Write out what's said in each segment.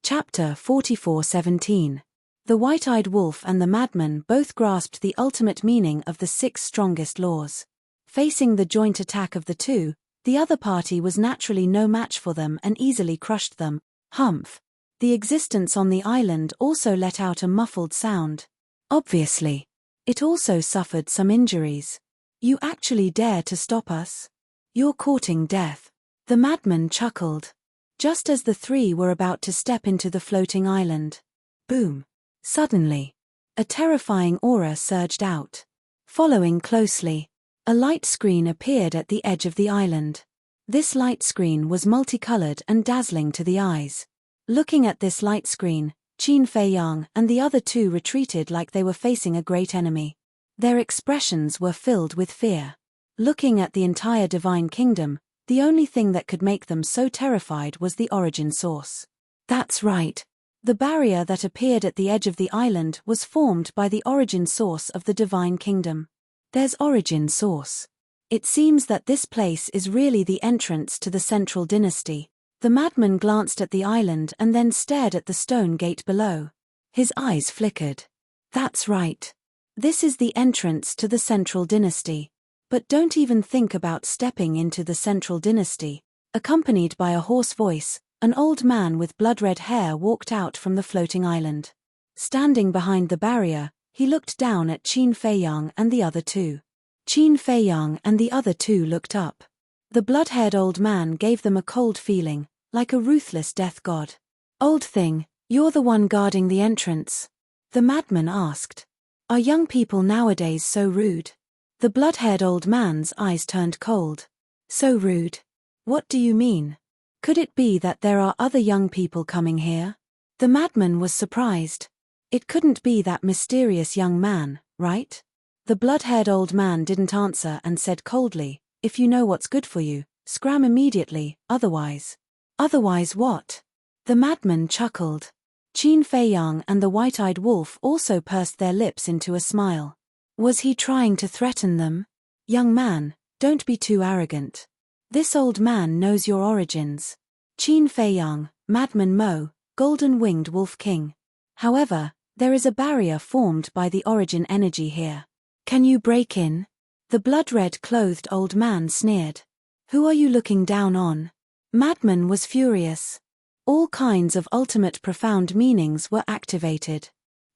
Chapter 44:17. The white-eyed wolf and the madman both grasped the ultimate meaning of the 6 strongest laws. Facing the joint attack of the two, the other party was naturally no match for them and easily crushed them. Humph. The existence on the island also let out a muffled sound. Obviously. It also suffered some injuries. You actually dare to stop us? You're courting death. The madman chuckled. Just as the three were about to step into the floating island. Boom. Suddenly. A terrifying aura surged out. Following closely. A light screen appeared at the edge of the island. This light screen was multicolored and dazzling to the eyes. Looking at this light screen, Qin Feiyang and the other two retreated like they were facing a great enemy. Their expressions were filled with fear. Looking at the entire divine kingdom, the only thing that could make them so terrified was the origin source. That's right. The barrier that appeared at the edge of the island was formed by the origin source of the divine kingdom. There's origin source. It seems that this place is really the entrance to the central dynasty. The madman glanced at the island and then stared at the stone gate below. His eyes flickered. That's right. This is the entrance to the central dynasty. But don't even think about stepping into the central dynasty. Accompanied by a hoarse voice, an old man with blood-red hair walked out from the floating island. Standing behind the barrier, he looked down at Qin Feiyang and the other two. Qin Feiyang and the other two looked up. The blood-haired old man gave them a cold feeling, like a ruthless death god. Old thing, you're the one guarding the entrance? The madman asked. Are young people nowadays so rude? The blood-haired old man's eyes turned cold. So rude? What do you mean? Could it be that there are other young people coming here? The madman was surprised. It couldn't be that mysterious young man, right? The blood-haired old man didn't answer and said coldly, if you know what's good for you, scram immediately, otherwise. Otherwise what? The madman chuckled. Qin Feiyang and the white-eyed wolf also pursed their lips into a smile. Was he trying to threaten them? Young man, don't be too arrogant. This old man knows your origins. Qin Feiyang, Madman Mo, Golden-Winged Wolf King. However, there is a barrier formed by the origin energy here. Can you break in? The blood-red clothed old man sneered. Who are you looking down on? Madman was furious. All kinds of ultimate profound meanings were activated.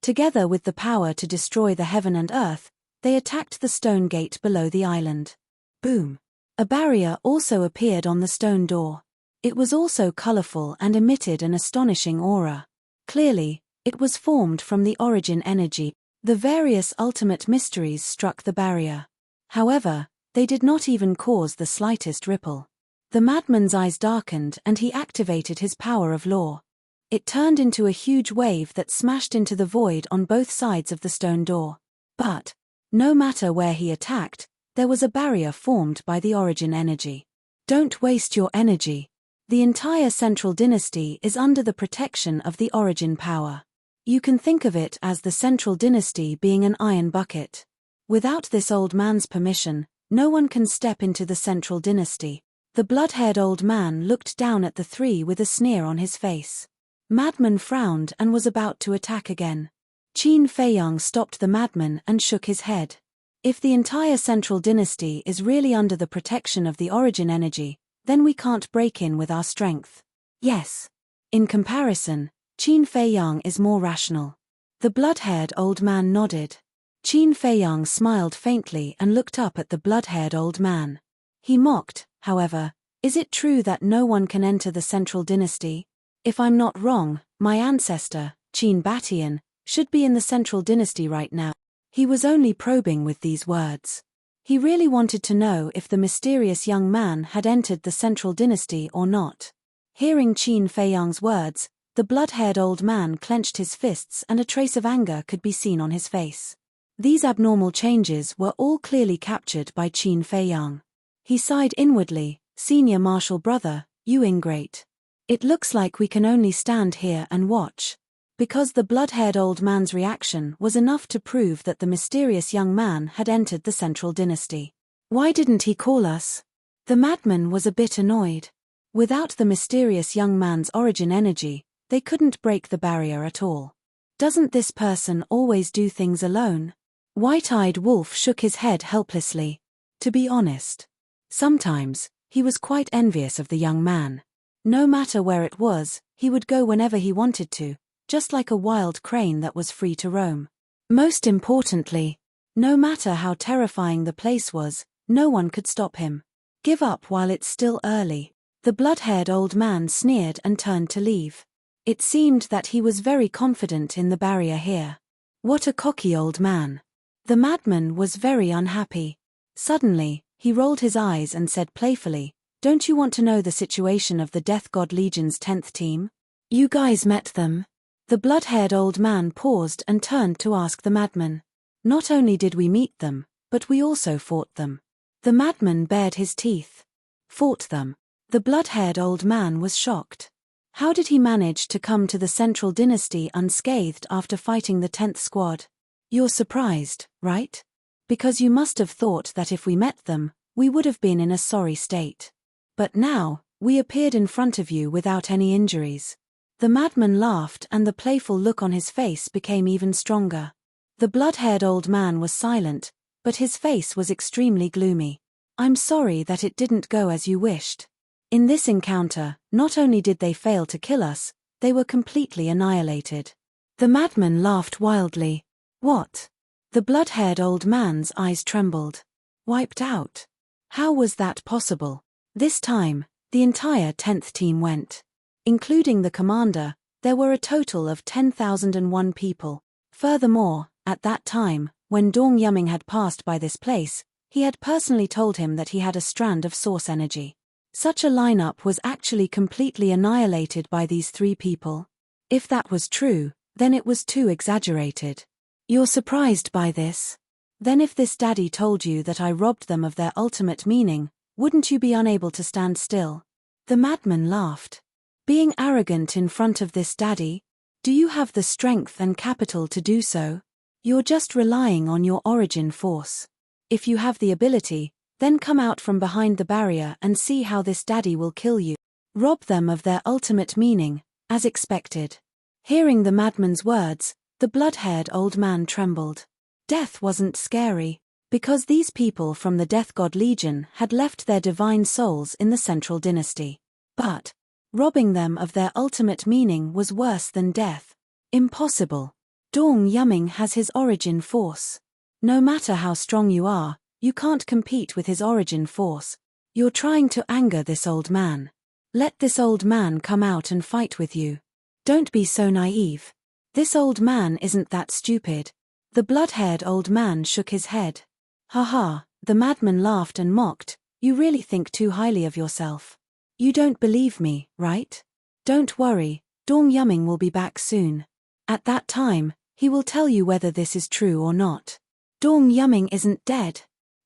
Together with the power to destroy the heaven and earth, they attacked the stone gate below the island. Boom. A barrier also appeared on the stone door. It was also colorful and emitted an astonishing aura. Clearly, it was formed from the origin energy. The various ultimate mysteries struck the barrier. However, they did not even cause the slightest ripple. The madman's eyes darkened and he activated his power of law. It turned into a huge wave that smashed into the void on both sides of the stone door. But, no matter where he attacked, there was a barrier formed by the origin energy. Don't waste your energy. The entire central dynasty is under the protection of the origin power. You can think of it as the central dynasty being an iron bucket. Without this old man's permission, no one can step into the central dynasty. The blood-haired old man looked down at the three with a sneer on his face. Madman frowned and was about to attack again. Qin Feiyang stopped the madman and shook his head. If the entire central dynasty is really under the protection of the origin energy, then we can't break in with our strength. Yes. In comparison, Qin Feiyang is more rational. The blood-haired old man nodded. Qin Feiyang smiled faintly and looked up at the blood-haired old man. He mocked, however, is it true that no one can enter the central dynasty? If I'm not wrong, my ancestor, Qin Batian, should be in the central dynasty right now. He was only probing with these words. He really wanted to know if the mysterious young man had entered the central dynasty or not. Hearing Qin Feiyang's words, the blood-haired old man clenched his fists and a trace of anger could be seen on his face. These abnormal changes were all clearly captured by Qin Feiyang. He sighed inwardly, senior martial brother, you ingrate. It looks like we can only stand here and watch. Because the blood-haired old man's reaction was enough to prove that the mysterious young man had entered the central dynasty. Why didn't he call us? The madman was a bit annoyed. Without the mysterious young man's origin energy, They couldn't break the barrier at all. Doesn't this person always do things alone? White-eyed Wolf shook his head helplessly. To be honest, sometimes, he was quite envious of the young man. No matter where it was, he would go whenever he wanted to, just like a wild crane that was free to roam. Most importantly, no matter how terrifying the place was, no one could stop him. Give up while it's still early. The blood-haired old man sneered and turned to leave. It seemed that he was very confident in the barrier here. What a cocky old man. The madman was very unhappy. Suddenly, he rolled his eyes and said playfully, "Don't you want to know the situation of the Death God Legion's 10th team? You guys met them?" The blood-haired old man paused and turned to ask the madman. "Not only did we meet them, but we also fought them." The madman bared his teeth. Fought them? The blood-haired old man was shocked. How did he manage to come to the Central Dynasty unscathed after fighting the 10th Squad? You're surprised, right? Because you must have thought that if we met them, we would have been in a sorry state. But now, we appeared in front of you without any injuries. The madman laughed and the playful look on his face became even stronger. The blood-haired old man was silent, but his face was extremely gloomy. "I'm sorry that it didn't go as you wished. In this encounter, not only did they fail to kill us, they were completely annihilated." The madman laughed wildly. "What?" The blood-haired old man's eyes trembled. "Wiped out? How was that possible?" This time, the entire 10th team went. Including the commander, there were a total of 10,001 people. Furthermore, at that time, when Dong Yuming had passed by this place, he had personally told him that he had a strand of source energy. Such a lineup was actually completely annihilated by these three people. If that was true, then it was too exaggerated. You're surprised by this? Then if this daddy told you that I robbed them of their ultimate meaning, wouldn't you be unable to stand still? The madman laughed. Being arrogant in front of this daddy? Do you have the strength and capital to do so? You're just relying on your origin force. If you have the ability, then come out from behind the barrier and see how this daddy will kill you. Rob them of their ultimate meaning, as expected. Hearing the madman's words, the blood-haired old man trembled. Death wasn't scary, because these people from the Death God Legion had left their divine souls in the Central Dynasty. But robbing them of their ultimate meaning was worse than death. Impossible. Dong Yuming has his origin force. No matter how strong you are, you can't compete with his origin force. You're trying to anger this old man. Let this old man come out and fight with you. Don't be so naive. This old man isn't that stupid. The blood-haired old man shook his head. "Ha," the madman laughed and mocked, "You really think too highly of yourself. You don't believe me, right? Don't worry, Dong Yuming will be back soon. At that time, he will tell you whether this is true or not." Dong Yuming isn't dead.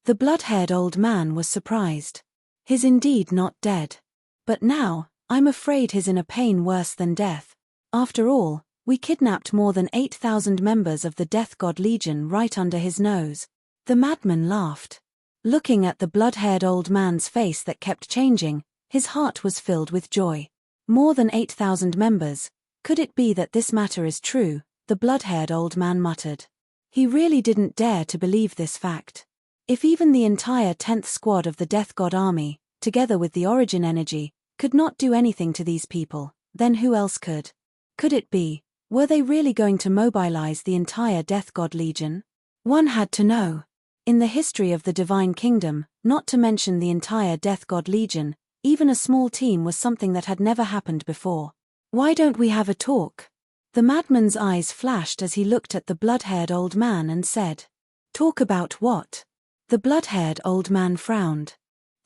The blood-haired old man was surprised. He's indeed not dead. But now, I'm afraid he's in a pain worse than death. After all, we kidnapped more than 8,000 members of the Death God Legion right under his nose. The madman laughed. Looking at the blood-haired old man's face that kept changing, his heart was filled with joy. More than 8,000 members. Could it be that this matter is true? The blood-haired old man muttered. He really didn't dare to believe this fact. If even the entire 10th squad of the Death God army, together with the origin energy, could not do anything to these people, then who else could? Could it be? Were they really going to mobilize the entire Death God Legion? One had to know. In the history of the Divine Kingdom, not to mention the entire Death God Legion, even a small team was something that had never happened before. Why don't we have a talk? The madman's eyes flashed as he looked at the blood-haired old man and said, "Talk about what?" The blood-haired old man frowned.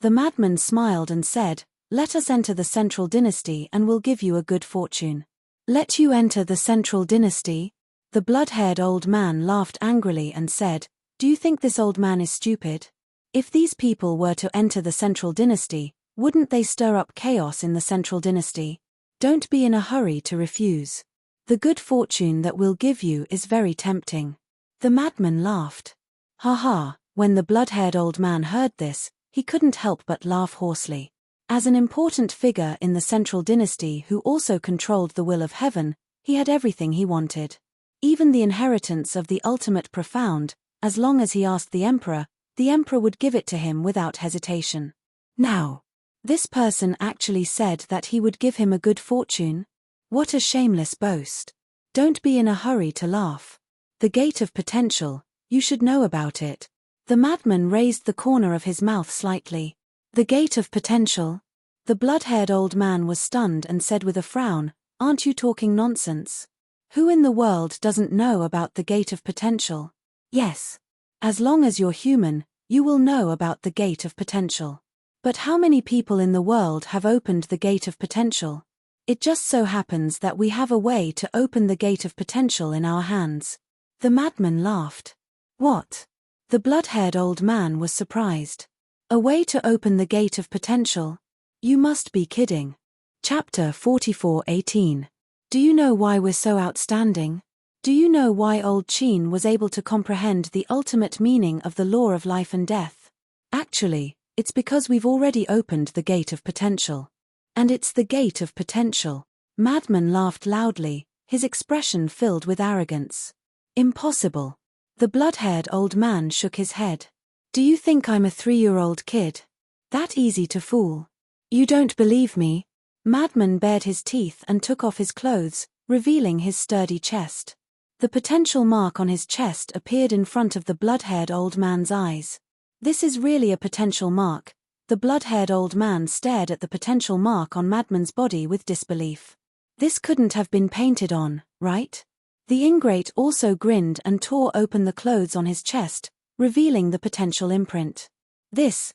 The madman smiled and said, "Let us enter the Central Dynasty and we'll give you a good fortune." "Let you enter the Central Dynasty?" The blood-haired old man laughed angrily and said, "Do you think this old man is stupid? If these people were to enter the Central Dynasty, wouldn't they stir up chaos in the Central Dynasty? Don't be in a hurry to refuse. The good fortune that we'll give you is very tempting." The madman laughed. Ha. When the blood-haired old man heard this, he couldn't help but laugh hoarsely. As an important figure in the central dynasty who also controlled the will of heaven, he had everything he wanted. Even the inheritance of the ultimate profound, as long as he asked the emperor would give it to him without hesitation. Now, this person actually said that he would give him a good fortune? What a shameless boast. Don't be in a hurry to laugh. The gate of potential, you should know about it. The madman raised the corner of his mouth slightly. The gate of potential? The blood-haired old man was stunned and said with a frown, "Aren't you talking nonsense? Who in the world doesn't know about the gate of potential?" Yes. As long as you're human, you will know about the gate of potential. But how many people in the world have opened the gate of potential? It just so happens that we have a way to open the gate of potential in our hands. The madman laughed. What? The blood-haired old man was surprised. A way to open the gate of potential? You must be kidding. Chapter 44:18. Do you know why we're so outstanding? Do you know why old Qin was able to comprehend the ultimate meaning of the law of life and death? Actually, it's because we've already opened the gate of potential. And it's the gate of potential. Madman laughed loudly, his expression filled with arrogance. Impossible. The blood-haired old man shook his head. Do you think I'm a 3-year-old kid? That easy to fool? You don't believe me? Madman bared his teeth and took off his clothes, revealing his sturdy chest. The potential mark on his chest appeared in front of the blood-haired old man's eyes. This is really a potential mark. The blood-haired old man stared at the potential mark on Madman's body with disbelief. This couldn't have been painted on, right? The ingrate also grinned and tore open the clothes on his chest, revealing the potential imprint. There's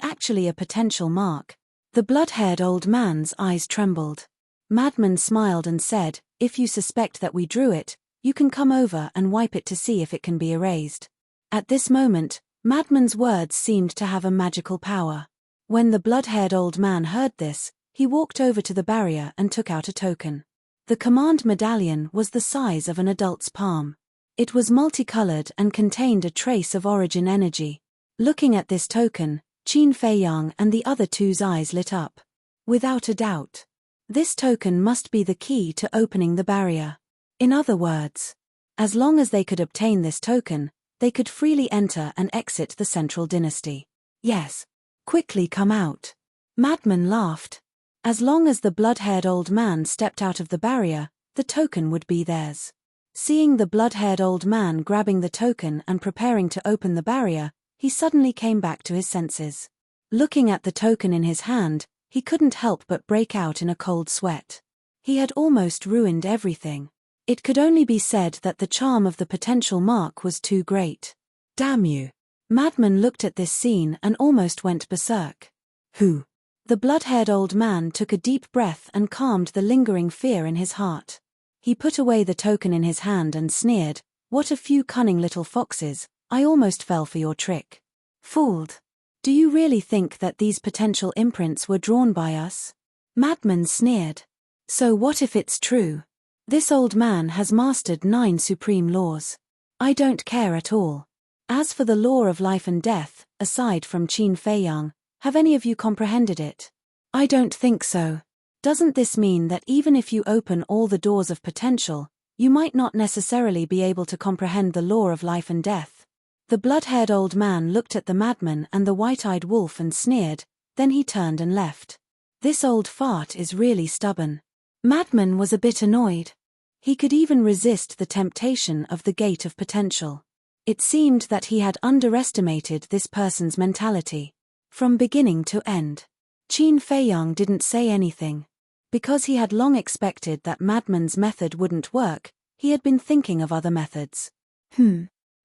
actually a potential mark. The blood-haired old man's eyes trembled. Madman smiled and said, "If you suspect that we drew it, you can come over and wipe it to see if it can be erased." At this moment, Madman's words seemed to have a magical power. When the blood-haired old man heard this, he walked over to the barrier and took out a token. The command medallion was the size of an adult's palm. It was multicolored and contained a trace of origin energy. Looking at this token, Qin Feiyang and the other two's eyes lit up. Without a doubt. This token must be the key to opening the barrier. In other words, as long as they could obtain this token, they could freely enter and exit the central dynasty. Yes. Quickly come out. Madman laughed. As long as the blood-haired old man stepped out of the barrier, the token would be theirs. Seeing the blood-haired old man grabbing the token and preparing to open the barrier, he suddenly came back to his senses. Looking at the token in his hand, he couldn't help but break out in a cold sweat. He had almost ruined everything. It could only be said that the charm of the potential mark was too great. Damn you. Madman looked at this scene and almost went berserk. Who? The blood-haired old man took a deep breath and calmed the lingering fear in his heart. He put away the token in his hand and sneered, "What a few cunning little foxes, I almost fell for your trick. Fooled. Do you really think that these potential imprints were drawn by us?" Madman sneered. So what if it's true? This old man has mastered 9 supreme laws. I don't care at all. As for the law of life and death, aside from Qin Feiyang, have any of you comprehended it? I don't think so. Doesn't this mean that even if you open all the doors of potential, you might not necessarily be able to comprehend the law of life and death? The blood-haired old man looked at the madman and the white-eyed wolf and sneered, then he turned and left. This old fart is really stubborn. Madman was a bit annoyed. He could even resist the temptation of the gate of potential. It seemed that he had underestimated this person's mentality. From beginning to end. Qin Feiyang didn't say anything. Because he had long expected that Madman's method wouldn't work, he had been thinking of other methods.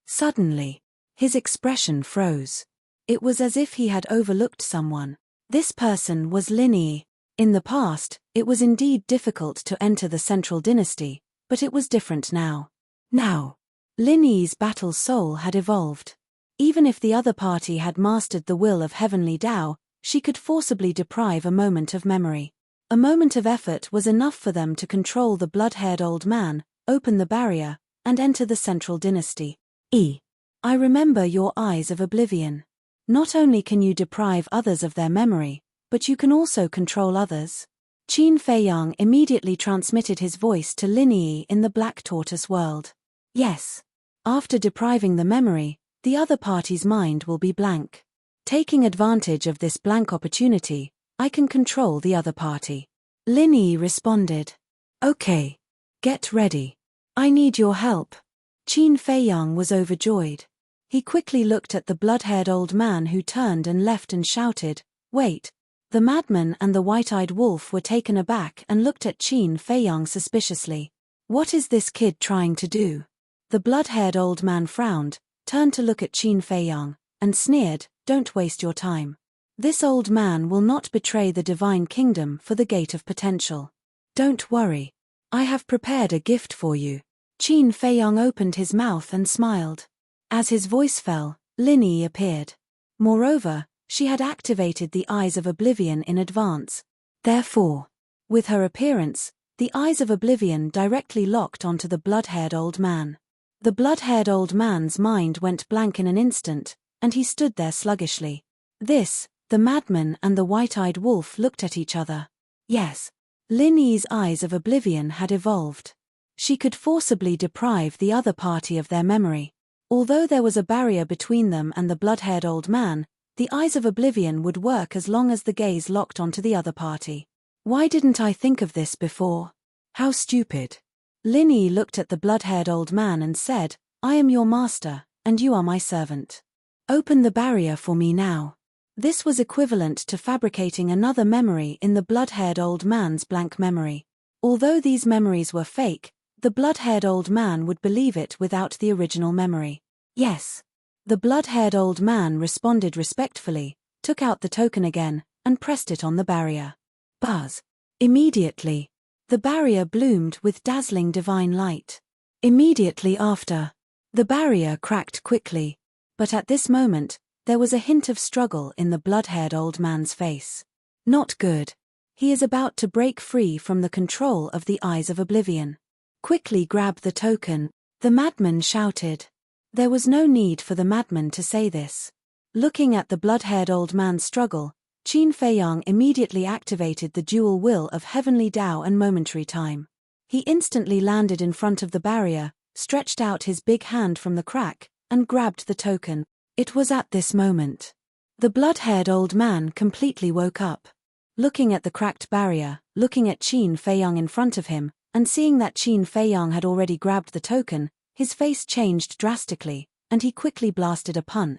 Suddenly, his expression froze. It was as if he had overlooked someone. This person was Lin Yi. In the past, it was indeed difficult to enter the central dynasty, but it was different now. Now, Lin Yi's battle soul had evolved. Even if the other party had mastered the will of heavenly Tao, she could forcibly deprive a moment of memory. A moment of effort was enough for them to control the blood-haired old man, open the barrier, and enter the central dynasty. I remember your eyes of oblivion. Not only can you deprive others of their memory, but you can also control others. Qin Feiyang immediately transmitted his voice to Lin Yi in the Black Tortoise world. Yes. After depriving the memory, the other party's mind will be blank. Taking advantage of this blank opportunity, I can control the other party. Lin Yi responded. Okay. Get ready. I need your help. Qin Feiyang was overjoyed. He quickly looked at the blood-haired old man who turned and left and shouted, "Wait." The madman and the white-eyed wolf were taken aback and looked at Qin Feiyang suspiciously. What is this kid trying to do? The blood-haired old man frowned, turned to look at Qin Feiyang, and sneered, "Don't waste your time. This old man will not betray the divine kingdom for the gate of potential. Don't worry. I have prepared a gift for you." Qin Feiyang opened his mouth and smiled. As his voice fell, Lin Yi appeared. Moreover, she had activated the Eyes of Oblivion in advance. Therefore, with her appearance, the Eyes of Oblivion directly locked onto the blood-haired old man. The blood-haired old man's mind went blank in an instant, and he stood there sluggishly. The madman and the white-eyed wolf looked at each other. Yes. Lin Yi's Eyes of Oblivion had evolved. She could forcibly deprive the other party of their memory. Although there was a barrier between them and the blood-haired old man, the Eyes of Oblivion would work as long as the gaze locked onto the other party. Why didn't I think of this before? How stupid. Lin Yi looked at the blood-haired old man and said, "I am your master, and you are my servant. Open the barrier for me now." This was equivalent to fabricating another memory in the blood-haired old man's blank memory. Although these memories were fake, the blood-haired old man would believe it without the original memory. Yes. The blood-haired old man responded respectfully, took out the token again, and pressed it on the barrier. Buzz. Immediately, the barrier bloomed with dazzling divine light. Immediately after, the barrier cracked quickly, but at this moment, there was a hint of struggle in the blood-haired old man's face. Not good. He is about to break free from the control of the Eyes of Oblivion. Quickly grab the token, the madman shouted. There was no need for the madman to say this. Looking at the blood-haired old man's struggle, Qin Feiyang immediately activated the dual will of heavenly Tao and momentary time. He instantly landed in front of the barrier, stretched out his big hand from the crack, and grabbed the token. It was at this moment. The blood-haired old man completely woke up. Looking at the cracked barrier, looking at Qin Feiyang in front of him, and seeing that Qin Feiyang had already grabbed the token, his face changed drastically, and he quickly blasted a pun.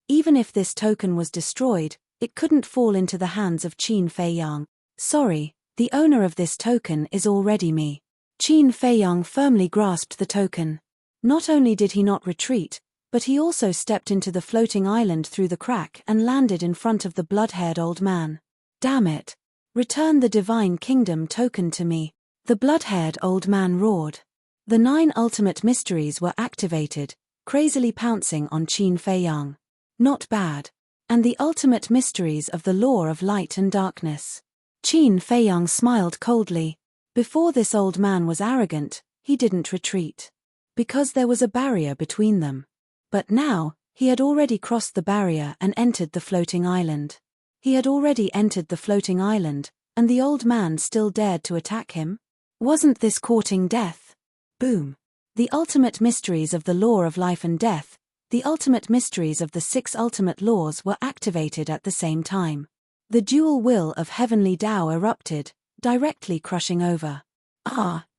Even if this token was destroyed, it couldn't fall into the hands of Qin Feiyang. Sorry, the owner of this token is already me. Qin Feiyang firmly grasped the token. Not only did he not retreat, but he also stepped into the floating island through the crack and landed in front of the blood-haired old man. Damn it! Return the divine kingdom token to me. The blood-haired old man roared. The 9 ultimate mysteries were activated, crazily pouncing on Qin Feiyang. Not bad. And the ultimate mysteries of the law of light and darkness. Qin Feiyang smiled coldly. Before this old man was arrogant, he didn't retreat. Because there was a barrier between them. But now, he had already crossed the barrier and entered the floating island. He had already entered the floating island, and the old man still dared to attack him? Wasn't this courting death? Boom. The ultimate mysteries of the law of life and death, the ultimate mysteries of the 6 ultimate laws were activated at the same time. The dual will of heavenly Tao erupted, directly crushing over.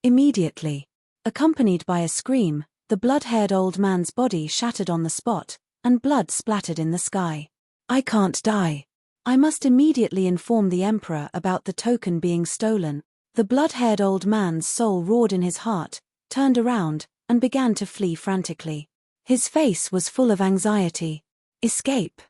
Immediately. Accompanied by a scream, the blood-haired old man's body shattered on the spot, and blood splattered in the sky. I can't die. I must immediately inform the Emperor about the token being stolen. The blood-haired old man's soul roared in his heart, turned around, and began to flee frantically. His face was full of anxiety. Escape.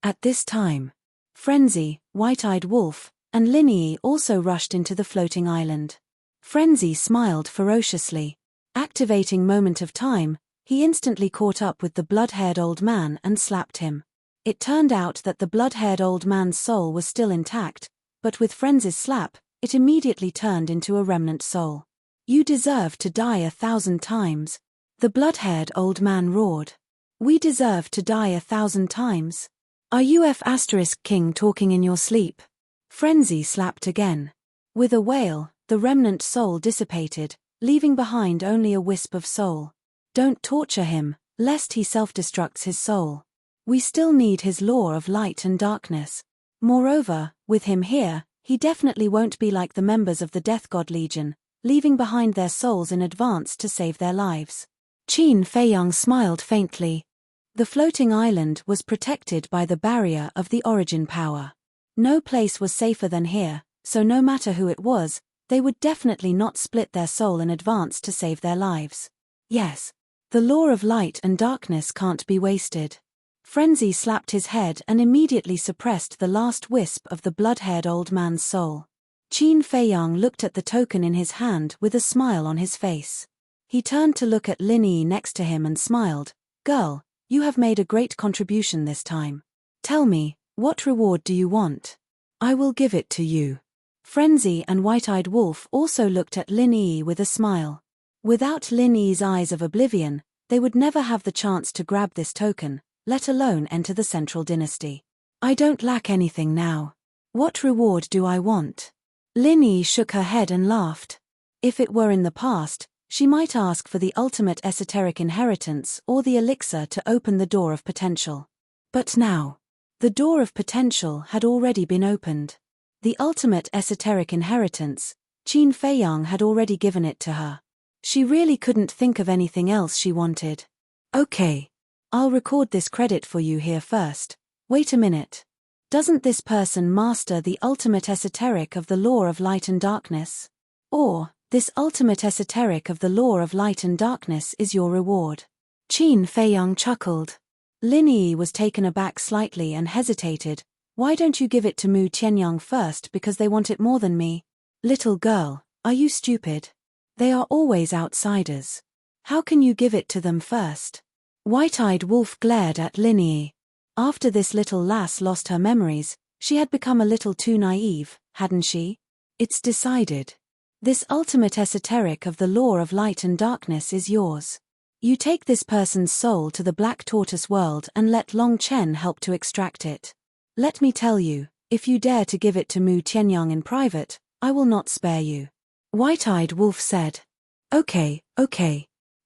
At this time, Frenzy, White-Eyed Wolf, and Lin Yi also rushed into the floating island. Frenzy smiled ferociously. Activating Moment of Time, he instantly caught up with the blood-haired old man and slapped him. It turned out that the blood-haired old man's soul was still intact, but with Frenzy's slap, it immediately turned into a remnant soul. You deserve to die 1,000 times. The blood-haired old man roared. We deserve to die 1,000 times. Are you King talking in your sleep? Frenzy slapped again. With a wail, the remnant soul dissipated, leaving behind only a wisp of soul. Don't torture him, lest he self-destructs his soul. We still need his law of light and darkness. Moreover, with him here, he definitely won't be like the members of the Death God Legion, leaving behind their souls in advance to save their lives. Qin Feiyang smiled faintly. The floating island was protected by the barrier of the origin power. No place was safer than here, so no matter who it was, they would definitely not split their soul in advance to save their lives. Yes. The law of light and darkness can't be wasted. Frenzy slapped his head and immediately suppressed the last wisp of the blood-haired old man's soul. Qin Feiyang looked at the token in his hand with a smile on his face. He turned to look at Lin Yi next to him and smiled. Girl, you have made a great contribution this time. Tell me, what reward do you want? I will give it to you. Frenzy and White-Eyed Wolf also looked at Lin Yi with a smile. Without Lin Yi's eyes of oblivion, they would never have the chance to grab this token, let alone enter the Central Dynasty. I don't lack anything now. What reward do I want? Lin Yi shook her head and laughed. If it were in the past, she might ask for the ultimate esoteric inheritance or the elixir to open the door of potential. But now, the door of potential had already been opened. The ultimate esoteric inheritance, Qin Feiyang had already given it to her. She really couldn't think of anything else she wanted. Okay. I'll record this credit for you here first. Wait a minute. Doesn't this person master the ultimate esoteric of the law of light and darkness? Or, this ultimate esoteric of the law of light and darkness is your reward? Qin Feiyang chuckled. Lin Yi was taken aback slightly and hesitated. Why don't you give it to Mu Tianyang first? Because they want it more than me? Little girl, are you stupid? They are always outsiders. How can you give it to them first? White-Eyed Wolf glared at Lin Yi. After this little lass lost her memories, she had become a little too naive, hadn't she? It's decided. This ultimate esoteric of the law of light and darkness is yours. You take this person's soul to the Black Tortoise world and let Long Chen help to extract it. Let me tell you, if you dare to give it to Mu Tianyang in private, I will not spare you. White-Eyed Wolf said. Okay.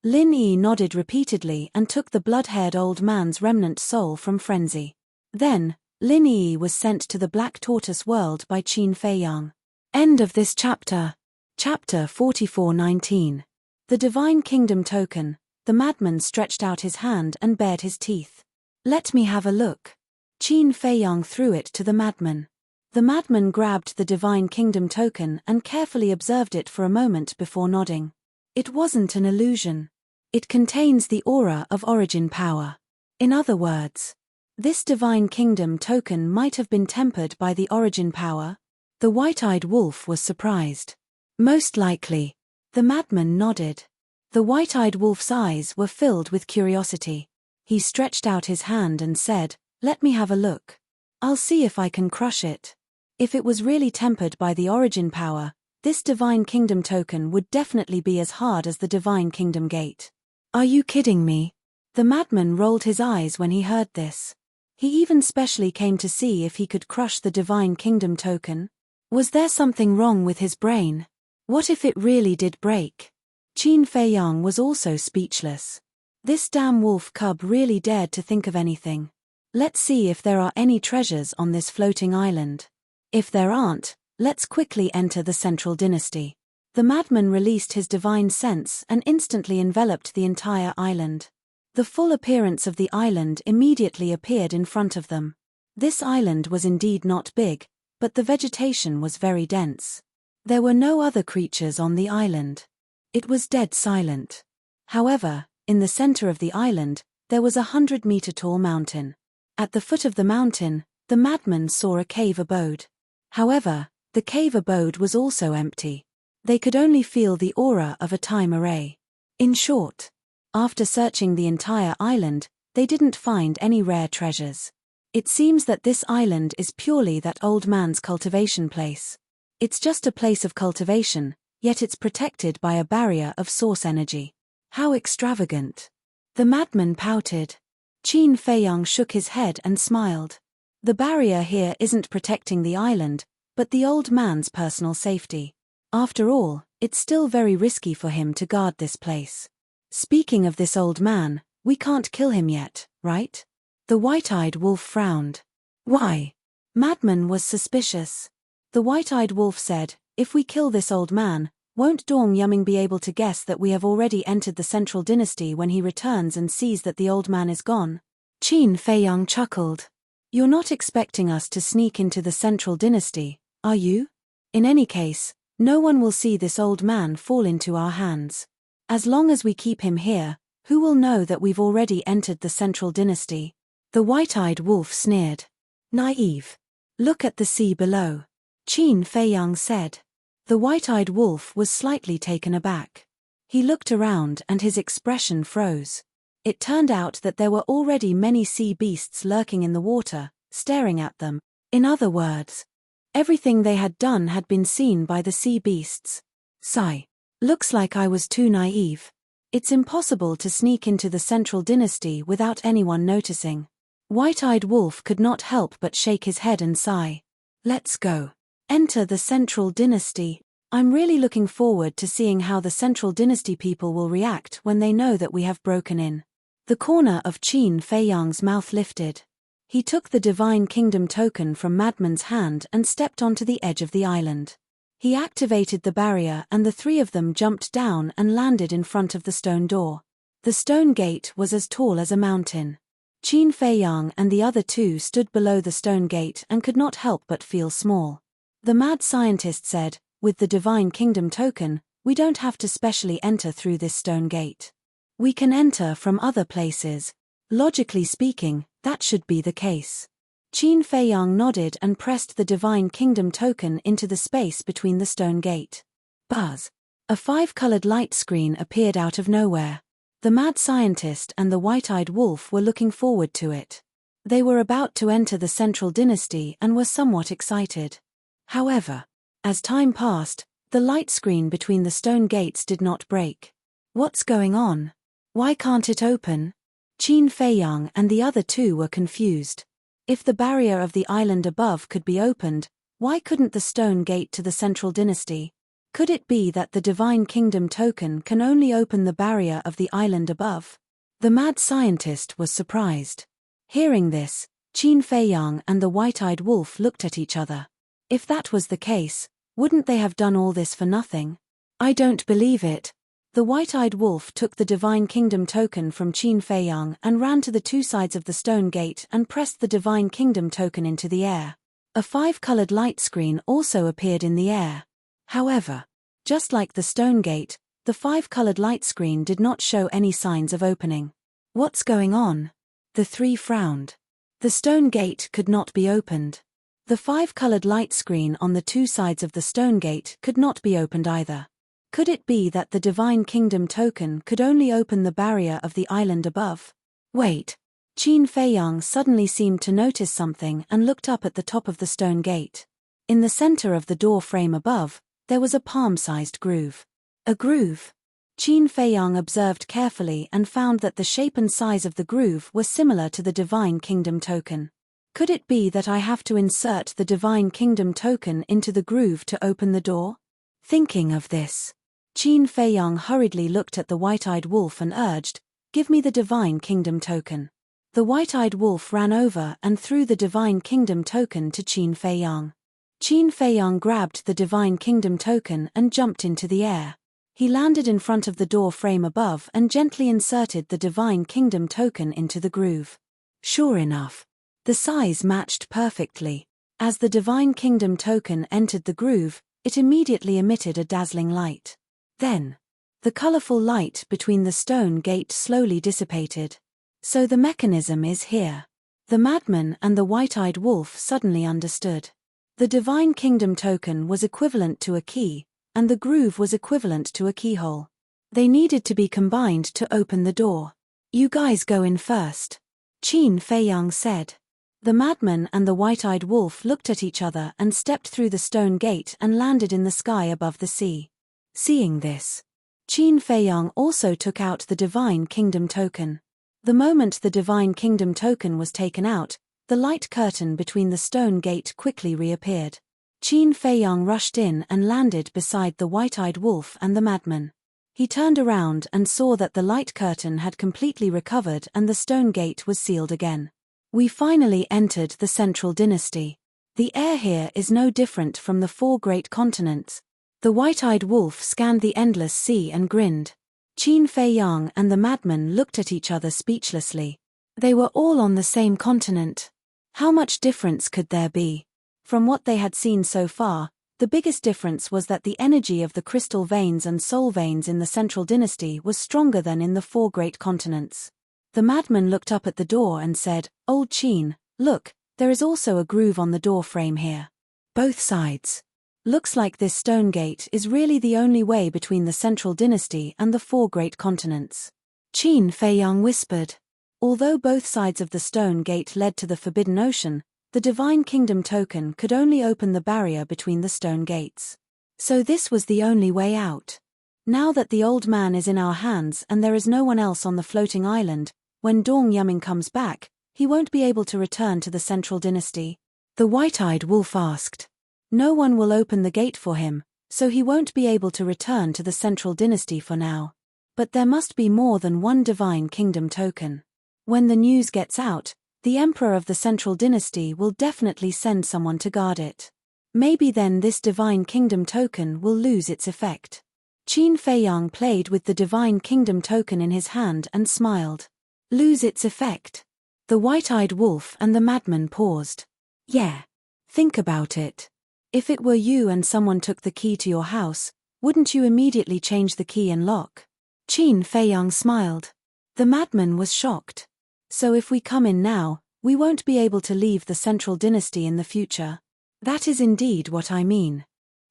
Lin Yi nodded repeatedly and took the blood-haired old man's remnant soul from Frenzy. Then, Lin Yi was sent to the Black Tortoise world by Qin Feiyang. End of this chapter. Chapter 44:19. The Divine Kingdom Token. The madman stretched out his hand and bared his teeth. Let me have a look. Qin Feiyang threw it to the madman. The madman grabbed the Divine Kingdom Token and carefully observed it for a moment before nodding. It wasn't an illusion. It contains the aura of origin power. In other words, this Divine Kingdom Token might have been tempered by the origin power. The White-Eyed Wolf was surprised. Most likely. The madman nodded. The White-Eyed Wolf's eyes were filled with curiosity. He stretched out his hand and said, "Let me have a look. I'll see if I can crush it." If it was really tempered by the origin power, this Divine Kingdom Token would definitely be as hard as the Divine Kingdom Gate. Are you kidding me? The madman rolled his eyes when he heard this. He even specially came to see if he could crush the Divine Kingdom Token. Was there something wrong with his brain? What if it really did break? Qin Feiyang was also speechless. This damn wolf cub really dared to think of anything. Let's see if there are any treasures on this floating island. If there aren't, let's quickly enter the Central Dynasty. The madman released his divine sense and instantly enveloped the entire island. The full appearance of the island immediately appeared in front of them. This island was indeed not big, but the vegetation was very dense. There were no other creatures on the island. It was dead silent. However, in the center of the island, there was a 100-meter-tall mountain. At the foot of the mountain, the madman saw a cave abode. However, the cave abode was also empty. They could only feel the aura of a time array. In short, after searching the entire island, they didn't find any rare treasures. It seems that this island is purely that old man's cultivation place. It's just a place of cultivation, yet it's protected by a barrier of source energy. How extravagant. The madman pouted. Qin Feiyang shook his head and smiled. The barrier here isn't protecting the island, but the old man's personal safety. After all, it's still very risky for him to guard this place. Speaking of this old man, we can't kill him yet, right? The white-eyed wolf frowned. Why? Madman was suspicious. The white-eyed wolf said, if we kill this old man, won't Dong Yumming be able to guess that we have already entered the central dynasty when he returns and sees that the old man is gone? Qin Feiyang chuckled. You're not expecting us to sneak into the central dynasty, are you? In any case, no one will see this old man fall into our hands. As long as we keep him here, who will know that we've already entered the central dynasty? The white-eyed wolf sneered. Naive. Look at the sea below. Qin Feiyang said. The white-eyed wolf was slightly taken aback. He looked around and his expression froze. It turned out that there were already many sea beasts lurking in the water, staring at them. In other words, everything they had done had been seen by the sea beasts. Sigh. Looks like I was too naive. It's impossible to sneak into the central dynasty without anyone noticing. White-eyed wolf could not help but shake his head and sigh. Let's go. Enter the central dynasty. I'm really looking forward to seeing how the central dynasty people will react when they know that we have broken in. The corner of Qin Feiyang's mouth lifted. He took the divine kingdom token from Madman's hand and stepped onto the edge of the island. He activated the barrier and the three of them jumped down and landed in front of the stone door. The stone gate was as tall as a mountain. Qin Feiyang and the other two stood below the stone gate and could not help but feel small. The mad scientist said, with the divine kingdom token, we don't have to specially enter through this stone gate. We can enter from other places. Logically speaking, that should be the case. Qin Feiyang nodded and pressed the divine kingdom token into the space between the stone gate. Buzz. A 5-colored light screen appeared out of nowhere. The mad scientist and the white-eyed wolf were looking forward to it. They were about to enter the central dynasty and were somewhat excited. However, as time passed, the light screen between the stone gates did not break. What's going on? Why can't it open? Qin Feiyang and the other two were confused. If the barrier of the island above could be opened, why couldn't the stone gate to the central dynasty? Could it be that the divine kingdom token can only open the barrier of the island above? The mad scientist was surprised. Hearing this, Qin Feiyang and the white-eyed wolf looked at each other. If that was the case, wouldn't they have done all this for nothing? I don't believe it. The white-eyed wolf took the divine kingdom token from Qin Feiyang and ran to the two sides of the stone gate and pressed the divine kingdom token into the air. A 5-colored light screen also appeared in the air. However, just like the stone gate, the 5-colored light screen did not show any signs of opening. What's going on? The three frowned. The stone gate could not be opened. The 5-colored light screen on the two sides of the stone gate could not be opened either. Could it be that the divine kingdom token could only open the barrier of the island above? Wait. Qin Feiyang suddenly seemed to notice something and looked up at the top of the stone gate. In the center of the door frame above, there was a palm-sized groove. A groove? Qin Feiyang observed carefully and found that the shape and size of the groove were similar to the divine kingdom token. Could it be that I have to insert the divine kingdom token into the groove to open the door? Thinking of this, Qin Feiyang hurriedly looked at the white-eyed wolf and urged, "Give me the divine kingdom token." The white-eyed wolf ran over and threw the divine kingdom token to Qin Feiyang. Qin Feiyang grabbed the divine kingdom token and jumped into the air. He landed in front of the door frame above and gently inserted the divine kingdom token into the groove. Sure enough, the size matched perfectly. As the divine kingdom token entered the groove, it immediately emitted a dazzling light. Then, the colorful light between the stone gate slowly dissipated. So the mechanism is here. The madman and the white-eyed wolf suddenly understood. The divine kingdom token was equivalent to a key, and the groove was equivalent to a keyhole. They needed to be combined to open the door. You guys go in first, Qin Feiyang said. The madman and the white-eyed wolf looked at each other and stepped through the stone gate and landed in the sky above the sea. Seeing this, Qin Feiyang also took out the divine kingdom token. The moment the divine kingdom token was taken out, The light curtain between the stone gate quickly reappeared. Qin Feiyang rushed in and landed beside the white-eyed wolf and the madman. He turned around and saw that the light curtain had completely recovered and the stone gate was sealed again. We finally entered the Central Dynasty. The air here is no different from the four great continents. The white-eyed wolf scanned the endless sea and grinned. Qin Feiyang and the madman looked at each other speechlessly. They were all on the same continent. How much difference could there be? From what they had seen so far, the biggest difference was that the energy of the crystal veins and soul veins in the Central Dynasty was stronger than in the four great continents. The madman looked up at the door and said, "Old Qin, look, there is also a groove on the door frame here. Both sides. Looks like this stone gate is really the only way between the Central Dynasty and the four great continents." Qin Feiyang whispered. Although both sides of the stone gate led to the Forbidden Ocean, the Divine Kingdom token could only open the barrier between the stone gates. So this was the only way out. Now that the old man is in our hands and there is no one else on the floating island, when Dong Yuming comes back, he won't be able to return to the Central Dynasty. The white-eyed wolf asked. No one will open the gate for him, so he won't be able to return to the Central Dynasty for now. But there must be more than one Divine Kingdom token. When the news gets out, the Emperor of the Central Dynasty will definitely send someone to guard it. Maybe then this Divine Kingdom token will lose its effect. Qin Feiyang played with the Divine Kingdom token in his hand and smiled. Lose its effect? The white-eyed wolf and the madman paused. Yeah. Think about it. If it were you and someone took the key to your house, wouldn't you immediately change the key and lock? Qin Feiyang smiled. The madman was shocked. So if we come in now, we won't be able to leave the Central Dynasty in the future. That is indeed what I mean.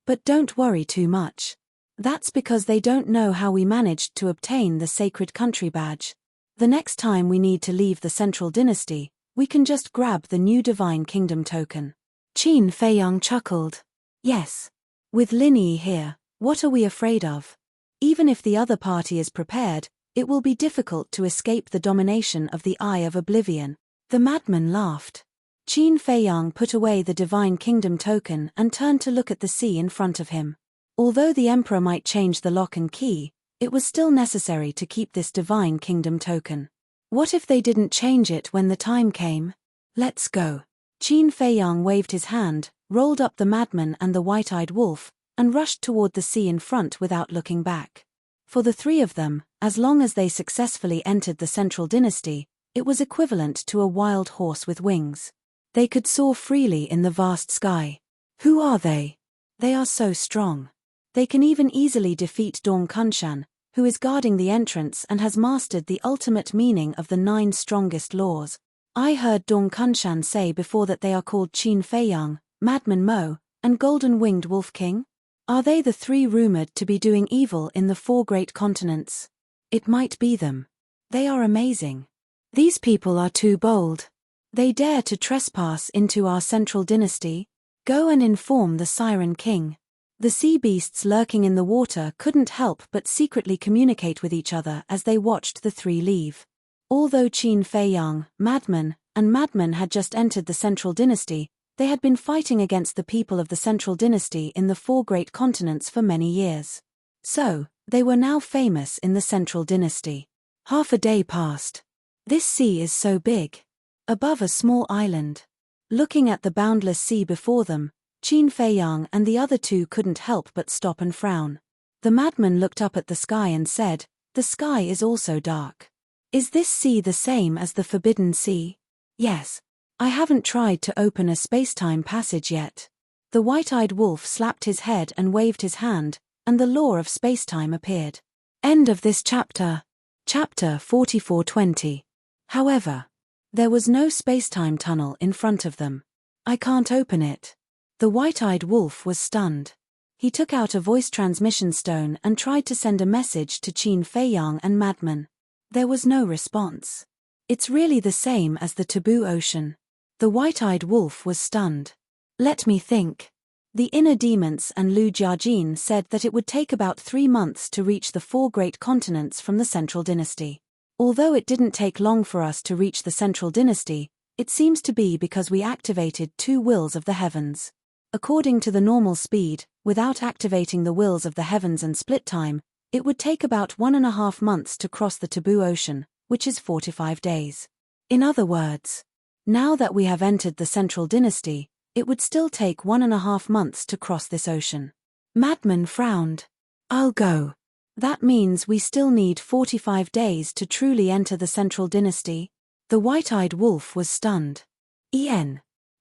But don't worry too much. That's because they don't know how we managed to obtain the Sacred Country badge. The next time we need to leave the Central Dynasty, we can just grab the new Divine Kingdom token. Qin Feiyang chuckled. Yes. With Lin Yi here, what are we afraid of? Even if the other party is prepared, it will be difficult to escape the domination of the Eye of Oblivion. The madman laughed. Qin Feiyang put away the Divine Kingdom token and turned to look at the sea in front of him. Although the Emperor might change the lock and key, it was still necessary to keep this Divine Kingdom token. What if they didn't change it when the time came? Let's go. Qin Feiyang waved his hand, rolled up the madman and the white-eyed wolf, and rushed toward the sea in front without looking back. For the three of them, as long as they successfully entered the Central Dynasty, it was equivalent to a wild horse with wings. They could soar freely in the vast sky. Who are they? They are so strong. They can even easily defeat Dong Kunshan, who is guarding the entrance and has mastered the ultimate meaning of the 9 strongest laws. I heard Dong Kunshan say before that they are called Qin Feiyang, Madman Mo, and Golden-Winged Wolf King. Are they the 3 rumored to be doing evil in the 4 great continents? It might be them. They are amazing. These people are too bold. They dare to trespass into our Central Dynasty. Go and inform the Siren King. The sea beasts lurking in the water couldn't help but secretly communicate with each other as they watched the 3 leave. Although Qin Feiyang, Madman, and Madman had just entered the Central Dynasty, they had been fighting against the people of the Central Dynasty in the 4 great continents for many years. So, they were now famous in the Central Dynasty. Half a day passed. This sea is so big. Above a small island. Looking at the boundless sea before them, Qin Feiyang and the other 2 couldn't help but stop and frown. The madman looked up at the sky and said, "The sky is also dark. Is this sea the same as the Forbidden Sea?" "Yes. I haven't tried to open a space-time passage yet." The white-eyed wolf slapped his head and waved his hand, and the law of space-time appeared. End of this chapter. Chapter 4420. However, there was no space-time tunnel in front of them. "I can't open it." The white-eyed wolf was stunned. He took out a voice transmission stone and tried to send a message to Qin Feiyang and Madman. There was no response. It's really the same as the Taboo Ocean. The white-eyed wolf was stunned. Let me think. The inner demons and Lu Jiajin said that it would take about 3 months to reach the 4 great continents from the Central Dynasty. Although it didn't take long for us to reach the Central Dynasty, It seems to be because we activated 2 wills of the heavens. According to the normal speed, without activating the wills of the heavens and split time, it would take about 1.5 months to cross the taboo ocean, which is 45 days. In other words, now that we have entered the Central Dynasty, it would still take 1.5 months to cross this ocean. Madman frowned. I'll go. That means we still need 45 days to truly enter the Central Dynasty? The white-eyed wolf was stunned.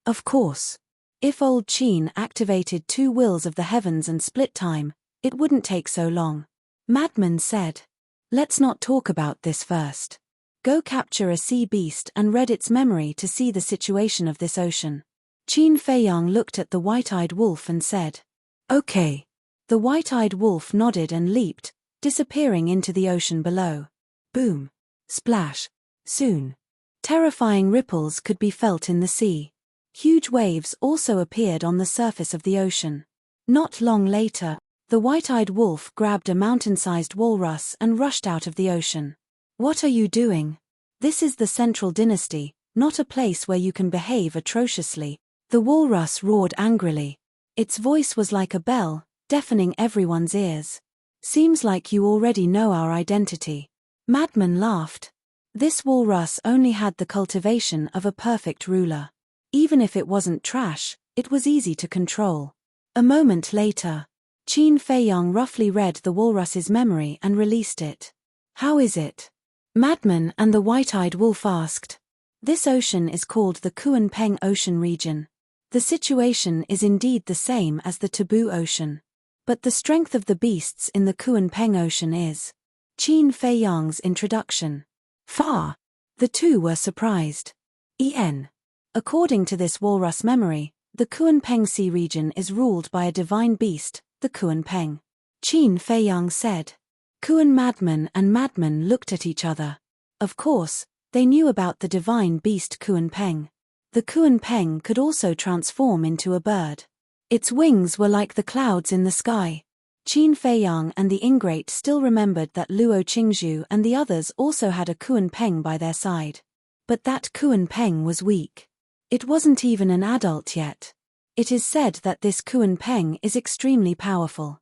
Of course. If old Qin activated 2 wills of the heavens and split time, it wouldn't take so long. Madman said. Let's not talk about this first. Go capture a sea beast and read its memory to see the situation of this ocean. Qin Feiyang looked at the white-eyed wolf and said, Okay. The white-eyed wolf nodded and leaped, disappearing into the ocean below. Boom. Splash. Soon. Terrifying ripples could be felt in the sea. Huge waves also appeared on the surface of the ocean. Not long later, the white-eyed wolf grabbed a mountain-sized walrus and rushed out of the ocean. What are you doing? This is the Central Dynasty, not a place where you can behave atrociously. The walrus roared angrily. Its voice was like a bell, deafening everyone's ears. Seems like you already know our identity. Madman laughed. This walrus only had the cultivation of a perfect ruler. Even if it wasn't trash, it was easy to control. A moment later, Qin Feiyang roughly read the walrus's memory and released it. How is it? Madman and the white-eyed wolf asked. This ocean is called the Kunpeng Ocean region. The situation is indeed the same as the Taboo Ocean. But the strength of the beasts in the Kunpeng Ocean is. Qin Feiyang's introduction. Far. The two were surprised. According to this walrus memory, the Kunpeng Sea region is ruled by a divine beast, the Kunpeng. Qin Feiyang said. Kun Madman and Madman looked at each other. Of course, they knew about the divine beast Kunpeng. The Kunpeng could also transform into a bird. Its wings were like the clouds in the sky. Qin Feiyang and the ingrate still remembered that Luo Qingzhu and the others also had a Kunpeng by their side. But that Kunpeng was weak. It wasn't even an adult yet. It is said that this Kunpeng is extremely powerful.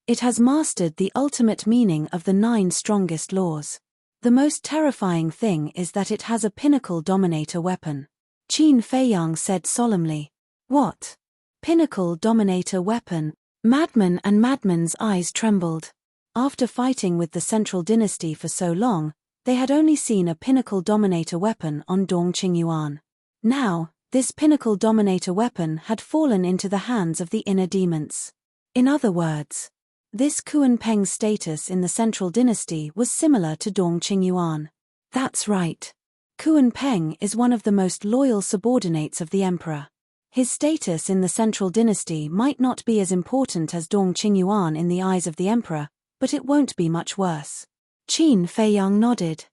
It has mastered the ultimate meaning of the 9 strongest laws. The most terrifying thing is that it has a pinnacle dominator weapon. Qin Feiyang said solemnly. What? Pinnacle dominator weapon? Madman and Madman's eyes trembled. After fighting with the Central Dynasty for so long, they had only seen a pinnacle dominator weapon on Dong Qingyuan. Now, this pinnacle dominator weapon had fallen into the hands of the inner demons. In other words, this Kunpeng's status in the Central Dynasty was similar to Dong Qingyuan. That's right. Kunpeng is one of the most loyal subordinates of the emperor. His status in the Central Dynasty might not be as important as Dong Qingyuan in the eyes of the emperor, but it won't be much worse. Qin Feiyang nodded.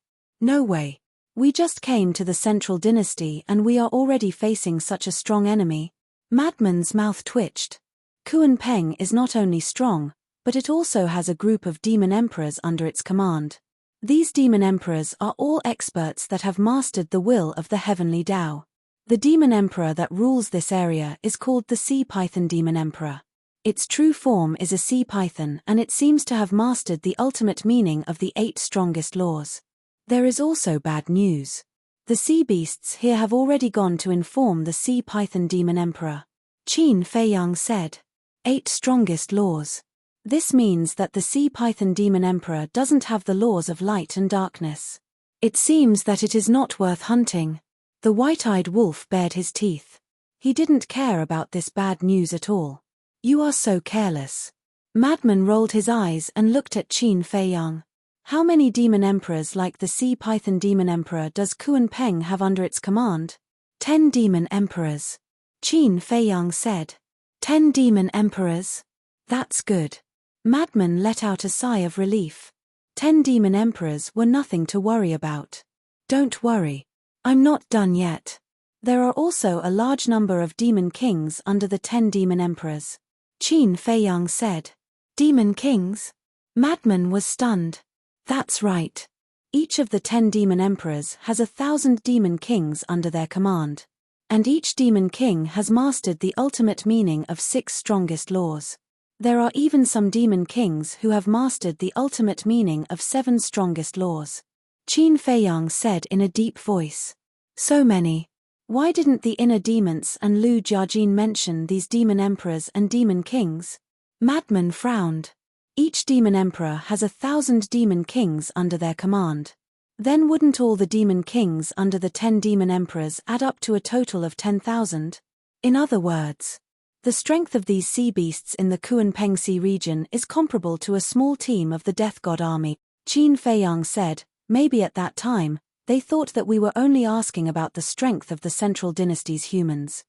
No way. We just came to the Central Dynasty and we are already facing such a strong enemy. Madman's mouth twitched. Kunpeng is not only strong, but it also has a group of demon emperors under its command. These demon emperors are all experts that have mastered the will of the heavenly Tao. The demon emperor that rules this area is called the Sea Python Demon Emperor. Its true form is a sea python and it seems to have mastered the ultimate meaning of the 8 strongest laws. There is also bad news. The sea beasts here have already gone to inform the Sea Python Demon Emperor. Qin Feiyang said. 8 strongest laws. This means that the Sea Python Demon Emperor doesn't have the laws of light and darkness. It seems that it is not worth hunting. The white-eyed wolf bared his teeth. He didn't care about this bad news at all. You are so careless. Madman rolled his eyes and looked at Qin Feiyang. How many demon emperors like the Sea Python Demon Emperor does Kunpeng have under its command? 10 demon emperors. Qin Feiyang said. 10 demon emperors? That's good. Madman let out a sigh of relief. 10 demon emperors were nothing to worry about. Don't worry. I'm not done yet. There are also a large number of demon kings under the 10 demon emperors. Qin Feiyang said. Demon kings? Madman was stunned. That's right. Each of the 10 demon emperors has 1,000 demon kings under their command. And each demon king has mastered the ultimate meaning of 6 strongest laws. There are even some demon kings who have mastered the ultimate meaning of 7 strongest laws. Qin Feiyang said in a deep voice. So many. Why didn't the inner demons and Lu Jiajin mention these demon emperors and demon kings? Madman frowned. Each demon emperor has 1,000 demon kings under their command. Then wouldn't all the demon kings under the 10 demon emperors add up to a total of 10,000? In other words, the strength of these sea beasts in the Kuan-Peng Sea region is comparable to a small team of the Death God army. Qin Feiyang said, maybe at that time, they thought that we were only asking about the strength of the Central Dynasty's humans.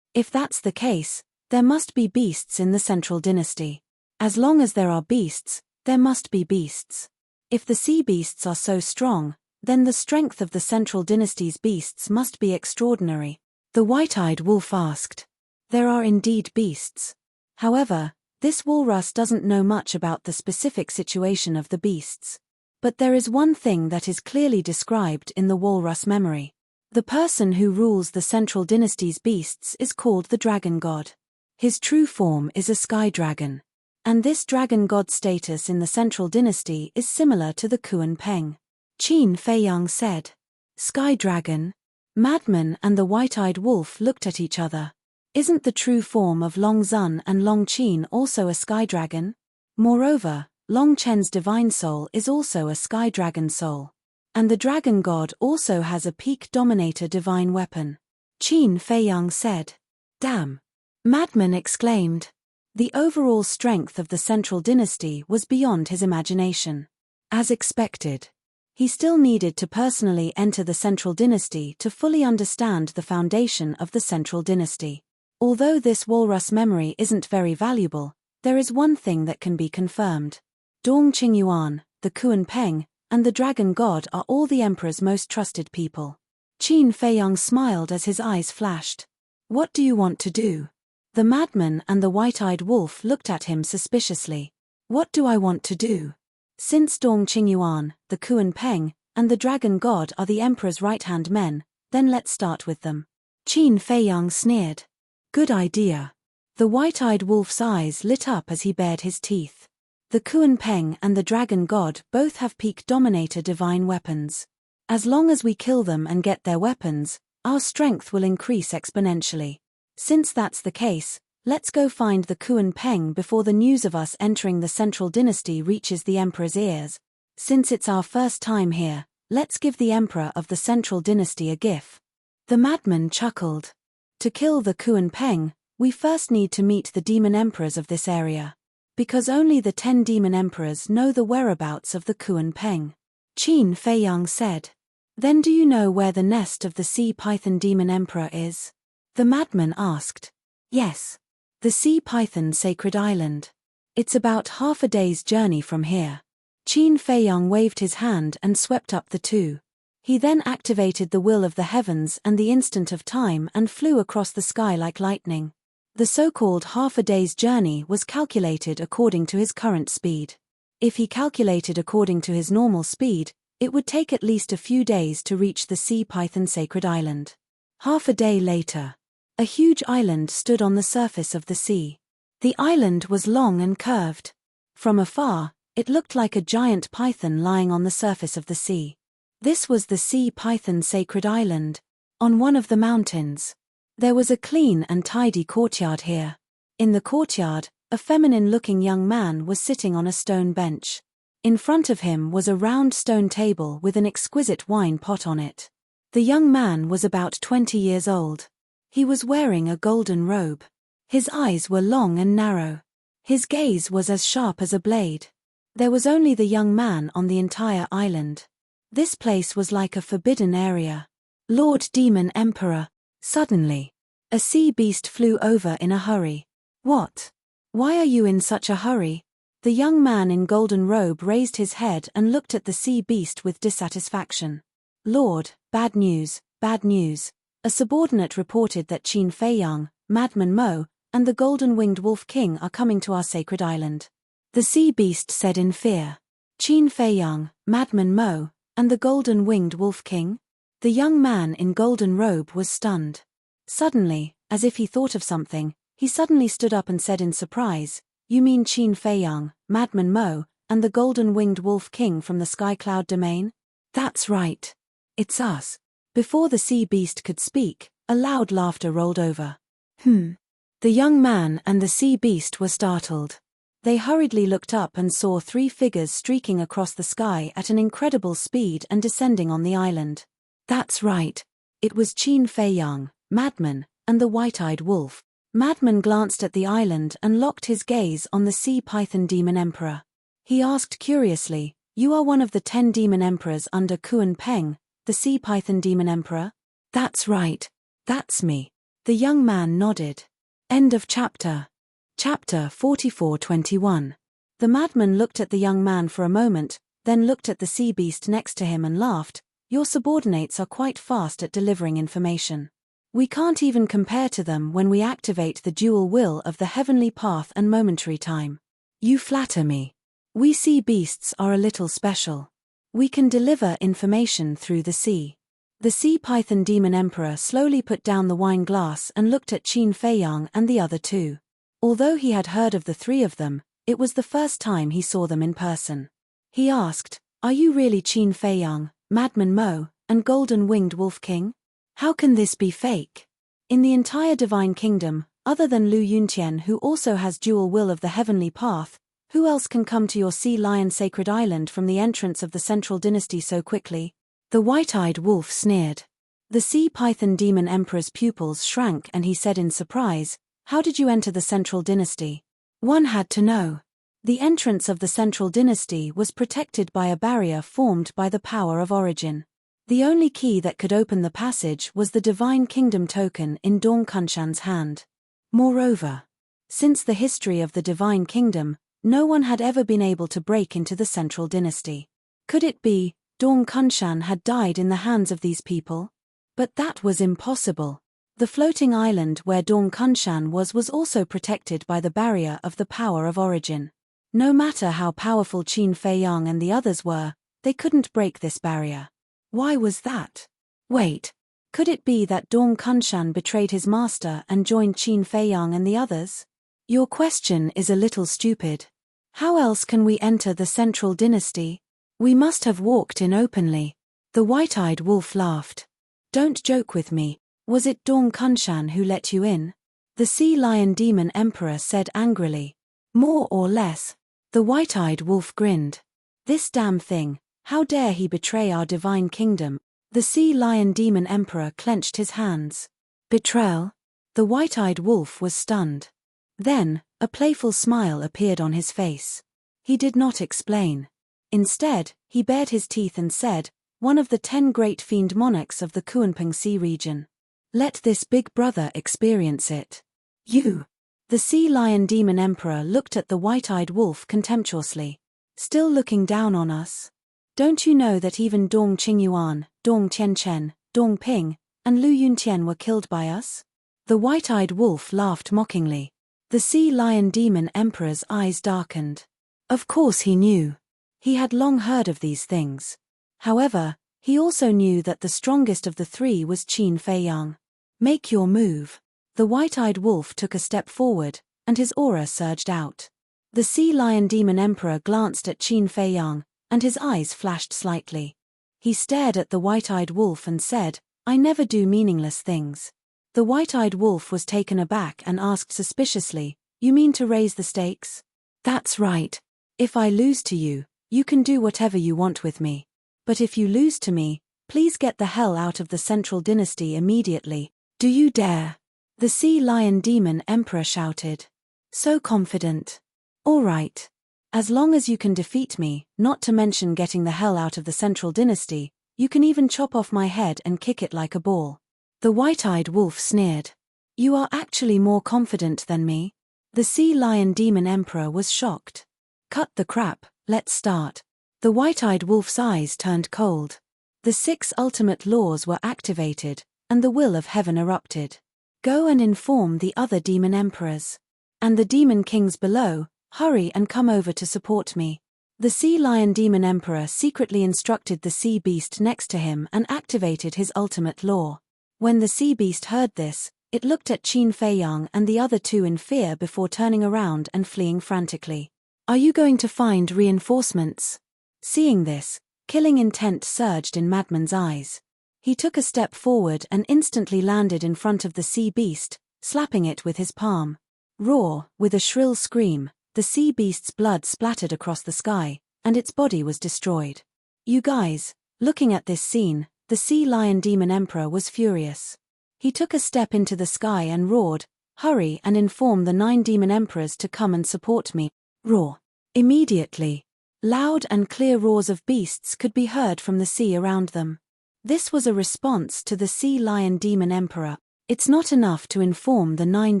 If that's the case, there must be beasts in the Central Dynasty. As long as there are beasts, there must be beasts. If the sea beasts are so strong, then the strength of the Central Dynasty's beasts must be extraordinary. The white-eyed wolf asked. There are indeed beasts. However, this walrus doesn't know much about the specific situation of the beasts. But there is one thing that is clearly described in the walrus memory. The person who rules the Central Dynasty's beasts is called the Dragon God. His true form is a sky dragon. And this dragon god status in the Central Dynasty is similar to the Kuan-Peng. Qin Feiyang said. Sky dragon? Madman and the white-eyed wolf looked at each other. Isn't the true form of Long Zun and Long Qin also a sky dragon? Moreover, Long Chen's divine soul is also a sky dragon soul. And the dragon god also has a peak dominator divine weapon. Qin Feiyang said. Damn! Madman exclaimed. The overall strength of the Central Dynasty was beyond his imagination. As expected. He still needed to personally enter the Central Dynasty to fully understand the foundation of the Central Dynasty. Although this walrus memory isn't very valuable, there is one thing that can be confirmed. Dong Qingyuan, the Kuan-Peng, and the Dragon God are all the Emperor's most trusted people. Qin Feiyang smiled as his eyes flashed. What do you want to do? The madman and the white-eyed wolf looked at him suspiciously. What do I want to do? Since Dong Qingyuan, the Kuan-Peng, and the Dragon God are the Emperor's right-hand men, then let's start with them. Qin Feiyang sneered. Good idea. The white-eyed wolf's eyes lit up as he bared his teeth. The Kuan-Peng and the Dragon God both have peak dominator divine weapons. As long as we kill them and get their weapons, our strength will increase exponentially. Since that's the case, let's go find the Kuan-Peng before the news of us entering the Central Dynasty reaches the Emperor's ears. Since it's our first time here, let's give the Emperor of the Central Dynasty a gift. The madman chuckled. To kill the Kuan-Peng, we first need to meet the demon emperors of this area. Because only the 10 demon emperors know the whereabouts of the Kuan-Peng. Qin Feiyang said. Then do you know where the nest of the sea python demon emperor is? The madman asked. Yes. The Sea Python Sacred Island. It's about half a day's journey from here. Qin Feiyang waved his hand and swept up the 2. He then activated the will of the heavens and the instant of time and flew across the sky like lightning. The so-called half a day's journey was calculated according to his current speed. If he calculated according to his normal speed, it would take at least a few days to reach the Sea Python Sacred Island. Half a day later. A huge island stood on the surface of the sea. The island was long and curved. From afar, it looked like a giant python lying on the surface of the sea. This was the Sea Python Sacred Island. On one of the mountains. There was a clean and tidy courtyard here. In the courtyard, a feminine-looking young man was sitting on a stone bench. In front of him was a round stone table with an exquisite wine pot on it. The young man was about 20 years old. He was wearing a golden robe. His eyes were long and narrow. His gaze was as sharp as a blade. There was only the young man on the entire island. This place was like a forbidden area. Lord Demon Emperor. Suddenly, a sea beast flew over in a hurry. What? Why are you in such a hurry? The young man in golden robe raised his head and looked at the sea beast with dissatisfaction. Lord, bad news, bad news. A subordinate reported that Qin Feiyang, Madman Mo, and the golden-winged wolf king are coming to our sacred island. The sea beast said in fear. Qin Feiyang, Madman Mo, And the golden-winged wolf king? The young man in golden robe was stunned. Suddenly, as if he thought of something, he suddenly stood up and said in surprise, "You mean Qin Feiyang, Madman Mo, and the golden-winged wolf king from the Sky Cloud domain? That's right. It's us." Before the sea beast could speak, a loud laughter rolled over. The young man and the sea beast were startled. They hurriedly looked up and saw 3 figures streaking across the sky at an incredible speed and descending on the island. That's right. It was Qin Feiyang, Madman, and the white-eyed wolf. Madman glanced at the island and locked his gaze on the sea python demon emperor. He asked curiously, "You are one of the 10 demon emperors under Kuan Peng, the sea python demon emperor?" "That's right. That's me." The young man nodded. End of chapter. Chapter 44:21. The madman looked at the young man for a moment, then looked at the sea beast next to him and laughed. "Your subordinates are quite fast at delivering information. We can't even compare to them when we activate the dual will of the heavenly path and momentary time." "You flatter me. We sea beasts are a little special. We can deliver information through the sea." The sea python demon emperor slowly put down the wine glass and looked at Qin Feiyang and the other 2. Although he had heard of the 3 of them, it was the first time he saw them in person. He asked, "Are you really Qin Feiyang, Madman Mo, and golden-winged wolf king? How can this be fake? In the entire divine kingdom, other than Lu Yuntian, who also has dual will of the heavenly path, who else can come to your sea lion sacred island from the entrance of the central dynasty so quickly?" The white-eyed wolf sneered. The sea python demon emperor's pupils shrank and he said in surprise, "How did you enter the central dynasty?" One had to know. The entrance of the central dynasty was protected by a barrier formed by the power of origin. The only key that could open the passage was the divine kingdom token in Dong Kunshan's hand. Moreover, since the history of the divine kingdom, no one had ever been able to break into the central dynasty. Could it be Dong Kunshan had died in the hands of these people? But that was impossible. The floating island where Dong Kunshan was also protected by the barrier of the power of origin. No matter how powerful Qin Feiyang and the others were, they couldn't break this barrier. Why was that? Wait, could it be that Dong Kunshan betrayed his master and joined Qin Feiyang and the others? Your question is a little stupid. How else can we enter the central dynasty? We must have walked in openly. The white-eyed wolf laughed. Don't joke with me. Was it Dong Kunshan who let you in? The sea lion demon emperor said angrily. More or less. The white-eyed wolf grinned. This damn thing, how dare he betray our divine kingdom? The sea lion demon emperor clenched his hands. Betrayal? The white-eyed wolf was stunned. Then, a playful smile appeared on his face. He did not explain. Instead, he bared his teeth and said, "One of the 10 great fiend monarchs of the Kuanping Sea region. Let this big brother experience it." You. The sea lion demon emperor looked at the white-eyed wolf contemptuously. Still looking down on us? Don't you know that even Dong Qingyuan, Dong Tianchen, Dong Ping, and Lu Yuntian were killed by us? The white-eyed wolf laughed mockingly. The sea lion demon emperor's eyes darkened. Of course he knew. He had long heard of these things. However, he also knew that the strongest of the 3 was Qin Feiyang. Make your move. The white-eyed wolf took a step forward, and his aura surged out. The sea lion demon emperor glanced at Qin Feiyang, and his eyes flashed slightly. He stared at the white-eyed wolf and said, "I never do meaningless things." The white-eyed wolf was taken aback and asked suspiciously, "You mean to raise the stakes?" "That's right. If I lose to you, you can do whatever you want with me. But if you lose to me, please get the hell out of the central dynasty immediately. Do you dare?" The sea lion demon emperor shouted. So confident. "All right. As long as you can defeat me, not to mention getting the hell out of the central dynasty, you can even chop off my head and kick it like a ball." The white-eyed wolf sneered. "You are actually more confident than me?" The sea lion demon emperor was shocked. "Cut the crap, let's start." The white-eyed wolf's eyes turned cold. The 6 ultimate laws were activated, and the will of heaven erupted. "Go and inform the other demon emperors. And the demon kings below, hurry and come over to support me." The sea lion demon emperor secretly instructed the sea beast next to him and activated his ultimate law. When the sea beast heard this, it looked at Qin Feiyang and the other two in fear before turning around and fleeing frantically. Are you going to find reinforcements? Seeing this, killing intent surged in Madman's eyes. He took a step forward and instantly landed in front of the sea beast, slapping it with his palm. Roar, with a shrill scream, the sea beast's blood splattered across the sky, and its body was destroyed. You guys, looking at this scene, the sea lion demon emperor was furious. He took a step into the sky and roared, "Hurry and inform the 9 demon emperors to come and support me." Roar. Immediately, loud and clear roars of beasts could be heard from the sea around them. This was a response to the sea lion demon emperor. It's not enough to inform the 9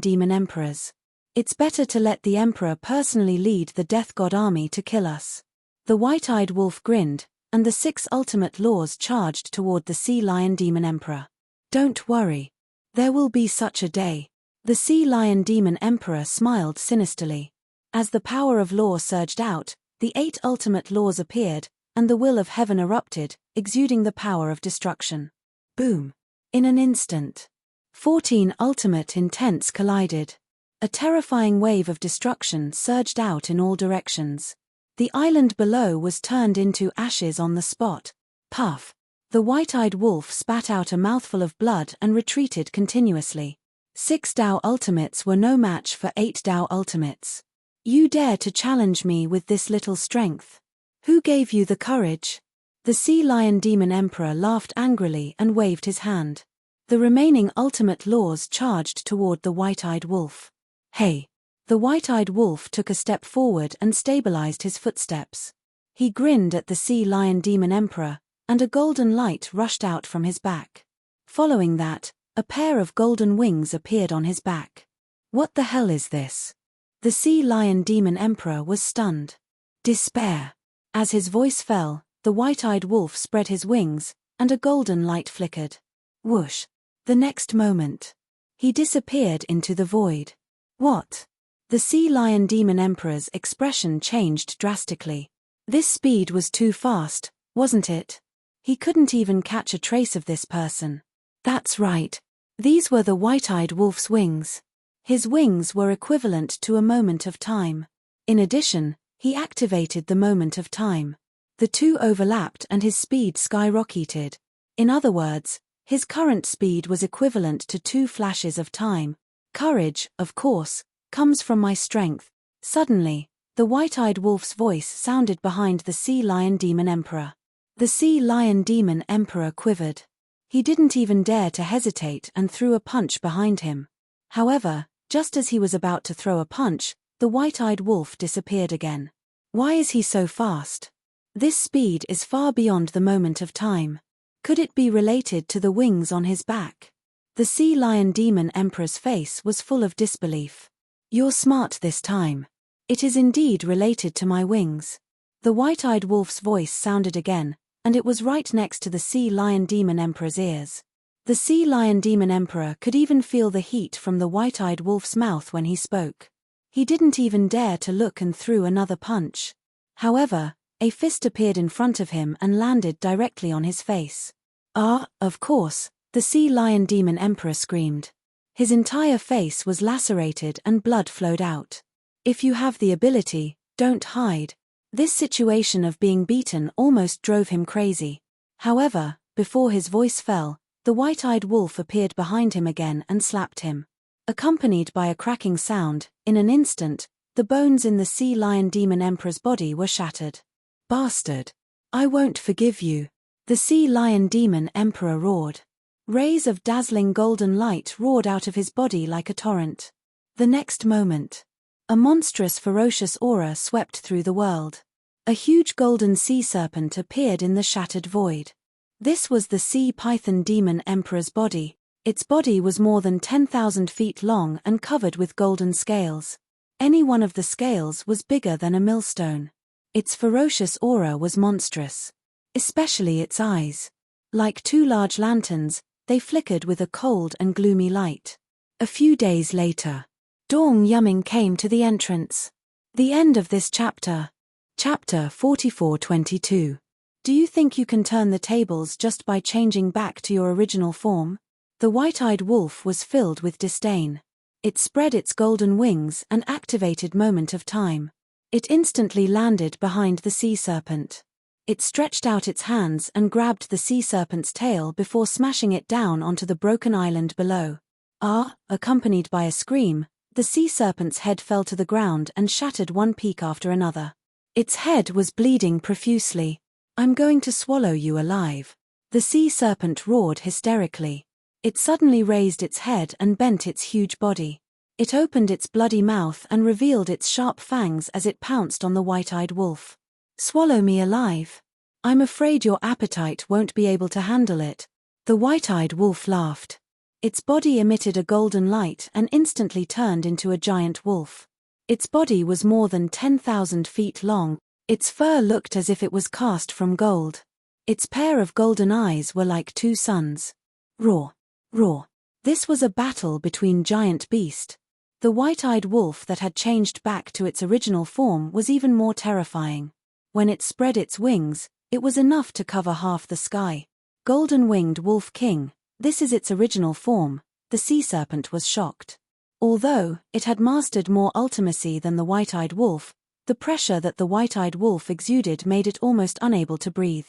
demon emperors. It's better to let the emperor personally lead the death god army to kill us. The white-eyed wolf grinned, and the 6 ultimate laws charged toward the sea lion demon emperor. Don't worry. There will be such a day. The sea lion demon emperor smiled sinisterly. As the power of law surged out, the 8 ultimate laws appeared, and the will of heaven erupted, exuding the power of destruction. Boom. In an instant, 14 ultimate intents collided. A terrifying wave of destruction surged out in all directions. The island below was turned into ashes on the spot. Puff. The white-eyed wolf spat out a mouthful of blood and retreated continuously. 6 Dao ultimates were no match for 8 Dao ultimates. You dare to challenge me with this little strength? Who gave you the courage? The sea lion demon emperor laughed angrily and waved his hand. The remaining ultimate laws charged toward the white-eyed wolf. Hey! The white-eyed wolf took a step forward and stabilized his footsteps. He grinned at the sea lion demon emperor, and a golden light rushed out from his back. Following that, a pair of golden wings appeared on his back. What the hell is this? The sea lion demon emperor was stunned. Despair. As his voice fell, the white-eyed wolf spread his wings, and a golden light flickered. Whoosh. The next moment, he disappeared into the void. What? The sea lion demon emperor's expression changed drastically. This speed was too fast, wasn't it? He couldn't even catch a trace of this person. That's right. These were the white-eyed wolf's wings. His wings were equivalent to a moment of time. In addition, he activated the moment of time. The two overlapped and his speed skyrocketed. In other words, his current speed was equivalent to 2 flashes of time. Courage, of course, comes from my strength. Suddenly, the white-eyed wolf's voice sounded behind the sea lion demon emperor. The sea lion demon emperor quivered. He didn't even dare to hesitate and threw a punch behind him. However, just as he was about to throw a punch, the white-eyed wolf disappeared again. Why is he so fast? This speed is far beyond the moment of time. Could it be related to the wings on his back? The sea lion demon emperor's face was full of disbelief. You're smart this time. It is indeed related to my wings. The white-eyed wolf's voice sounded again, and it was right next to the sea lion demon emperor's ears. The sea lion demon emperor could even feel the heat from the white-eyed wolf's mouth when he spoke. He didn't even dare to look and threw another punch. However, a fist appeared in front of him and landed directly on his face. Ah, of course, the sea lion demon emperor screamed. His entire face was lacerated and blood flowed out. If you have the ability, don't hide. This situation of being beaten almost drove him crazy. However, before his voice fell, the white-eyed wolf appeared behind him again and slapped him. Accompanied by a cracking sound, in an instant, the bones in the sea lion demon emperor's body were shattered. Bastard! I won't forgive you. The sea lion demon emperor roared. Rays of dazzling golden light roared out of his body like a torrent. The next moment, a monstrous ferocious aura swept through the world. A huge golden sea serpent appeared in the shattered void. This was the sea python demon emperor's body. Its body was more than 10,000 feet long and covered with golden scales. Any one of the scales was bigger than a millstone. Its ferocious aura was monstrous. Especially its eyes. Like 2 large lanterns, they flickered with a cold and gloomy light. A few days later, Dong Yuming came to the entrance. The end of this chapter. Chapter 44:22. Do you think you can turn the tables just by changing back to your original form? The white-eyed wolf was filled with disdain. It spread its golden wings and activated Moment of Time. It instantly landed behind the sea serpent. It stretched out its hands and grabbed the sea serpent's tail before smashing it down onto the broken island below. Accompanied by a scream, the sea serpent's head fell to the ground and shattered one peak after another. Its head was bleeding profusely. "I'm going to swallow you alive," the sea serpent roared hysterically. It suddenly raised its head and bent its huge body. It opened its bloody mouth and revealed its sharp fangs as it pounced on the white-eyed wolf. "Swallow me alive? I'm afraid your appetite won't be able to handle it." The white-eyed wolf laughed. Its body emitted a golden light and instantly turned into a giant wolf. Its body was more than 10,000 feet long. Its fur looked as if it was cast from gold. Its pair of golden eyes were like two suns. Roar! Roar! This was a battle between giant beasts. The white-eyed wolf that had changed back to its original form was even more terrifying. When it spread its wings, it was enough to cover half the sky. Golden-winged Wolf King, this is its original form, the sea serpent was shocked. Although it had mastered more ultimacy than the white-eyed wolf, the pressure that the white-eyed wolf exuded made it almost unable to breathe.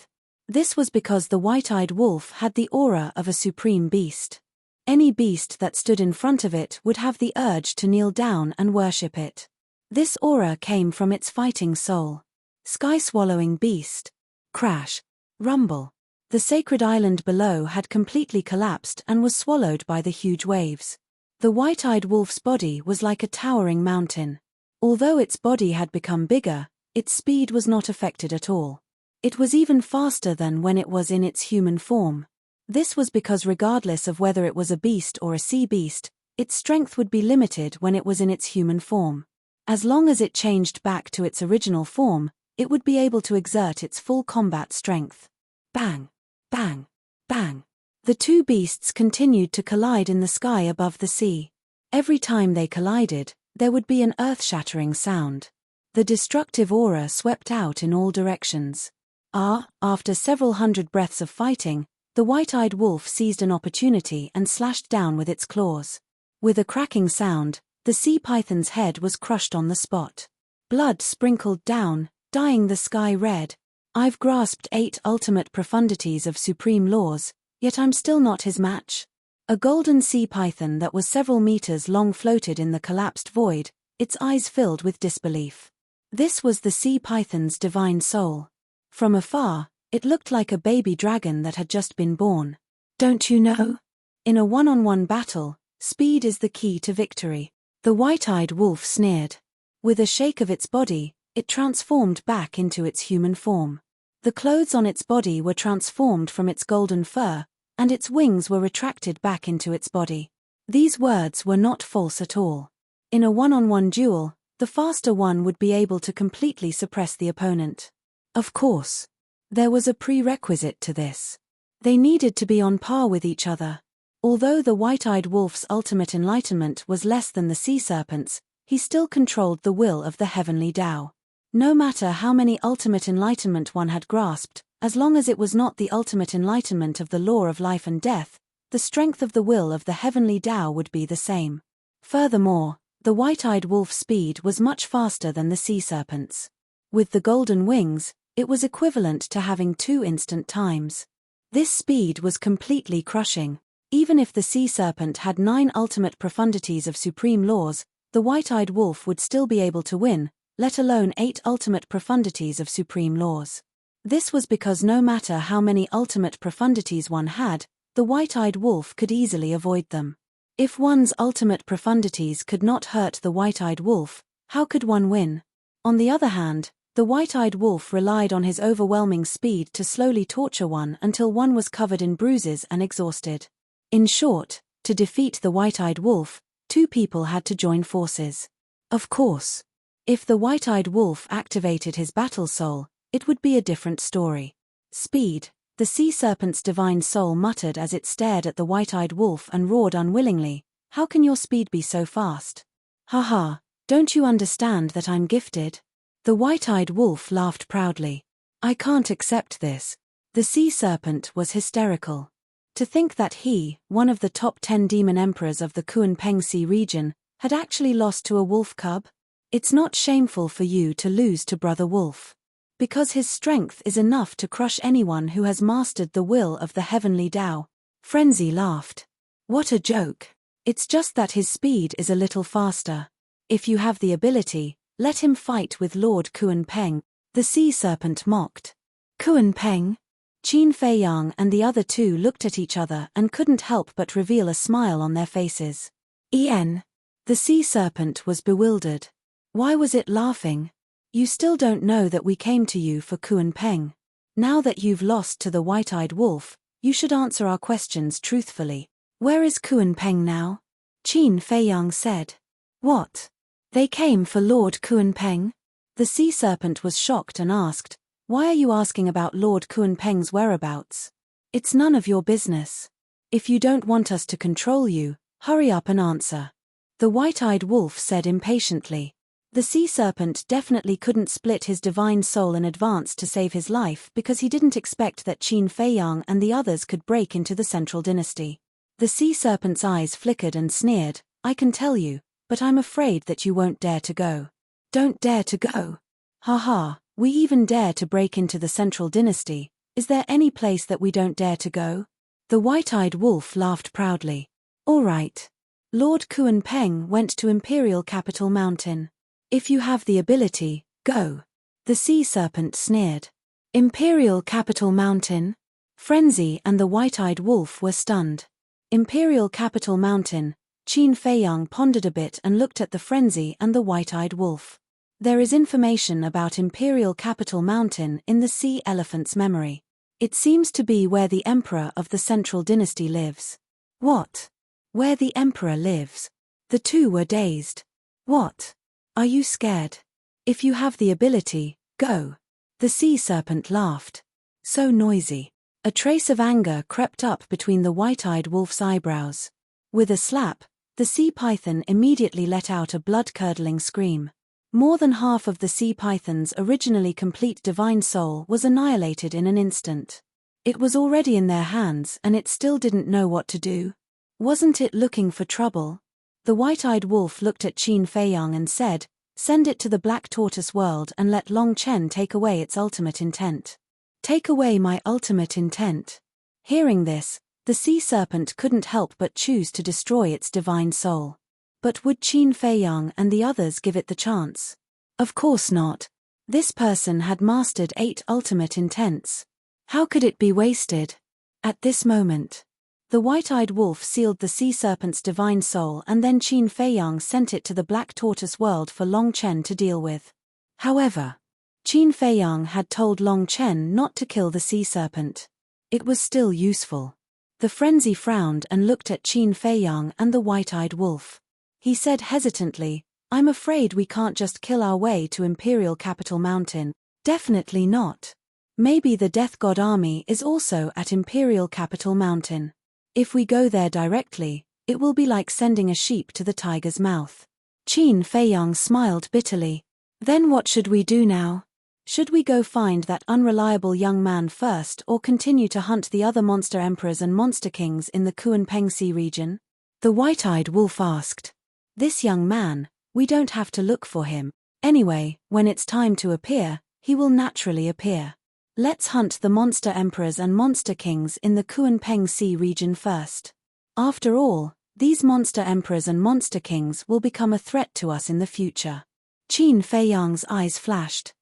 This was because the white-eyed wolf had the aura of a supreme beast. Any beast that stood in front of it would have the urge to kneel down and worship it. This aura came from its fighting soul. Sky-swallowing beast. Crash. Rumble. The sacred island below had completely collapsed and was swallowed by the huge waves. The white-eyed wolf's body was like a towering mountain. Although its body had become bigger, its speed was not affected at all. It was even faster than when it was in its human form. This was because regardless of whether it was a beast or a sea beast, its strength would be limited when it was in its human form. As long as it changed back to its original form, it would be able to exert its full combat strength. Bang! Bang! Bang! The two beasts continued to collide in the sky above the sea. Every time they collided, there would be an earth-shattering sound. The destructive aura swept out in all directions. After several hundred breaths of fighting, the white-eyed wolf seized an opportunity and slashed down with its claws. With a cracking sound, the sea python's head was crushed on the spot. Blood sprinkled down, dyeing the sky red. "I've grasped 8 ultimate profundities of supreme laws, yet I'm still not his match." A golden sea python that was several meters long floated in the collapsed void, its eyes filled with disbelief. This was the sea python's divine soul. From afar, it looked like a baby dragon that had just been born. "Don't you know? In a one-on-one battle, speed is the key to victory." The white-eyed wolf sneered. With a shake of its body, it transformed back into its human form. The clothes on its body were transformed from its golden fur, and its wings were retracted back into its body. These words were not false at all. In a one-on-one duel, the faster one would be able to completely suppress the opponent. Of course, there was a prerequisite to this. They needed to be on par with each other. Although the white-eyed wolf's ultimate enlightenment was less than the sea serpent's, he still controlled the will of the heavenly Tao. No matter how many ultimate enlightenment one had grasped, as long as it was not the ultimate enlightenment of the law of life and death, the strength of the will of the heavenly Tao would be the same. Furthermore, the white-eyed wolf's speed was much faster than the sea serpent's. With the golden wings, it was equivalent to having 2 instant times. This speed was completely crushing. Even if the sea serpent had 9 ultimate profundities of supreme laws, the white-eyed wolf would still be able to win, let alone 8 ultimate profundities of supreme laws. This was because no matter how many ultimate profundities one had, the white-eyed wolf could easily avoid them. If one's ultimate profundities could not hurt the white-eyed wolf, how could one win? On the other hand, the white-eyed wolf relied on his overwhelming speed to slowly torture one until one was covered in bruises and exhausted. In short, to defeat the white-eyed wolf, 2 people had to join forces. Of course, if the white-eyed wolf activated his battle soul, it would be a different story. Speed, the sea serpent's divine soul muttered as it stared at the white-eyed wolf and roared unwillingly, "How can your speed be so fast? Haha, don't you understand that I'm gifted?" The white-eyed wolf laughed proudly. I can't accept this. The sea serpent was hysterical. To think that he, one of the top 10 demon emperors of the Kunpeng Sea region, had actually lost to a wolf cub? It's not shameful for you to lose to Brother Wolf. Because his strength is enough to crush anyone who has mastered the will of the heavenly Tao. Frenzy laughed. What a joke. It's just that his speed is a little faster. If you have the ability, let him fight with Lord Kunpeng, the sea serpent mocked. Kunpeng? Qin Feiyang and the other two looked at each other and couldn't help but reveal a smile on their faces. The sea serpent was bewildered. Why was it laughing? You still don't know that we came to you for Kunpeng. Now that you've lost to the white-eyed wolf, you should answer our questions truthfully. Where is Kunpeng now? Qin Feiyang said. What? They came for Lord Kunpeng? The sea serpent was shocked and asked, why are you asking about Lord Kunpeng's whereabouts? It's none of your business. If you don't want us to control you, hurry up and answer. The white-eyed wolf said impatiently. The sea serpent definitely couldn't split his divine soul in advance to save his life because he didn't expect that Qin Feiyang and the others could break into the central dynasty. The sea serpent's eyes flickered and sneered, I can tell you, but I'm afraid that you won't dare to go. Don't dare to go. Ha. We even dare to break into the central dynasty. Is there any place that we don't dare to go? The white-eyed wolf laughed proudly. All right. Lord Kunpeng went to Imperial Capital Mountain. If you have the ability, go. The sea serpent sneered. Imperial Capital Mountain? Frenzy and the white-eyed wolf were stunned. Imperial Capital Mountain. Qin Feiyang pondered a bit and looked at the Frenzy and the white-eyed wolf. There is information about Imperial Capital Mountain in the sea elephant's memory. It seems to be where the emperor of the central dynasty lives. What? Where the emperor lives? The two were dazed. What? Are you scared? If you have the ability, go. The sea serpent laughed. So noisy. A trace of anger crept up between the white-eyed wolf's eyebrows. With a slap, the sea python immediately let out a blood-curdling scream. More than half of the sea python's originally complete divine soul was annihilated in an instant. It was already in their hands and it still didn't know what to do. Wasn't it looking for trouble? The white-eyed wolf looked at Qin Feiyang and said, send it to the Black Tortoise world and let Long Chen take away its ultimate intent. Take away my ultimate intent. Hearing this, the sea serpent couldn't help but choose to destroy its divine soul. But would Qin Feiyang and the others give it the chance? Of course not. This person had mastered 8 ultimate intents. How could it be wasted? At this moment, the white-eyed wolf sealed the sea serpent's divine soul and then Qin Feiyang sent it to the Black Tortoise world for Long Chen to deal with. However, Qin Feiyang had told Long Chen not to kill the sea serpent. It was still useful. The frenzy frowned and looked at Qin Feiyang and the white-eyed wolf. He said hesitantly, I'm afraid we can't just kill our way to Imperial Capital Mountain. Definitely not. Maybe the Death God army is also at Imperial Capital Mountain. If we go there directly, it will be like sending a sheep to the tiger's mouth. Qin Feiyang smiled bitterly. Then what should we do now? Should we go find that unreliable young man first or continue to hunt the other monster emperors and monster kings in the Kunpeng Sea region? The white-eyed wolf asked. This young man, we don't have to look for him. Anyway, when it's time to appear, he will naturally appear. Let's hunt the monster emperors and monster kings in the Kunpeng Sea region first. After all, these monster emperors and monster kings will become a threat to us in the future. Qin Feiyang's eyes flashed.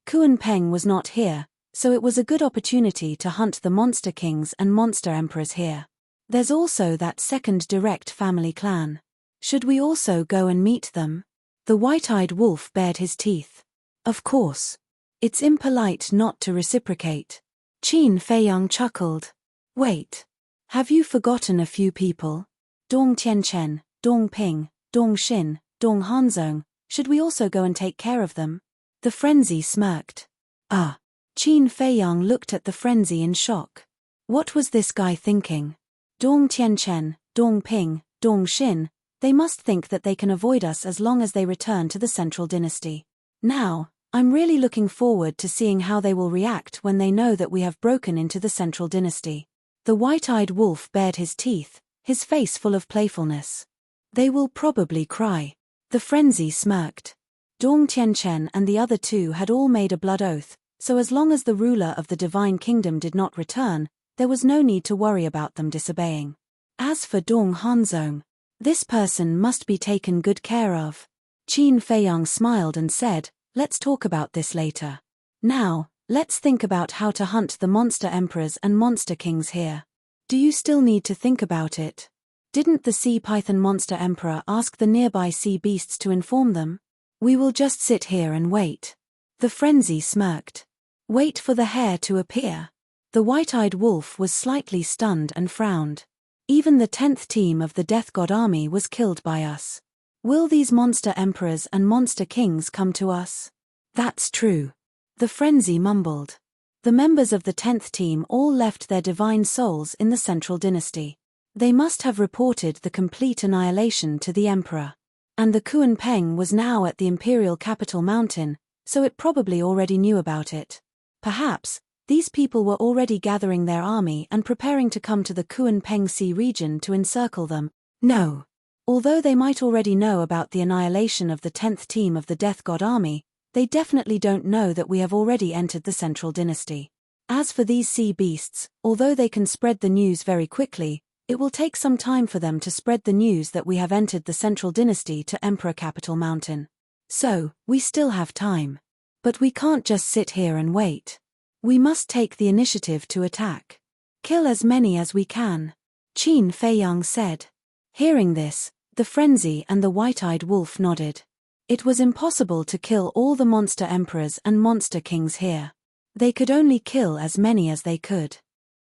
Kunpeng was not here, so it was a good opportunity to hunt the monster kings and monster emperors here. There's also that second direct family clan. Should we also go and meet them? The white-eyed wolf bared his teeth. Of course. It's impolite not to reciprocate. Qin Feiyang chuckled. Wait. Have you forgotten a few people? Dong Tianchen, Dong Ping, Dong Xin, Dong Hanzong. Should we also go and take care of them? The frenzy smirked. Ah. Qin Feiyang looked at the frenzy in shock. What was this guy thinking? Dong Tianchen, Dong Ping, Dong Xin. They must think that they can avoid us as long as they return to the central dynasty. Now, I'm really looking forward to seeing how they will react when they know that we have broken into the central dynasty. The white-eyed wolf bared his teeth, his face full of playfulness. They will probably cry. The frenzy smirked. Dong Tianchen and the other two had all made a blood oath, so as long as the ruler of the divine kingdom did not return, there was no need to worry about them disobeying. As for Dong Hanzong, this person must be taken good care of. Qin Feiyang smiled and said, let's talk about this later. Now, let's think about how to hunt the monster emperors and monster kings here. Do you still need to think about it? Didn't the sea python monster emperor ask the nearby sea beasts to inform them? We will just sit here and wait. The frenzy smirked. Wait for the hare to appear. The white-eyed wolf was slightly stunned and frowned. Even the 10th team of the Death God army was killed by us. Will these monster emperors and monster kings come to us? That's true. The frenzy mumbled. The members of the 10th team all left their divine souls in the central dynasty. They must have reported the complete annihilation to the emperor. And the Kuan Peng was now at the imperial capital mountain, so it probably already knew about it. Perhaps, these people were already gathering their army and preparing to come to the Kuan Peng Sea region to encircle them. No. Although they might already know about the annihilation of the 10th team of the Death God army, they definitely don't know that we have already entered the central dynasty. As for these sea beasts, although they can spread the news very quickly, it will take some time for them to spread the news that we have entered the central dynasty to Emperor Capital Mountain. So, we still have time. But we can't just sit here and wait. We must take the initiative to attack. Kill as many as we can. Qin Feiyang said. Hearing this, the frenzy and the white-eyed wolf nodded. It was impossible to kill all the monster emperors and monster kings here. They could only kill as many as they could.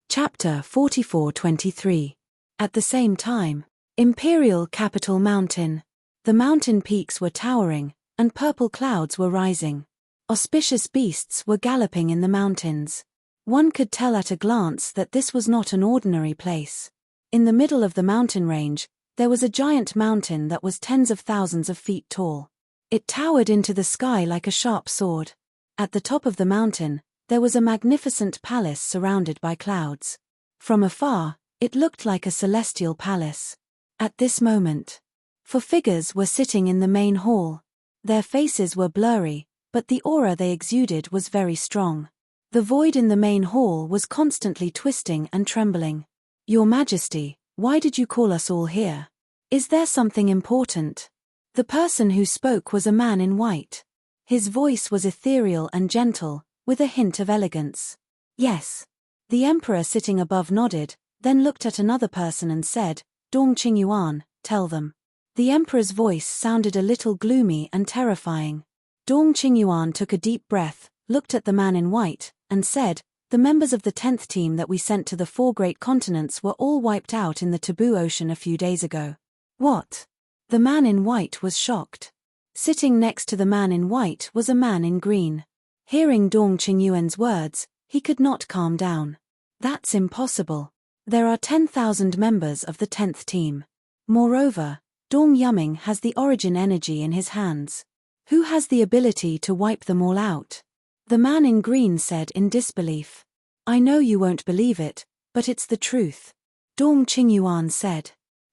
Chapter 44-23. At the same time, Imperial Capital Mountain. The mountain peaks were towering, and purple clouds were rising. Auspicious beasts were galloping in the mountains. One could tell at a glance that this was not an ordinary place. In the middle of the mountain range, there was a giant mountain that was tens of thousands of feet tall. It towered into the sky like a sharp sword. At the top of the mountain, there was a magnificent palace surrounded by clouds. From afar, it looked like a celestial palace. At this moment, 4 figures were sitting in the main hall. Their faces were blurry, but the aura they exuded was very strong. The void in the main hall was constantly twisting and trembling. Your Majesty, why did you call us all here? Is there something important? The person who spoke was a man in white. His voice was ethereal and gentle, with a hint of elegance. Yes. The emperor sitting above nodded, then looked at another person and said, Dong Qingyuan, tell them. The emperor's voice sounded a little gloomy and terrifying. Dong Qingyuan took a deep breath, looked at the man in white, and said, the members of the 10th team that we sent to the 4 great continents were all wiped out in the Taboo Ocean a few days ago. What? The man in white was shocked. Sitting next to the man in white was a man in green. Hearing Dong Qingyuan's words, he could not calm down. That's impossible. There are 10,000 members of the 10th team. Moreover, Dong Yuming has the origin energy in his hands. Who has the ability to wipe them all out? The man in green said in disbelief. I know you won't believe it, but it's the truth. Dong Qingyuan said.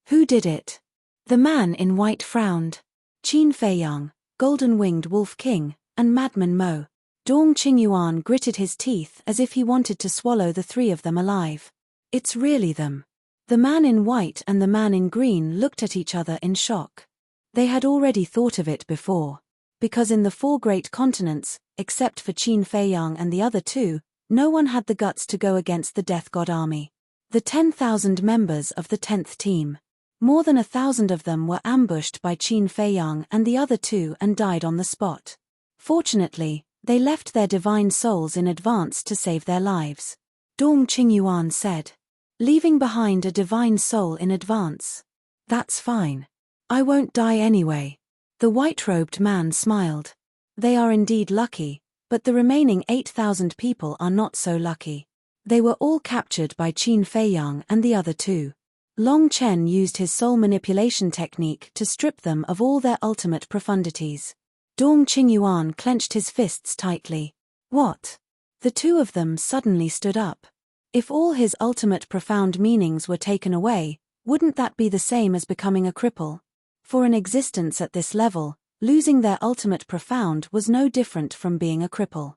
Who did it? The man in white frowned. Qin Feiyang, Golden-Winged Wolf King, and Madman Mo. Dong Qingyuan gritted his teeth as if he wanted to swallow the 3 of them alive. It's really them. The man in white and the man in green looked at each other in shock. They had already thought of it before. Because in the 4 great continents, except for Qin Feiyang and the other 2, no one had the guts to go against the Death God army. The 10,000 members of the 10th team. More than 1,000 of them were ambushed by Qin Feiyang and the other 2 and died on the spot. Fortunately, they left their divine souls in advance to save their lives. Dong Qingyuan said. Leaving behind a divine soul in advance. That's fine. I won't die anyway. The white-robed man smiled. They are indeed lucky, but the remaining 8,000 people are not so lucky. They were all captured by Qin Feiyang and the other 2. Long Chen used his soul manipulation technique to strip them of all their ultimate profundities. Dong Qingyuan clenched his fists tightly. What? The two of them suddenly stood up. If all his ultimate profound meanings were taken away, wouldn't that be the same as becoming a cripple? For an existence at this level, losing their ultimate profound was no different from being a cripple.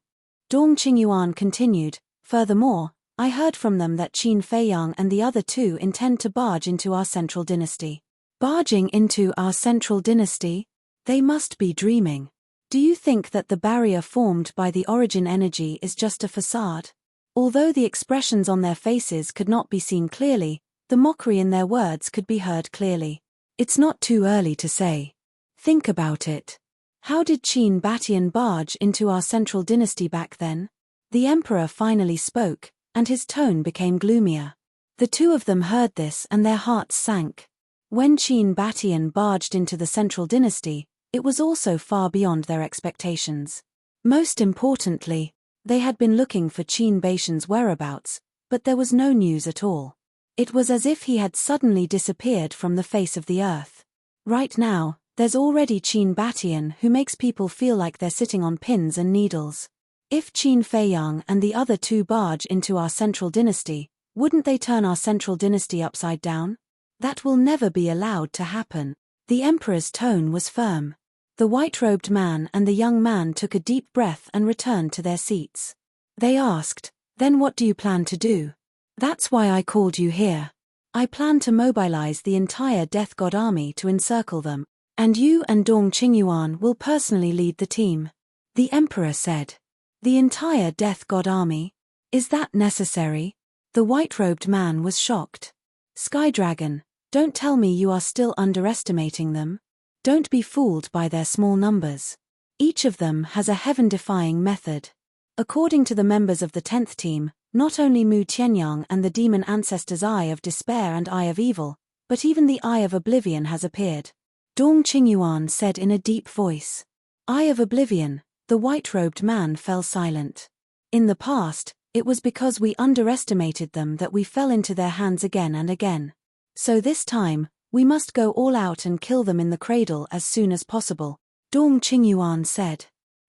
Dong Qingyuan continued, furthermore, I heard from them that Qin Feiyang and the other two intend to barge into our central dynasty. Barging into our central dynasty? They must be dreaming. Do you think that the barrier formed by the origin energy is just a facade? Although the expressions on their faces could not be seen clearly, the mockery in their words could be heard clearly. It's not too early to say. Think about it. How did Qin Batian barge into our central dynasty back then? The emperor finally spoke, and his tone became gloomier. The two of them heard this and their hearts sank. When Qin Batian barged into the central dynasty, it was also far beyond their expectations. Most importantly, they had been looking for Qin Batian's whereabouts, but there was no news at all. It was as if he had suddenly disappeared from the face of the earth. Right now, there's already Qin Batian who makes people feel like they're sitting on pins and needles. If Qin Feiyang and the other two barge into our central dynasty, wouldn't they turn our central dynasty upside down? That will never be allowed to happen. The emperor's tone was firm. The white-robed man and the young man took a deep breath and returned to their seats. They asked, then what do you plan to do? That's why I called you here. I plan to mobilize the entire Death God army to encircle them, and you and Dong Qingyuan will personally lead the team. The emperor said. The entire Death God army? Is that necessary? The white-robed man was shocked. Sky Dragon, don't tell me you are still underestimating them. Don't be fooled by their small numbers. Each of them has a heaven-defying method. According to the members of the 10th team, not only Mu Tianyang and the demon ancestor's Eye of Despair and Eye of Evil, but even the Eye of Oblivion has appeared. Dong Qingyuan said in a deep voice. Eye of Oblivion, the white-robed man fell silent. In the past, it was because we underestimated them that we fell into their hands again and again. So this time, we must go all out and kill them in the cradle as soon as possible, Dong Qingyuan said.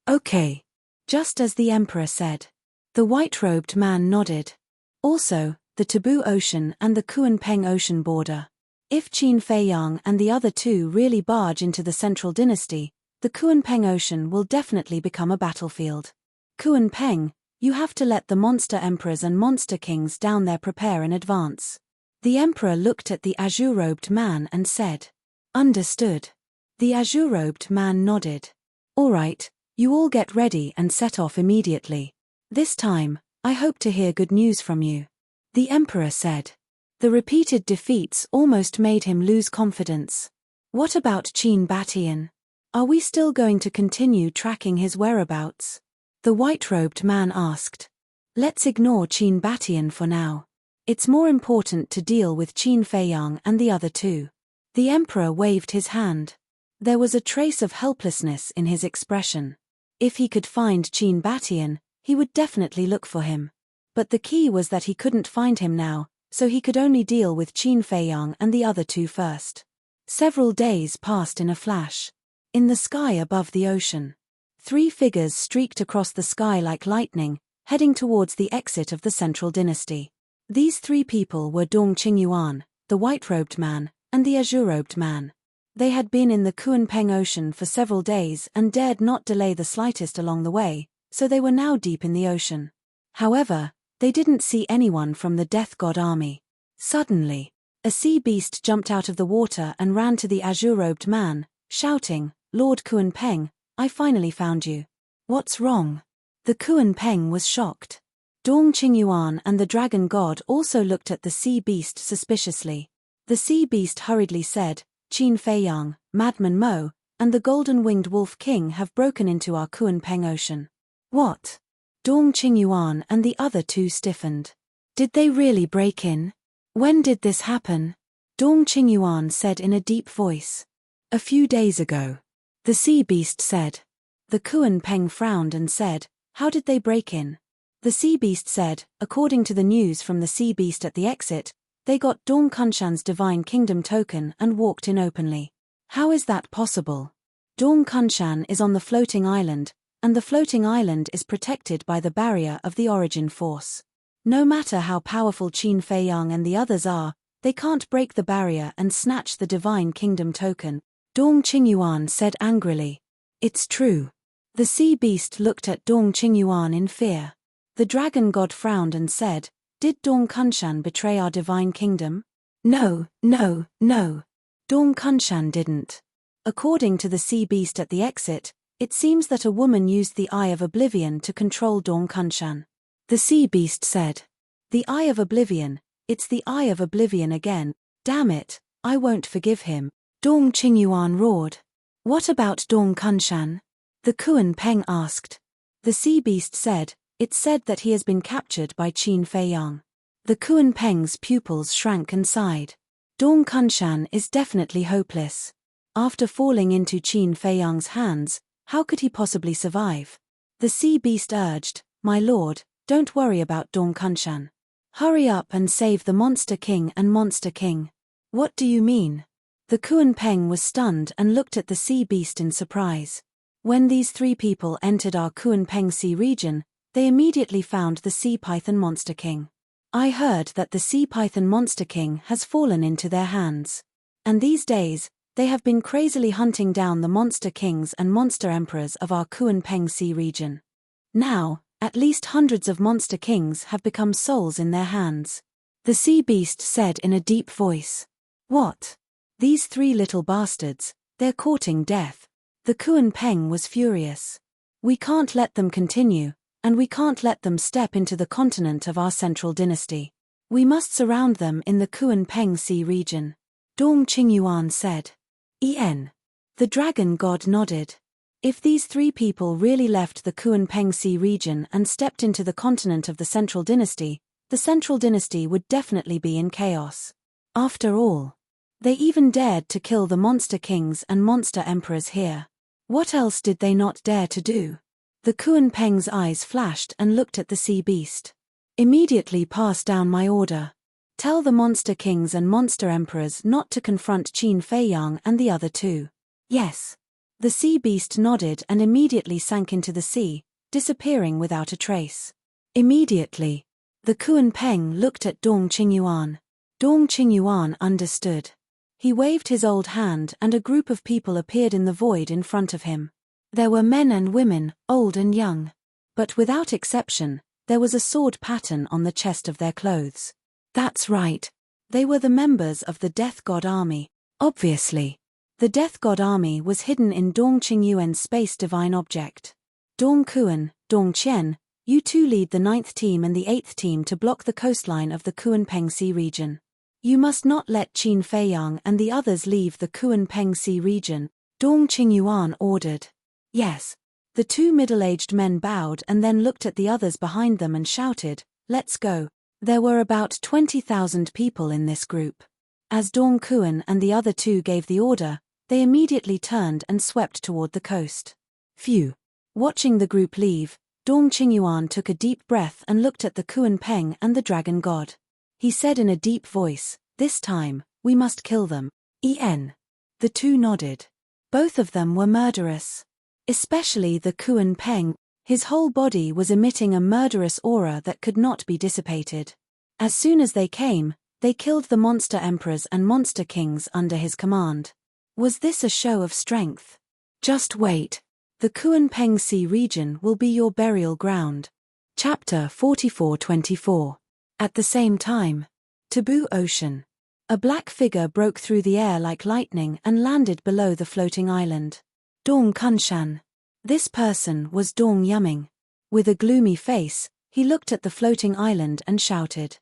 Okay. Just as the emperor said. The white-robed man nodded. Also, the Taboo Ocean and the Kuanpeng Ocean border. If Qin Feiyang and the other two really barge into the central dynasty, the Kuanpeng Ocean will definitely become a battlefield. Kuanpeng, you have to let the monster emperors and monster kings down there prepare in advance. The emperor looked at the azure-robed man and said, Understood. The azure-robed man nodded. All right, you all get ready and set off immediately. This time, I hope to hear good news from you. The emperor said. The repeated defeats almost made him lose confidence. What about Qin Batian? Are we still going to continue tracking his whereabouts? The white-robed man asked. Let's ignore Qin Batian for now. It's more important to deal with Qin Feiyang and the other two. The emperor waved his hand. There was a trace of helplessness in his expression. If he could find Qin Batian, he would definitely look for him. But the key was that he couldn't find him now, so he could only deal with Qin Feiyang and the other two first. Several days passed in a flash. In the sky above the ocean, 3 figures streaked across the sky like lightning, heading towards the exit of the central dynasty. These 3 people were Dong Qingyuan, the white-robed man, and the azure-robed man. They had been in the Kuanpeng Ocean for several days and dared not delay the slightest along the way, so they were now deep in the ocean. However, they didn't see anyone from the Death God army. Suddenly, a sea beast jumped out of the water and ran to the azure-robed man, shouting, Lord Kuanpeng, I finally found you. What's wrong? The Kuanpeng was shocked. Dong Qingyuan and the dragon god also looked at the sea beast suspiciously. The sea beast hurriedly said, Qin Feiyang, Madman Mo, and the golden-winged wolf king have broken into our Kuanpeng Ocean. What? Dong Qingyuan and the other two stiffened. Did they really break in? When did this happen? Dong Qingyuan said in a deep voice. A few days ago. The sea beast said. The Kuanpeng frowned and said, How did they break in? The sea beast said, according to the news from the sea beast at the exit, they got Dong Kunshan's divine kingdom token and walked in openly. How is that possible? Dong Kunshan is on the floating island, and the floating island is protected by the barrier of the origin force. No matter how powerful Qin Fei Yang and the others are, they can't break the barrier and snatch the divine kingdom token, Dong Qingyuan said angrily. It's true. The sea beast looked at Dong Qingyuan in fear. The dragon god frowned and said, Did Dong Kunshan betray our divine kingdom? No, no, no. Dong Kunshan didn't. According to the sea beast at the exit, it seems that a woman used the Eye of Oblivion to control Dong Kunshan. The sea beast said. The Eye of Oblivion, it's the Eye of Oblivion again, damn it, I won't forgive him, Dong Qingyuan roared. What about Dong Kunshan? The Kuan Peng asked. The sea beast said, it's said that he has been captured by Qin Fei Yang. The Kuan Peng's pupils shrank and sighed. Dong Kunshan is definitely hopeless. After falling into Qin Fei Yang's hands, how could he possibly survive? The sea beast urged, My lord, don't worry about Dong Kunshan. Hurry up and save the Monster King and Monster King. What do you mean? The Kuan Peng was stunned and looked at the sea beast in surprise. When these three people entered our Kuan Peng Sea region, they immediately found the Sea Python Monster King. I heard that the Sea Python Monster King has fallen into their hands. And these days, they have been crazily hunting down the Monster Kings and Monster Emperors of our Kuan Peng Sea region. Now, at least hundreds of Monster Kings have become souls in their hands. The sea beast said in a deep voice. What? These three little bastards, they're courting death. The Kuan Peng was furious. We can't let them continue, and we can't let them step into the continent of our central dynasty. We must surround them in the Kuan Peng Sea region. Dong Qingyuan said. The dragon god nodded. If these three people really left the Kuan Peng Sea region and stepped into the continent of the central dynasty, the central dynasty would definitely be in chaos. After all, they even dared to kill the monster kings and monster emperors here. What else did they not dare to do? The Kuan Peng's eyes flashed and looked at the sea beast. Immediately pass down my order. Tell the monster kings and monster emperors not to confront Qin Fei Yang and the other two. Yes. The sea beast nodded and immediately sank into the sea, disappearing without a trace. Immediately, the Kuan Peng looked at Dong Qingyuan. Dong Qingyuan understood. He waved his old hand and a group of people appeared in the void in front of him. There were men and women, old and young. But without exception, there was a sword pattern on the chest of their clothes. That's right. They were the members of the Death God Army, obviously. The Death God Army was hidden in Dong Qingyuan's space divine object. Dong Kuan, Dong Qian, you two lead the 9th team and the 8th team to block the coastline of the Kuan Peng Sea region. You must not let Qin Fei Yang and the others leave the Kuan Peng Sea region, Dong Qingyuan ordered. Yes. The two middle-aged men bowed and then looked at the others behind them and shouted, Let's go. There were about 20,000 people in this group. As Dong Kuan and the other two gave the order, they immediately turned and swept toward the coast. Phew. Watching the group leave, Dong Qingyuan took a deep breath and looked at the Kuan Peng and the dragon god. He said in a deep voice, This time, we must kill them. The two nodded. Both of them were murderous. Especially the Kuan Peng. His whole body was emitting a murderous aura that could not be dissipated. As soon as they came, they killed the monster emperors and monster kings under his command. Was this a show of strength? Just wait. The Kuan Peng Sea region will be your burial ground. Chapter 44-24. At the same time. Taboo Ocean. A black figure broke through the air like lightning and landed below the floating island. Dong Kunshan. This person was Dong Yuming. With a gloomy face, he looked at the floating island and shouted.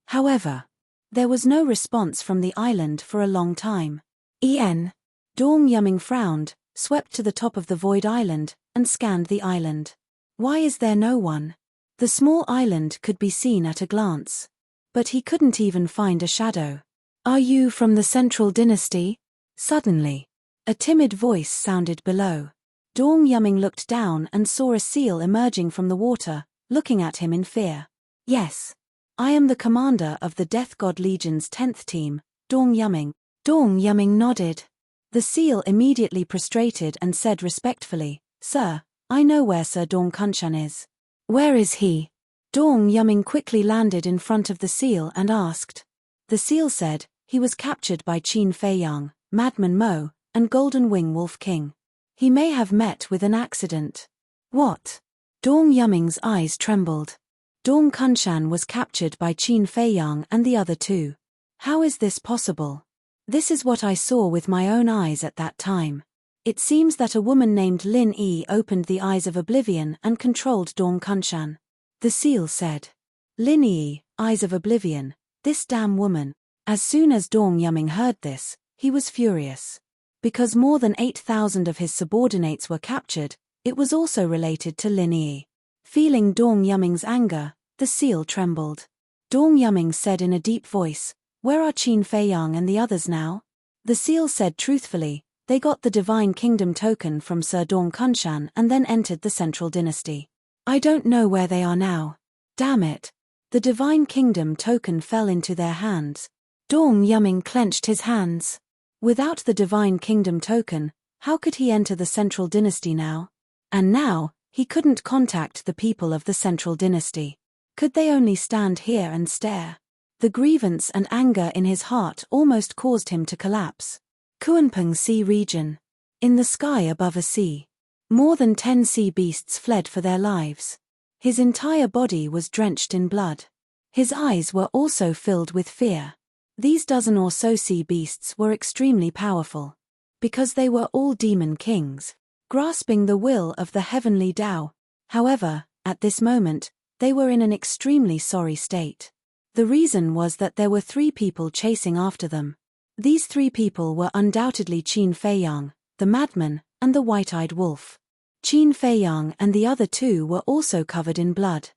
However, there was no response from the island for a long time. Dong Yuming frowned, swept to the top of the void island, and scanned the island. Why is there no one? The small island could be seen at a glance. But he couldn't even find a shadow. Are you from the Central Dynasty? Suddenly, a timid voice sounded below. Dong Yuming looked down and saw a seal emerging from the water, looking at him in fear. Yes. I am the commander of the Death God Legion's 10th team, Dong Yuming. Dong Yuming nodded. The seal immediately prostrated and said respectfully, "Sir, I know where Sir Dong Kunshan is." "Where is he?" Dong Yuming quickly landed in front of the seal and asked. The seal said, "He was captured by Qin Feiyang, Madman Mo, and Golden Wing Wolf King. He may have met with an accident." "What?" Dong Yuming's eyes trembled. Dong Kunshan was captured by Qin Feiyang and the other two. How is this possible? This is what I saw with my own eyes at that time. It seems that a woman named Lin Yi opened the eyes of oblivion and controlled Dong Kunshan. The seal said. Lin Yi, eyes of oblivion, this damn woman. As soon as Dong Yuming heard this, he was furious. Because more than 8,000 of his subordinates were captured, it was also related to Lin Yi. Feeling Dong Yuming's anger, the seal trembled. Dong Yuming said in a deep voice, "Where are Qin Feiyang and the others now?" The seal said truthfully, "They got the Divine Kingdom token from Sir Dong Kunshan and then entered the Central Dynasty. I don't know where they are now. Damn it. The Divine Kingdom token fell into their hands." Dong Yuming clenched his hands. Without the Divine Kingdom token, how could he enter the Central Dynasty now? And now, he couldn't contact the people of the Central Dynasty. Could they only stand here and stare? The grievance and anger in his heart almost caused him to collapse. Kuanping Sea Region. In the sky above a sea. More than 10 sea beasts fled for their lives. His entire body was drenched in blood. His eyes were also filled with fear. These dozen or so sea beasts were extremely powerful. Because they were all demon kings, grasping the will of the heavenly Tao. However, at this moment, they were in an extremely sorry state. The reason was that there were 3 people chasing after them. These 3 people were undoubtedly Qin Feiyang, the madman, and the white-eyed wolf. Qin Feiyang and the other 2 were also covered in blood.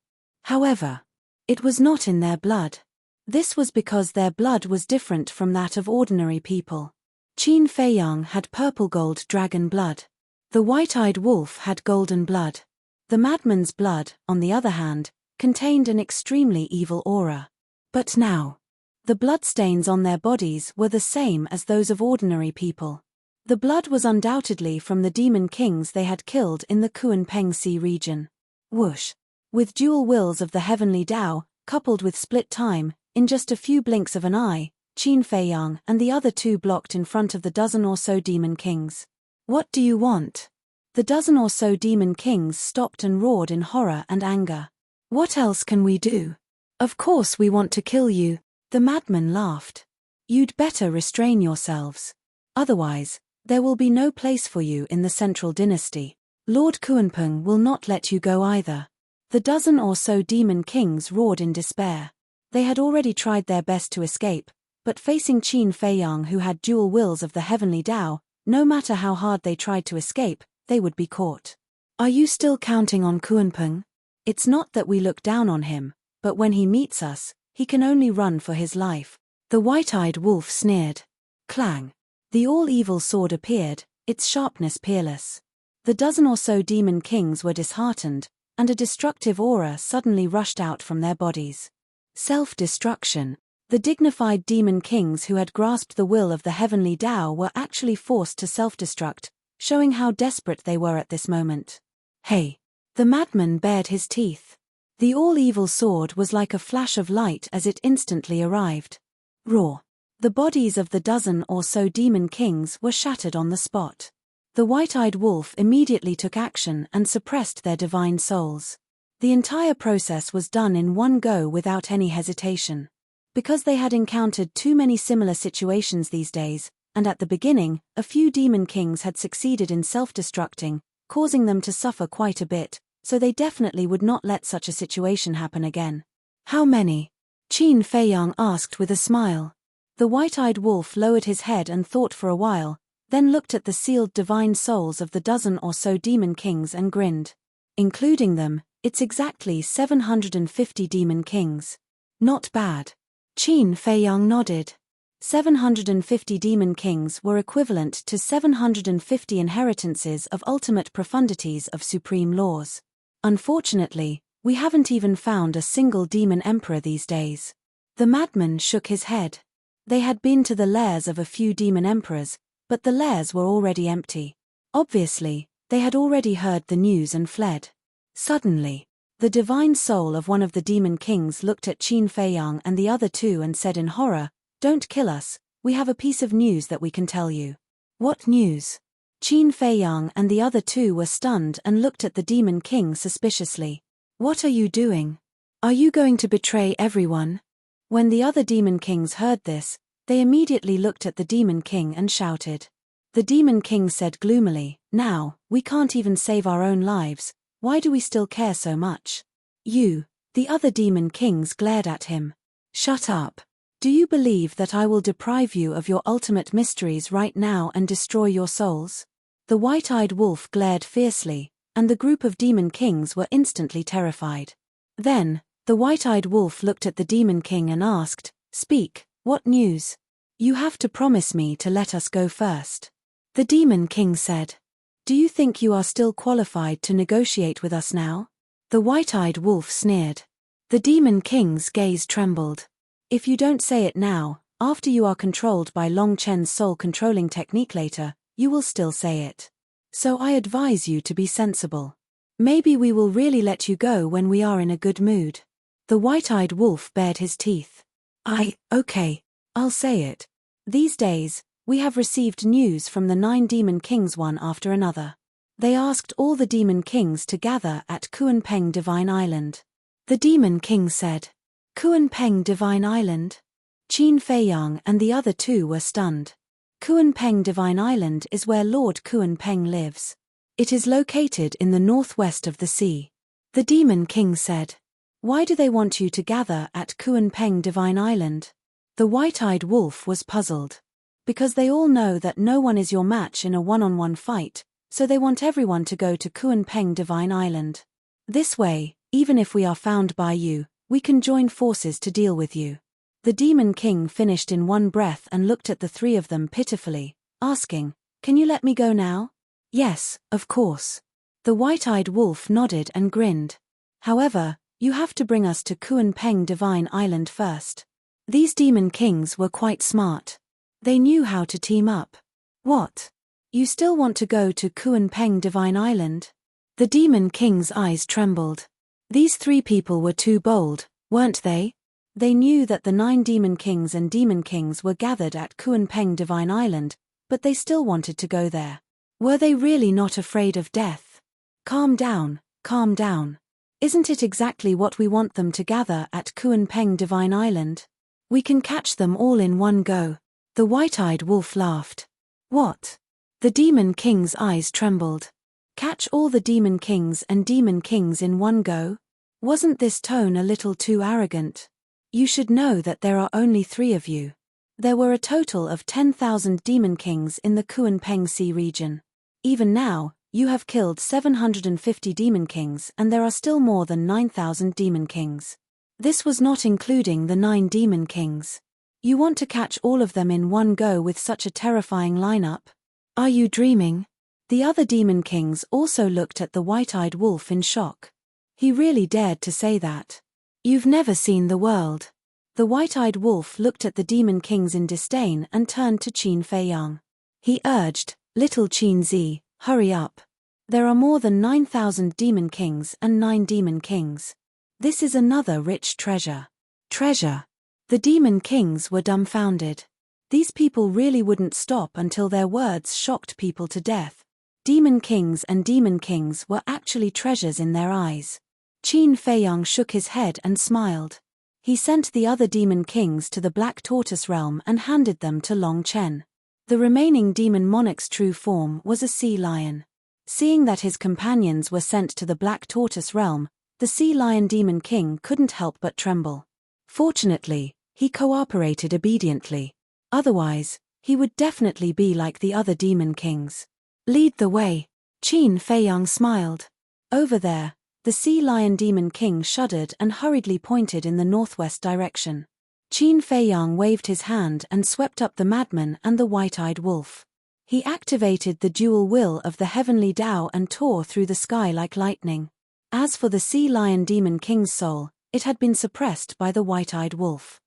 However, it was not in their blood. This was because their blood was different from that of ordinary people. Qin Feiyang had purple-gold dragon blood. The white-eyed wolf had golden blood. The madman's blood, on the other hand, contained an extremely evil aura. But now, the bloodstains on their bodies were the same as those of ordinary people. The blood was undoubtedly from the demon kings they had killed in the Kuanping Sea region. Whoosh! With dual wills of the heavenly Tao, coupled with split time, in just a few blinks of an eye, Qin Feiyang and the other 2 blocked in front of the dozen or so demon kings. "What do you want?" The dozen or so demon kings stopped and roared in horror and anger. "What else can we do? Of course we want to kill you," the madman laughed. "You'd better restrain yourselves. Otherwise, there will be no place for you in the Central Dynasty. Lord Kuanping will not let you go either." The dozen or so demon kings roared in despair. They had already tried their best to escape, but facing Qin Feiyang who had dual wills of the heavenly Tao, no matter how hard they tried to escape, they would be caught. "Are you still counting on Kuanping? It's not that we look down on him, but when he meets us, he can only run for his life." The white-eyed wolf sneered. Clang! The all-evil sword appeared, its sharpness peerless. The dozen or so demon kings were disheartened, and a destructive aura suddenly rushed out from their bodies. Self-destruction. The dignified demon kings who had grasped the will of the heavenly Tao were actually forced to self-destruct, showing how desperate they were at this moment. "Hey!" The madman bared his teeth. The all-evil sword was like a flash of light as it instantly arrived. Roar! The bodies of the dozen or so demon kings were shattered on the spot. The white-eyed wolf immediately took action and suppressed their divine souls. The entire process was done in one go without any hesitation. Because they had encountered too many similar situations these days, and at the beginning, a few demon kings had succeeded in self-destructing, causing them to suffer quite a bit, so they definitely would not let such a situation happen again. "How many?" Qin Feiyang asked with a smile. The white-eyed wolf lowered his head and thought for a while, then looked at the sealed divine souls of the dozen or so demon kings and grinned. "Including them, it's exactly 750 demon kings. Not bad." Qin Feiyang nodded. 750 demon kings were equivalent to 750 inheritances of ultimate profundities of supreme laws. Unfortunately, we haven't even found a single demon emperor these days. The madman shook his head. They had been to the lairs of a few demon emperors, but the lairs were already empty. Obviously, they had already heard the news and fled. Suddenly, the divine soul of one of the demon kings looked at Qin Feiyang and the other two and said in horror, "Don't kill us, we have a piece of news that we can tell you." "What news?" Qin Feiyang and the other two were stunned and looked at the demon king suspiciously. "What are you doing? Are you going to betray everyone?" When the other demon kings heard this, they immediately looked at the demon king and shouted. The demon king said gloomily, "Now, we can't even save our own lives, why do we still care so much?" "You," the other demon kings glared at him. "Shut up. Do you believe that I will deprive you of your ultimate mysteries right now and destroy your souls?" The white-eyed wolf glared fiercely, and the group of demon kings were instantly terrified. Then, the white-eyed wolf looked at the demon king and asked, "Speak, what news? You have to promise me to let us go first." The demon king said, "Do you think you are still qualified to negotiate with us now?" The white-eyed wolf sneered. The demon king's gaze trembled. "If you don't say it now, after you are controlled by Long Chen's soul-controlling technique later, you will still say it. So I advise you to be sensible. Maybe we will really let you go when we are in a good mood." The white-eyed wolf bared his teeth. Okay, I'll say it. These days, we have received news from the 9 demon kings one after another. They asked all the demon kings to gather at Kuanpeng Divine Island. The demon king said, "Kuanpeng Divine Island?" Qin Feiyang and the other two were stunned. Kuanpeng Divine Island is where Lord Kuanpeng lives. It is located in the northwest of the sea. The demon king said, "Why do they want you to gather at Kuanpeng Divine Island?" The white-eyed wolf was puzzled. Because they all know that no one is your match in a one-on-one fight, so they want everyone to go to Kuanpeng Divine Island. This way, even if we are found by you, we can join forces to deal with you. The demon king finished in one breath and looked at the three of them pitifully, asking, "Can you let me go now?" "Yes, of course." The white-eyed wolf nodded and grinned. "However, you have to bring us to Kuanpeng Divine Island first." These demon kings were quite smart. They knew how to team up. "What? You still want to go to Kuanpeng Divine Island?" The demon king's eyes trembled. These 3 people were too bold, weren't they? They knew that the 9 demon kings and demon kings were gathered at Kuanpeng Divine Island, but they still wanted to go there. Were they really not afraid of death? Calm down, calm down. Isn't it exactly what we want them to gather at Kuanpeng Divine Island? We can catch them all in one go. The white-eyed wolf laughed. "What?" The demon king's eyes trembled. Catch all the demon kings and demon kings in one go? Wasn't this tone a little too arrogant? You should know that there are only 3 of you. There were a total of 10,000 demon kings in the Kuanpeng Sea region. Even now, you have killed 750 demon kings and there are still more than 9,000 demon kings. This was not including the 9 demon kings. You want to catch all of them in one go with such a terrifying lineup? Are you dreaming? The other demon kings also looked at the white-eyed wolf in shock. He really dared to say that. "You've never seen the world." The white-eyed wolf looked at the demon kings in disdain and turned to Qin Feiyang. He urged, "Little Qin Zi, hurry up. There are more than 9,000 demon kings and 9 demon kings. This is another rich treasure." Treasure? The demon kings were dumbfounded. These people really wouldn't stop until their words shocked people to death. Demon kings and demon kings were actually treasures in their eyes. Qin Feiyang shook his head and smiled. He sent the other demon kings to the Black Tortoise realm and handed them to Long Chen. The remaining demon monarch's true form was a sea lion. Seeing that his companions were sent to the Black Tortoise realm, the sea lion demon king couldn't help but tremble. Fortunately, he cooperated obediently. Otherwise, he would definitely be like the other demon kings. "Lead the way." Qin Feiyang smiled. Over there, the sea lion demon king shuddered and hurriedly pointed in the northwest direction. Qin Feiyang waved his hand and swept up the madman and the white-eyed wolf. He activated the dual will of the heavenly Tao and tore through the sky like lightning. As for the sea lion demon king's soul, it had been suppressed by the white-eyed wolf.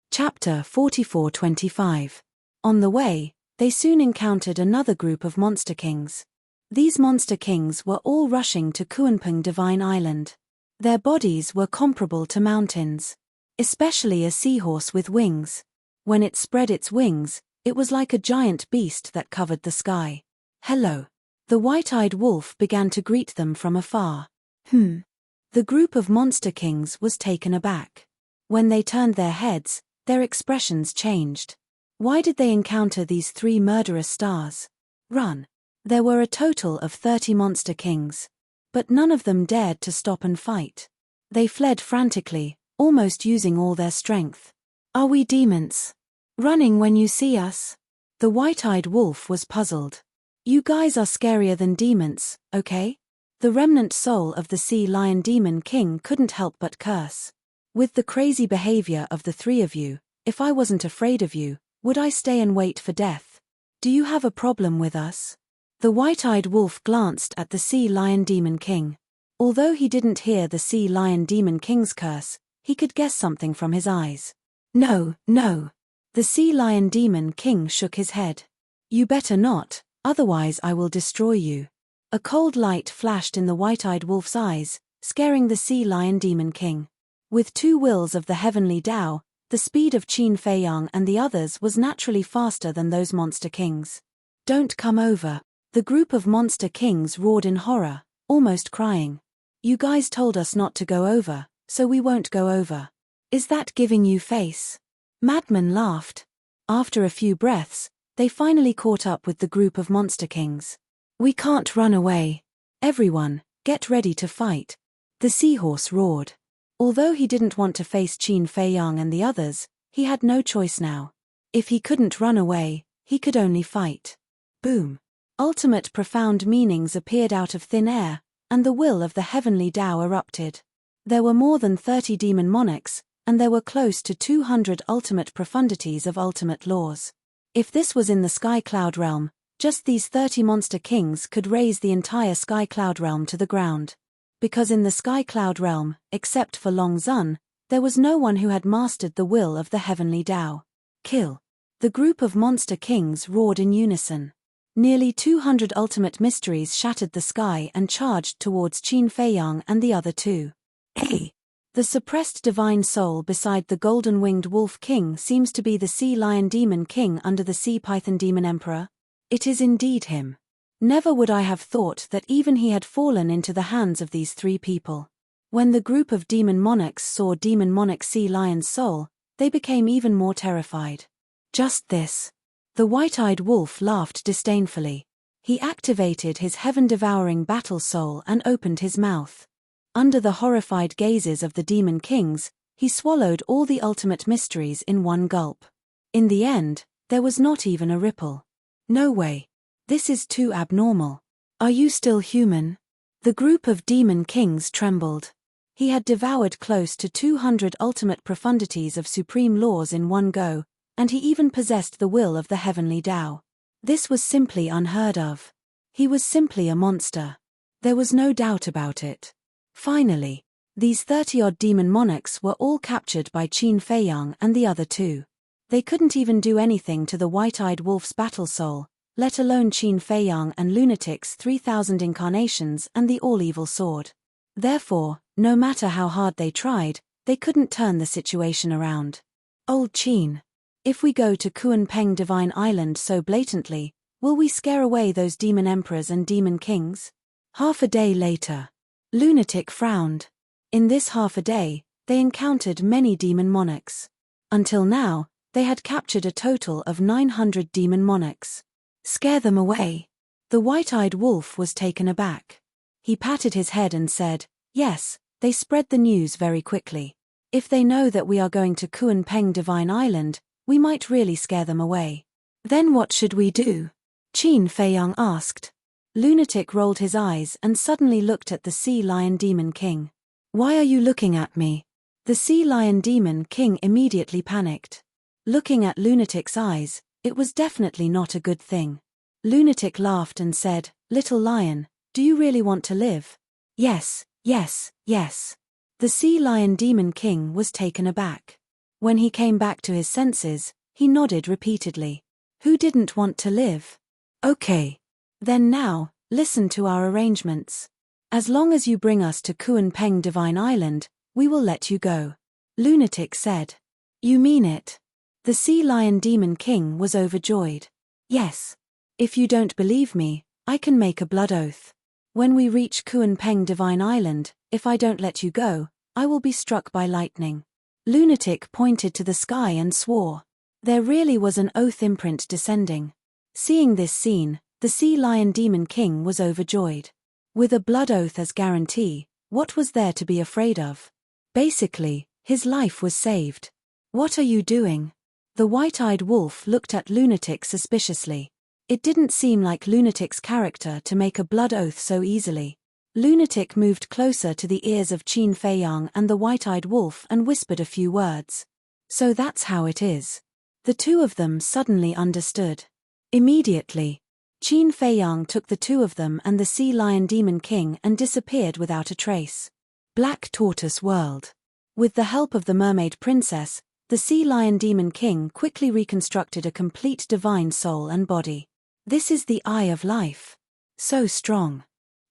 Chapter 44-25. On the way, They soon encountered another group of monster kings. These monster kings were all rushing to Kuanping Divine Island. Their bodies were comparable to mountains. Especially a seahorse with wings. When it spread its wings, it was like a giant beast that covered the sky. Hello. The white-eyed wolf began to greet them from afar. The group of monster kings was taken aback. When they turned their heads, their expressions changed. Why did they encounter these 3 murderous stars? Run. There were a total of 30 monster kings. But none of them dared to stop and fight. They fled frantically, almost using all their strength. Are we demons? Running when you see us? The white-eyed wolf was puzzled. You guys are scarier than demons, okay? The remnant soul of the sea lion demon king couldn't help but curse. With the crazy behavior of the 3 of you, if I wasn't afraid of you, would I stay and wait for death? Do you have a problem with us? The white-eyed wolf glanced at the sea lion demon king. Although he didn't hear the sea lion demon king's curse, he could guess something from his eyes. No, no. The sea lion demon king shook his head. You better not, otherwise I will destroy you. A cold light flashed in the white-eyed wolf's eyes, scaring the sea lion demon king. With 2 wills of the heavenly Tao, the speed of Qin Feiyang and the others was naturally faster than those monster kings. Don't come over. The group of monster kings roared in horror, almost crying. You guys told us not to go over, so we won't go over. Is that giving you face? Madman laughed. After a few breaths, they finally caught up with the group of monster kings. We can't run away. Everyone, get ready to fight. The seahorse roared. Although he didn't want to face Qin Feiyang and the others, he had no choice now. If he couldn't run away, he could only fight. Boom. Ultimate profound meanings appeared out of thin air, and the will of the heavenly Tao erupted. There were more than 30 demon monarchs, and there were close to 200 ultimate profundities of ultimate laws. If this was in the Sky Cloud realm, just these 30 monster kings could raise the entire Sky Cloud realm to the ground. Because in the Sky Cloud realm, except for Long Zun, there was no one who had mastered the will of the heavenly Tao. Kill. The group of monster kings roared in unison. Nearly 200 ultimate mysteries shattered the sky and charged towards Qin Feiyang and the other 2. Hey! The suppressed divine soul beside the golden-winged wolf king seems to be the sea lion demon king under the sea python demon emperor. It is indeed him. Never would I have thought that even he had fallen into the hands of these 3 people. When the group of demon monarchs saw demon monarch sea lion's soul, they became even more terrified. Just this. The white-eyed wolf laughed disdainfully. He activated his heaven-devouring battle soul and opened his mouth. Under the horrified gazes of the demon kings, he swallowed all the ultimate mysteries in one gulp. In the end, there was not even a ripple. No way. This is too abnormal. Are you still human? The group of demon kings trembled. He had devoured close to 200 ultimate profundities of supreme laws in one go, and he even possessed the will of the heavenly Tao. This was simply unheard of. He was simply a monster. There was no doubt about it. Finally, these 30-odd demon monarchs were all captured by Qin Feiyang and the other 2. They couldn't even do anything to the white-eyed wolf's battle soul, let alone Qin Feiyang and Lunatic's 3,000 incarnations and the all-evil sword. Therefore, no matter how hard they tried, they couldn't turn the situation around. Old Qin. If we go to Kuanping Divine Island so blatantly, will we scare away those demon emperors and demon kings? Half a day later. Lunatic frowned. In this half a day, they encountered many demon monarchs. Until now, they had captured a total of 900 demon monarchs. Scare them away. The white-eyed wolf was taken aback. He patted his head and said, yes, they spread the news very quickly. If they know that we are going to Kuanping Divine Island, we might really scare them away. Then what should we do? Qin Feiyang asked. Lunatic rolled his eyes and suddenly looked at the sea lion demon king. Why are you looking at me? The sea lion demon king immediately panicked. Looking at Lunatic's eyes, it was definitely not a good thing. Lunatic laughed and said, Little lion, do you really want to live? Yes, yes, yes. The sea lion demon king was taken aback. When he came back to his senses, he nodded repeatedly. Who didn't want to live? Okay. Then now, listen to our arrangements. As long as you bring us to Kuan Peng Divine Island, we will let you go. Lunatic said. You mean it? The Sea Lion Demon King was overjoyed. Yes. If you don't believe me, I can make a blood oath. When we reach Kuan Peng Divine Island, if I don't let you go, I will be struck by lightning. Lunatic pointed to the sky and swore. There really was an oath imprint descending. Seeing this scene, the Sea Lion Demon King was overjoyed. With a blood oath as guarantee, what was there to be afraid of? Basically, his life was saved. What are you doing? The white-eyed wolf looked at Lunatic suspiciously. It didn't seem like Lunatic's character to make a blood oath so easily. Lunatic moved closer to the ears of Qin Feiyang and the white-eyed wolf and whispered a few words. So that's how it is. The two of them suddenly understood. Immediately, Qin Feiyang took the two of them and the Sea Lion Demon King and disappeared without a trace. Black Tortoise World. With the help of the Mermaid Princess, the Sea Lion Demon King quickly reconstructed a complete divine soul and body. This is the Eye of Life. So strong.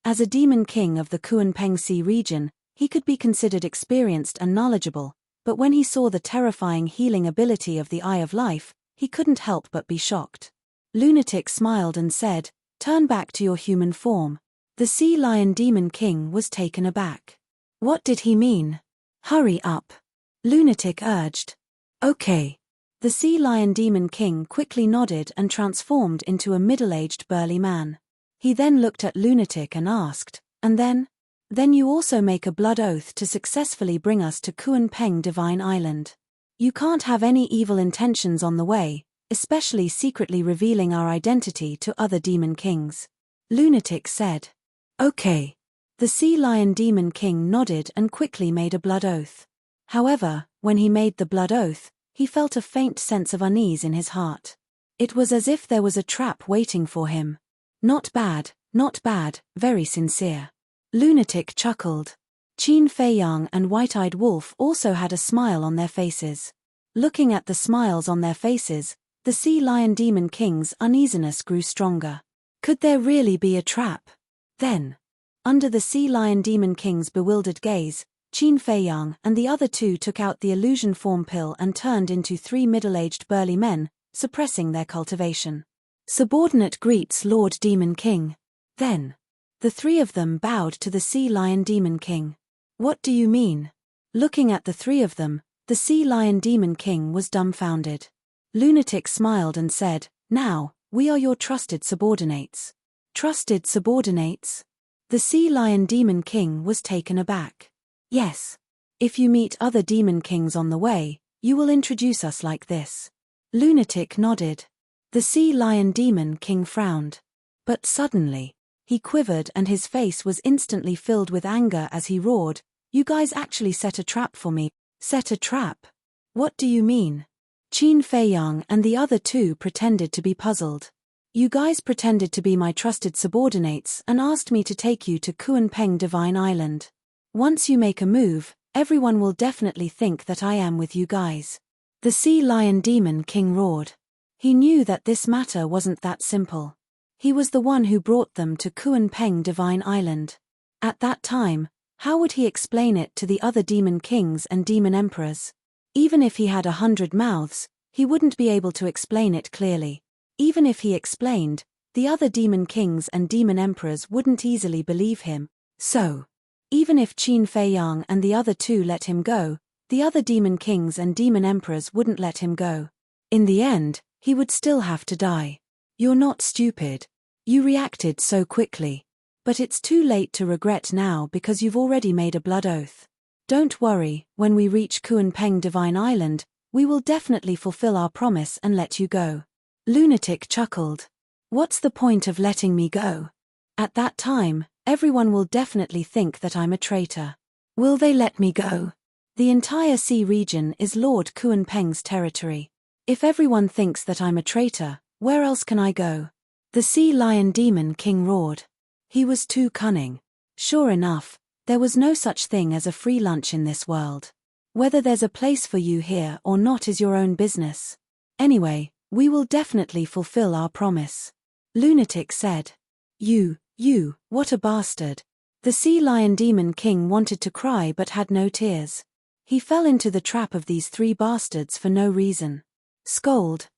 As a Demon King of the Kuan Peng Sea region, he could be considered experienced and knowledgeable, but when he saw the terrifying healing ability of the Eye of Life, he couldn't help but be shocked. Lunatic smiled and said, "Turn back to your human form." The Sea Lion Demon King was taken aback. What did he mean? Hurry up. Lunatic urged. Okay. The Sea Lion Demon King quickly nodded and transformed into a middle-aged burly man. He then looked at Lunatic and asked, "And then? Then you also make a blood oath to successfully bring us to Kuan Peng Divine Island. You can't have any evil intentions on the way, especially secretly revealing our identity to other demon kings." Lunatic said. Okay. The Sea Lion Demon King nodded and quickly made a blood oath. However, when he made the blood oath, he felt a faint sense of unease in his heart. It was as if there was a trap waiting for him. Not bad, very sincere. Lunatic chuckled. Qin Feiyang and White-Eyed Wolf also had a smile on their faces. Looking at the smiles on their faces, the Sea Lion Demon King's uneasiness grew stronger. Could there really be a trap? Then, under the Sea Lion Demon King's bewildered gaze, Qin Feiyang and the other two took out the illusion form pill and turned into three middle-aged burly men, suppressing their cultivation. Subordinate greets Lord Demon King. Then, the three of them bowed to the Sea Lion Demon King. What do you mean? Looking at the three of them, the Sea Lion Demon King was dumbfounded. Lunatic smiled and said, "Now, we are your trusted subordinates." Trusted subordinates? The Sea Lion Demon King was taken aback. Yes. If you meet other demon kings on the way, you will introduce us like this. Lunatic nodded. The Sea Lion Demon King frowned. But suddenly, he quivered and his face was instantly filled with anger as he roared, "You guys actually set a trap for me." Set a trap? What do you mean? Qin Feiyang and the other two pretended to be puzzled. You guys pretended to be my trusted subordinates and asked me to take you to Kuan Peng Divine Island. Once you make a move, everyone will definitely think that I am with you guys. The Sea Lion Demon King roared. He knew that this matter wasn't that simple. He was the one who brought them to Kuan Peng Divine Island. At that time, how would he explain it to the other demon kings and demon emperors? Even if he had 100 mouths, he wouldn't be able to explain it clearly. Even if he explained, the other demon kings and demon emperors wouldn't easily believe him. So, even if Qin Feiyang and the other two let him go, the other demon kings and demon emperors wouldn't let him go. In the end, he would still have to die. You're not stupid. You reacted so quickly. But it's too late to regret now because you've already made a blood oath. Don't worry, when we reach Kuan Peng Divine Island, we will definitely fulfill our promise and let you go. Lunatic chuckled. What's the point of letting me go? At that time, everyone will definitely think that I'm a traitor. Will they let me go? The entire sea region is Lord Kuan Peng's territory. If everyone thinks that I'm a traitor, where else can I go? The Sea Lion Demon King roared. He was too cunning. Sure enough, there was no such thing as a free lunch in this world. Whether there's a place for you here or not is your own business. Anyway, We will definitely fulfill our promise. Lunatic said. You, what a bastard. The sea lion demon king wanted to cry but had no tears. He fell into the trap of these three bastards for no reason. Scold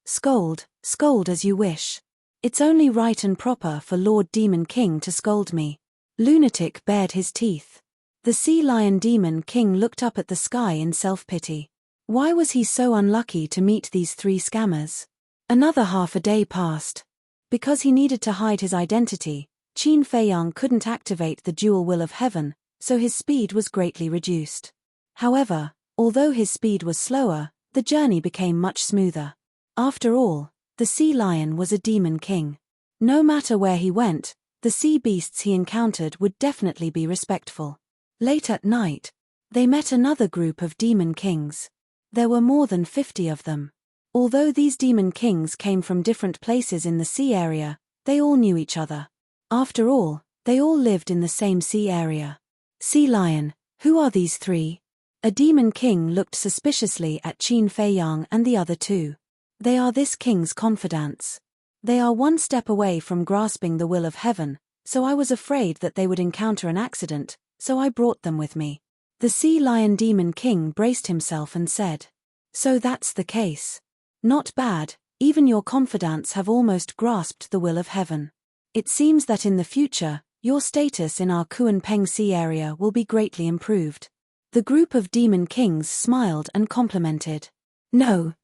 as you wish. It's only right and proper for Lord Demon King to scold me. Lunatic bared his teeth. The sea lion demon king looked up at the sky in self-pity. Why was he so unlucky to meet these three scammers? Another half a day passed. Because he needed to hide his identity, Qin Feiyang couldn't activate the dual will of heaven, so his speed was greatly reduced. However, although his speed was slower, the journey became much smoother. After all, the sea lion was a demon king. No matter where he went, the sea beasts he encountered would definitely be respectful. Late at night, they met another group of demon kings. There were more than 50 of them. Although these demon kings came from different places in the sea area, they all knew each other. After all, they all lived in the same sea area. Sea lion, who are these three? A demon king looked suspiciously at Qin Feiyang and the other two. They are this king's confidants. They are one step away from grasping the will of heaven, so I was afraid that they would encounter an accident, so I brought them with me. The sea lion demon king braced himself and said. So that's the case. Not bad, even your confidants have almost grasped the will of heaven. It seems that in the future, your status in our Kunpeng Sea area will be greatly improved. The group of demon kings smiled and complimented. No.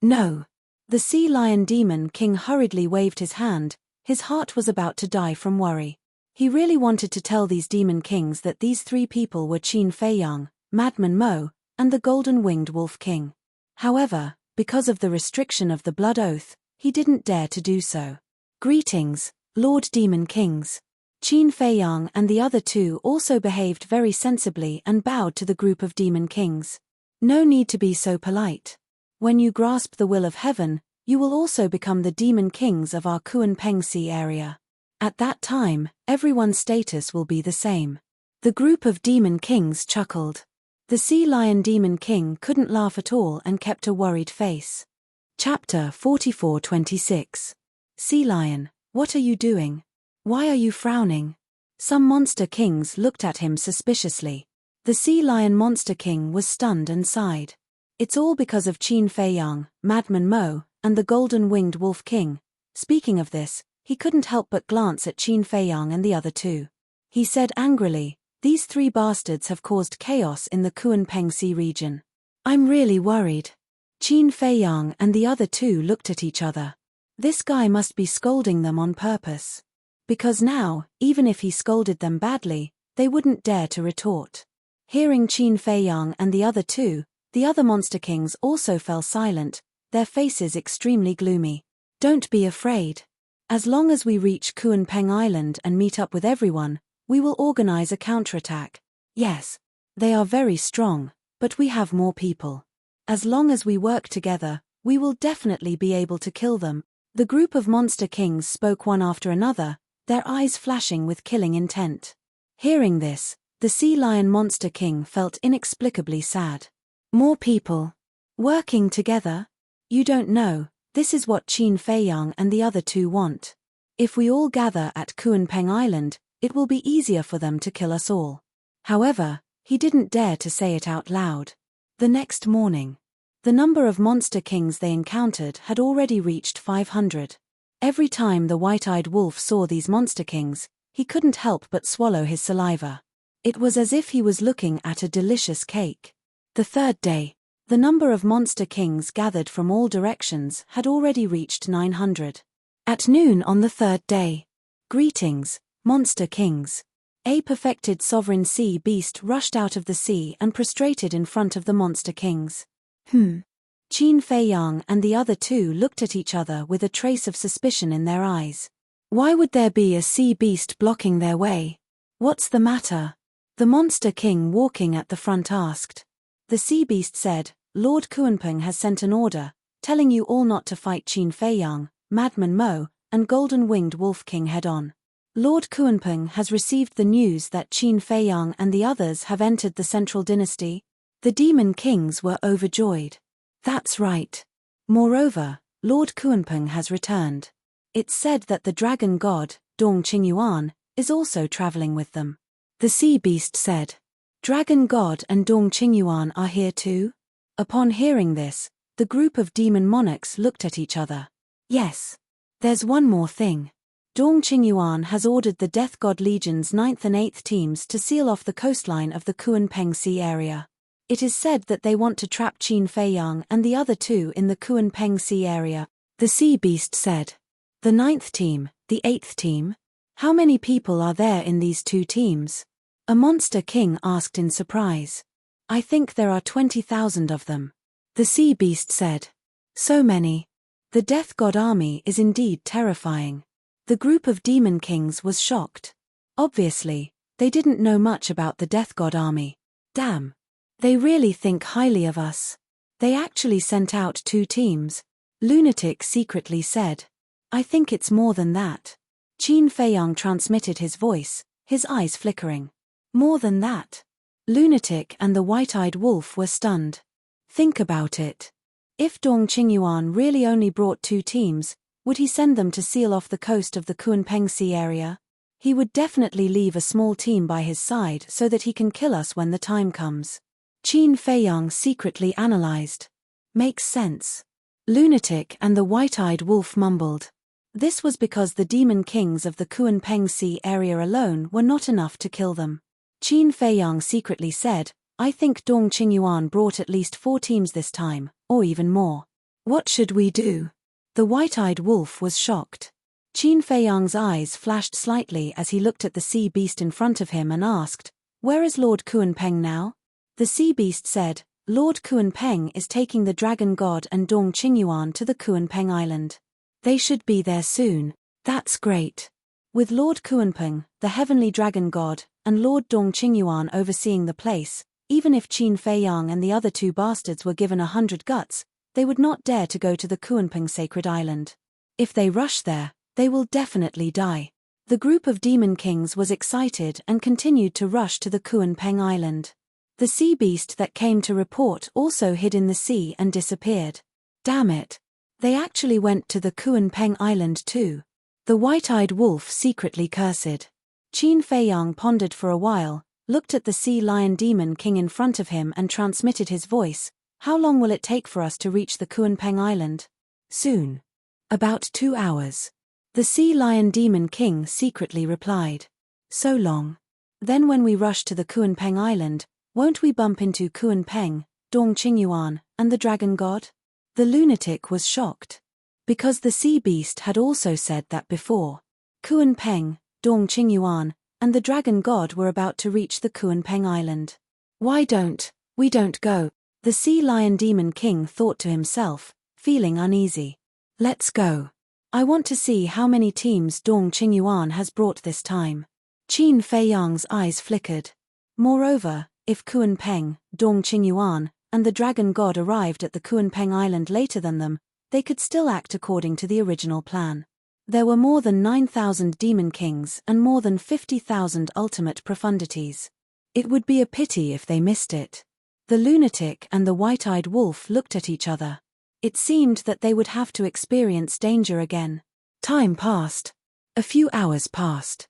The sea lion demon king hurriedly waved his hand, his heart was about to die from worry. He really wanted to tell these demon kings that these three people were Qin Feiyang, Madman Mo, and the golden-winged wolf king. However, because of the restriction of the blood oath, he didn't dare to do so. Greetings, Lord Demon Kings. Qin Feiyang and the other two also behaved very sensibly and bowed to the group of demon kings. No need to be so polite. When you grasp the will of heaven, you will also become the demon kings of our Kunpeng Sea area. At that time, everyone's status will be the same. The group of demon kings chuckled. The sea lion demon king couldn't laugh at all and kept a worried face. Chapter 44:26. Sea lion, what are you doing? Why are you frowning? Some monster kings looked at him suspiciously. The sea lion monster king was stunned and sighed. It's all because of Qin Feiyang, Madman Mo, and the golden-winged wolf king. Speaking of this, he couldn't help but glance at Qin Feiyang and the other two. He said angrily, these three bastards have caused chaos in the Kunpeng Sea region. I'm really worried. Qin Feiyang and the other two looked at each other. This guy must be scolding them on purpose. Because now, even if he scolded them badly, they wouldn't dare to retort. Hearing Qin Feiyang and the other two, the other monster kings also fell silent, their faces extremely gloomy. Don't be afraid. As long as we reach Kunpeng Island and meet up with everyone, we will organize a counterattack. Yes, they are very strong, but we have more people. As long as we work together, we will definitely be able to kill them. The group of monster kings spoke one after another, their eyes flashing with killing intent. Hearing this, the sea lion monster king felt inexplicably sad. More people. Working together? You don't know, this is what Qin Feiyang and the other two want. If we all gather at Kunpeng Island, it will be easier for them to kill us all. However, he didn't dare to say it out loud. The next morning, the number of monster kings they encountered had already reached 500. Every time the white-eyed wolf saw these monster kings, he couldn't help but swallow his saliva. It was as if he was looking at a delicious cake. The third day, the number of monster kings gathered from all directions had already reached 900. At noon on the third day, greetings, monster kings. A perfected sovereign sea beast rushed out of the sea and prostrated in front of the monster kings. Qin Feiyang and the other two looked at each other with a trace of suspicion in their eyes. Why would there be a sea beast blocking their way? What's the matter? The monster king walking at the front asked. The sea beast said, Lord Kunpeng has sent an order, telling you all not to fight Qin Feiyang, Madman Mo, and golden-winged wolf king head-on. Lord Kunpeng has received the news that Qin Feiyang and the others have entered the central dynasty. The demon kings were overjoyed. That's right. Moreover, Lord Kuanping has returned. It's said that the dragon god, Dong Qingyuan, is also traveling with them. The sea beast said. Dragon god and Dong Qingyuan are here too? Upon hearing this, the group of demon monarchs looked at each other. Yes. There's one more thing. Dong Qingyuan has ordered the Death God Legion's 9th and 8th teams to seal off the coastline of the Kuanping Sea area. It is said that they want to trap Qin Feiyang and the other two in the Kuanping Sea area, the sea beast said. The 9th team, the 8th team? How many people are there in these two teams? A monster king asked in surprise. I think there are 20,000 of them. The sea beast said. So many. The Death God army is indeed terrifying. The group of demon kings was shocked. Obviously, they didn't know much about the Death God army. Damn. They really think highly of us. They actually sent out 2 teams. Lunatic secretly said. I think it's more than that. Qin Feiyang transmitted his voice, his eyes flickering. More than that. Lunatic and the white-eyed wolf were stunned. Think about it. If Dong Qingyuan really only brought 2 teams, would he send them to seal off the coast of the Kuanping Sea area? He would definitely leave a small team by his side so that he can kill us when the time comes. Qin Feiyang secretly analyzed. Makes sense. Lunatic and the white-eyed wolf mumbled. This was because the demon kings of the Kuanping Sea area alone were not enough to kill them. Qin Feiyang secretly said, I think Dong Qingyuan brought at least 4 teams this time, or even more. What should we do? The white-eyed wolf was shocked. Qin Feiyang's eyes flashed slightly as he looked at the sea beast in front of him and asked, Where is Lord Kuanping now? The sea beast said, Lord Kuanping is taking the dragon god and Dong Qingyuan to the Kuanping island. They should be there soon. That's great. With Lord Kuanping, the heavenly dragon god, and Lord Dong Qingyuan overseeing the place, even if Qin Feiyang and the other 2 bastards were given 100 guts, they would not dare to go to the Kuanping sacred island. If they rush there, they will definitely die. The group of demon kings was excited and continued to rush to the Kuanping island. The sea beast that came to report also hid in the sea and disappeared. Damn it. They actually went to the Kuanping island too. The white-eyed wolf secretly cursed. Qin Feiyang pondered for a while, looked at the sea lion demon king in front of him and transmitted his voice. How long will it take for us to reach the Kuanping island? Soon. About 2 hours. The sea lion demon king secretly replied. So long. Then when we rush to the Kuanping island, won't we bump into Kuanping, Dong Qingyuan, and the dragon god? The lunatic was shocked. Because the sea beast had also said that before. Kuanping, Dong Qingyuan, and the dragon god were about to reach the Kuanping island. Why don't we go? The sea lion demon king thought to himself, feeling uneasy. Let's go. I want to see how many teams Dong Qingyuan has brought this time. Qin Feiyang's eyes flickered. Moreover, if Kuanping, Dong Qingyuan, and the dragon god arrived at the Kuanping island later than them, they could still act according to the original plan. There were more than 9,000 demon kings and more than 50,000 ultimate profundities. It would be a pity if they missed it. The lunatic and the white-eyed wolf looked at each other. It seemed that they would have to experience danger again. Time passed. A few hours passed.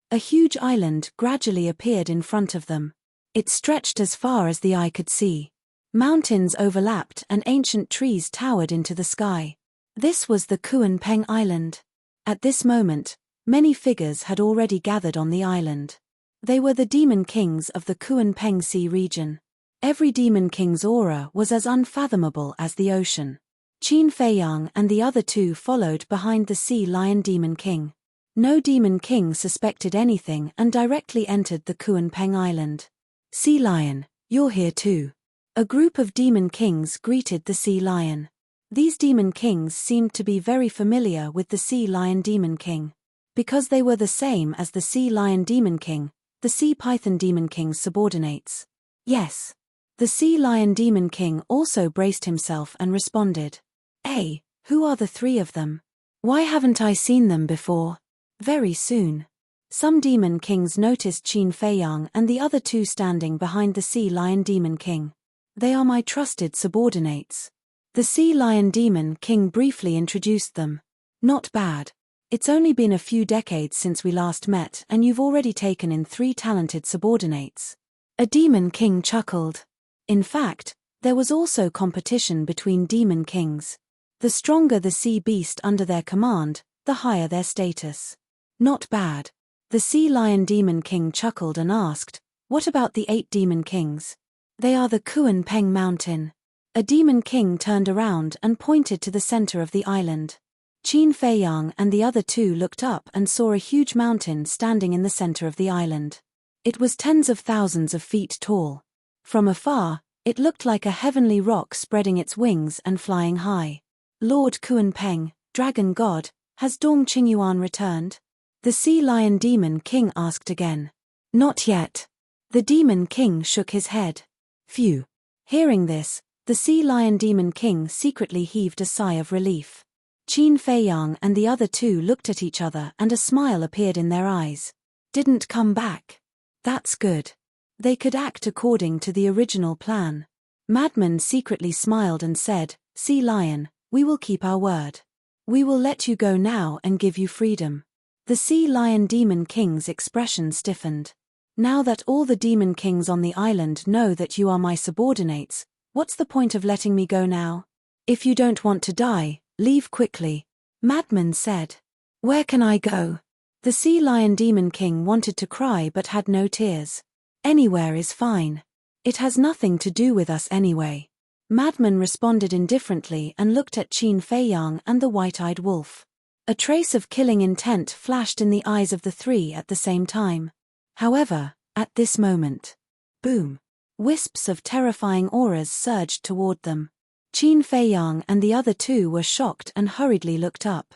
A huge island gradually appeared in front of them. It stretched as far as the eye could see. Mountains overlapped and ancient trees towered into the sky. This was the Kuanping Island. At this moment, many figures had already gathered on the island. They were the demon kings of the Kuanping Sea region. Every demon king's aura was as unfathomable as the ocean. Qin Feiyang and the other 2 followed behind the sea lion demon king. No demon king suspected anything and directly entered the Kuanping island. Sea lion, you're here too. A group of demon kings greeted the sea lion. These demon kings seemed to be very familiar with the sea lion demon king. Because they were the same as the sea lion demon king, the sea python demon king's subordinates. Yes. The sea lion demon king also braced himself and responded. Hey, who are the 3 of them? Why haven't I seen them before? Very soon. Some demon kings noticed Qin Feiyang and the other 2 standing behind the sea lion demon king. They are my trusted subordinates. The Sea Lion Demon King briefly introduced them. Not bad. It's only been a few decades since we last met and you've already taken in 3 talented subordinates. A Demon King chuckled. In fact, there was also competition between Demon Kings. The stronger the sea beast under their command, the higher their status. Not bad. The Sea Lion Demon King chuckled and asked, "What about the 8 Demon Kings?" "They are the Kuan Peng Mountain." A Demon King turned around and pointed to the center of the island. Qin Feiyang and the other 2 looked up and saw a huge mountain standing in the center of the island. It was tens of thousands of feet tall. From afar, it looked like a heavenly rock spreading its wings and flying high. "Lord Kuan Peng, Dragon God, has Dong Qingyuan returned?" The Sea Lion Demon King asked again. "Not yet." The Demon King shook his head. Phew. Hearing this, the Sea Lion Demon King secretly heaved a sigh of relief. Qin Feiyang and the other 2 looked at each other and a smile appeared in their eyes. "Didn't come back. That's good. They could act according to the original plan." Madman secretly smiled and said, "Sea Lion, we will keep our word. We will let you go now and give you freedom." The Sea Lion Demon King's expression stiffened. "Now that all the Demon Kings on the island know that you are my subordinates, what's the point of letting me go now? If you don't want to die, leave quickly," Madman said. "Where can I go?" The Sea Lion Demon King wanted to cry but had no tears. "Anywhere is fine. It has nothing to do with us anyway." Madman responded indifferently and looked at Qin Feiyang and the white-eyed wolf. A trace of killing intent flashed in the eyes of the 3 at the same time. However, at this moment, boom! Wisps of terrifying auras surged toward them. Qin Feiyang and the other 2 were shocked and hurriedly looked up.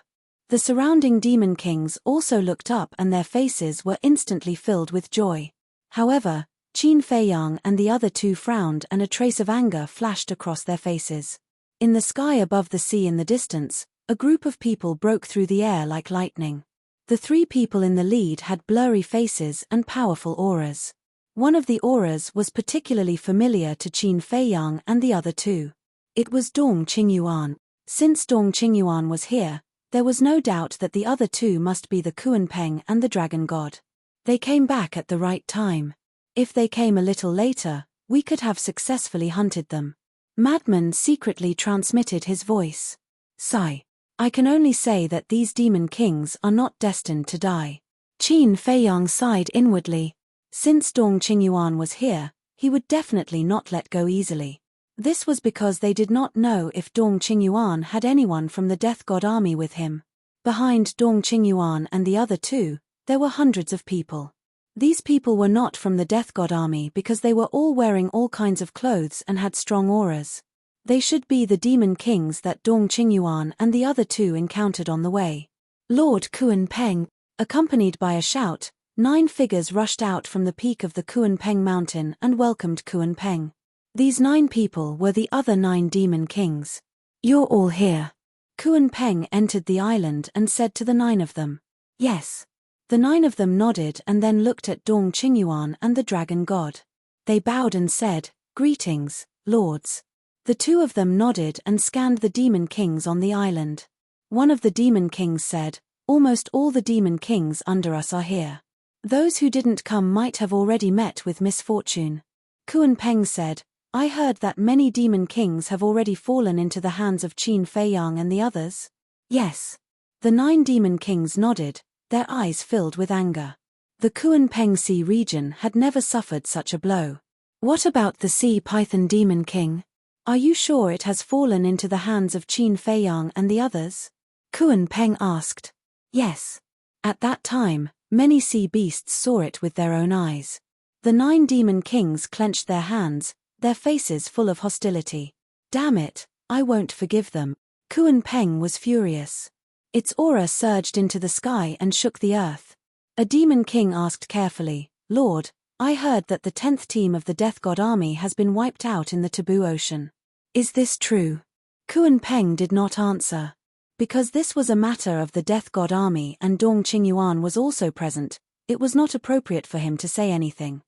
The surrounding Demon Kings also looked up and their faces were instantly filled with joy. However, Qin Feiyang and the other 2 frowned and a trace of anger flashed across their faces. In the sky above the sea in the distance, a group of people broke through the air like lightning. The 3 people in the lead had blurry faces and powerful auras. One of the auras was particularly familiar to Qin Feiyang and the other 2. It was Dong Qingyuan. Since Dong Qingyuan was here, there was no doubt that the other 2 must be the Kuan Peng and the Dragon God. They came back at the right time. If they came a little later, we could have successfully hunted them. Madman secretly transmitted his voice. Sigh. I can only say that these Demon Kings are not destined to die. Qin Feiyang sighed inwardly. Since Dong Qingyuan was here, he would definitely not let go easily. This was because they did not know if Dong Qingyuan had anyone from the Death God army with him. Behind Dong Qingyuan and the other 2, there were hundreds of people. These people were not from the Death God army because they were all wearing all kinds of clothes and had strong auras. They should be the Demon Kings that Dong Qingyuan and the other 2 encountered on the way. Lord Kuan Peng, accompanied by a shout, 9 figures rushed out from the peak of the Kuan Peng mountain and welcomed Kuan Peng. These 9 people were the other 9 Demon Kings. "You're all here." Kuan Peng entered the island and said to the 9 of them. "Yes." The 9 of them nodded and then looked at Dong Qingyuan and the Dragon God. They bowed and said, "Greetings, lords." The 2 of them nodded and scanned the Demon Kings on the island. One of the Demon Kings said, "Almost all the Demon Kings under us are here. Those who didn't come might have already met with misfortune." Kuan Peng said, "I heard that many Demon Kings have already fallen into the hands of Qin Feiyang and the others?" "Yes." The 9 Demon Kings nodded, their eyes filled with anger. The Kuan Peng Sea region had never suffered such a blow. "What about the Sea Python Demon King? Are you sure it has fallen into the hands of Qin Feiyang and the others?" Kuan Peng asked. "Yes." At that time, many sea beasts saw it with their own eyes. The 9 Demon Kings clenched their hands, their faces full of hostility. "Damn it, I won't forgive them." Kuan Peng was furious. Its aura surged into the sky and shook the earth. A Demon King asked carefully, "Lord, I heard that the 10th team of the Death God army has been wiped out in the Taboo Ocean. Is this true?" Kuan Peng did not answer. Because this was a matter of the Death God army and Dong Qingyuan was also present, it was not appropriate for him to say anything.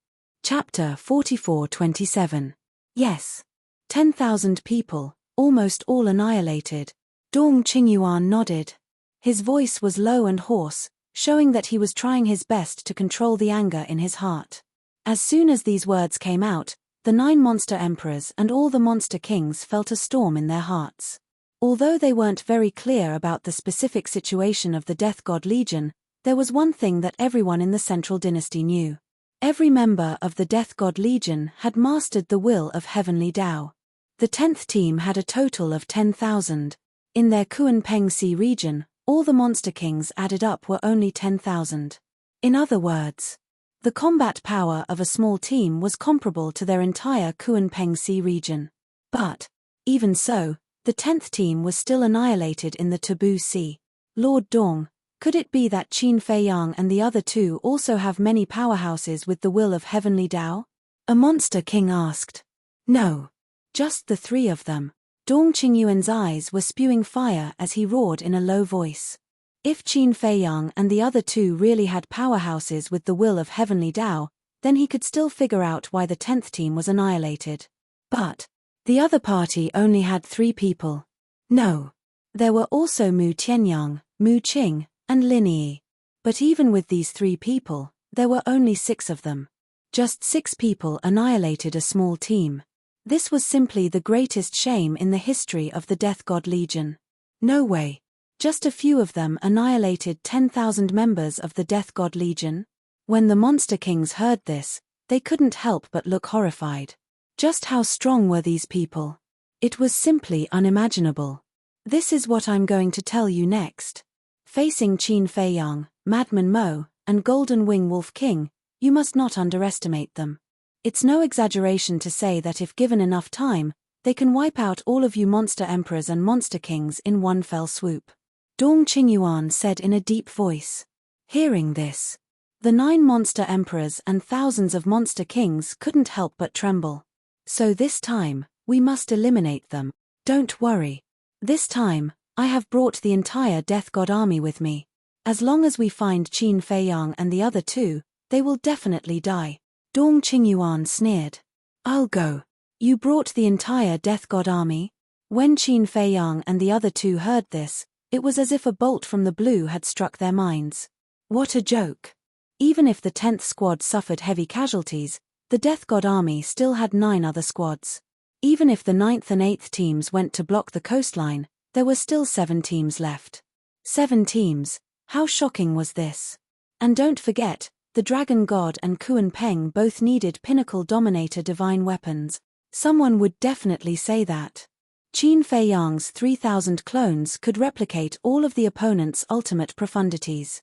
Chapter 44:27. Yes. 10,000 people, almost all annihilated. Dong Qingyuan nodded. His voice was low and hoarse, showing that he was trying his best to control the anger in his heart. As soon as these words came out, the 9 monster emperors and all the monster kings felt a storm in their hearts. Although they weren't very clear about the specific situation of the Death God Legion, there was one thing that everyone in the Central Dynasty knew. Every member of the Death God Legion had mastered the will of Heavenly Tao. The 10th team had a total of 10,000. In their Kunpeng Sea region, all the monster kings added up were only 10,000. In other words, the combat power of a small team was comparable to their entire Kunpeng Sea region. But, even so, the 10th team was still annihilated in the Taboo Sea. Lord Dong, could it be that Qin Feiyang and the other two also have many powerhouses with the will of Heavenly Tao? A monster king asked. No. Just the 3 of them. Dong Qingyuan's eyes were spewing fire as he roared in a low voice. If Qin Feiyang and the other 2 really had powerhouses with the will of Heavenly Tao, then he could still figure out why the 10th team was annihilated. But the other party only had 3 people. No. There were also Mu Tianyang, Mu Qing, and Lin Yi. But even with these 3 people, there were only 6 of them. Just 6 people annihilated a small team. This was simply the greatest shame in the history of the Death God Legion. No way. Just a few of them annihilated 10,000 members of the Death God Legion. When the Monster Kings heard this, they couldn't help but look horrified. Just how strong were these people? It was simply unimaginable. This is what I'm going to tell you next. Facing Qin Feiyang, Madman Mo, and Golden Wing Wolf King, you must not underestimate them. It's no exaggeration to say that if given enough time, they can wipe out all of you monster emperors and monster kings in one fell swoop. Dong Qingyuan said in a deep voice. Hearing this, the 9 monster emperors and thousands of monster kings couldn't help but tremble. So this time, we must eliminate them. Don't worry. This time, I have brought the entire Death God army with me. As long as we find Qin Feiyang and the other 2, they will definitely die. Dong Qingyuan sneered. I'll go. You brought the entire Death God army? When Qin Feiyang and the other 2 heard this, it was as if a bolt from the blue had struck their minds. What a joke. Even if the 10th squad suffered heavy casualties, the Death God army still had 9 other squads. Even if the 9th and 8th teams went to block the coastline, there were still 7 teams left. 7 teams, how shocking was this? And don't forget, the Dragon God and Kunpeng both needed Pinnacle Dominator divine weapons. Someone would definitely say that. Qin Feiyang's 3,000 clones could replicate all of the opponent's ultimate profundities.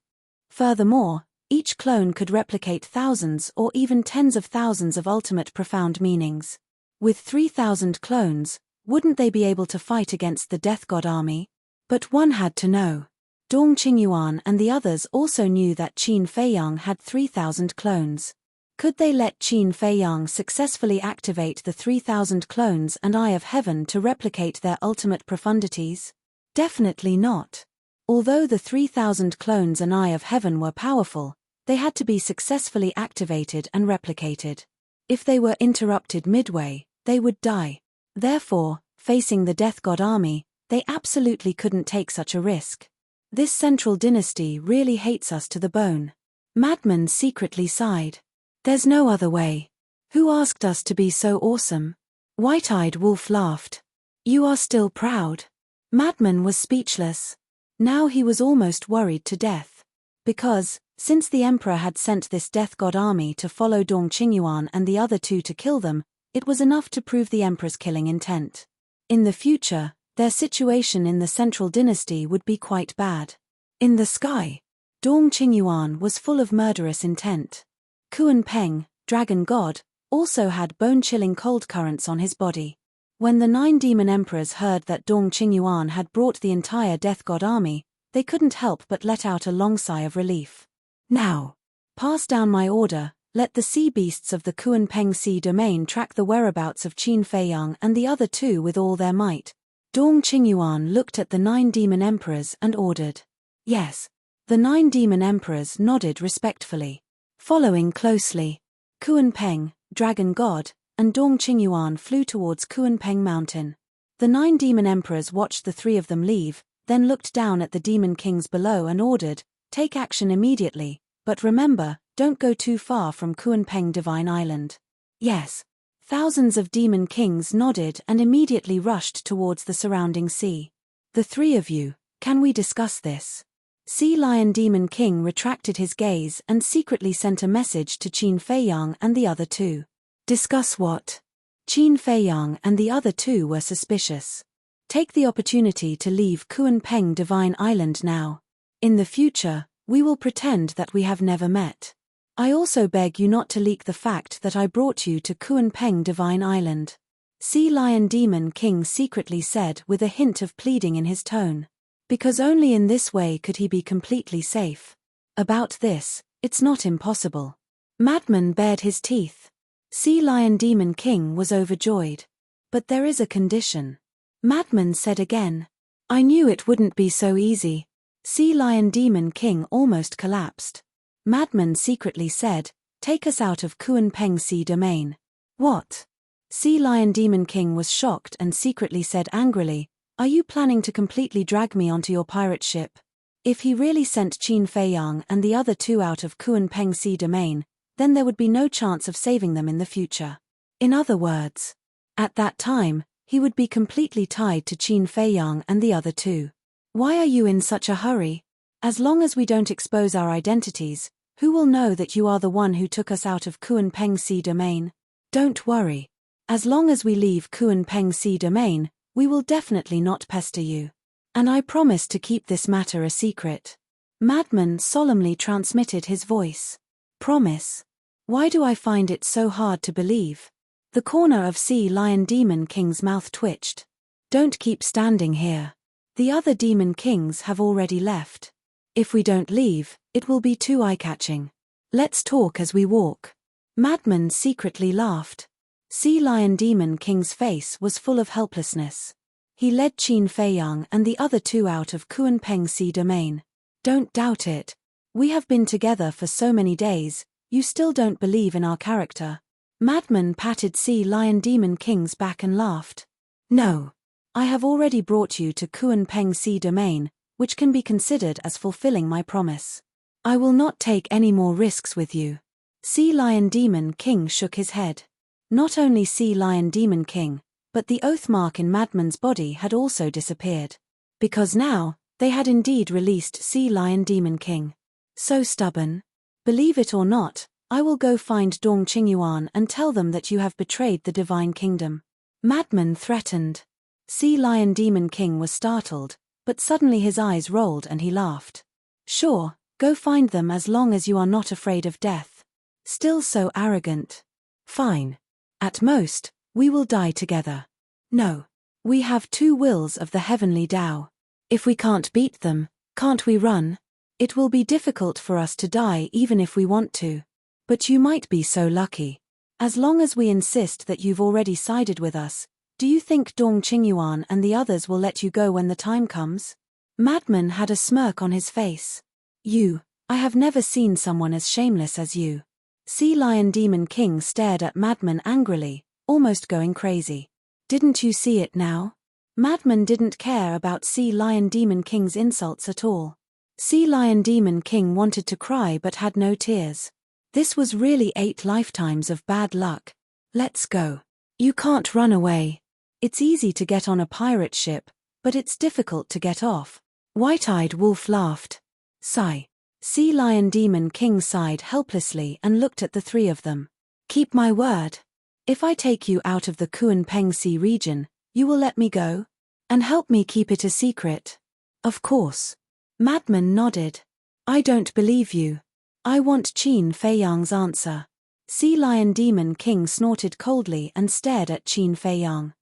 Furthermore, each clone could replicate thousands or even tens of thousands of ultimate profound meanings. With 3,000 clones, wouldn't they be able to fight against the Death God army? But one had to know. Dong Qingyuan and the others also knew that Qin Feiyang had 3,000 clones. Could they let Qin Feiyang successfully activate the 3,000 clones and Eye of Heaven to replicate their ultimate profundities? Definitely not. Although the 3,000 clones and Eye of Heaven were powerful, they had to be successfully activated and replicated. If they were interrupted midway, they would die. Therefore, facing the Death God army, they absolutely couldn't take such a risk. This Central Dynasty really hates us to the bone. Madman secretly sighed. There's no other way. Who asked us to be so awesome? White-eyed Wolf laughed. You are still proud. Madman was speechless. Now he was almost worried to death. Because, since the Emperor had sent this Death God army to follow Dong Qingyuan and the other 2 to kill them, it was enough to prove the Emperor's killing intent. In the future, their situation in the Central Dynasty would be quite bad. In the sky, Dong Qingyuan was full of murderous intent. Kunpeng, Dragon God, also had bone-chilling cold currents on his body. When the 9 demon emperors heard that Dong Qingyuan had brought the entire Death God army, they couldn't help but let out a long sigh of relief. Now, pass down my order. Let the sea beasts of the Kunpeng Sea domain track the whereabouts of Qin Feiyang and the other 2 with all their might. Dong Qingyuan looked at the 9 demon emperors and ordered. Yes. The 9 demon emperors nodded respectfully. Following closely, Kunpeng, Dragon God, and Dong Qingyuan flew towards Kunpeng Mountain. The 9 demon emperors watched the 3 of them leave, then looked down at the demon kings below and ordered, "Take action immediately, but remember, don't go too far from Kuanpeng Divine Island." Yes. Thousands of demon kings nodded and immediately rushed towards the surrounding sea. "The 3 of you, can we discuss this?" Sea Lion Demon King retracted his gaze and secretly sent a message to Qin Feiyang and the other 2. "Discuss what?" Qin Feiyang and the other 2 were suspicious. "Take the opportunity to leave Kuanpeng Divine Island now. In the future, we will pretend that we have never met. I also beg you not to leak the fact that I brought you to Kuanpeng Divine Island," Sea Lion Demon King secretly said with a hint of pleading in his tone. Because only in this way could he be completely safe. "About this, it's not impossible." Madman bared his teeth. Sea Lion Demon King was overjoyed. "But there is a condition," Madman said again. "I knew it wouldn't be so easy." Sea Lion Demon King almost collapsed. Madman secretly said, "Take us out of Kuanpeng Sea Domain." "What?" Sea Lion Demon King was shocked and secretly said angrily, "Are you planning to completely drag me onto your pirate ship?" If he really sent Qin Feiyang and the other 2 out of Kuanpeng Sea Domain, then there would be no chance of saving them in the future. In other words, at that time, he would be completely tied to Qin Feiyang and the other 2. "Why are you in such a hurry? As long as we don't expose our identities, who will know that you are the one who took us out of Kuanpeng Sea Domain?" "Don't worry. As long as we leave Kuanpeng Sea Domain, we will definitely not pester you. And I promise to keep this matter a secret." Madman solemnly transmitted his voice. "Promise? Why do I find it so hard to believe?" The corner of Sea Lion Demon King's mouth twitched. "Don't keep standing here. The other demon kings have already left. If we don't leave, it will be too eye-catching. Let's talk as we walk." Madman secretly laughed. Sea Lion Demon King's face was full of helplessness. He led Qin Feiyang and the other 2 out of Kuanpeng Sea Domain. "Don't doubt it. We have been together for so many days, you still don't believe in our character." Madman patted Sea Lion Demon King's back and laughed. "No. I have already brought you to Kuanpeng Sea Domain, which can be considered as fulfilling my promise. I will not take any more risks with you." Sea Lion Demon King shook his head. Not only Sea Lion Demon King, but the oath mark in Madman's body had also disappeared. Because now, they had indeed released Sea Lion Demon King. "So stubborn. Believe it or not, I will go find Dong Qingyuan and tell them that you have betrayed the Divine Kingdom," Madman threatened. Sea Lion Demon King was startled, but suddenly his eyes rolled and he laughed. "Sure, go find them as long as you are not afraid of death. Still so arrogant. Fine. At most, we will die together. No. We have 2 wills of the heavenly Tao. If we can't beat them, can't we run? It will be difficult for us to die even if we want to. But you might be so lucky. As long as we insist that you've already sided with us, do you think Dong Qingyuan and the others will let you go when the time comes?" Madman had a smirk on his face. I have never seen someone as shameless as you." Sea Lion Demon King stared at Madman angrily, almost going crazy. "Didn't you see it now?" Madman didn't care about Sea Lion Demon King's insults at all. Sea Lion Demon King wanted to cry but had no tears. This was really 8 lifetimes of bad luck. "Let's go. You can't run away. It's easy to get on a pirate ship, but it's difficult to get off." White-Eyed Wolf laughed. Sigh. Sea Lion Demon King sighed helplessly and looked at the 3 of them. "Keep my word. If I take you out of the Kuanpeng Sea region, you will let me go? And help me keep it a secret?" "Of course." Madman nodded. "I don't believe you. I want Qin Feiyang's answer." Sea Lion Demon King snorted coldly and stared at Qin Feiyang.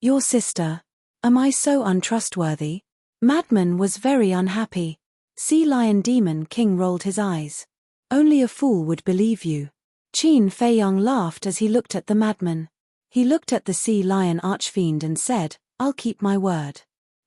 "Your sister? Am I so untrustworthy?" Madman was very unhappy. Sea Lion Demon King rolled his eyes. "Only a fool would believe you." Qin Feiyang laughed as he looked at the madman. He looked at the Sea Lion Archfiend and said, "I'll keep my word."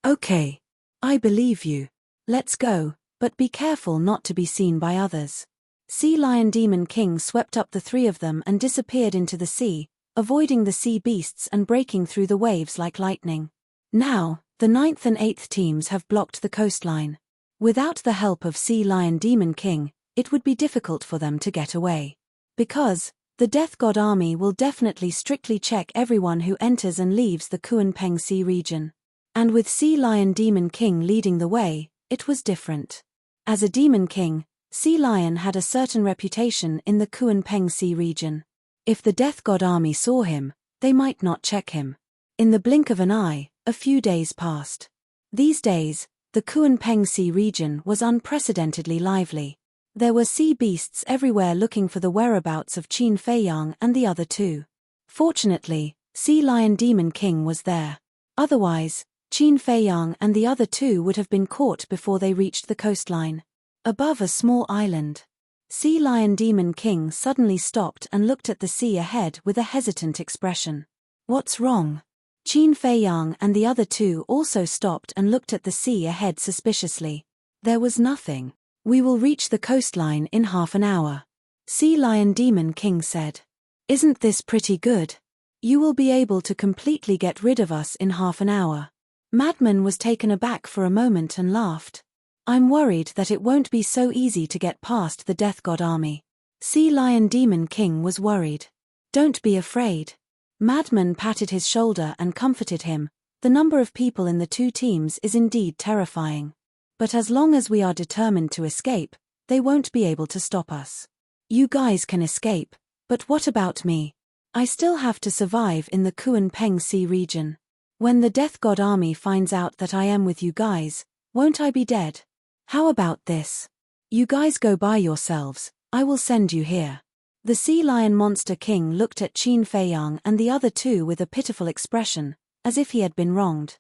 "Okay. I believe you. Let's go, but be careful not to be seen by others." Sea Lion Demon King swept up the 3 of them and disappeared into the sea, avoiding the sea beasts and breaking through the waves like lightning. Now, the 9th and 8th teams have blocked the coastline. Without the help of Sea Lion Demon King, it would be difficult for them to get away. Because the Death God Army will definitely strictly check everyone who enters and leaves the Kunpeng Sea region. And with Sea Lion Demon King leading the way, it was different. As a Demon King, Sea Lion had a certain reputation in the Kunpeng Sea region. If the Death God Army saw him, they might not check him. In the blink of an eye, a few days passed. These days, the Kunpeng Sea region was unprecedentedly lively. There were sea beasts everywhere looking for the whereabouts of Qin Feiyang and the other two. Fortunately, Sea Lion Demon King was there. Otherwise, Qin Feiyang and the other two would have been caught before they reached the coastline. Above a small island, Sea Lion Demon King suddenly stopped and looked at the sea ahead with a hesitant expression. What's wrong? Qin Feiyang and the other two also stopped and looked at the sea ahead suspiciously. There was nothing. We will reach the coastline in half an hour. Sea Lion Demon King said. Isn't this pretty good? You will be able to completely get rid of us in half an hour. Madman was taken aback for a moment and laughed. I'm worried that it won't be so easy to get past the Death God Army. Sea Lion Demon King was worried. Don't be afraid. Madman patted his shoulder and comforted him. The number of people in the two teams is indeed terrifying. But as long as we are determined to escape, they won't be able to stop us. You guys can escape, but what about me? I still have to survive in the Kunpeng Sea region. When the Death God Army finds out that I am with you guys, won't I be dead? How about this? You guys go by yourselves, I will send you here. The Sea Lion Monster King looked at Qin Feiyang and the other two with a pitiful expression, as if he had been wronged.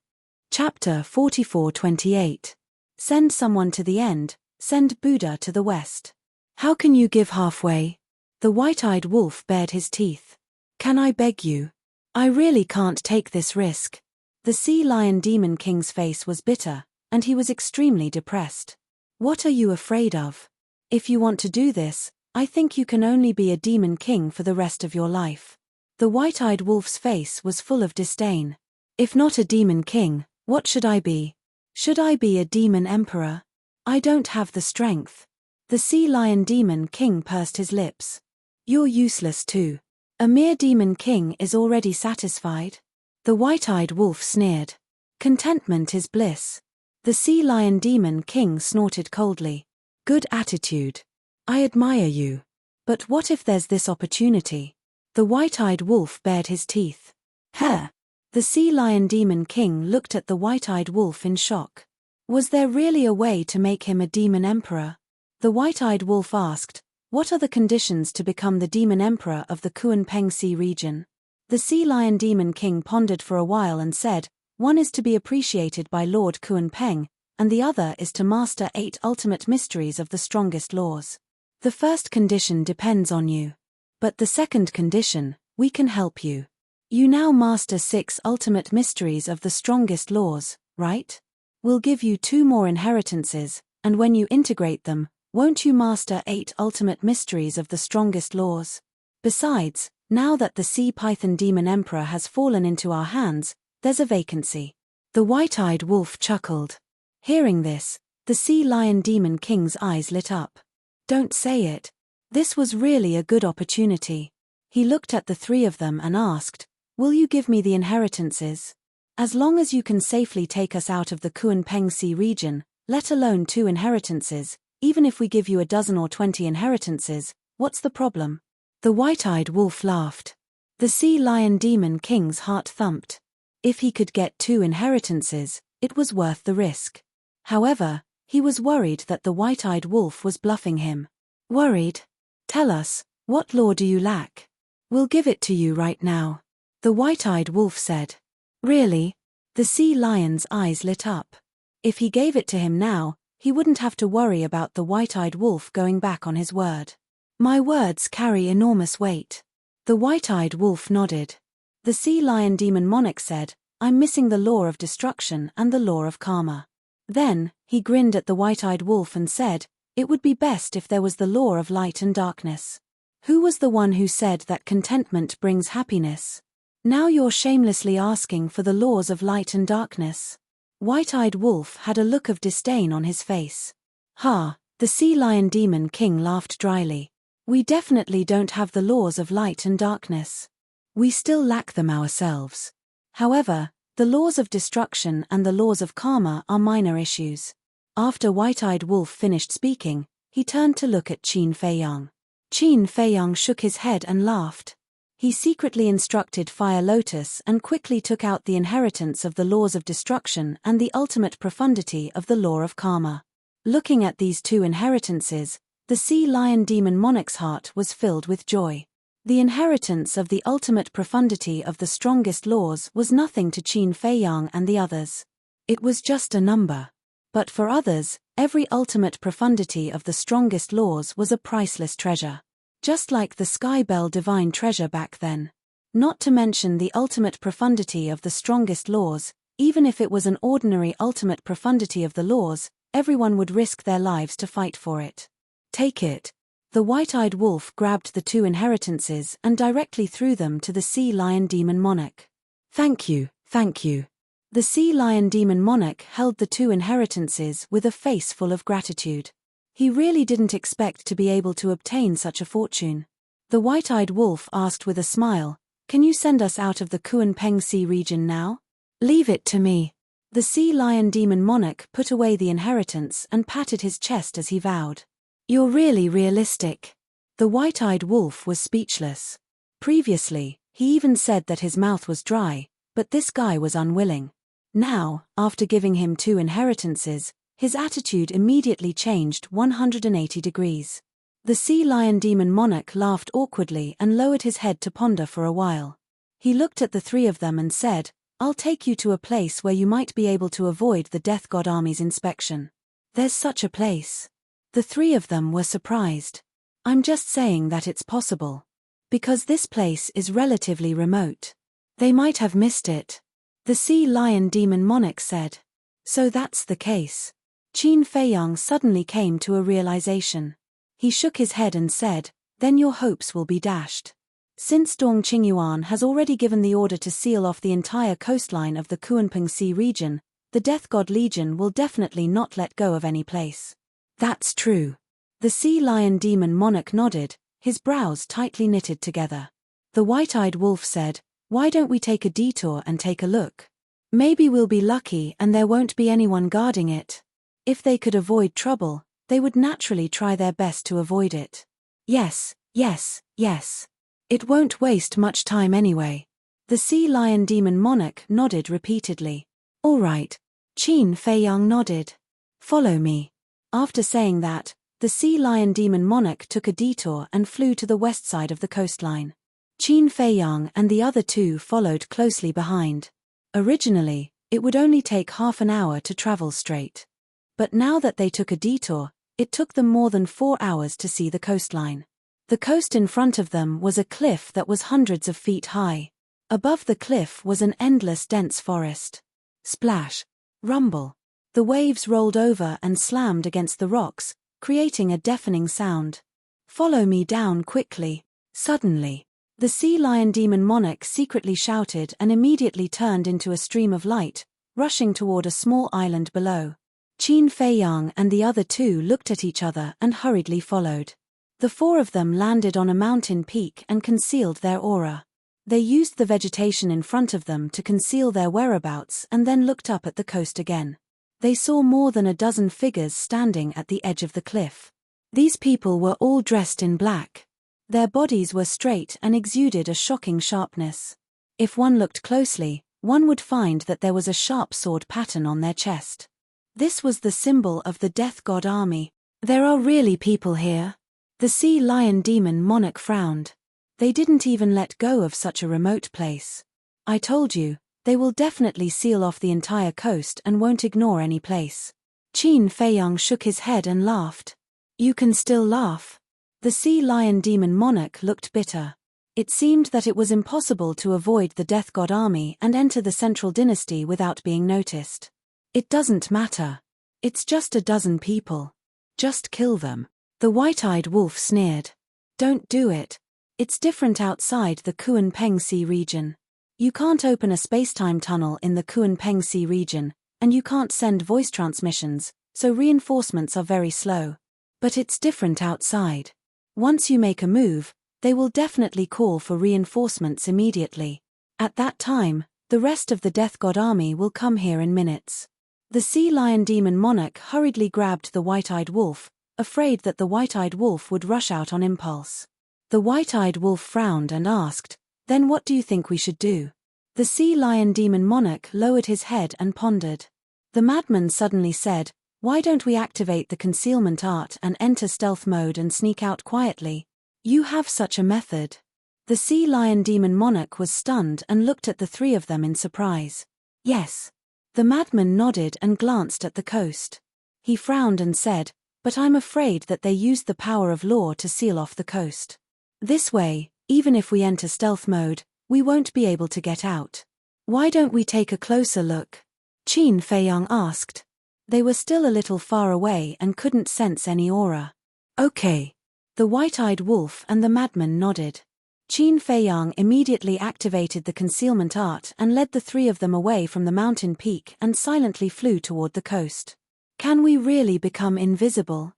Chapter 44:28. Send someone to the end, send Buddha to the west. How can you give halfway? The white-eyed wolf bared his teeth. Can I beg you? I really can't take this risk. The Sea Lion Demon King's face was bitter, and he was extremely depressed. What are you afraid of? If you want to do this, I think you can only be a Demon King for the rest of your life. The white-eyed wolf's face was full of disdain. If not a Demon King, what should I be? Should I be a Demon Emperor? I don't have the strength. The Sea Lion Demon King pursed his lips. You're useless too. A mere Demon King is already satisfied. The white-eyed wolf sneered. Contentment is bliss. The Sea Lion Demon King snorted coldly. Good attitude. I admire you. But what if there's this opportunity? The white-eyed wolf bared his teeth. Huh! The Sea Lion Demon King looked at the white-eyed wolf in shock. Was there really a way to make him a Demon Emperor? The white-eyed wolf asked, what are the conditions to become the Demon Emperor of the Kunpeng Sea region? The Sea Lion Demon King pondered for a while and said, one is to be appreciated by Lord Kunpeng, and the other is to master 8 ultimate mysteries of the strongest laws. The first condition depends on you. But the second condition, we can help you. You now master 6 ultimate mysteries of the strongest laws, right? We'll give you 2 more inheritances, and when you integrate them, won't you master 8 ultimate mysteries of the strongest laws? Besides, now that the Sea Python Demon Emperor has fallen into our hands, there's a vacancy. The white-eyed wolf chuckled. Hearing this, the Sea Lion Demon King's eyes lit up. Don't say it. This was really a good opportunity. He looked at the 3 of them and asked, will you give me the inheritances? As long as you can safely take us out of the Kunpeng Sea region, let alone 2 inheritances, even if we give you a dozen or 20 inheritances, what's the problem? The white-eyed wolf laughed. The Sea Lion Demon King's heart thumped. If he could get 2 inheritances, it was worth the risk. However, he was worried that the white-eyed wolf was bluffing him. Worried? Tell us, what law do you lack? We'll give it to you right now. The white-eyed wolf said. Really? The Sea Lion's eyes lit up. If he gave it to him now, he wouldn't have to worry about the white-eyed wolf going back on his word. My words carry enormous weight. The white-eyed wolf nodded. The Sea Lion Demon Monarch said, I'm missing the law of destruction and the law of karma. Then, he grinned at the white-eyed wolf and said, it would be best if there was the law of light and darkness. Who was the one who said that contentment brings happiness? Now you're shamelessly asking for the laws of light and darkness. White-eyed Wolf had a look of disdain on his face. Ha, the Sea Lion Demon King laughed dryly. We definitely don't have the laws of light and darkness. We still lack them ourselves. However, the laws of destruction and the laws of karma are minor issues. After White-eyed Wolf finished speaking, he turned to look at Qin Feiyang. Qin Feiyang shook his head and laughed. He secretly instructed Fire Lotus and quickly took out the inheritance of the laws of destruction and the ultimate profundity of the law of karma. Looking at these two inheritances, the Sea Lion Demon Monarch's heart was filled with joy. The inheritance of the ultimate profundity of the strongest laws was nothing to Qin Feiyang and the others. It was just a number. But for others, every ultimate profundity of the strongest laws was a priceless treasure. Just like the Sky Bell divine treasure back then. Not to mention the ultimate profundity of the strongest laws, even if it was an ordinary ultimate profundity of the laws, everyone would risk their lives to fight for it. Take it. The White-eyed Wolf grabbed the two inheritances and directly threw them to the Sea Lion Demon Monarch. Thank you, thank you. The Sea Lion Demon Monarch held the two inheritances with a face full of gratitude. He really didn't expect to be able to obtain such a fortune. The White-eyed Wolf asked with a smile, "Can you send us out of the Kunpeng Sea region now?" "Leave it to me." The Sea Lion Demon Monarch put away the inheritance and patted his chest as he vowed. "You're really realistic." The White-eyed Wolf was speechless. Previously, he even said that his mouth was dry, but this guy was unwilling. Now, after giving him two inheritances, his attitude immediately changed 180 degrees. The Sea Lion Demon Monarch laughed awkwardly and lowered his head to ponder for a while. He looked at the three of them and said, "I'll take you to a place where you might be able to avoid the Death God Army's inspection." "There's such a place." The three of them were surprised. "I'm just saying that it's possible. Because this place is relatively remote. They might have missed it." The Sea Lion Demon Monarch said. "So that's the case." Qin Feiyang suddenly came to a realization. He shook his head and said, "Then your hopes will be dashed. Since Dong Qingyuan has already given the order to seal off the entire coastline of the Kunpeng Sea region, the Death God Legion will definitely not let go of any place." "That's true." The Sea Lion Demon Monarch nodded, his brows tightly knitted together. The White-eyed Wolf said, "Why don't we take a detour and take a look? Maybe we'll be lucky and there won't be anyone guarding it." If they could avoid trouble, they would naturally try their best to avoid it. Yes, yes, yes. It won't waste much time anyway. The Sea Lion Demon Monarch nodded repeatedly. "All right." Qin Feiyang nodded. "Follow me." After saying that, the Sea Lion Demon Monarch took a detour and flew to the west side of the coastline. Qin Feiyang and the other two followed closely behind. Originally, it would only take half an hour to travel straight. But now that they took a detour, it took them more than 4 hours to see the coastline. The coast in front of them was a cliff that was hundreds of feet high. Above the cliff was an endless dense forest. Splash. Rumble. The waves rolled over and slammed against the rocks, creating a deafening sound. "Follow me down quickly." Suddenly, the Sea Lion Demon Monarch secretly shouted and immediately turned into a stream of light, rushing toward a small island below. Qin Feiyang and the other two looked at each other and hurriedly followed. The four of them landed on a mountain peak and concealed their aura. They used the vegetation in front of them to conceal their whereabouts and then looked up at the coast again. They saw more than a dozen figures standing at the edge of the cliff. These people were all dressed in black. Their bodies were straight and exuded a shocking sharpness. If one looked closely, one would find that there was a sharp sword pattern on their chest. This was the symbol of the Death God Army. "There are really people here." The Sea Lion Demon Monarch frowned. "They didn't even let go of such a remote place. I told you, they will definitely seal off the entire coast and won't ignore any place." Qin Feiyang shook his head and laughed. "You can still laugh." The Sea Lion Demon Monarch looked bitter. It seemed that it was impossible to avoid the Death God Army and enter the Central Dynasty without being noticed. "It doesn't matter. It's just a dozen people. Just kill them." The White-eyed Wolf sneered. "Don't do it. It's different outside the Kunpeng Sea region. You can't open a space-time tunnel in the Kunpeng Sea region, and you can't send voice transmissions, so reinforcements are very slow. But it's different outside. Once you make a move, they will definitely call for reinforcements immediately. At that time, the rest of the Death God army will come here in minutes. The Sea Lion Demon Monarch hurriedly grabbed the White-Eyed Wolf, afraid that the White-Eyed Wolf would rush out on impulse. The White-Eyed Wolf frowned and asked, "Then what do you think we should do?" The Sea Lion Demon Monarch lowered his head and pondered. The madman suddenly said, "Why don't we activate the concealment art and enter stealth mode and sneak out quietly? You have such a method." The Sea Lion Demon Monarch was stunned and looked at the three of them in surprise. "Yes." The madman nodded and glanced at the coast. He frowned and said, "But I'm afraid that they used the power of law to seal off the coast. This way, even if we enter stealth mode, we won't be able to get out. Why don't we take a closer look?" Qin Feiyang asked. They were still a little far away and couldn't sense any aura. "Okay." The White-Eyed Wolf and the madman nodded. Qin Feiyang immediately activated the concealment art and led the three of them away from the mountain peak and silently flew toward the coast. "Can we really become invisible?"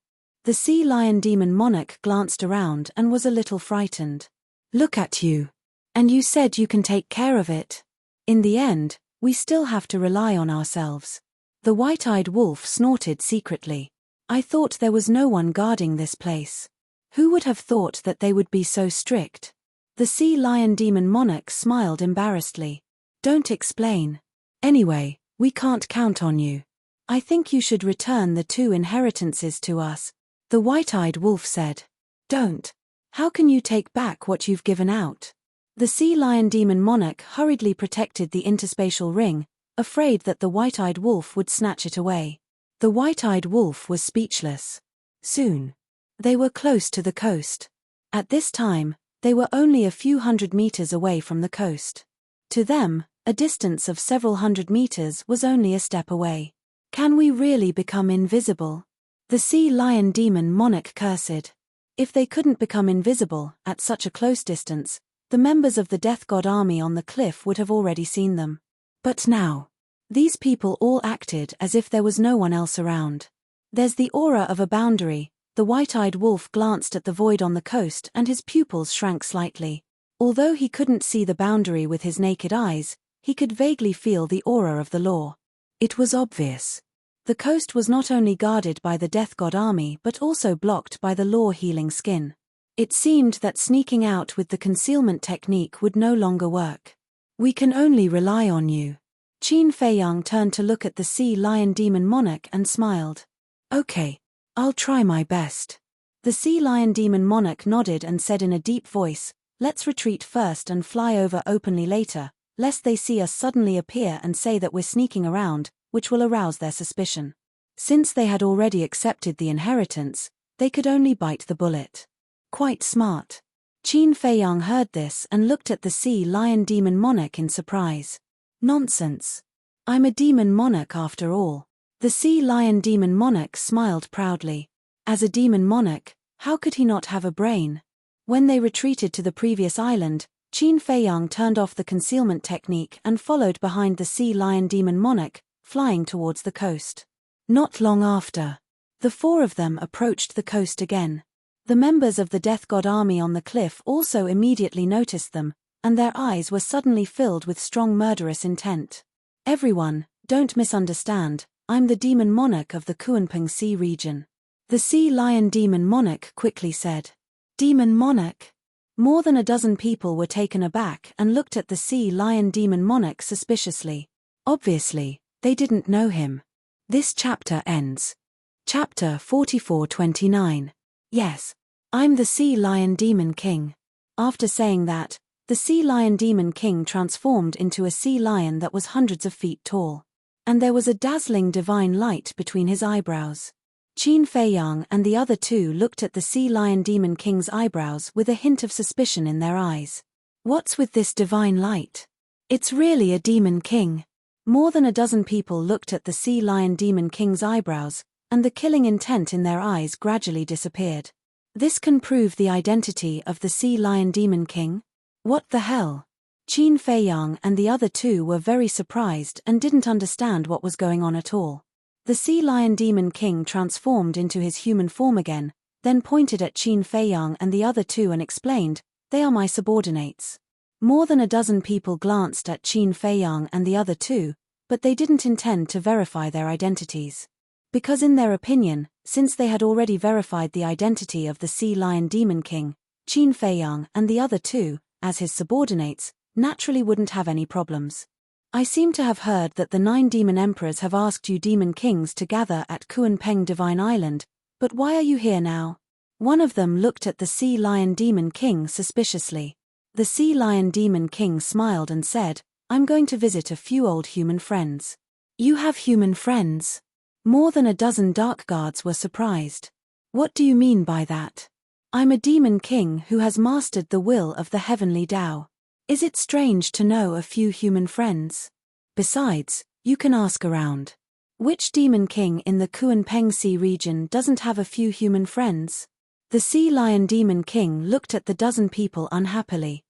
The Sea Lion Demon Monarch glanced around and was a little frightened. "Look at you. And you said you can take care of it. In the end, we still have to rely on ourselves." The White-Eyed Wolf snorted secretly. "I thought there was no one guarding this place. Who would have thought that they would be so strict?" The Sea Lion Demon Monarch smiled embarrassedly. "Don't explain. Anyway, we can't count on you. I think you should return the 2 inheritances to us," the White-Eyed Wolf said. "Don't. How can you take back what you've given out?" The Sea Lion Demon Monarch hurriedly protected the interspatial ring, afraid that the White-Eyed Wolf would snatch it away. The White-Eyed Wolf was speechless. Soon, they were close to the coast. At this time, they were only a few hundred meters away from the coast. To them, a distance of several hundred meters was only a step away. "Can we really become invisible?" The Sea Lion Demon Monarch cursed. If they couldn't become invisible at such a close distance, the members of the Death God army on the cliff would have already seen them. But now, these people all acted as if there was no one else around. "There's the aura of a boundary." The White-Eyed Wolf glanced at the void on the coast and his pupils shrank slightly. Although he couldn't see the boundary with his naked eyes, he could vaguely feel the aura of the law. It was obvious. The coast was not only guarded by the Death God army but also blocked by the law-healing skin. It seemed that sneaking out with the concealment technique would no longer work. "We can only rely on you." Qin Feiyang turned to look at the Sea Lion Demon Monarch and smiled. "Okay. I'll try my best." The Sea Lion Demon Monarch nodded and said in a deep voice, "Let's retreat first and fly over openly later, lest they see us suddenly appear and say that we're sneaking around, which will arouse their suspicion." Since they had already accepted the inheritance, they could only bite the bullet. Quite smart. Qin Feiyang heard this and looked at the Sea Lion Demon Monarch in surprise. "Nonsense. I'm a demon monarch after all." The Sea Lion Demon Monarch smiled proudly. As a demon monarch, how could he not have a brain? When they retreated to the previous island, Qin Feiyang turned off the concealment technique and followed behind the Sea Lion Demon Monarch, flying towards the coast. Not long after, the 4 of them approached the coast again. The members of the Death God army on the cliff also immediately noticed them, and their eyes were suddenly filled with strong murderous intent. "Everyone, don't misunderstand, I'm the demon monarch of the Kunpeng Sea region," the Sea Lion Demon Monarch quickly said. "Demon monarch?" More than a dozen people were taken aback and looked at the Sea Lion Demon Monarch suspiciously. Obviously, they didn't know him. This chapter ends. Chapter 44-29. "Yes, I'm the Sea Lion Demon King." After saying that, the Sea Lion Demon King transformed into a sea lion that was hundreds of feet tall. And there was a dazzling divine light between his eyebrows. Qin Feiyang and the other 2 looked at the Sea Lion Demon King's eyebrows with a hint of suspicion in their eyes. "What's with this divine light? It's really a demon king." More than a dozen people looked at the Sea Lion Demon King's eyebrows, and the killing intent in their eyes gradually disappeared. "This can prove the identity of the Sea Lion Demon King? What the hell?" Qin Feiyang and the other two were very surprised and didn't understand what was going on at all. The Sea Lion Demon King transformed into his human form again, then pointed at Qin Feiyang and the other two and explained, "They are my subordinates." More than a dozen people glanced at Qin Feiyang and the other two, but they didn't intend to verify their identities. Because in their opinion, since they had already verified the identity of the Sea Lion Demon King, Qin Feiyang and the other two, as his subordinates, naturally wouldn't have any problems. "I seem to have heard that the 9 demon emperors have asked you demon kings to gather at Kuanpeng Divine Island, but why are you here now?" One of them looked at the Sea Lion Demon King suspiciously. The Sea Lion Demon King smiled and said, "I'm going to visit a few old human friends." "You have human friends?" More than a dozen dark guards were surprised. "What do you mean by that?" "I'm a demon king who has mastered the will of the heavenly Tao. Is it strange to know a few human friends? Besides, you can ask around. Which demon king in the Kuanpeng Sea region doesn't have a few human friends?" The Sea Lion Demon King looked at the dozen people unhappily.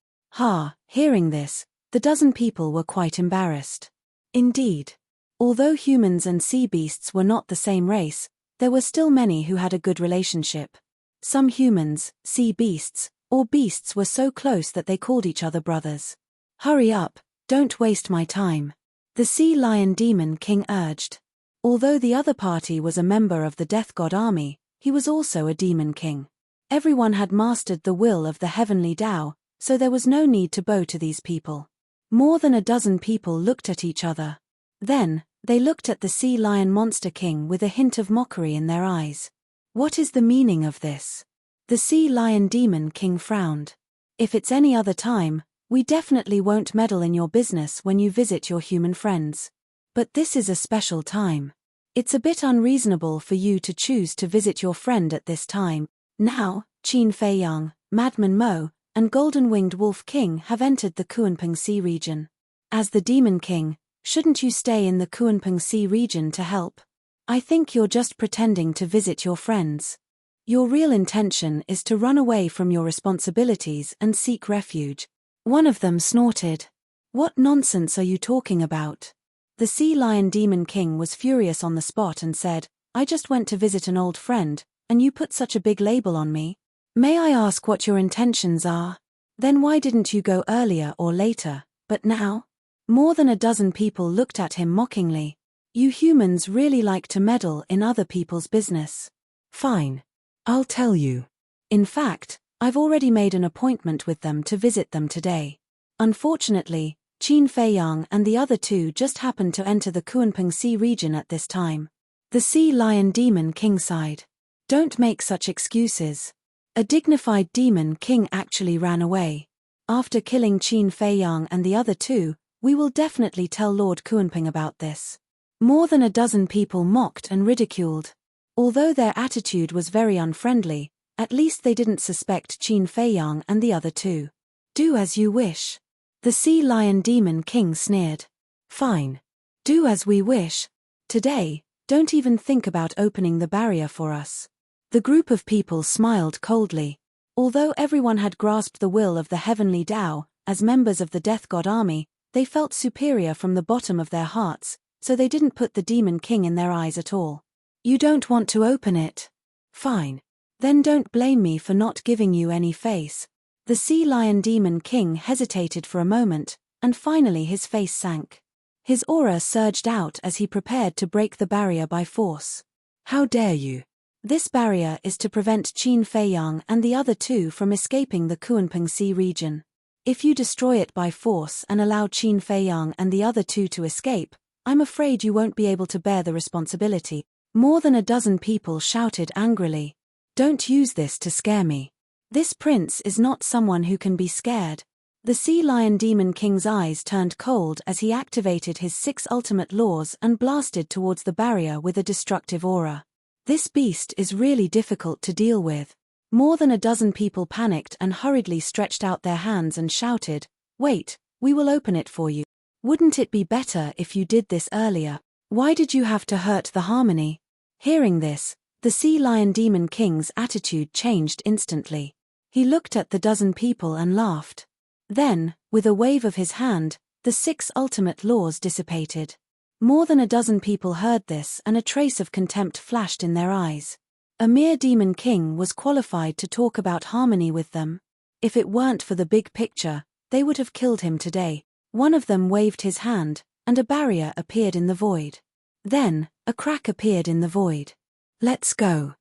Hearing this, the dozen people were quite embarrassed. Indeed. Although humans and sea beasts were not the same race, there were still many who had a good relationship. Some humans, sea beasts, or beasts were so close that they called each other brothers. "Hurry up, don't waste my time," the Sea Lion Demon King urged. Although the other party was a member of the Death God army, he was also a demon king. Everyone had mastered the will of the heavenly Tao, so there was no need to bow to these people. More than a dozen people looked at each other. Then, they looked at the Sea Lion Monster King with a hint of mockery in their eyes. "What is the meaning of this?" The Sea Lion Demon King frowned. "If it's any other time, we definitely won't meddle in your business when you visit your human friends. But this is a special time. It's a bit unreasonable for you to choose to visit your friend at this time. Now, Qin Feiyang, Madman Mo, and Golden-Winged Wolf King have entered the Kuanpeng Sea region. As the Demon King, shouldn't you stay in the Kuanpeng Sea region to help? I think you're just pretending to visit your friends. Your real intention is to run away from your responsibilities and seek refuge." One of them snorted. "What nonsense are you talking about?" The Sea Lion Demon King was furious on the spot and said, "I just went to visit an old friend, and you put such a big label on me. May I ask what your intentions are? Then why didn't you go earlier or later, but now?" More than a dozen people looked at him mockingly. "You humans really like to meddle in other people's business. Fine. I'll tell you. In fact, I've already made an appointment with them to visit them today." Unfortunately, Qin Feiyang and the other two just happened to enter the Kuanpeng Sea region at this time. The Sea Lion Demon King sighed. "Don't make such excuses. A dignified demon king actually ran away. After killing Qin Feiyang and the other two, we will definitely tell Lord Kuanping about this." More than a dozen people mocked and ridiculed. Although their attitude was very unfriendly, at least they didn't suspect Qin Feiyang and the other two. "Do as you wish." The Sea Lion Demon King sneered. "Fine. Do as we wish. Today, don't even think about opening the barrier for us." The group of people smiled coldly. Although everyone had grasped the will of the heavenly Tao, as members of the Death God army, they felt superior from the bottom of their hearts, so they didn't put the Demon King in their eyes at all. "You don't want to open it? Fine. Then don't blame me for not giving you any face." The Sea Lion Demon King hesitated for a moment, and finally his face sank. His aura surged out as he prepared to break the barrier by force. "How dare you? This barrier is to prevent Qin Feiyang and the other two from escaping the Kuanpeng Sea region. If you destroy it by force and allow Qin Feiyang and the other two to escape, I'm afraid you won't be able to bear the responsibility." More than a dozen people shouted angrily. "Don't use this to scare me. This prince is not someone who can be scared." The Sea Lion Demon King's eyes turned cold as he activated his 6 ultimate laws and blasted towards the barrier with a destructive aura. This beast is really difficult to deal with. More than a dozen people panicked and hurriedly stretched out their hands and shouted, "Wait, we will open it for you. Wouldn't it be better if you did this earlier? Why did you have to hurt the harmony?" Hearing this, the Sea Lion Demon King's attitude changed instantly. He looked at the dozen people and laughed. Then, with a wave of his hand, the 6 ultimate laws dissipated. More than a dozen people heard this, and a trace of contempt flashed in their eyes. A mere demon king was qualified to talk about harmony with them. If it weren't for the big picture, they would have killed him today. One of them waved his hand, and a barrier appeared in the void. Then, a crack appeared in the void. "Let's go."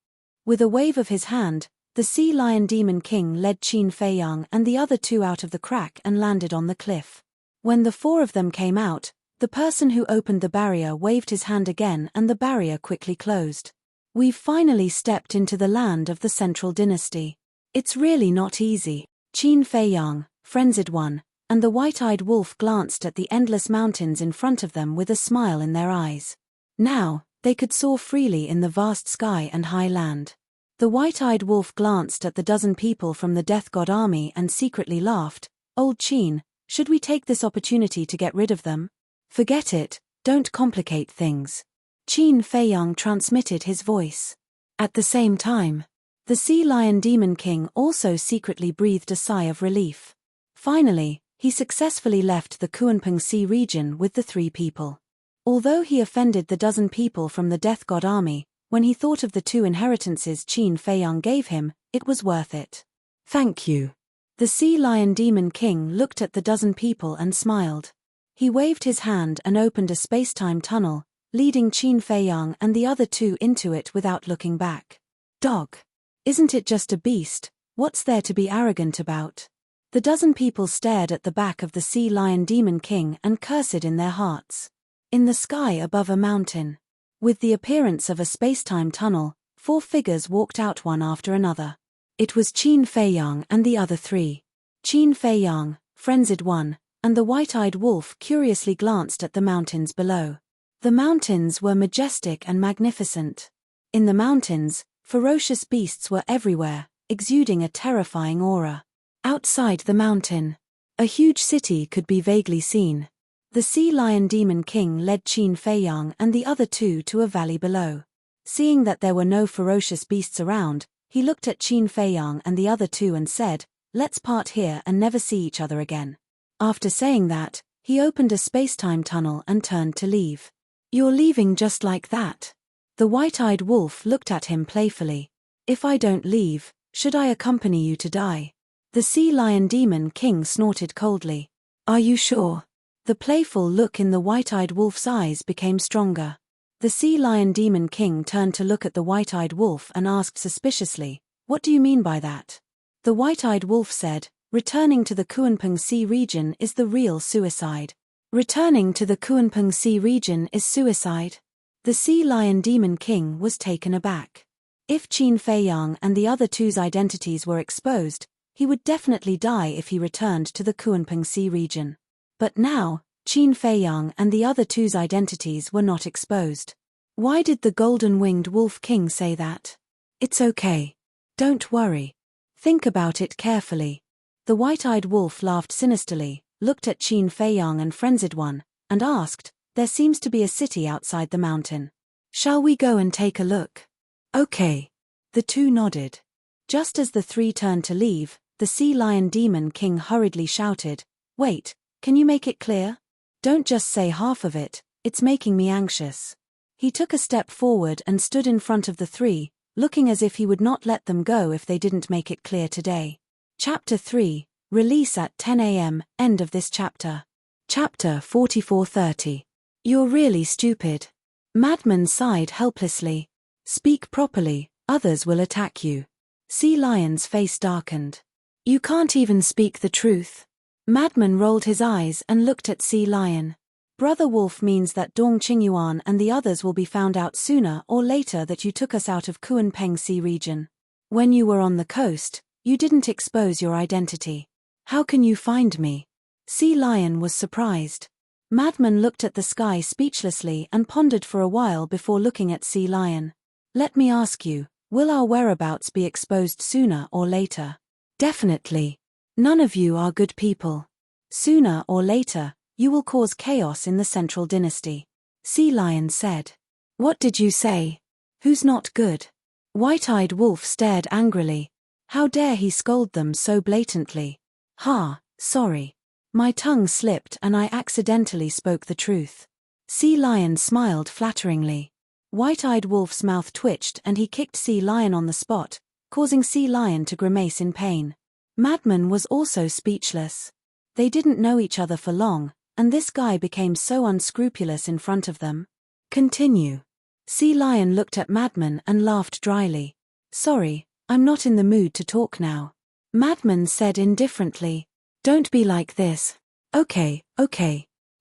With a wave of his hand, the Sea Lion Demon King led Qin Feiyang and the other 2 out of the crack and landed on the cliff. When the 4 of them came out, the person who opened the barrier waved his hand again and the barrier quickly closed. "We've finally stepped into the land of the Central Dynasty. It's really not easy." Qin Feiyang, frenzied one, and the white-eyed wolf glanced at the endless mountains in front of them with a smile in their eyes. Now, they could soar freely in the vast sky and high land. The white-eyed wolf glanced at the dozen people from the Death God army and secretly laughed. "Old Qin, should we take this opportunity to get rid of them?" "Forget it, don't complicate things." Qin Feiyang transmitted his voice. At the same time, the Sea Lion Demon King also secretly breathed a sigh of relief. Finally, he successfully left the Kunpeng Sea region with the 3 people. Although he offended the dozen people from the Death God army, when he thought of the 2 inheritances Qin Feiyang gave him, it was worth it. "Thank you." The Sea Lion Demon King looked at the dozen people and smiled. He waved his hand and opened a space-time tunnel, leading Qin Feiyang and the other 2 into it without looking back. "Dog. Isn't it just a beast? What's there to be arrogant about?" The dozen people stared at the back of the Sea Lion Demon King and cursed in their hearts. In the sky above a mountain, with the appearance of a space-time tunnel, 4 figures walked out one after another. It was Qin Feiyang and the other 3. Qin Feiyang, frenzied one, and the white-eyed wolf curiously glanced at the mountains below. The mountains were majestic and magnificent. In the mountains, ferocious beasts were everywhere, exuding a terrifying aura. Outside the mountain, a huge city could be vaguely seen. The Sea Lion Demon King led Qin Feiyang and the other 2 to a valley below. Seeing that there were no ferocious beasts around, he looked at Qin Feiyang and the other 2 and said, "Let's part here and never see each other again." After saying that, he opened a space-time tunnel and turned to leave. "You're leaving just like that?" The white-eyed wolf looked at him playfully. "If I don't leave, should I accompany you to die?" The Sea Lion Demon King snorted coldly. "Are you sure?" The playful look in the white-eyed wolf's eyes became stronger. The Sea Lion Demon King turned to look at the white-eyed wolf and asked suspiciously, "What do you mean by that?" The white-eyed wolf said, "Returning to the Kunpeng Sea region is the real suicide." "Returning to the Kunpeng Sea region is suicide?" The Sea Lion Demon King was taken aback. If Qin Feiyang and the other 2's identities were exposed, he would definitely die if he returned to the Kunpeng Sea region. But now, Qin Feiyang and the other 2's identities were not exposed. Why did the Golden-Winged Wolf King say that? "It's okay. Don't worry. Think about it carefully." The white-eyed wolf laughed sinisterly, looked at Qin Feiyang and frenzied one, and asked, "There seems to be a city outside the mountain. Shall we go and take a look?" "Okay." The 2 nodded. Just as the 3 turned to leave, the Sea Lion Demon King hurriedly shouted, "Wait, can you make it clear? Don't just say half of it, it's making me anxious." He took a step forward and stood in front of the 3, looking as if he would not let them go if they didn't make it clear today. Chapter 3, Release at 10 a.m., end of this chapter. Chapter 44:30. "You're really stupid." Madman sighed helplessly. "Speak properly, others will attack you." Sea Lion's face darkened. "You can't even speak the truth." Madman rolled his eyes and looked at Sea Lion. "Brother Wolf means that Dong Qingyuan and the others will be found out sooner or later that you took us out of Kunpeng Sea region. When you were on the coast, you didn't expose your identity. How can you find me?" Sea Lion was surprised. Madman looked at the sky speechlessly and pondered for a while before looking at Sea Lion. "Let me ask you, will our whereabouts be exposed sooner or later?" "Definitely. None of you are good people. Sooner or later, you will cause chaos in the Central Dynasty." Sea Lion said. "What did you say? Who's not good?" White-eyed Wolf stared angrily. How dare he scold them so blatantly? "Ha," Sorry. My tongue slipped and I accidentally spoke the truth. Sea Lion smiled flatteringly. White-eyed Wolf's mouth twitched and he kicked Sea Lion on the spot, causing Sea Lion to grimace in pain. Madman was also speechless. They didn't know each other for long, and this guy became so unscrupulous in front of them. Continue. Sea Lion looked at Madman and laughed dryly. Sorry, I'm not in the mood to talk now. Madman said indifferently. Don't be like this. Okay.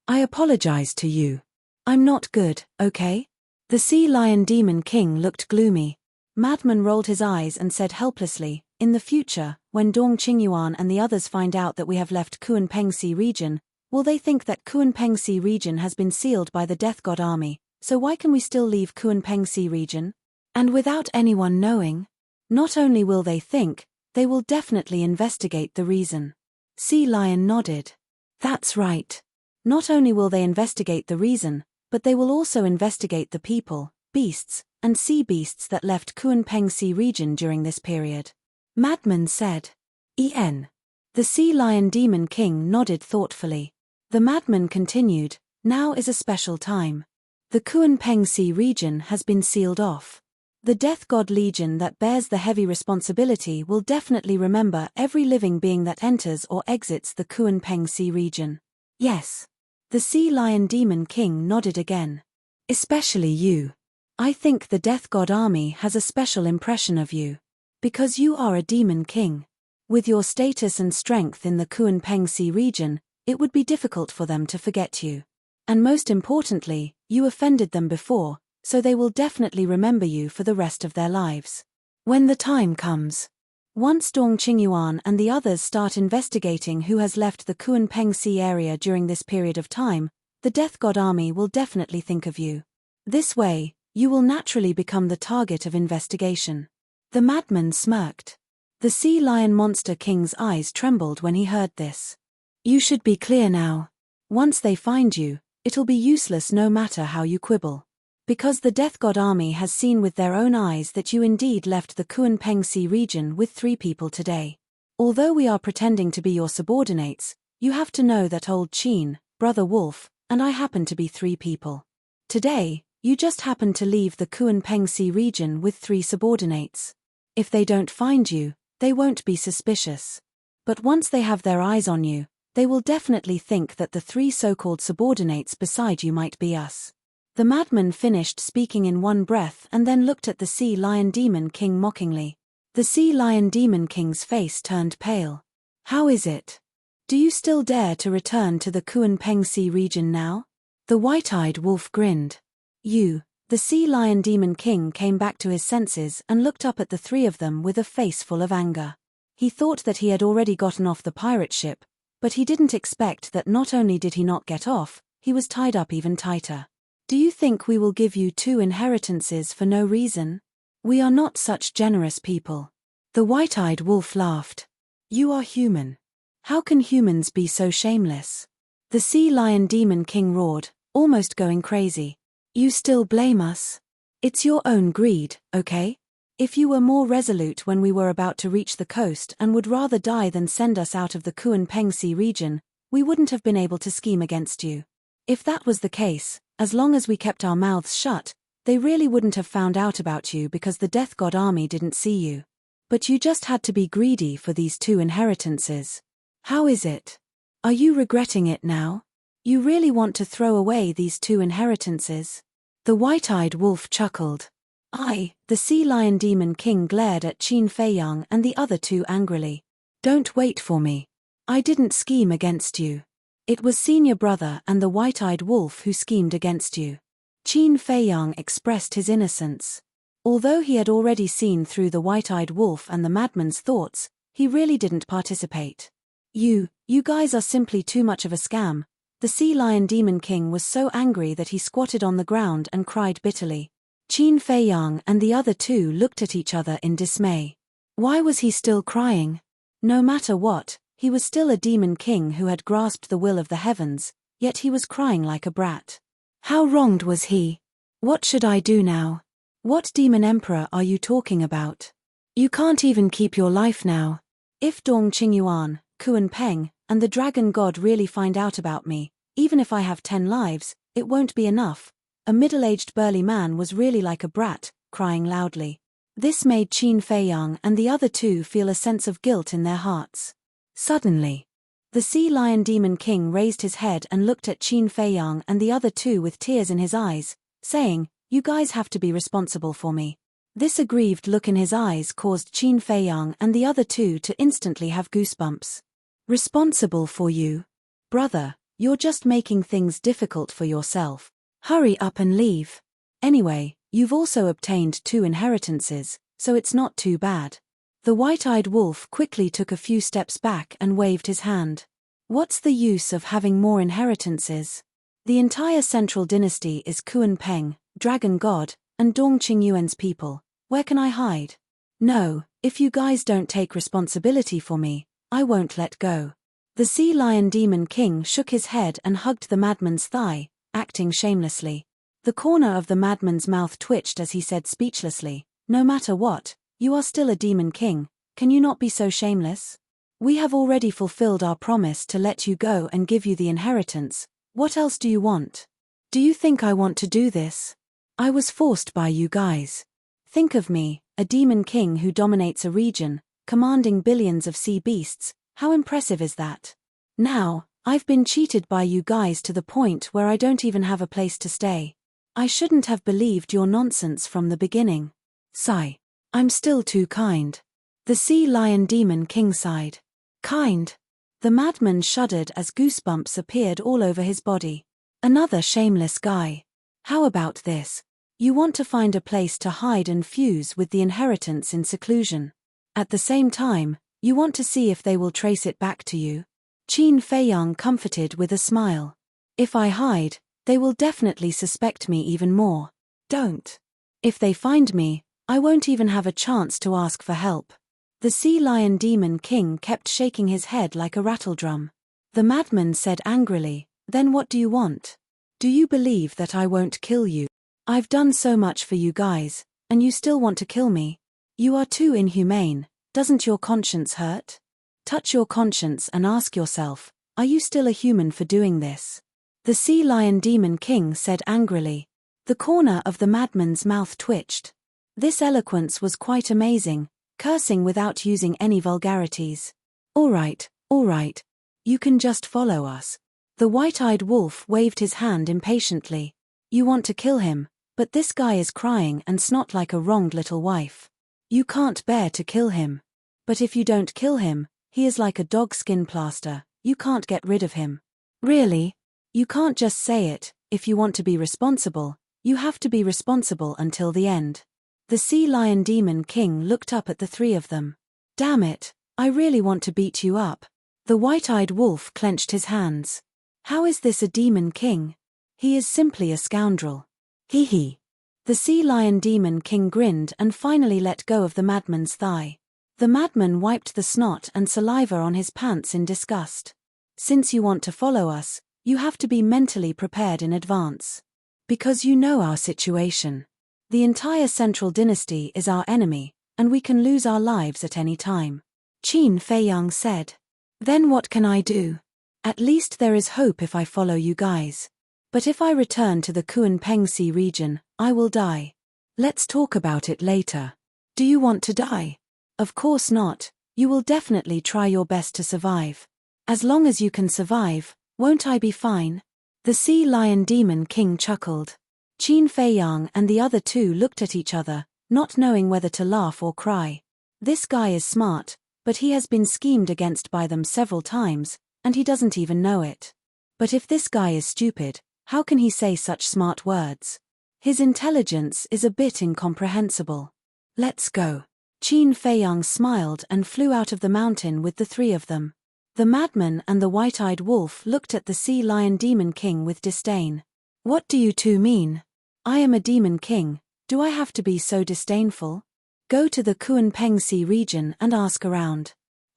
I apologize to you. I'm not good, okay? The Sea Lion Demon King looked gloomy. Madman rolled his eyes and said helplessly, in the future, when Dong Qingyuan and the others find out that we have left Kunpengsi region, will they think that Kunpengsi region has been sealed by the Death God army, so why can we still leave Kunpengsi region? And without anyone knowing? Not only will they think, they will definitely investigate the reason. Sea Lion nodded. That's right. Not only will they investigate the reason, but they will also investigate the people, beasts, and sea beasts that left Kunpengsi region during this period. Madman said. The Sea Lion Demon King nodded thoughtfully. The Madman continued, now is a special time. The Kunpengsi region has been sealed off. The Death God Legion that bears the heavy responsibility will definitely remember every living being that enters or exits the Kunpengsi region. Yes. The Sea Lion Demon King nodded again. Especially you. I think the Death God army has a special impression of you. Because you are a Demon King. With your status and strength in the Kunpengsi region, it would be difficult for them to forget you. And most importantly, you offended them before, so they will definitely remember you for the rest of their lives. When the time comes. Once Dong Qingyuan and the others start investigating who has left the Kunpengsi area during this period of time, the Death God army will definitely think of you. This way, you will naturally become the target of investigation. The Madman smirked. The Sea Lion Monster King's eyes trembled when he heard this. You should be clear now. Once they find you, it'll be useless no matter how you quibble. Because the Death God army has seen with their own eyes that you indeed left the Kunpengsi region with 3 people today. Although we are pretending to be your subordinates, you have to know that old Qin, Brother Wolf, and I happen to be 3 people. Today, you just happen to leave the Kunpengsi region with 3 subordinates. If they don't find you, they won't be suspicious. But once they have their eyes on you, they will definitely think that the 3 so-called subordinates beside you might be us. The Madman finished speaking in one breath and then looked at the Sea Lion Demon King mockingly. The Sea Lion Demon King's face turned pale. How is it? Do you still dare to return to the Kunpengsi region now? The white-eyed wolf grinned. The Sea Lion Demon King came back to his senses and looked up at the 3 of them with a face full of anger. He thought that he had already gotten off the pirate ship, but he didn't expect that not only did he not get off, he was tied up even tighter. Do you think we will give you 2 inheritances for no reason? We are not such generous people. The white-eyed wolf laughed. You are human. How can humans be so shameless? The Sea Lion Demon King roared, almost going crazy. You still blame us? It's your own greed, okay? If you were more resolute when we were about to reach the coast and would rather die than send us out of the Kunpengsi region, we wouldn't have been able to scheme against you. If that was the case, as long as we kept our mouths shut, they really wouldn't have found out about you because the Death God army didn't see you. But you just had to be greedy for these 2 inheritances. How is it? Are you regretting it now? You really want to throw away these 2 inheritances? The white-eyed wolf chuckled. The Sea Lion Demon King glared at Qin Feiyang and the other 2 angrily. Don't wait for me. I didn't scheme against you. It was Senior Brother and the white-eyed wolf who schemed against you. Qin Feiyang expressed his innocence. Although he had already seen through the white-eyed wolf and the madman's thoughts, he really didn't participate. You guys are simply too much of a scam. The Sea Lion Demon King was so angry that he squatted on the ground and cried bitterly. Qin Feiyang and the other 2 looked at each other in dismay. Why was he still crying? No matter what, he was still a demon king who had grasped the will of the heavens, yet he was crying like a brat. How wronged was he? What should I do now? What demon emperor are you talking about? You can't even keep your life now. If Dong Qingyuan, Kuan Peng, and the dragon god really find out about me, even if I have 10 lives, it won't be enough. A middle-aged burly man was really like a brat, crying loudly. This made Qin Feiyang and the other two feel a sense of guilt in their hearts. Suddenly, the Sea Lion Demon King raised his head and looked at Qin Feiyang and the other two with tears in his eyes, saying, "You guys have to be responsible for me." This aggrieved look in his eyes caused Qin Feiyang and the other two to instantly have goosebumps. "Responsible for you? Brother, you're just making things difficult for yourself. Hurry up and leave. Anyway, you've also obtained 2 inheritances, so it's not too bad." The white-eyed wolf quickly took a few steps back and waved his hand. "What's the use of having more inheritances? The entire central dynasty is Kuan Peng, dragon god, and Dongqing Yuan's people. Where can I hide? No, if you guys don't take responsibility for me, I won't let go." The Sea Lion Demon King shook his head and hugged the madman's thigh, acting shamelessly. The corner of the madman's mouth twitched as he said speechlessly, "No matter what, you are still a demon king, can you not be so shameless? We have already fulfilled our promise to let you go and give you the inheritance. What else do you want? Do you think I want to do this? I was forced by you guys. Think of me, a demon king who dominates a region, commanding billions of sea beasts. How impressive is that? Now, I've been cheated by you guys to the point where I don't even have a place to stay. I shouldn't have believed your nonsense from the beginning. Sigh. I'm still too kind." The Sea Lion Demon King sighed. "Kind?" The madman shuddered as goosebumps appeared all over his body. "Another shameless guy. How about this? You want to find a place to hide and fuse with the inheritance in seclusion. At the same time, you want to see if they will trace it back to you." Qin Feiyang comforted with a smile. "If I hide, they will definitely suspect me even more. Don't. If they find me, I won't even have a chance to ask for help." The Sea Lion Demon King kept shaking his head like a rattledrum. The madman said angrily, "Then what do you want? Do you believe that I won't kill you? I've done so much for you guys, and you still want to kill me? You are too inhumane. Doesn't your conscience hurt? Touch your conscience and ask yourself, are you still a human for doing this?" The Sea Lion Demon King said angrily. The corner of the madman's mouth twitched. This eloquence was quite amazing, cursing without using any vulgarities. All right, you can just follow us." The white-eyed wolf waved his hand impatiently. "You want to kill him, but this guy is crying and snot like a wronged little wife. You can't bear to kill him. But if you don't kill him, he is like a dog skin plaster, you can't get rid of him. Really? You can't just say it. If you want to be responsible, you have to be responsible until the end." The Sea Lion Demon King looked up at the 3 of them. "Damn it, I really want to beat you up." The white-eyed wolf clenched his hands. "How is this a demon king? He is simply a scoundrel. Hee hee." The Sea Lion Demon King grinned and finally let go of the madman's thigh. The madman wiped the snot and saliva on his pants in disgust. "Since you want to follow us, you have to be mentally prepared in advance. Because you know our situation. The entire central dynasty is our enemy, and we can lose our lives at any time." Qin Feiyang said. "Then what can I do? At least there is hope if I follow you guys. But if I return to the Kuan Peng Sea region, I will die. Let's talk about it later. Do you want to die? Of course not, you will definitely try your best to survive. As long as you can survive, won't I be fine?" The Sea Lion Demon King chuckled. Qin Feiyang and the other two looked at each other, not knowing whether to laugh or cry. This guy is smart, but he has been schemed against by them several times, and he doesn't even know it. But if this guy is stupid, how can he say such smart words? His intelligence is a bit incomprehensible. "Let's go." Qin Feiyang smiled and flew out of the mountain with the 3 of them. The madman and the white-eyed wolf looked at the Sea Lion Demon King with disdain. "What do you two mean? I am a demon king, do I have to be so disdainful? Go to the Kuan Peng Sea region and ask around.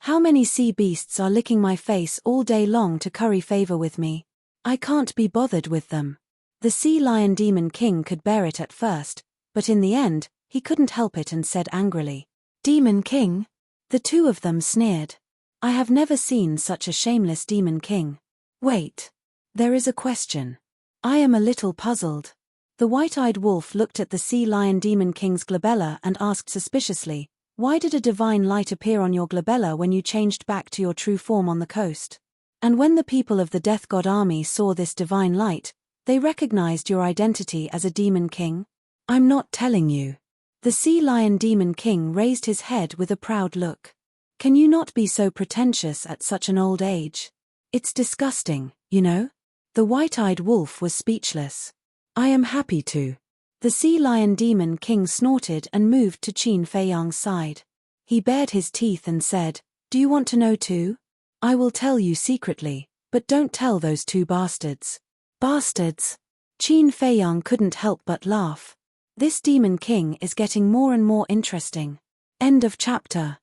How many sea beasts are licking my face all day long to curry favor with me? I can't be bothered with them." The Sea Lion Demon King could bear it at first, but in the end, he couldn't help it and said angrily, "Demon King?" The 2 of them sneered. I have never seen such a shameless demon king. Wait. There is a question. I am a little puzzled. The white-eyed wolf looked at the sea lion demon king's glabella and asked suspiciously, why did a divine light appear on your glabella when you changed back to your true form on the coast? And when the people of the death god army saw this divine light, they recognized your identity as a demon king? I'm not telling you. The sea lion demon king raised his head with a proud look. Can you not be so pretentious at such an old age? It's disgusting, you know? The white-eyed wolf was speechless. I am happy to. The sea lion demon king snorted and moved to Qin Fei Yang's side. He bared his teeth and said, do you want to know too? I will tell you secretly, but don't tell those two bastards. Bastards? Qin Fei Yang couldn't help but laugh. This demon king is getting more and more interesting. End of chapter.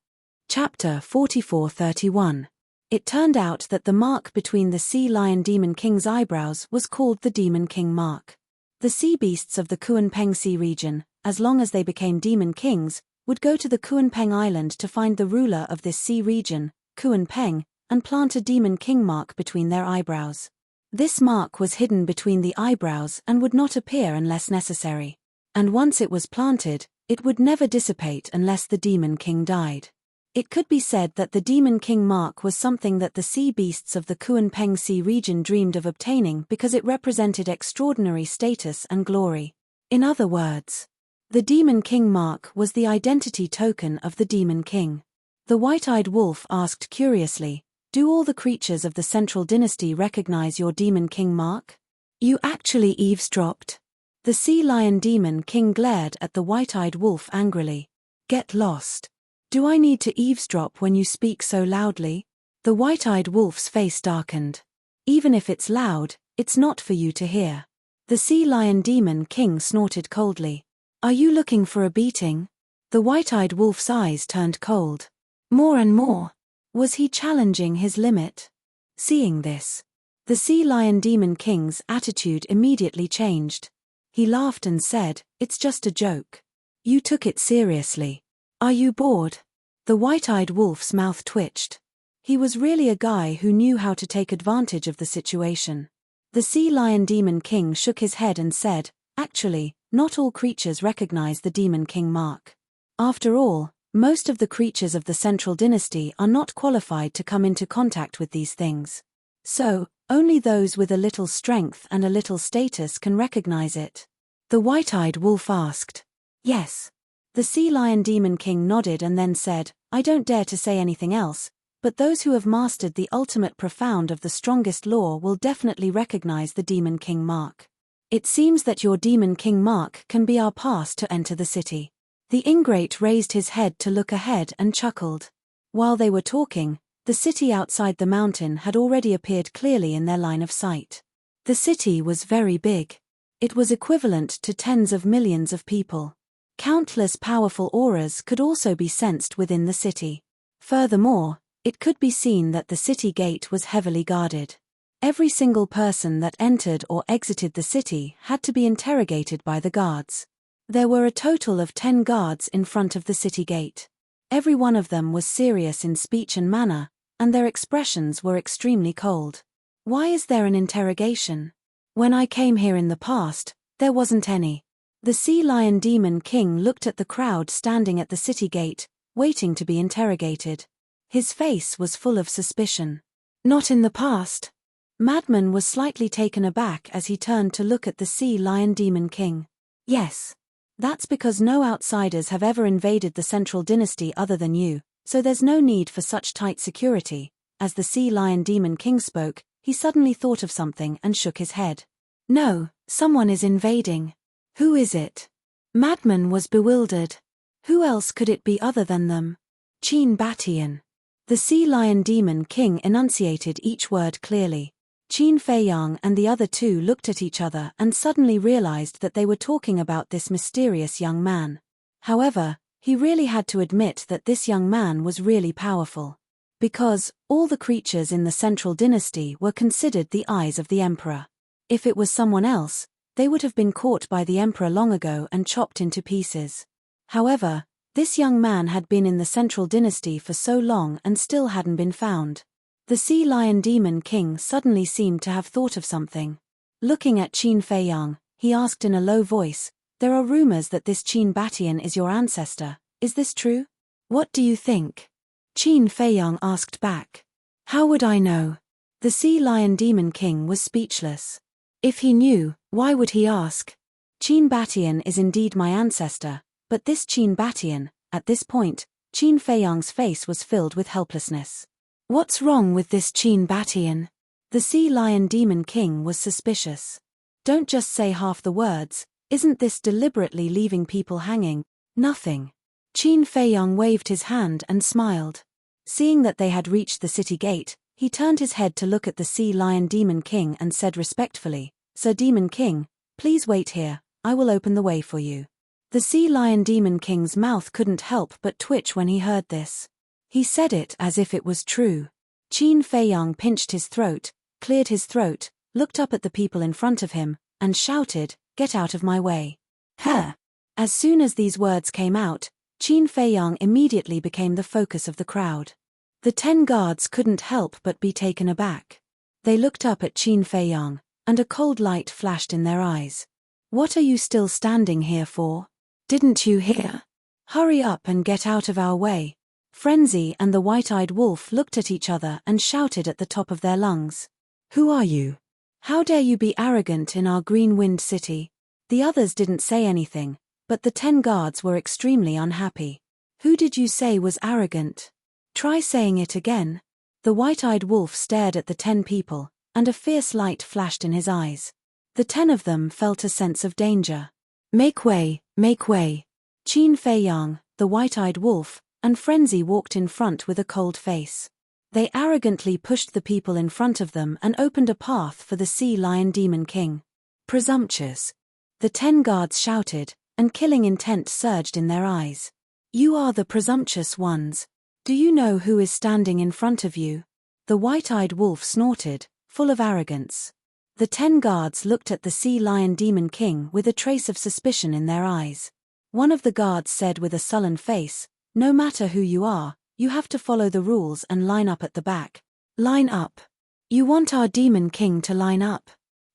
Chapter 44:31. It turned out that the mark between the sea lion demon king's eyebrows was called the demon king mark. The sea beasts of the Kunpeng Sea region, as long as they became demon kings, would go to the Kunpeng island to find the ruler of this sea region, Kunpeng, and plant a demon king mark between their eyebrows. This mark was hidden between the eyebrows and would not appear unless necessary. And once it was planted, it would never dissipate unless the demon king died. It could be said that the demon king mark was something that the sea beasts of the Kunpeng Sea region dreamed of obtaining because it represented extraordinary status and glory. In other words, the demon king mark was the identity token of the demon king. The white-eyed wolf asked curiously, do all the creatures of the central dynasty recognize your demon king mark? You actually eavesdropped? The sea lion demon king glared at the white-eyed wolf angrily. Get lost. Do I need to eavesdrop when you speak so loudly? The white-eyed wolf's face darkened. Even if it's loud, it's not for you to hear. The sea lion demon king snorted coldly. Are you looking for a beating? The white-eyed wolf's eyes turned cold. More and more. Was he challenging his limit? Seeing this, the sea lion demon king's attitude immediately changed. He laughed and said, it's just a joke. You took it seriously. Are you bored? The white-eyed wolf's mouth twitched. He was really a guy who knew how to take advantage of the situation. The sea lion demon king shook his head and said, actually, not all creatures recognize the demon king mark. After all, most of the creatures of the central dynasty are not qualified to come into contact with these things. So, only those with a little strength and a little status can recognize it. The white-eyed wolf asked. Yes. The sea lion demon king nodded and then said, I don't dare to say anything else, but those who have mastered the ultimate profound of the strongest law will definitely recognize the demon king mark. It seems that your demon king mark can be our pass to enter the city. The ingrate raised his head to look ahead and chuckled. While they were talking, the city outside the mountain had already appeared clearly in their line of sight. The city was very big. It was equivalent to tens of millions of people. Countless powerful auras could also be sensed within the city. Furthermore, it could be seen that the city gate was heavily guarded. Every single person that entered or exited the city had to be interrogated by the guards. There were a total of 10 guards in front of the city gate. Every one of them was serious in speech and manner, and their expressions were extremely cold. Why is there an interrogation? When I came here in the past, there wasn't any. The sea lion demon king looked at the crowd standing at the city gate, waiting to be interrogated. His face was full of suspicion. Not in the past. Madman was slightly taken aback as he turned to look at the sea lion demon king. Yes. That's because no outsiders have ever invaded the central dynasty other than you, so there's no need for such tight security. As the sea lion demon king spoke, he suddenly thought of something and shook his head. No, someone is invading. Who is it? Madman was bewildered. Who else could it be other than them? Qin Batian. The sea lion demon king enunciated each word clearly. Qin Fei Yang and the other two looked at each other and suddenly realized that they were talking about this mysterious young man. However, he really had to admit that this young man was really powerful. Because, all the creatures in the central dynasty were considered the eyes of the emperor. If it was someone else, they would have been caught by the emperor long ago and chopped into pieces. However, This young man had been in the Central Dynasty for so long and still hadn't been found. The Sea Lion Demon King suddenly seemed to have thought of something. Looking at Qin Feiyang, he asked in a low voice, "There are rumors that this Qin Batian is your ancestor. Is this true? What do you think?" Qin Feiyang asked back. "How would I know?" The Sea Lion Demon King was speechless. If he knew, why would he ask? Qin Batian is indeed my ancestor, but this Qin Batian, at this point, Qin Feiyang's face was filled with helplessness. What's wrong with this Qin Batian? The Sea Lion Demon King was suspicious. Don't just say half the words, isn't this deliberately leaving people hanging? Nothing. Qin Feiyang waved his hand and smiled. Seeing that they had reached the city gate, he turned his head to look at the Sea Lion Demon King and said respectfully, "Sir Demon King, please wait here, I will open the way for you." The Sea Lion Demon King's mouth couldn't help but twitch when he heard this. He said it as if it was true. Qin Feiyang pinched his throat, cleared his throat, looked up at the people in front of him, and shouted, "Get out of my way." Huh! As soon as these words came out, Qin Feiyang immediately became the focus of the crowd. The 10 guards couldn't help but be taken aback. They looked up at Qin Feiyang, and a cold light flashed in their eyes. "What are you still standing here for? Didn't you hear? Hurry up and get out of our way." Frenzy and the white-eyed wolf looked at each other and shouted at the top of their lungs. "Who are you? How dare you be arrogant in our green-wind city?" The others didn't say anything, but the 10 guards were extremely unhappy. "Who did you say was arrogant? Try saying it again." The white-eyed wolf stared at the 10 people, and a fierce light flashed in his eyes. The 10 of them felt a sense of danger. Make way, make way." Qin Feiyang, the white-eyed wolf, and Frenzy walked in front with a cold face. They arrogantly pushed the people in front of them and opened a path for the Sea Lion Demon King. "Presumptuous!" The 10 guards shouted, and killing intent surged in their eyes. "You are the presumptuous ones. Do you know who is standing in front of you?" The white-eyed wolf snorted, full of arrogance. The 10 guards looked at the Sea Lion Demon King with a trace of suspicion in their eyes. One of the guards said with a sullen face, "No matter who you are, you have to follow the rules and line up at the back." "Line up? You want our Demon King to line up?"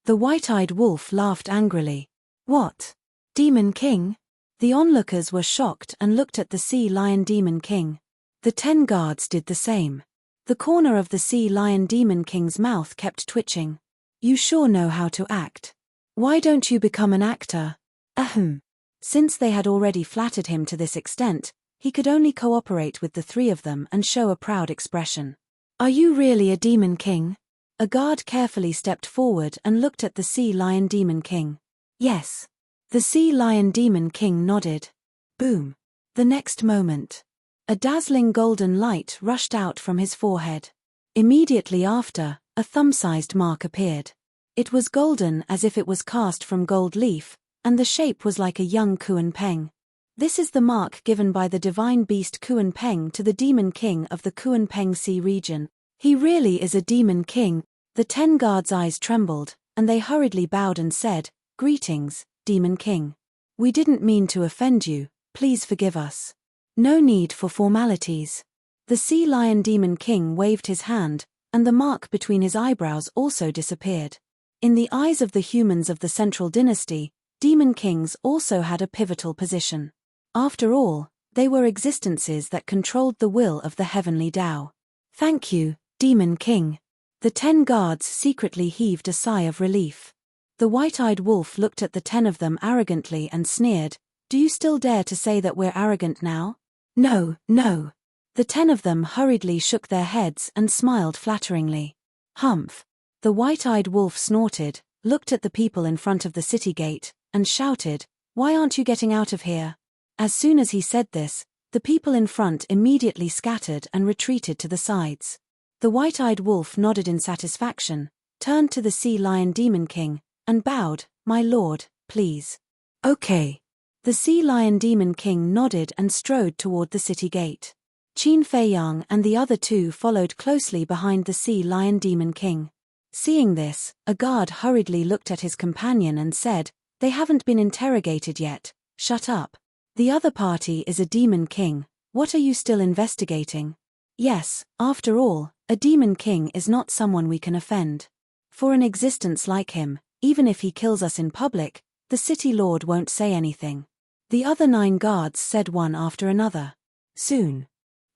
The white-eyed wolf laughed angrily. "What? Demon King?" The onlookers were shocked and looked at the Sea Lion Demon King. The 10 guards did the same. The corner of the Sea Lion Demon King's mouth kept twitching. "You sure know how to act. Why don't you become an actor?" Ahem. Since they had already flattered him to this extent, he could only cooperate with the 3 of them and show a proud expression. "Are you really a Demon King?" A guard carefully stepped forward and looked at the Sea Lion Demon King. "Yes." The Sea Lion Demon King nodded. Boom. The next moment, a dazzling golden light rushed out from his forehead. Immediately after, a thumb-sized mark appeared. It was golden as if it was cast from gold leaf, and the shape was like a young Kuan Peng. This is the mark given by the divine beast Kuan Peng to the Demon King of the Kuan Peng Sea region. He really is a Demon King. The 10 guards' eyes trembled, and they hurriedly bowed and said, "Greetings, Demon King. We didn't mean to offend you, please forgive us." "No need for formalities." The Sea Lion Demon King waved his hand, and the mark between his eyebrows also disappeared. In the eyes of the humans of the Central Dynasty, Demon Kings also had a pivotal position. After all, they were existences that controlled the will of the heavenly Tao. "Thank you, Demon King." The 10 guards secretly heaved a sigh of relief. The white-eyed wolf looked at the 10 of them arrogantly and sneered, "Do you still dare to say that we're arrogant now?" "No, no." The 10 of them hurriedly shook their heads and smiled flatteringly. "Humph." The white-eyed wolf snorted, looked at the people in front of the city gate, and shouted, "Why aren't you getting out of here?" As soon as he said this, the people in front immediately scattered and retreated to the sides. The white-eyed wolf nodded in satisfaction, turned to the Sea Lion Demon King, and bowed, "My lord, please." "Okay." The Sea Lion Demon King nodded and strode toward the city gate. Qin Feiyang and the other 2 followed closely behind the Sea Lion Demon King. Seeing this, a guard hurriedly looked at his companion and said, "They haven't been interrogated yet, shut up." The other party is a demon king. What are you still investigating? Yes, after all, a demon king is not someone we can offend. For an existence like him, even if he kills us in public, the city lord won't say anything. The other 9 guards said one after another. Soon,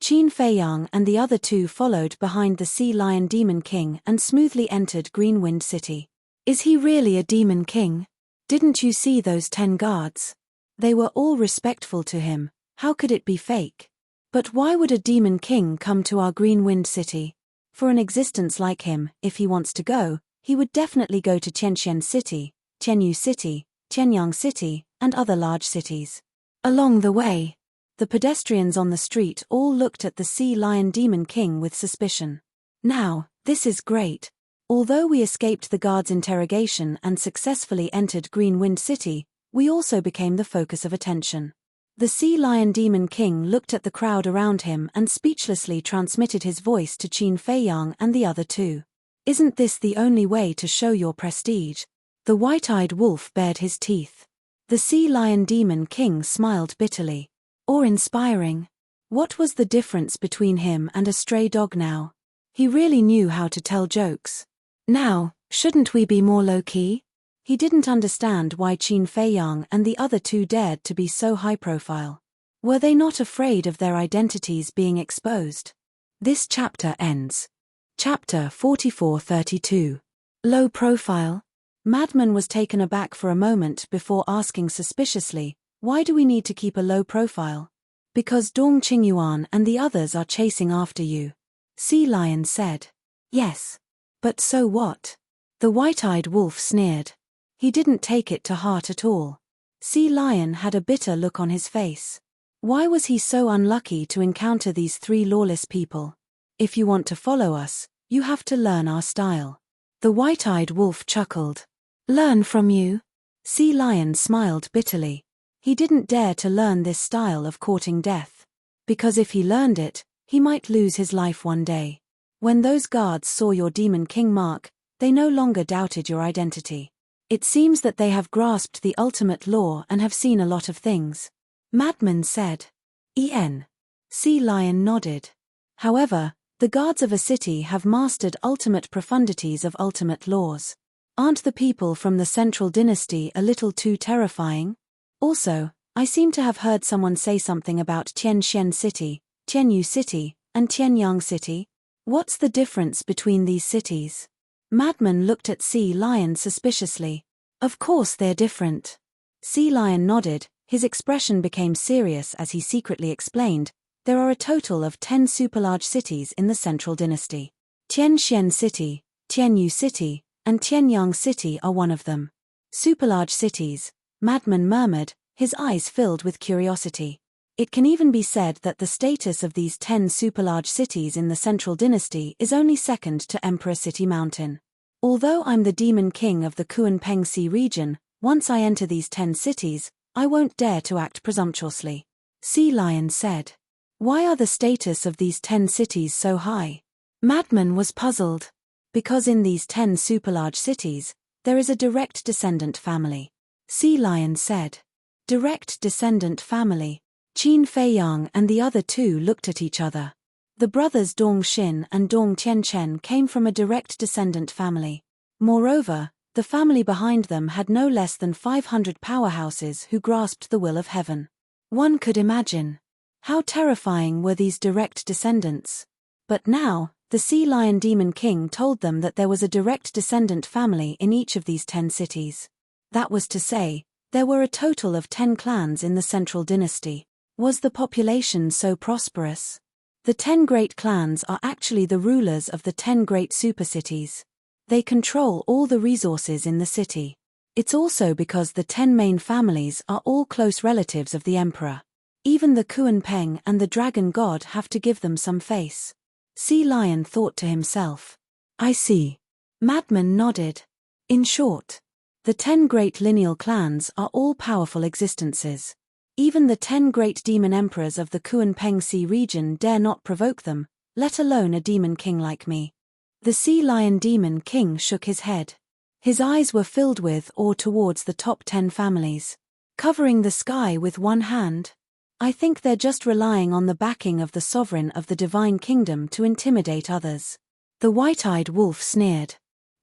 Qin Feiyang and the other 2 followed behind the sea lion demon king and smoothly entered Greenwind City. Is he really a demon king? Didn't you see those 10 guards? They were all respectful to him. How could it be fake? But why would a demon king come to our Greenwind City? For an existence like him, if he wants to go, he would definitely go to Tianxian City, Tianyu City, Tianyang City, and other large cities. Along the way, the pedestrians on the street all looked at the sea lion demon king with suspicion. Now, this is great. Although we escaped the guards' interrogation and successfully entered Greenwind City, we also became the focus of attention. The sea lion demon king looked at the crowd around him and speechlessly transmitted his voice to Qin Feiyang and the other 2. Isn't this the only way to show your prestige? The white-eyed wolf bared his teeth. The sea lion demon king smiled bitterly. Or inspiring. What was the difference between him and a stray dog now? He really knew how to tell jokes. Now, shouldn't we be more low-key? He didn't understand why Qin Feiyang and the other 2 dared to be so high-profile. Were they not afraid of their identities being exposed? This chapter ends. Chapter 44-32. Low profile. Madman was taken aback for a moment before asking suspiciously, why do we need to keep a low profile? Because Dong Qingyuan and the others are chasing after you. Sea Lion said. Yes. But so what? The white-eyed wolf sneered. He didn't take it to heart at all. Sea Lion had a bitter look on his face. Why was he so unlucky to encounter these 3 lawless people? If you want to follow us, you have to learn our style. The white-eyed wolf chuckled. Learn from you? Sea Lion smiled bitterly. He didn't dare to learn this style of courting death. Because if he learned it, he might lose his life one day. When those guards saw your demon king mark, they no longer doubted your identity. It seems that they have grasped the ultimate law and have seen a lot of things. Madman said. Sea Lion nodded. However, the guards of a city have mastered ultimate profundities of ultimate laws. Aren't the people from the Central Dynasty a little too terrifying? Also, I seem to have heard someone say something about Tianxian City, Tianyu City, and Tianyang City. What's the difference between these cities? Madman looked at Sea Lion suspiciously. Of course they're different. Sea Lion nodded. His expression became serious as he secretly explained, there are a total of 10 superlarge cities in the Central Dynasty. Tianxian City, Tianyu City, and Tianyang City are one of them. Superlarge cities, Madman murmured, his eyes filled with curiosity. It can even be said that the status of these 10 superlarge cities in the Central Dynasty is only second to Emperor City Mountain. Although I'm the demon king of the Kunpeng Sea region, once I enter these 10 cities, I won't dare to act presumptuously. Sea Lion said. Why are the status of these 10 cities so high? Madman was puzzled. Because in these 10 superlarge cities, there is a direct descendant family. Sea Lion said. Direct descendant family. Qin Feiyang and the other 2 looked at each other. The brothers Dong Xin and Dong Tianchen came from a direct descendant family. Moreover, the family behind them had no less than 500 powerhouses who grasped the will of heaven. One could imagine. How terrifying were these direct descendants? But now, the Sea Lion Demon King told them that there was a direct descendant family in each of these 10 cities. That was to say, there were a total of 10 clans in the Central Dynasty. Was the population so prosperous? The 10 great clans are actually the rulers of the 10 great supercities. They control all the resources in the city. It's also because the 10 main families are all close relatives of the emperor. Even the Kunpeng and the dragon god have to give them some face. Sea Lion thought to himself. I see. Madman nodded. In short, the 10 great lineal clans are all powerful existences. Even the 10 great demon emperors of the Kunpeng Sea region dare not provoke them, let alone a demon king like me. The Sea Lion Demon King shook his head. His eyes were filled with awe towards the top 10 families. covering the sky with one hand? I think they're just relying on the backing of the sovereign of the divine kingdom to intimidate others. The white-eyed wolf sneered.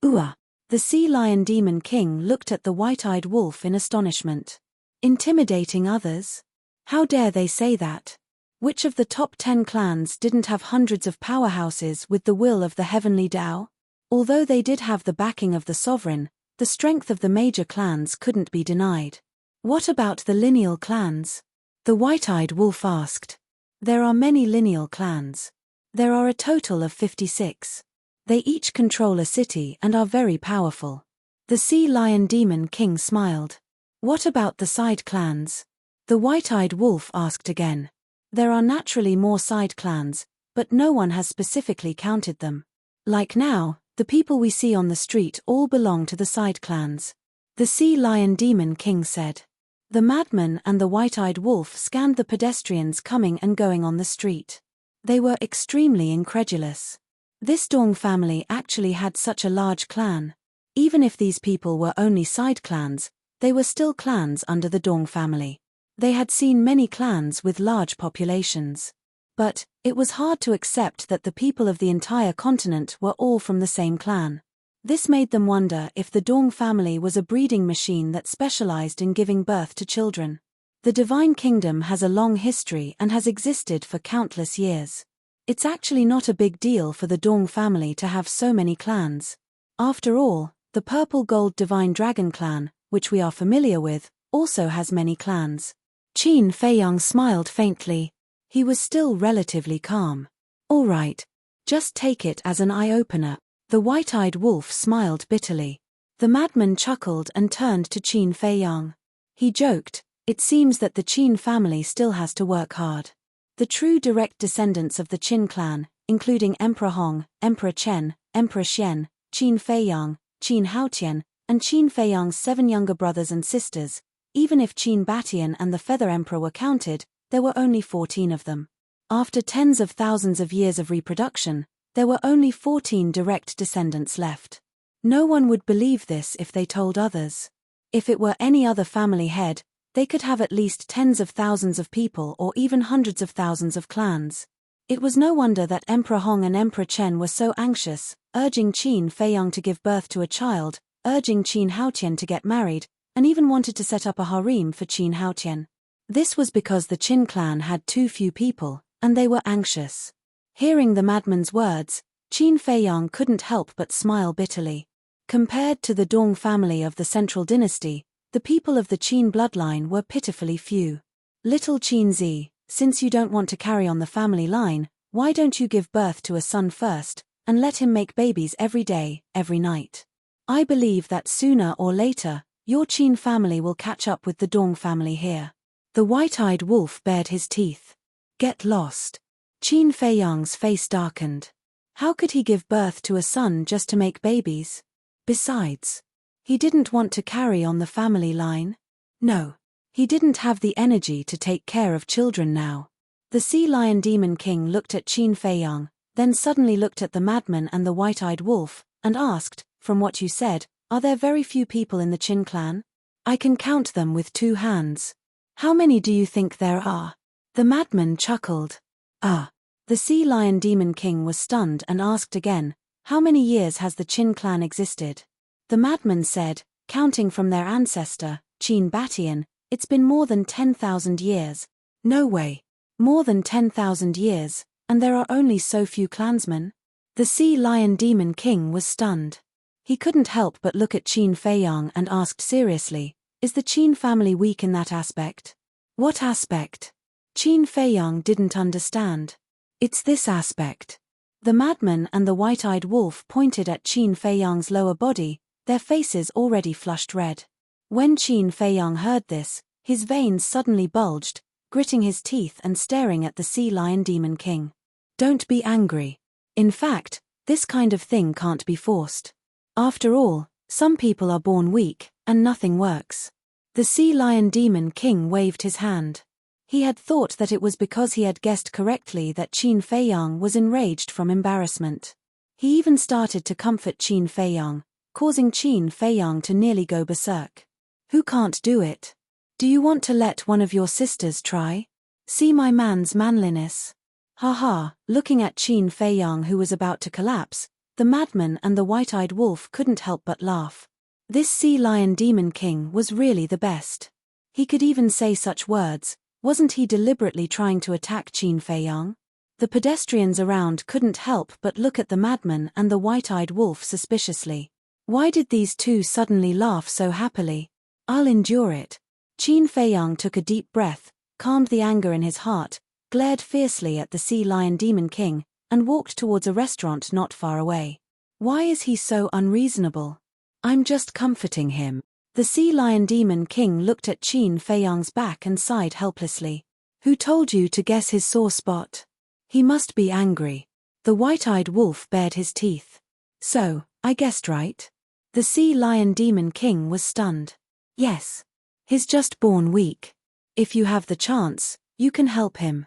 Ooh! The sea lion demon king looked at the white-eyed wolf in astonishment. Intimidating others? How dare they say that? Which of the top 10 clans didn't have hundreds of powerhouses with the will of the heavenly Tao? Although they did have the backing of the sovereign, the strength of the major clans couldn't be denied. What about the lineal clans? The white-eyed wolf asked. There are many lineal clans. There are a total of 56. They each control a city and are very powerful. The sea lion demon king smiled. What about the side clans? The white-eyed wolf asked again. There are naturally more side clans, but no one has specifically counted them. Like now, the people we see on the street all belong to the side clans. The sea lion demon king said. The madman and the white-eyed wolf scanned the pedestrians coming and going on the street. They were extremely incredulous. This Dong family actually had such a large clan. Even if these people were only side clans, they were still clans under the Dong family. They had seen many clans with large populations. But it was hard to accept that the people of the entire continent were all from the same clan. This made them wonder if the Dong family was a breeding machine that specialized in giving birth to children. The divine kingdom has a long history and has existed for countless years. It's actually not a big deal for the Dong family to have so many clans. After all, the purple gold divine dragon clan, which we are familiar with, also has many clans. Qin Feiyang smiled faintly. He was still relatively calm. All right. Just take it as an eye-opener. The white-eyed wolf smiled bitterly. The madman chuckled and turned to Qin Feiyang. He joked, it seems that the Qin family still has to work hard. The true direct descendants of the Qin clan, including Emperor Hong, Emperor Chen, Emperor Xian, Qin Feiyang, Qin Haotian, and Qin Feiyang's 7 younger brothers and sisters, even if Qin Batian and the Feather Emperor were counted, there were only 14 of them. After tens of thousands of years of reproduction, there were only 14 direct descendants left. No one would believe this if they told others. If it were any other family head, they could have at least tens of thousands of people or even hundreds of thousands of clans. It was no wonder that Emperor Hong and Emperor Chen were so anxious, urging Qin Feiyang to give birth to a child, urging Qin Haotian to get married, and even wanted to set up a harem for Qin Haotian. This was because the Qin clan had too few people, and they were anxious. Hearing the madman's words, Qin Feiyang couldn't help but smile bitterly. Compared to the Dong family of the Central Dynasty, the people of the Qin bloodline were pitifully few. Little Qin Zi, since you don't want to carry on the family line, why don't you give birth to a son first, and let him make babies every day, every night? I believe that sooner or later, your Qin family will catch up with the Dong family here. The white-eyed wolf bared his teeth. Get lost. Qin Feiyang's face darkened. How could he give birth to a son just to make babies? Besides, he didn't want to carry on the family line. No, he didn't have the energy to take care of children now. The sea lion demon king looked at Qin Feiyang, then suddenly looked at the madman and the white-eyed wolf, and asked, from what you said, are there very few people in the Qin clan? I can count them with 2 hands. How many do you think there are? The madman chuckled. The sea lion demon king was stunned and asked again, how many years has the Qin clan existed? The madman said, counting from their ancestor, Qin Batian, it's been more than 10,000 years. No way. More than 10,000 years, and there are only so few clansmen? The sea lion demon king was stunned. He couldn't help but look at Qin Feiyang and asked seriously, is the Qin family weak in that aspect? What aspect? Qin Feiyang didn't understand. It's this aspect. The madman and the white-eyed wolf pointed at Qin Feiyang's lower body, their faces already flushed red. When Qin Feiyang heard this, his veins suddenly bulged, gritting his teeth and staring at the sea lion demon king. Don't be angry. In fact, this kind of thing can't be forced. After all, some people are born weak, and nothing works. The sea lion demon king waved his hand. He had thought that it was because he had guessed correctly that Qin Feiyang was enraged from embarrassment. He even started to comfort Qin Feiyang, causing Qin Feiyang to nearly go berserk. Who can't do it? Do you want to let one of your sisters try? See my man's manliness. Ha ha, looking at Qin Fei Yang who was about to collapse, the madman and the white-eyed wolf couldn't help but laugh. This sea lion demon king was really the best. He could even say such words. Wasn't he deliberately trying to attack Qin Fei Yang? The pedestrians around couldn't help but look at the madman and the white-eyed wolf suspiciously. Why did these two suddenly laugh so happily? I'll endure it. Qin Fei Yang took a deep breath, calmed the anger in his heart, glared fiercely at the sea lion demon king, and walked towards a restaurant not far away. Why is he so unreasonable? I'm just comforting him. The sea lion demon king looked at Qin Fei Yang's back and sighed helplessly. Who told you to guess his sore spot? He must be angry. The white-eyed wolf bared his teeth. So, I guessed right? The sea lion demon king was stunned. Yes. He's just born weak. If you have the chance, you can help him.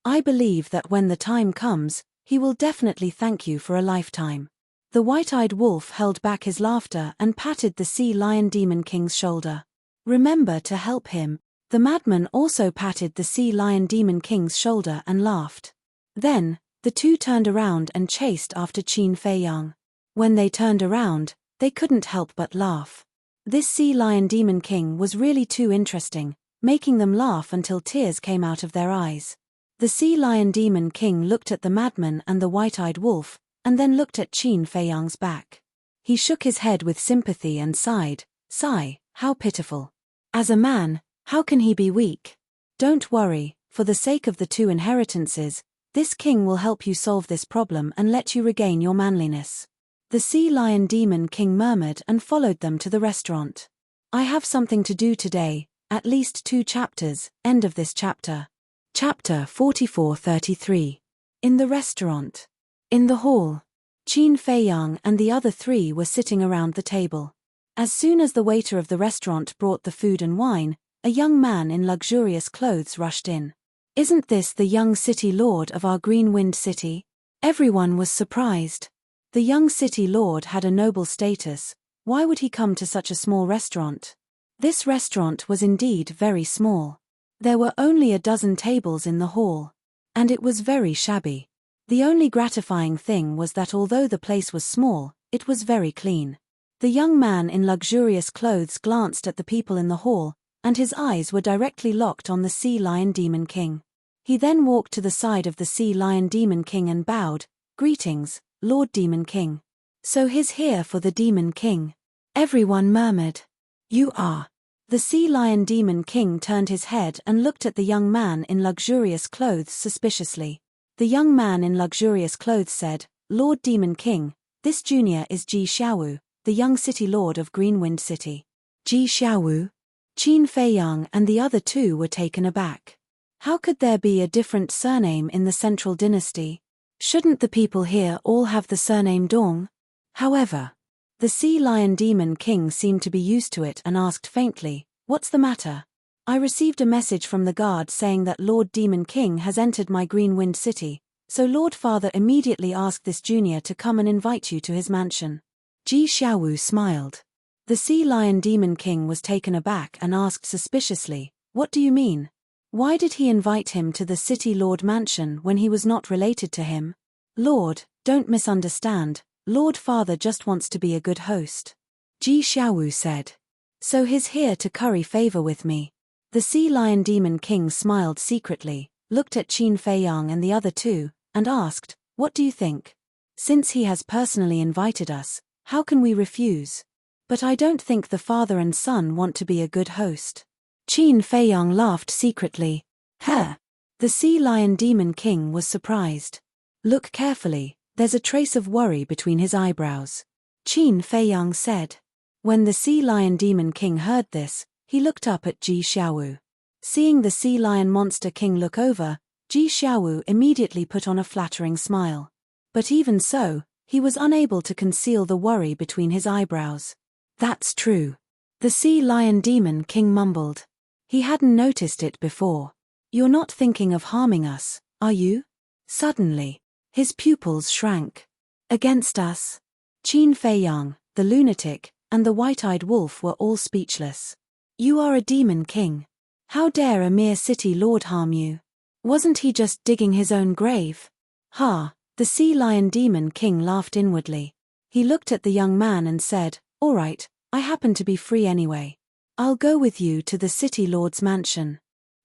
I believe that when the time comes, he will definitely thank you for a lifetime. The white-eyed wolf held back his laughter and patted the sea lion demon king's shoulder. Remember to help him. The madman also patted the sea lion demon king's shoulder and laughed. Then, the two turned around and chased after Qin Fei Yang. When they turned around, they couldn't help but laugh. This sea lion demon king was really too interesting, making them laugh until tears came out of their eyes. The sea lion demon king looked at the madman and the white-eyed wolf, and then looked at Qin Fei Yang's back. He shook his head with sympathy and sighed. Sigh, how pitiful. As a man, how can he be weak? Don't worry, for the sake of the two inheritances, this king will help you solve this problem and let you regain your manliness. The sea lion demon king murmured and followed them to the restaurant. I have something to do today, at least 2 chapters, end of this chapter. Chapter 44-33. In the restaurant. In the hall. Qin Fei Yang and the other 3 were sitting around the table. As soon as the waiter of the restaurant brought the food and wine, a young man in luxurious clothes rushed in. Isn't this the young city lord of our Greenwind city? Everyone was surprised. The young city lord had a noble status. Why would he come to such a small restaurant? This restaurant was indeed very small. There were only a dozen tables in the hall. And it was very shabby. The only gratifying thing was that although the place was small, it was very clean. The young man in luxurious clothes glanced at the people in the hall, and his eyes were directly locked on the sea lion demon king. He then walked to the side of the sea lion demon king and bowed. Greetings, Lord Demon King. So he's here for the Demon King. Everyone murmured. You are. The sea lion demon king turned his head and looked at the young man in luxurious clothes suspiciously. The young man in luxurious clothes said, Lord Demon King, this junior is Ji Xiaowu, the young city lord of Greenwind City. Ji Xiaowu? Qin Fei Yang and the other 2 were taken aback. How could there be a different surname in the central dynasty? Shouldn't the people here all have the surname Dong? However, the sea lion demon king seemed to be used to it and asked faintly, What's the matter? I received a message from the guard saying that Lord Demon King has entered my Greenwind city, so Lord Father immediately asked this junior to come and invite you to his mansion. Ji Xiaowu smiled. The sea lion demon king was taken aback and asked suspiciously, What do you mean? Why did he invite him to the city lord mansion when he was not related to him? Lord, don't misunderstand, Lord Father just wants to be a good host. Ji Xiaowu said. So he's here to curry favor with me. The sea lion demon king smiled secretly, looked at Qin Fei Yang and the other 2, and asked, What do you think? Since he has personally invited us, how can we refuse? But I don't think the father and son want to be a good host. Qin Fei Yang laughed secretly. Huh. The sea lion demon king was surprised. Look carefully, there's a trace of worry between his eyebrows. Qin Fei Yang said. When the sea lion demon king heard this, he looked up at Ji Xiaowu. Seeing the sea lion monster king look over, Ji Xiaowu immediately put on a flattering smile. But even so, he was unable to conceal the worry between his eyebrows. That's true. The sea lion demon king mumbled. He hadn't noticed it before. You're not thinking of harming us, are you? Suddenly, his pupils shrank. Against us? Qin Fei Yang, the lunatic, and the white-eyed wolf were all speechless. You are a demon king. How dare a mere city lord harm you? Wasn't he just digging his own grave? Ha! The sea lion demon king laughed inwardly. He looked at the young man and said, "All right, I happen to be free anyway. I'll go with you to the city lord's mansion."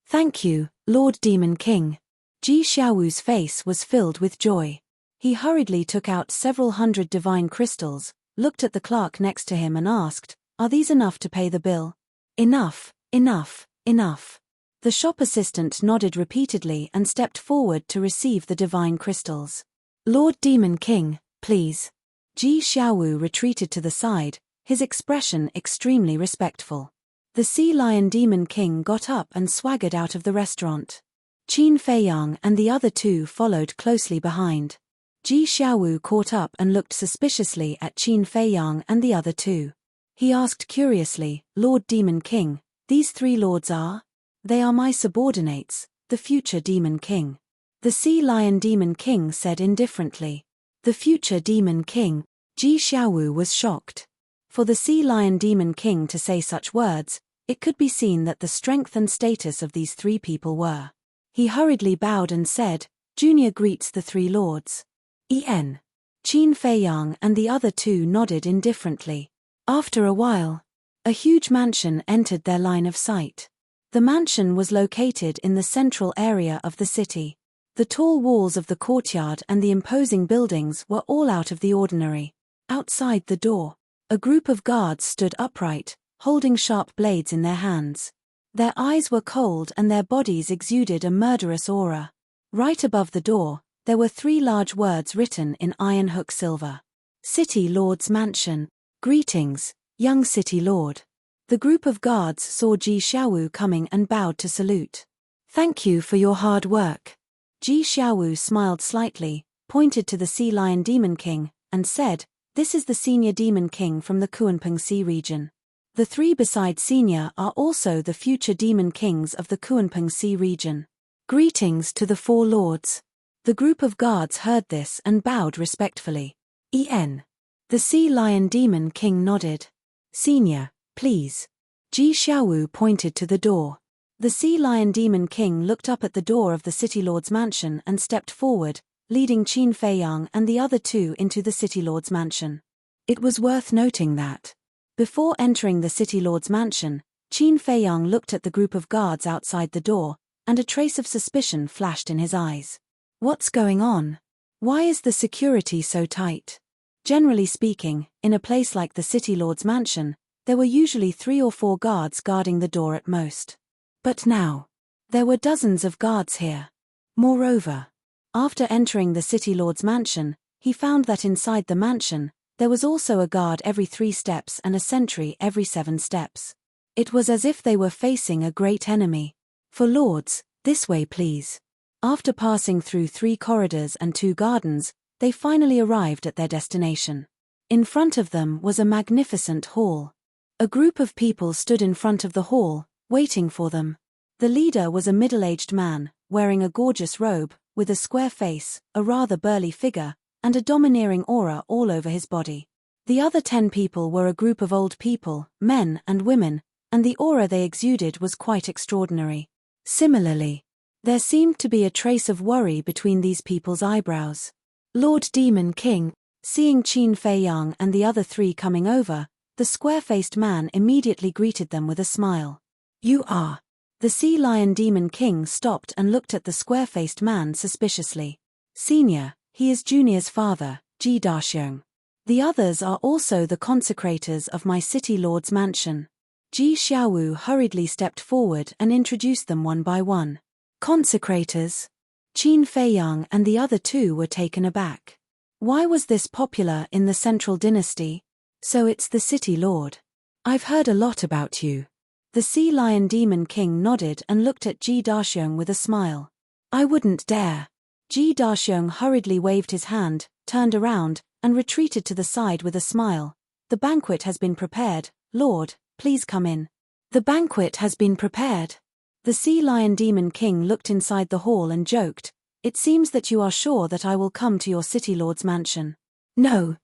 "Thank you, Lord Demon King." Ji Xiaowu's face was filled with joy. He hurriedly took out several hundred divine crystals, looked at the clerk next to him and asked, "Are these enough to pay the bill?" "Enough, enough, enough." The shop assistant nodded repeatedly and stepped forward to receive the divine crystals. "Lord Demon King, please." Ji Xiaowu retreated to the side, his expression extremely respectful. The Sea Lion Demon King got up and swaggered out of the restaurant. Qin Feiyang and the other two followed closely behind. Ji Xiaowu caught up and looked suspiciously at Qin Feiyang and the other two. He asked curiously, "Lord Demon King, these three lords are?" "They are my subordinates, the future Demon King." The Sea Lion Demon King said indifferently. "The future Demon King?" Ji Xiaowu was shocked. For the Sea Lion Demon King to say such words, it could be seen that the strength and status of these three people were. He hurriedly bowed and said, "Junior greets the three lords." En. Qin Feiyang and the other two nodded indifferently. After a while, a huge mansion entered their line of sight. The mansion was located in the central area of the city. The tall walls of the courtyard and the imposing buildings were all out of the ordinary. Outside the door, a group of guards stood upright, holding sharp blades in their hands. Their eyes were cold and their bodies exuded a murderous aura. Right above the door, there were 3 large words written in iron hook silver. "City Lord's Mansion. Greetings, young City Lord." The group of guards saw Ji Xiaowu coming and bowed to salute. "Thank you for your hard work." Ji Xiaowu smiled slightly, pointed to the Sea Lion Demon King, and said, "This is the Senior Demon King from the Kunpeng Sea region. The 3 beside Senior are also the future Demon Kings of the Kunpeng Sea region. Greetings to the 4 lords." The group of guards heard this and bowed respectfully. En. The Sea Lion Demon King nodded. "Senior, please." Ji Xiaowu pointed to the door. The Sea Lion Demon King looked up at the door of the City Lord's mansion and stepped forward, leading Qin Feiyang and the other 2 into the City Lord's mansion. It was worth noting that, before entering the City Lord's mansion, Qin Feiyang looked at the group of guards outside the door, and a trace of suspicion flashed in his eyes. What's going on? Why is the security so tight? Generally speaking, in a place like the City Lord's mansion, there were usually 3 or 4 guards guarding the door at most. But now, there were dozens of guards here. Moreover, after entering the City Lord's mansion, he found that inside the mansion, there was also a guard every 3 steps and a sentry every 7 steps. It was as if they were facing a great enemy. "For lords, this way please." After passing through 3 corridors and 2 gardens, they finally arrived at their destination. In front of them was a magnificent hall. A group of people stood in front of the hall, waiting for them. The leader was a middle-aged man, wearing a gorgeous robe, with a square face, a rather burly figure, and a domineering aura all over his body. The other 10 people were a group of old people, men and women, and the aura they exuded was quite extraordinary. Similarly, there seemed to be a trace of worry between these people's eyebrows. Lord Demon King, seeing Qin Feiyang and the other 3 coming over, the square-faced man immediately greeted them with a smile. "You are..." The Sea Lion Demon King stopped and looked at the square-faced man suspiciously. "Senior, he is Junior's father, Ji Daxiong. The others are also the consecrators of my City Lord's mansion." Ji Xiaowu hurriedly stepped forward and introduced them one by one. "Consecrators?" Qin Feiyang and the other 2 were taken aback. Why was this popular in the Central Dynasty? "So it's the City Lord. I've heard a lot about you." The Sea Lion Demon King nodded and looked at Ji Daxiong with a smile. "I wouldn't dare." Ji Daxiong hurriedly waved his hand, turned around, and retreated to the side with a smile. "The banquet has been prepared, Lord, please come in." "The banquet has been prepared." The Sea Lion Demon King looked inside the hall and joked, "It seems that you are sure that I will come to your City Lord's mansion." No,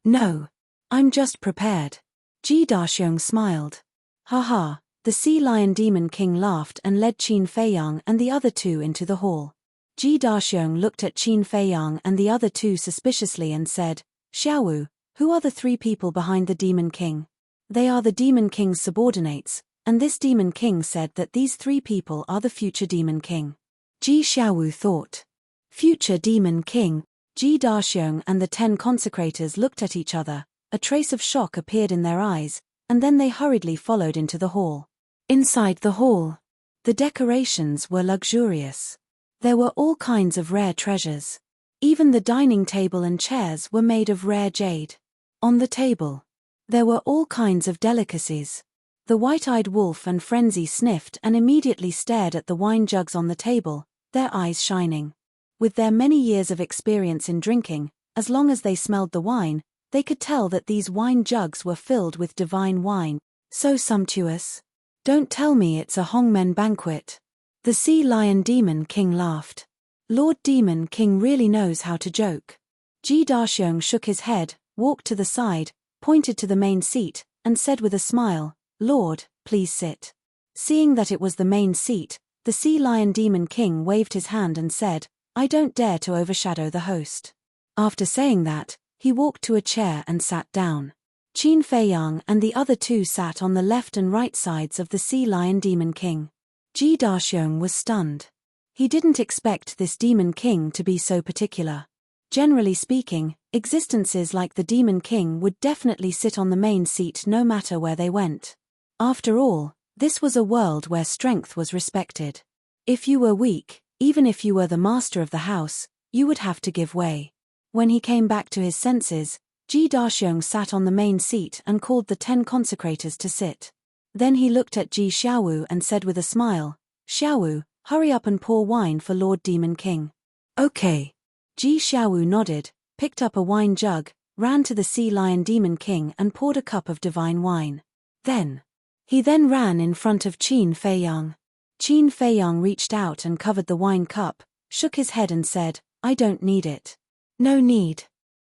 I'm just prepared." Ji Daxiong smiled. "Haha, The Sea Lion Demon King laughed and led Qin Feiyang and the other two into the hall. Ji Daxiong looked at Qin Feiyang and the other two suspiciously and said, Xiaowu, who are the three people behind the Demon King? They are the Demon King's subordinates, and this Demon King said that these three people are the future Demon King. Ji Xiaowu thought. Future Demon King. Ji Daxiong and the 10 consecrators looked at each other, a trace of shock appeared in their eyes, and then they hurriedly followed into the hall. Inside the hall, the decorations were luxurious. There were all kinds of rare treasures. Even the dining table and chairs were made of rare jade. On the table, there were all kinds of delicacies. The white-eyed wolf and Frenzy sniffed and immediately stared at the wine jugs on the table, their eyes shining. With their many years of experience in drinking, as long as they smelled the wine, they could tell that these wine jugs were filled with divine wine. So sumptuous. Don't tell me it's a Hongmen banquet. The Sea Lion Demon King laughed. Lord Demon King really knows how to joke. Ji Daxiong shook his head, walked to the side, pointed to the main seat, and said with a smile, Lord, please sit. Seeing that it was the main seat, the Sea Lion Demon King waved his hand and said, I don't dare to overshadow the host. After saying that, he walked to a chair and sat down. Qin Feiyang and the other two sat on the left and right sides of the Sea Lion Demon King. Ji Daxiong was stunned. He didn't expect this Demon King to be so particular. Generally speaking, existences like the Demon King would definitely sit on the main seat no matter where they went. After all, this was a world where strength was respected. If you were weak, even if you were the master of the house, you would have to give way. When he came back to his senses, Ji Daxiong sat on the main seat and called the 10 consecrators to sit. Then he looked at Ji Xiaowu and said with a smile, Xiaowu, hurry up and pour wine for Lord Demon King. Okay. Ji Xiaowu nodded, picked up a wine jug, ran to the Sea Lion Demon King and poured a cup of divine wine. He then ran in front of Qin Feiyang. Qin Feiyang reached out and covered the wine cup, shook his head and said, I don't need it. No need.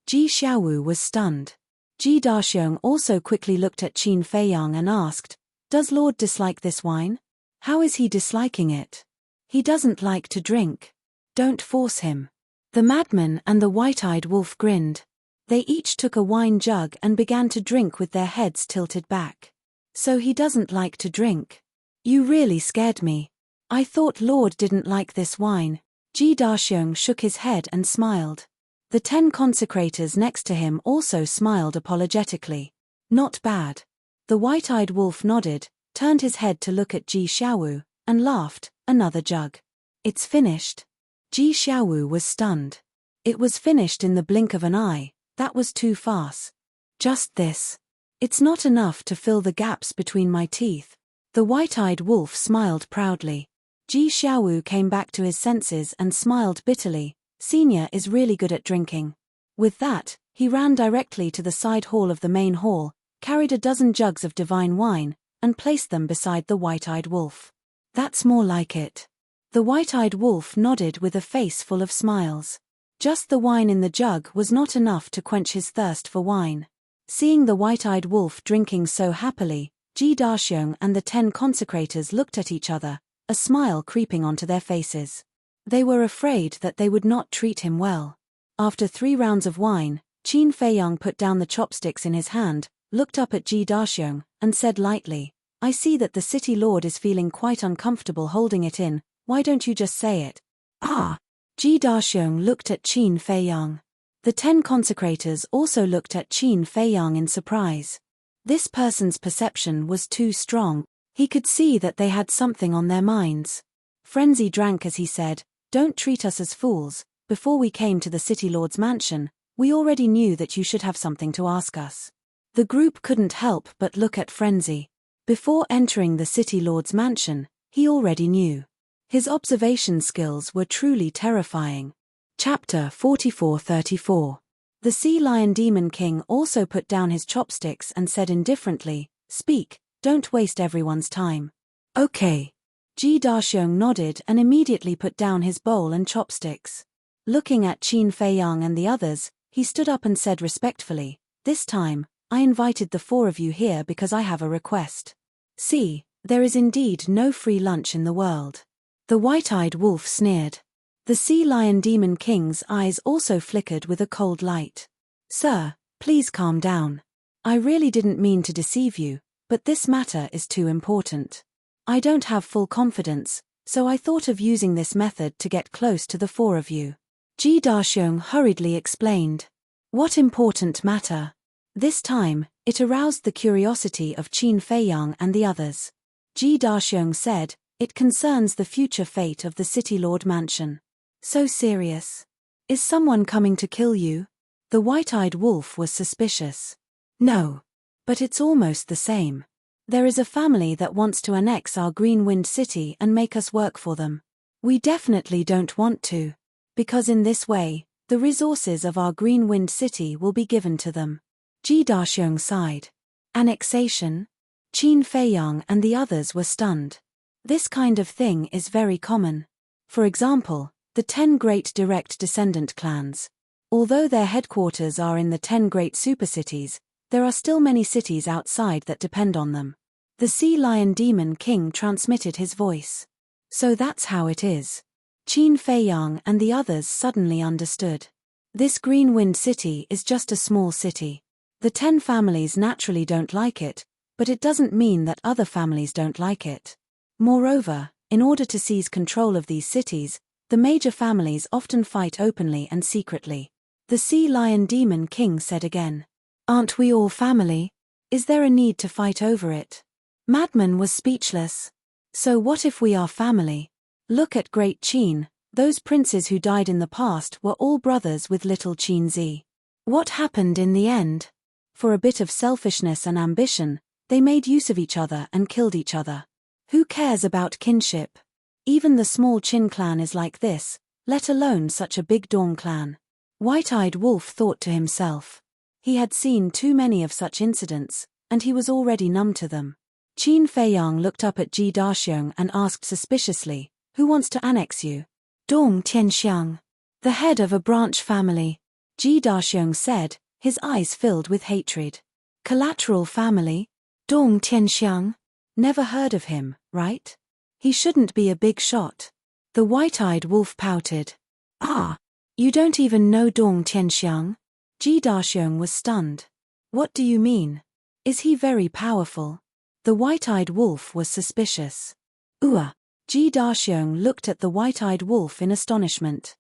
Ji Xiaowu was stunned. Ji Daxiong also quickly looked at Qin Feiyang and asked, Does Lord dislike this wine? How is he disliking it? He doesn't like to drink. Don't force him. The madman and the white-eyed wolf grinned. They each took a wine jug and began to drink with their heads tilted back. So he doesn't like to drink. You really scared me. I thought Lord didn't like this wine. Ji Daxiong shook his head and smiled. The 10 consecrators next to him also smiled apologetically. Not bad. The white-eyed wolf nodded, turned his head to look at Ji Xiaowu, and laughed, another jug. It's finished. Ji Xiaowu was stunned. It was finished in the blink of an eye, that was too fast. Just this. It's not enough to fill the gaps between my teeth. The white-eyed wolf smiled proudly. Ji Xiaowu came back to his senses and smiled bitterly. Senior is really good at drinking. With that, he ran directly to the side hall of the main hall, carried a dozen jugs of divine wine, and placed them beside the white-eyed wolf. That's more like it. The white-eyed wolf nodded with a face full of smiles. Just the wine in the jug was not enough to quench his thirst for wine. Seeing the white-eyed wolf drinking so happily, Ji Daxiong and the 10 consecrators looked at each other, a smile creeping onto their faces. They were afraid that they would not treat him well. After 3 rounds of wine, Qin Feiyang put down the chopsticks in his hand, looked up at Ji Daxiong, and said lightly, I see that the city lord is feeling quite uncomfortable holding it in, why don't you just say it? Ah! Ji Daxiong looked at Qin Feiyang. The 10 consecrators also looked at Qin Feiyang in surprise. This person's perception was too strong. He could see that they had something on their minds. Frenzy drank as he said, Don't treat us as fools. Before we came to the city lord's mansion, we already knew that you should have something to ask us. The group couldn't help but look at Frenzy. Before entering the city lord's mansion, he already knew. His observation skills were truly terrifying. Chapter 44-34. The Sea Lion Demon King also put down his chopsticks and said indifferently, Speak, don't waste everyone's time. Okay. Ji Daxiong nodded and immediately put down his bowl and chopsticks. Looking at Qin Feiyang and the others, he stood up and said respectfully, This time, I invited the 4 of you here because I have a request. See, There is indeed no free lunch in the world. The white-eyed wolf sneered. The sea lion demon king's eyes also flickered with a cold light. Sir, please calm down. I really didn't mean to deceive you, but this matter is too important. I don't have full confidence, so I thought of using this method to get close to the four of you. Ji Daxiong hurriedly explained. What important matter? This time, it aroused the curiosity of Qin Feiyang and the others. Ji Daxiong said, it concerns the future fate of the City Lord Mansion. So serious. Is someone coming to kill you? The white-eyed wolf was suspicious. No. But it's almost the same. There is a family that wants to annex our Green-Wind City and make us work for them. We definitely don't want to. Because in this way, the resources of our Green-Wind City will be given to them. Ji Daxiong sighed. Annexation? Qin Feiyang and the others were stunned. This kind of thing is very common. For example, the 10 great direct descendant clans. Although their headquarters are in the 10 great supercities, there are still many cities outside that depend on them. The Sea Lion Demon King transmitted his voice. So that's how it is. Qin Feiyang and the others suddenly understood. This Green-Wind City is just a small city. The 10 families naturally don't like it, but it doesn't mean that other families don't like it. Moreover, in order to seize control of these cities, the major families often fight openly and secretly. The Sea Lion Demon King said again. Aren't we all family? Is there a need to fight over it? Madman was speechless. So what if we are family? Look at Great Qin, those princes who died in the past were all brothers with little Qin Zi. What happened in the end? For a bit of selfishness and ambition, they made use of each other and killed each other. Who cares about kinship? Even the small Qin clan is like this, let alone such a big Dong clan. White-eyed wolf thought to himself. He had seen too many of such incidents, and he was already numb to them. Qin Feiyang looked up at Ji Daxiong and asked suspiciously, who wants to annex you? Dong Tianxiang. The head of a branch family. Ji Daxiong said, his eyes filled with hatred. Collateral family? Dong Tianxiang? Never heard of him, right? He shouldn't be a big shot. The white-eyed wolf pouted. Ah, you don't even know Dong Tianxiang? Ji Daxiong was stunned. What do you mean? Is he very powerful? The white-eyed wolf was suspicious. Ji Daxiong looked at the white-eyed wolf in astonishment.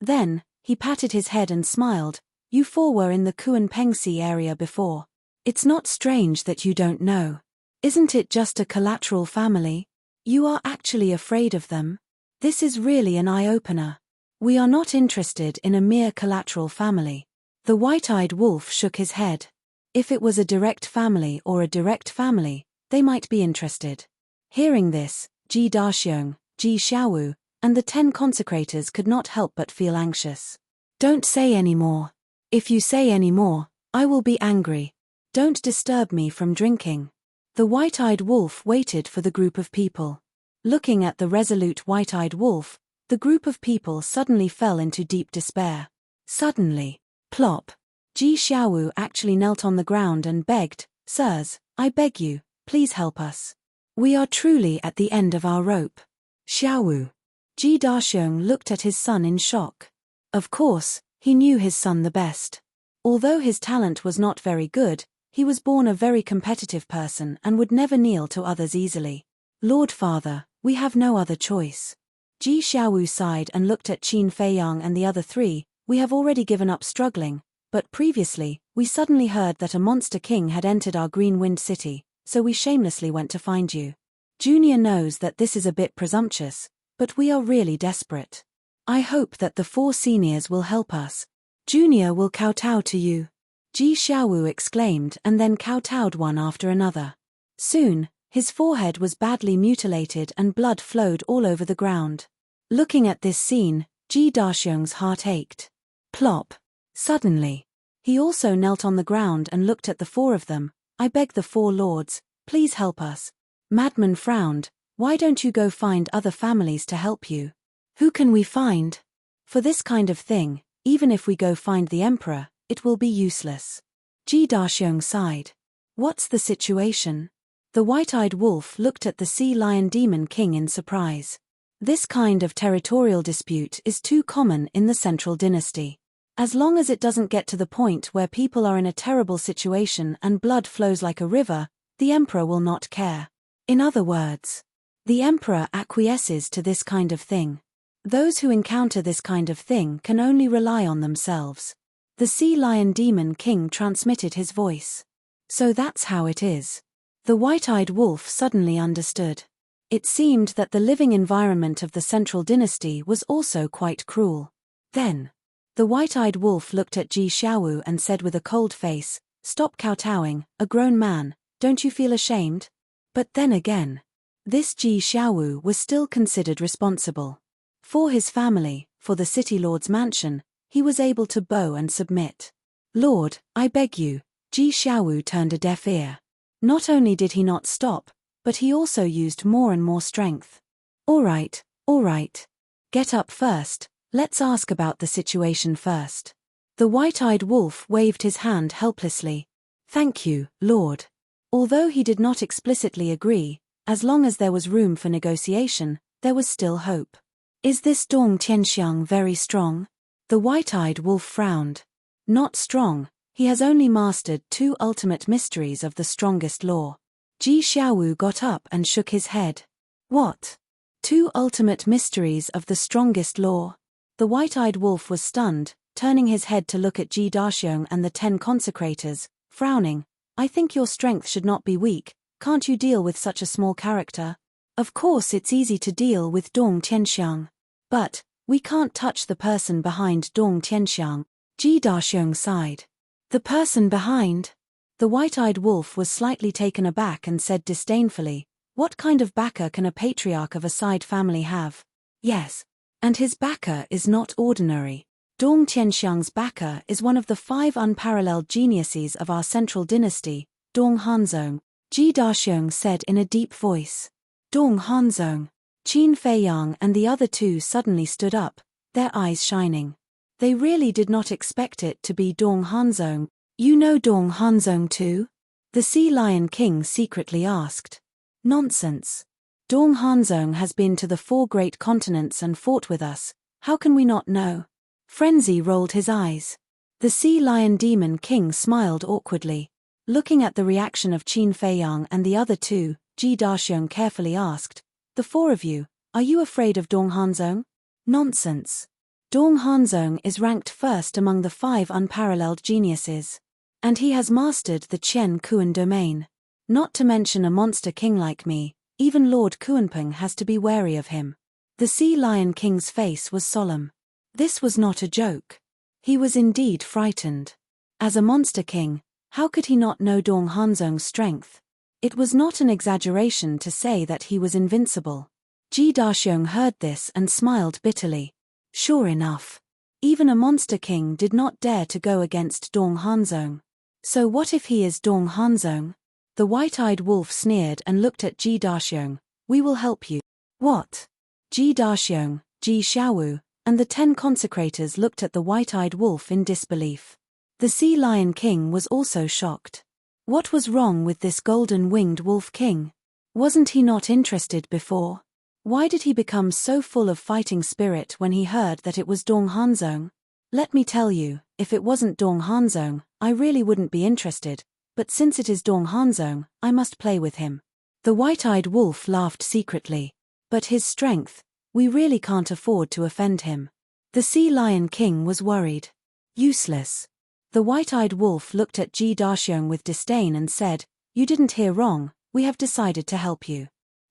Then, he patted his head and smiled. You four were in the Kuan-Pengsi area before. It's not strange that you don't know. Isn't it just a collateral family? You are actually afraid of them? This is really an eye-opener. We are not interested in a mere collateral family. The white-eyed wolf shook his head. If it was a direct family or a direct family, they might be interested. Hearing this, Ji Daxiong, Ji Xiaowu, and the 10 consecrators could not help but feel anxious. Don't say any more. If you say any more, I will be angry. Don't disturb me from drinking. The white-eyed wolf waited for the group of people. Looking at the resolute white-eyed wolf, the group of people suddenly fell into deep despair. Suddenly, plop. Ji Xiaowu actually knelt on the ground and begged, Sirs, I beg you, please help us. We are truly at the end of our rope. Xiaowu. Ji Daxiong looked at his son in shock. Of course, he knew his son the best. Although his talent was not very good, he was born a very competitive person and would never kneel to others easily. Lord Father, we have no other choice. Ji Xiaowu sighed and looked at Qin Feiyang and the other 3, we have already given up struggling, but previously, we suddenly heard that a monster king had entered our Green-Wind City, so we shamelessly went to find you. Junior knows that this is a bit presumptuous, but we are really desperate. I hope that the 4 seniors will help us. Junior will kowtow to you. Ji Xiaowu exclaimed and then kowtowed one after another. Soon, his forehead was badly mutilated and blood flowed all over the ground. Looking at this scene, Ji Daxiong's heart ached. Plop. Suddenly, he also knelt on the ground and looked at the 4 of them. I beg the 4 lords, please help us. Madman frowned. Why don't you go find other families to help you? Who can we find? For this kind of thing, even if we go find the emperor, it will be useless. Ji Daxiong sighed. What's the situation? The white-eyed wolf looked at the sea lion demon king in surprise. This kind of territorial dispute is too common in the central dynasty. As long as it doesn't get to the point where people are in a terrible situation and blood flows like a river, the emperor will not care. In other words, the emperor acquiesces to this kind of thing. Those who encounter this kind of thing can only rely on themselves. The sea lion demon king transmitted his voice. So that's how it is. The white-eyed wolf suddenly understood. It seemed that the living environment of the central dynasty was also quite cruel. Then, the white-eyed wolf looked at Ji Xiaowu and said with a cold face, "Stop kowtowing, a grown man, don't you feel ashamed?" But then again, this Ji Xiaowu was still considered responsible. For his family, for the city lord's mansion, he was able to bow and submit. "Lord, I beg you," Ji Xiaowu turned a deaf ear. Not only did he not stop, but he also used more and more strength. All right. Get up first, let's ask about the situation first." The white-eyed wolf waved his hand helplessly. "Thank you, Lord." Although he did not explicitly agree, as long as there was room for negotiation, there was still hope. "Is this Dong Tianxiang very strong?" The white-eyed wolf frowned. "Not strong, he has only mastered 2 ultimate mysteries of the strongest law." Ji Xiaowu got up and shook his head. "What? 2 ultimate mysteries of the strongest law?" The white-eyed wolf was stunned, turning his head to look at Ji Daxiong and the 10 consecrators, frowning. "I think your strength should not be weak, can't you deal with such a small character?" "Of course it's easy to deal with Dong Tianxiang. But, we can't touch the person behind Dong Tianxiang," Ji Daxiong sighed. "The person behind?" The white-eyed wolf was slightly taken aback and said disdainfully, "What kind of backer can a patriarch of a side family have?" "Yes. And his backer is not ordinary. Dong Tianxiang's backer is one of the 5 unparalleled geniuses of our central dynasty, Dong Hanzong," Ji Daxiong said in a deep voice. "Dong Hanzong." Qin Feiyang and the other 2 suddenly stood up, their eyes shining. They really did not expect it to be Dong Hanzong. "You know Dong Hanzong too?" the Sea Lion King secretly asked. "Nonsense. Dong Hanzong has been to the 4 great continents and fought with us, how can we not know?" Frenzy rolled his eyes. The Sea Lion Demon King smiled awkwardly. Looking at the reaction of Qin Feiyang and the other 2, Ji Daxiong carefully asked, "The 4 of you, are you afraid of Dong Hanzong?" "Nonsense. Dong Hanzong is ranked first among the 5 unparalleled geniuses. And he has mastered the Qian Kuan domain. Not to mention a monster king like me, even Lord Kuanping has to be wary of him." The Sea Lion King's face was solemn. This was not a joke. He was indeed frightened. As a monster king, how could he not know Dong Hanzong's strength? It was not an exaggeration to say that he was invincible. Ji Daxiong heard this and smiled bitterly. Sure enough. Even a monster king did not dare to go against Dong Hanzong. So what if he is Dong Hanzong? The white-eyed wolf sneered and looked at Ji Daxiong. "We will help you." "What?" Ji Daxiong, Ji Xiaowu, and the 10 consecrators looked at the white-eyed wolf in disbelief. The Sea Lion King was also shocked. What was wrong with this golden-winged wolf king? Wasn't he not interested before? Why did he become so full of fighting spirit when he heard that it was Dong Hanzong? Let me tell you, if it wasn't Dong Hanzong, I really wouldn't be interested, but since it is Dong Hanzong, I must play with him. The white-eyed wolf laughed secretly. But his strength, we really can't afford to offend him. The Sea Lion King was worried. Useless. The white-eyed wolf looked at Ji Daxiong with disdain and said, "You didn't hear wrong, we have decided to help you."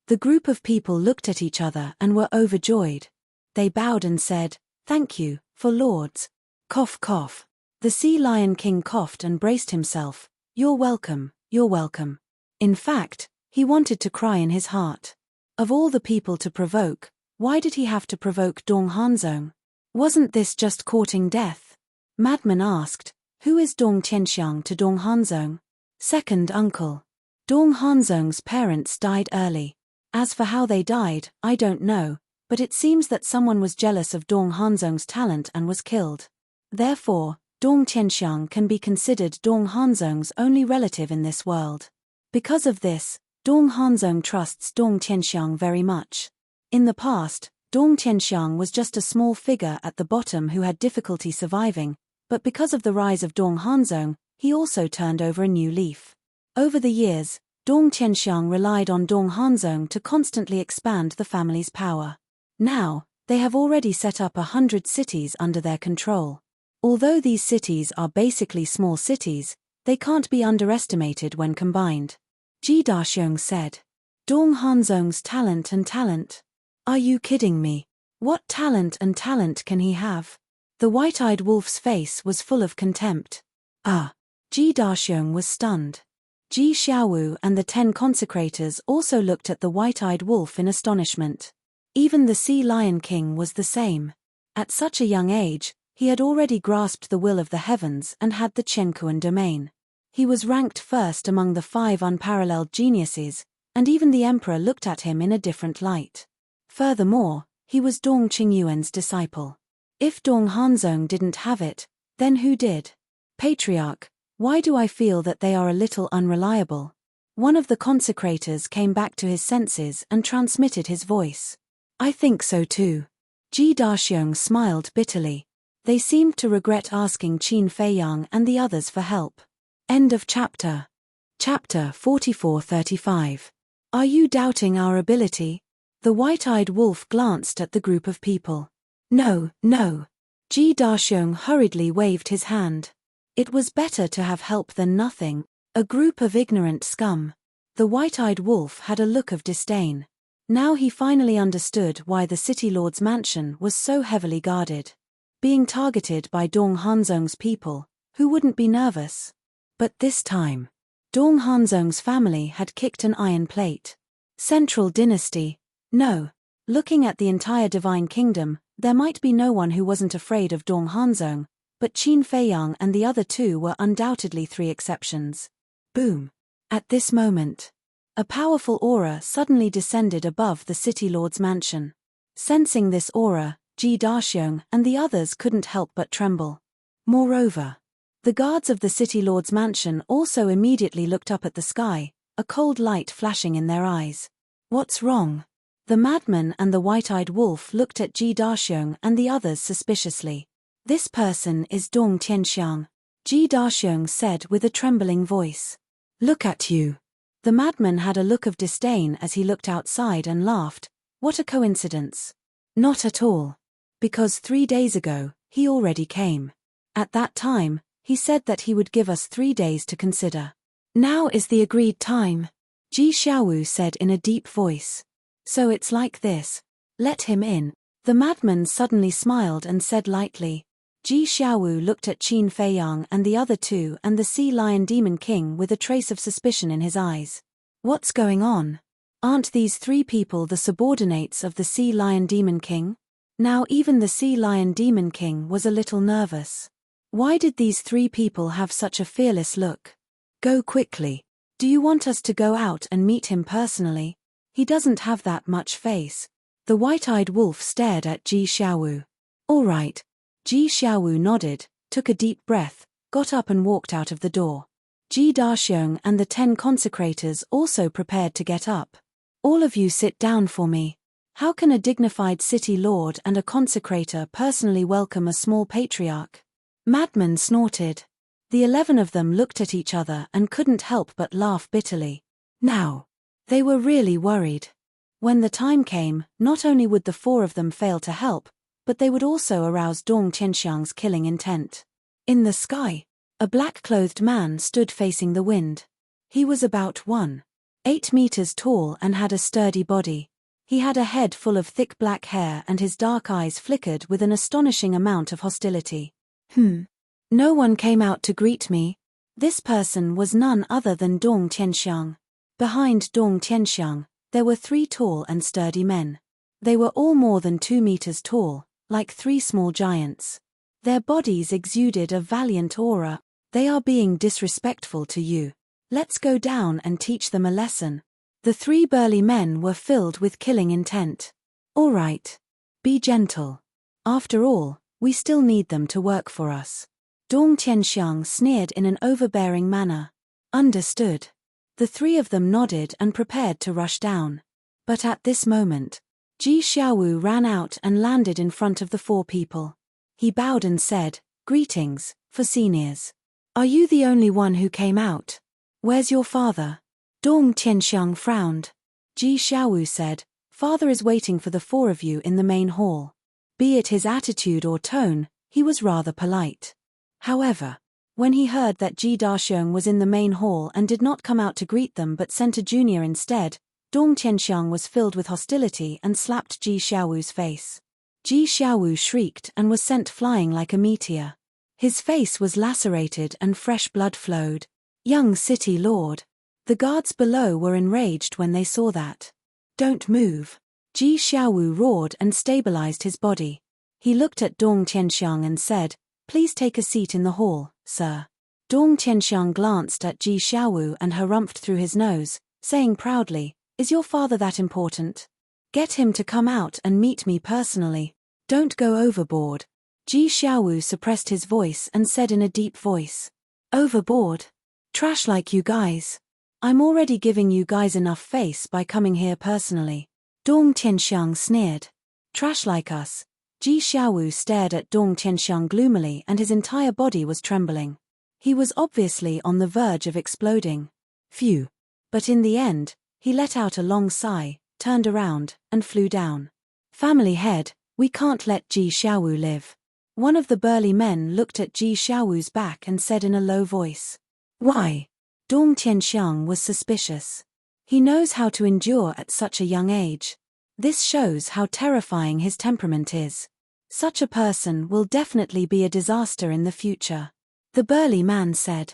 The group of people looked at each other and were overjoyed. They bowed and said, "Thank you, for lords." Cough cough. The Sea Lion King coughed and braced himself. You're welcome, you're welcome." In fact, he wanted to cry in his heart. Of all the people to provoke, why did he have to provoke Dong Hanzong? Wasn't this just courting death? Madman asked, "Who is Dong Tianxiang to Dong Hanzong?" "Second uncle. Dong Hanzong's parents died early. As for how they died, I don't know, but it seems that someone was jealous of Dong Hanzong's talent and was killed. Therefore, Dong Tianxiang can be considered Dong Hanzong's only relative in this world. Because of this, Dong Hanzong trusts Dong Tianxiang very much. In the past, Dong Tianxiang was just a small figure at the bottom who had difficulty surviving, but because of the rise of Dong Hanzong, he also turned over a new leaf. Over the years, Dong Tianxiang relied on Dong Hanzong to constantly expand the family's power. Now, they have already set up 100 cities under their control. Although these cities are basically small cities, they can't be underestimated when combined. Ji Daxiong said. Dong Hanzong's talent and talent. Are you kidding me? What talent and talent can he have? The white-eyed wolf's face was full of contempt. Ah! Ji Daxiong was stunned. Ji Xiaowu and the 10 consecrators also looked at the white-eyed wolf in astonishment. Even the Sea Lion King was the same. At such a young age, he had already grasped the will of the heavens and had the Chenkuan domain. He was ranked first among the 5 unparalleled geniuses, and even the emperor looked at him in a different light. Furthermore, he was Dong Qingyuan's disciple. If Dong Hanzong didn't have it, then who did? Patriarch, why do I feel that they are a little unreliable? One of the consecrators came back to his senses and transmitted his voice. I think so too. Ji Daxiong smiled bitterly. They seemed to regret asking Qin Feiyang and the others for help. End of chapter. Chapter 44-35. Are you doubting our ability? The white-eyed wolf glanced at the group of people. No, no. Ji Daxiong hurriedly waved his hand. It was better to have help than nothing, a group of ignorant scum. The white-eyed wolf had a look of disdain. Now he finally understood why the city lord's mansion was so heavily guarded. Being targeted by Dong Hanzong's people, who wouldn't be nervous? But this time, Dong Hanzong's family had kicked an iron plate. Central dynasty? No. Looking at the entire divine kingdom, there might be no one who wasn't afraid of Dong Hanzong, but Qin Feiyang and the other 2 were undoubtedly 3 exceptions. Boom. At this moment, a powerful aura suddenly descended above the city lord's mansion. Sensing this aura, Ji Daxiong and the others couldn't help but tremble. Moreover, the guards of the city lord's mansion also immediately looked up at the sky, a cold light flashing in their eyes. What's wrong? The madman and the white-eyed wolf looked at Ji Daxiong and the others suspiciously. This person is Dong Tianxiang, Ji Daxiong said with a trembling voice. Look at you. The madman had a look of disdain as he looked outside and laughed. What a coincidence. Not at all. Because 3 days ago, he already came. At that time, he said that he would give us 3 days to consider. Now is the agreed time, Ji Xiaowu said in a deep voice. So it's like this. Let him in. The madman suddenly smiled and said lightly. Ji Xiaowu looked at Qin Feiyang and the other 2 and the Sea Lion Demon King with a trace of suspicion in his eyes. What's going on? Aren't these 3 people the subordinates of the Sea Lion Demon King? Now even the Sea Lion Demon King was a little nervous. Why did these 3 people have such a fearless look? Go quickly. Do you want us to go out and meet him personally? He doesn't have that much face. The white-eyed wolf stared at Ji Xiaowu. All right. Ji Xiaowu nodded, took a deep breath, got up and walked out of the door. Ji Daxiong and the 10 consecrators also prepared to get up. All of you sit down for me. How can a dignified city lord and a consecrator personally welcome a small patriarch? Madman snorted. The 11 of them looked at each other and couldn't help but laugh bitterly. Now, they were really worried. When the time came, not only would the 4 of them fail to help, but they would also arouse Dong Tianxiang's killing intent. In the sky, a black-clothed man stood facing the wind. He was about 1.8 meters tall and had a sturdy body. He had a head full of thick black hair and his dark eyes flickered with an astonishing amount of hostility. No one came out to greet me. This person was none other than Dong Tianxiang. Behind Dong Tianxiang, there were 3 tall and sturdy men. They were all more than 2 meters tall, like 3 small giants. Their bodies exuded a valiant aura. They are being disrespectful to you. Let's go down and teach them a lesson. The 3 burly men were filled with killing intent. All right. Be gentle. After all, we still need them to work for us. Dong Tianxiang sneered in an overbearing manner. Understood. The three of them nodded and prepared to rush down. But at this moment, Ji Xiaowu ran out and landed in front of the four people. He bowed and said, "Greetings, for seniors. Are you the only one who came out? Where's your father?" Dong Tianxiang frowned. Ji Xiaowu said, "Father is waiting for the four of you in the main hall." Be it his attitude or tone, he was rather polite. However, when he heard that Ji Daxiong was in the main hall and did not come out to greet them but sent a junior instead, Dong Tianxiang was filled with hostility and slapped Ji Xiaowu's face. Ji Xiaowu shrieked and was sent flying like a meteor. His face was lacerated and fresh blood flowed. Young city lord. The guards below were enraged when they saw that. "Don't move." Ji Xiaowu roared and stabilized his body. He looked at Dong Tianxiang and said, "Please take a seat in the hall, sir." Dong Tianxiang glanced at Ji Xiaowu and harumphed through his nose, saying proudly, "Is your father that important? Get him to come out and meet me personally. Don't go overboard." Ji Xiaowu suppressed his voice and said in a deep voice, "Overboard? Trash like you guys. I'm already giving you guys enough face by coming here personally." Dong Tianxiang sneered. "Trash like us?" Ji Xiaowu stared at Dong Tianxiang gloomily and his entire body was trembling. He was obviously on the verge of exploding. Phew. But in the end, he let out a long sigh, turned around, and flew down. "Family head, we can't let Ji Xiaowu live." One of the burly men looked at Ji Xiaowu's back and said in a low voice, "Why?" Dong Tianxiang was suspicious. He knows how to endure at such a young age. This shows how terrifying his temperament is. Such a person will definitely be a disaster in the future. The burly man said,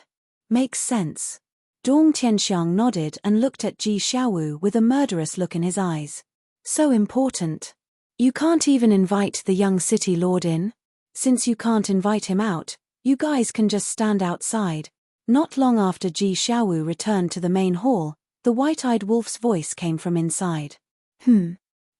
"Makes sense." Dong Tianxiang nodded and looked at Ji Xiaowu with a murderous look in his eyes. "So important. You can't even invite the young city lord in? Since you can't invite him out, you guys can just stand outside." Not long after Ji Xiaowu returned to the main hall, the white-eyed wolf's voice came from inside.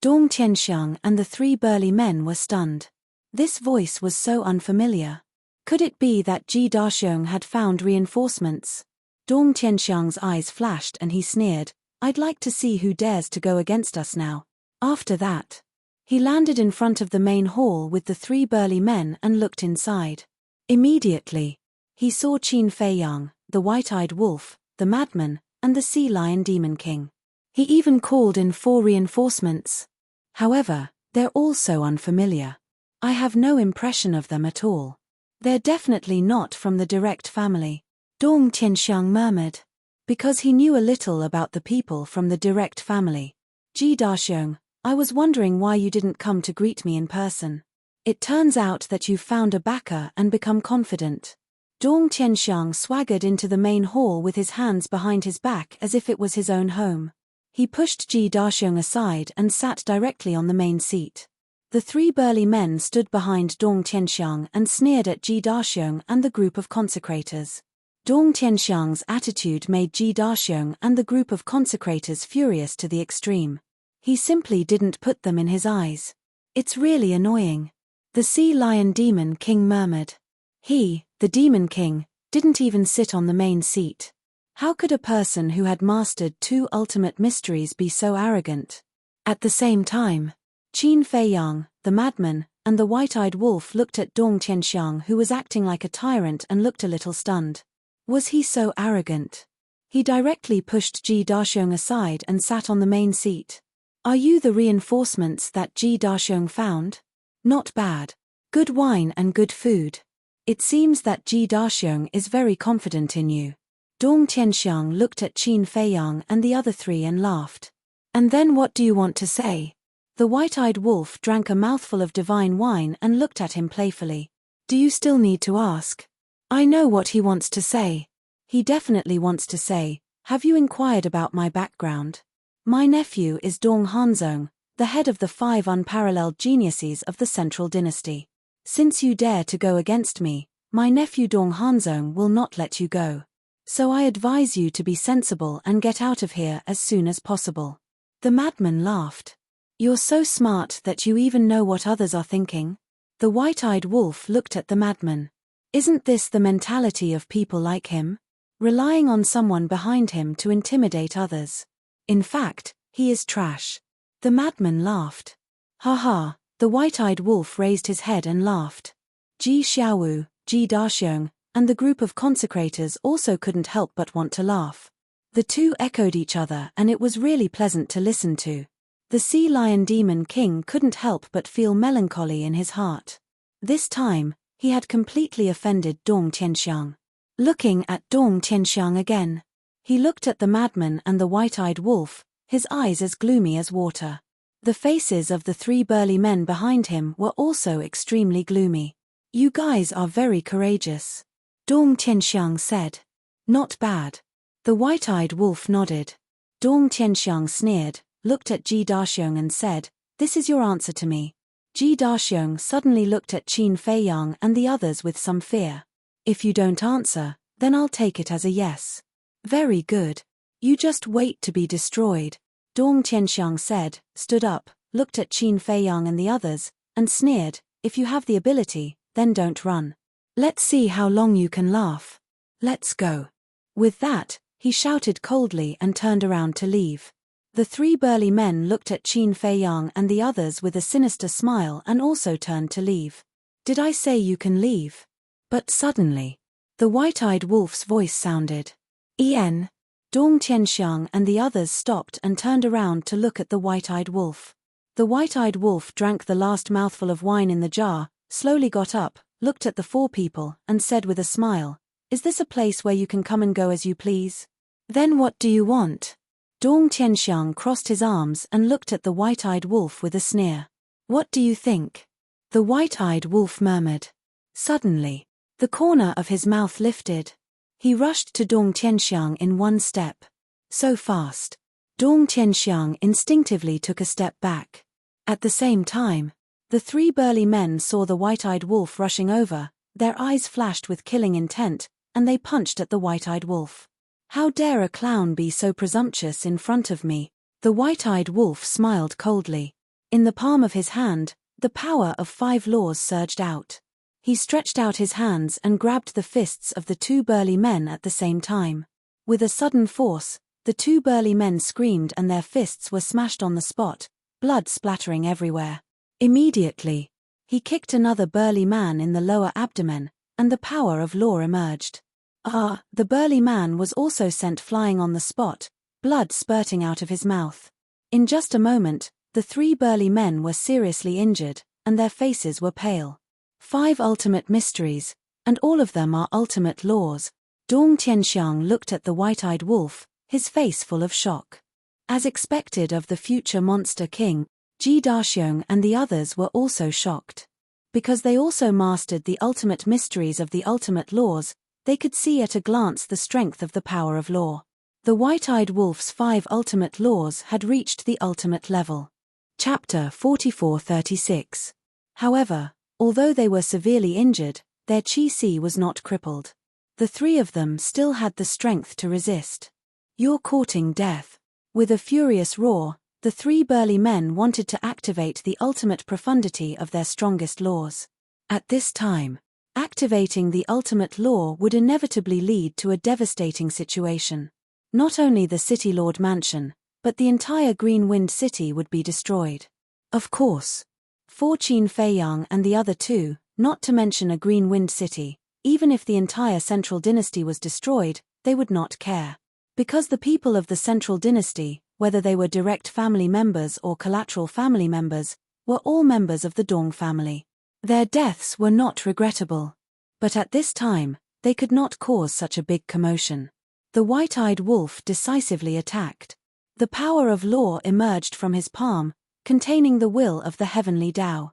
Dong Tianxiang and the three burly men were stunned. This voice was so unfamiliar. Could it be that Ji Daxiong had found reinforcements? Dong Tianxiang's eyes flashed and he sneered, "I'd like to see who dares to go against us now." After that, he landed in front of the main hall with the three burly men and looked inside. Immediately, he saw Qin Feiyang, the white-eyed wolf, the madman, and the sea lion demon king. He even called in 4 reinforcements. However, they're all so unfamiliar. I have no impression of them at all. They're definitely not from the direct family. Dong Tianxiang murmured. Because he knew a little about the people from the direct family. "Ji Daxiong, I was wondering why you didn't come to greet me in person. It turns out that you've found a backer and become confident." Dong Tianxiang swaggered into the main hall with his hands behind his back as if it was his own home. He pushed Ji Daxiong aside and sat directly on the main seat. The three burly men stood behind Dong Tianxiang and sneered at Ji Daxiong and the group of consecrators. Dong Tianxiang's attitude made Ji Daxiong and the group of consecrators furious to the extreme. He simply didn't put them in his eyes. "It's really annoying." The sea lion demon king murmured. He, the demon king, didn't even sit on the main seat. How could a person who had mastered 2 ultimate mysteries be so arrogant? At the same time, Qin Feiyang, the madman, and the white-eyed wolf looked at Dong Tianxiang, who was acting like a tyrant, and looked a little stunned. Was he so arrogant? He directly pushed Ji Daxiong aside and sat on the main seat. "Are you the reinforcements that Ji Daxiong found? Not bad. Good wine and good food. It seems that Ji Daxiong is very confident in you." Dong Tianxiang looked at Qin Feiyang and the other three and laughed. "And then what do you want to say?" The white-eyed wolf drank a mouthful of divine wine and looked at him playfully. "Do you still need to ask?" I know what he wants to say. He definitely wants to say, "Have you inquired about my background? My nephew is Dong Hanzong, the head of the 5 unparalleled geniuses of the Central Dynasty. Since you dare to go against me, my nephew Dong Hanzong will not let you go. So I advise you to be sensible and get out of here as soon as possible." The madman laughed. "You're so smart that you even know what others are thinking?" The white-eyed wolf looked at the madman. "Isn't this the mentality of people like him? relying on someone behind him to intimidate others. In fact, he is trash. The madman laughed. Ha ha, the white-eyed wolf raised his head and laughed. Ji Xiaowu, Ji Daxiong, and the group of consecrators also couldn't help but want to laugh. The two echoed each other, and it was really pleasant to listen to. The sea lion demon king couldn't help but feel melancholy in his heart. This time, he had completely offended Dong Tianxiang. Looking at Dong Tianxiang again, he looked at the madman and the white-eyed wolf, his eyes as gloomy as water. The faces of the three burly men behind him were also extremely gloomy. You guys are very courageous, Dong Tianxiang said. Not bad. The white-eyed wolf nodded. Dong Tianxiang sneered, looked at Ji Daxiong and said, "This is your answer to me." Ji Daxiong suddenly looked at Qin Feiyang and the others with some fear. "If you don't answer, then I'll take it as a yes." "Very good. You just wait to be destroyed," Dong Tianxiang said, stood up, looked at Qin Feiyang and the others, and sneered, "If you have the ability, then don't run. Let's see how long you can laugh. Let's go." With that, he shouted coldly and turned around to leave. The three burly men looked at Qin Feiyang and the others with a sinister smile and also turned to leave. "Did I say you can leave?" But suddenly, the white-eyed wolf's voice sounded. "En." Dong Tianxiang and the others stopped and turned around to look at the white-eyed wolf. The white-eyed wolf drank the last mouthful of wine in the jar, slowly got up, looked at the four people, and said with a smile, "Is this a place where you can come and go as you please? Then what do you want?" Dong Tianxiang crossed his arms and looked at the white-eyed wolf with a sneer. "What do you think?" The white-eyed wolf murmured. Suddenly, the corner of his mouth lifted. He rushed to Dong Tianxiang in one step. So fast. Dong Tianxiang instinctively took a step back. At the same time, the three burly men saw the white-eyed wolf rushing over, their eyes flashed with killing intent, and they punched at the white-eyed wolf. "How dare a clown be so presumptuous in front of me?" The white-eyed wolf smiled coldly. In the palm of his hand, the power of 5 laws surged out. He stretched out his hands and grabbed the fists of the two burly men at the same time. With a sudden force, the two burly men screamed and their fists were smashed on the spot, blood splattering everywhere. Immediately, he kicked another burly man in the lower abdomen, and the power of law emerged. The burly man was also sent flying on the spot, blood spurting out of his mouth. In just a moment, the three burly men were seriously injured, and their faces were pale. 5 ultimate mysteries, and all of them are ultimate laws. Dong Tianxiang looked at the white-eyed wolf, his face full of shock. As expected of the future monster king, Ji Daxiong and the others were also shocked. Because they also mastered the ultimate mysteries of the ultimate laws, they could see at a glance the strength of the power of law. The white-eyed wolf's 5 ultimate laws had reached the ultimate level. Chapter 44-36. However, although they were severely injured, their qi was not crippled. The 3 of them still had the strength to resist. "You're courting death." With a furious roar, the 3 burly men wanted to activate the ultimate profundity of their strongest laws. At this time, activating the ultimate law would inevitably lead to a devastating situation. Not only the City Lord Mansion, but the entire Green Wind City would be destroyed. Of course. For Qin Feiyang and the other 2, not to mention a Green Wind City, even if the entire Central Dynasty was destroyed, they would not care. Because the people of the Central Dynasty, whether they were direct family members or collateral family members, were all members of the Dong family. Their deaths were not regrettable. But at this time, they could not cause such a big commotion. The white-eyed wolf decisively attacked. The power of law emerged from his palm, containing the will of the heavenly Tao.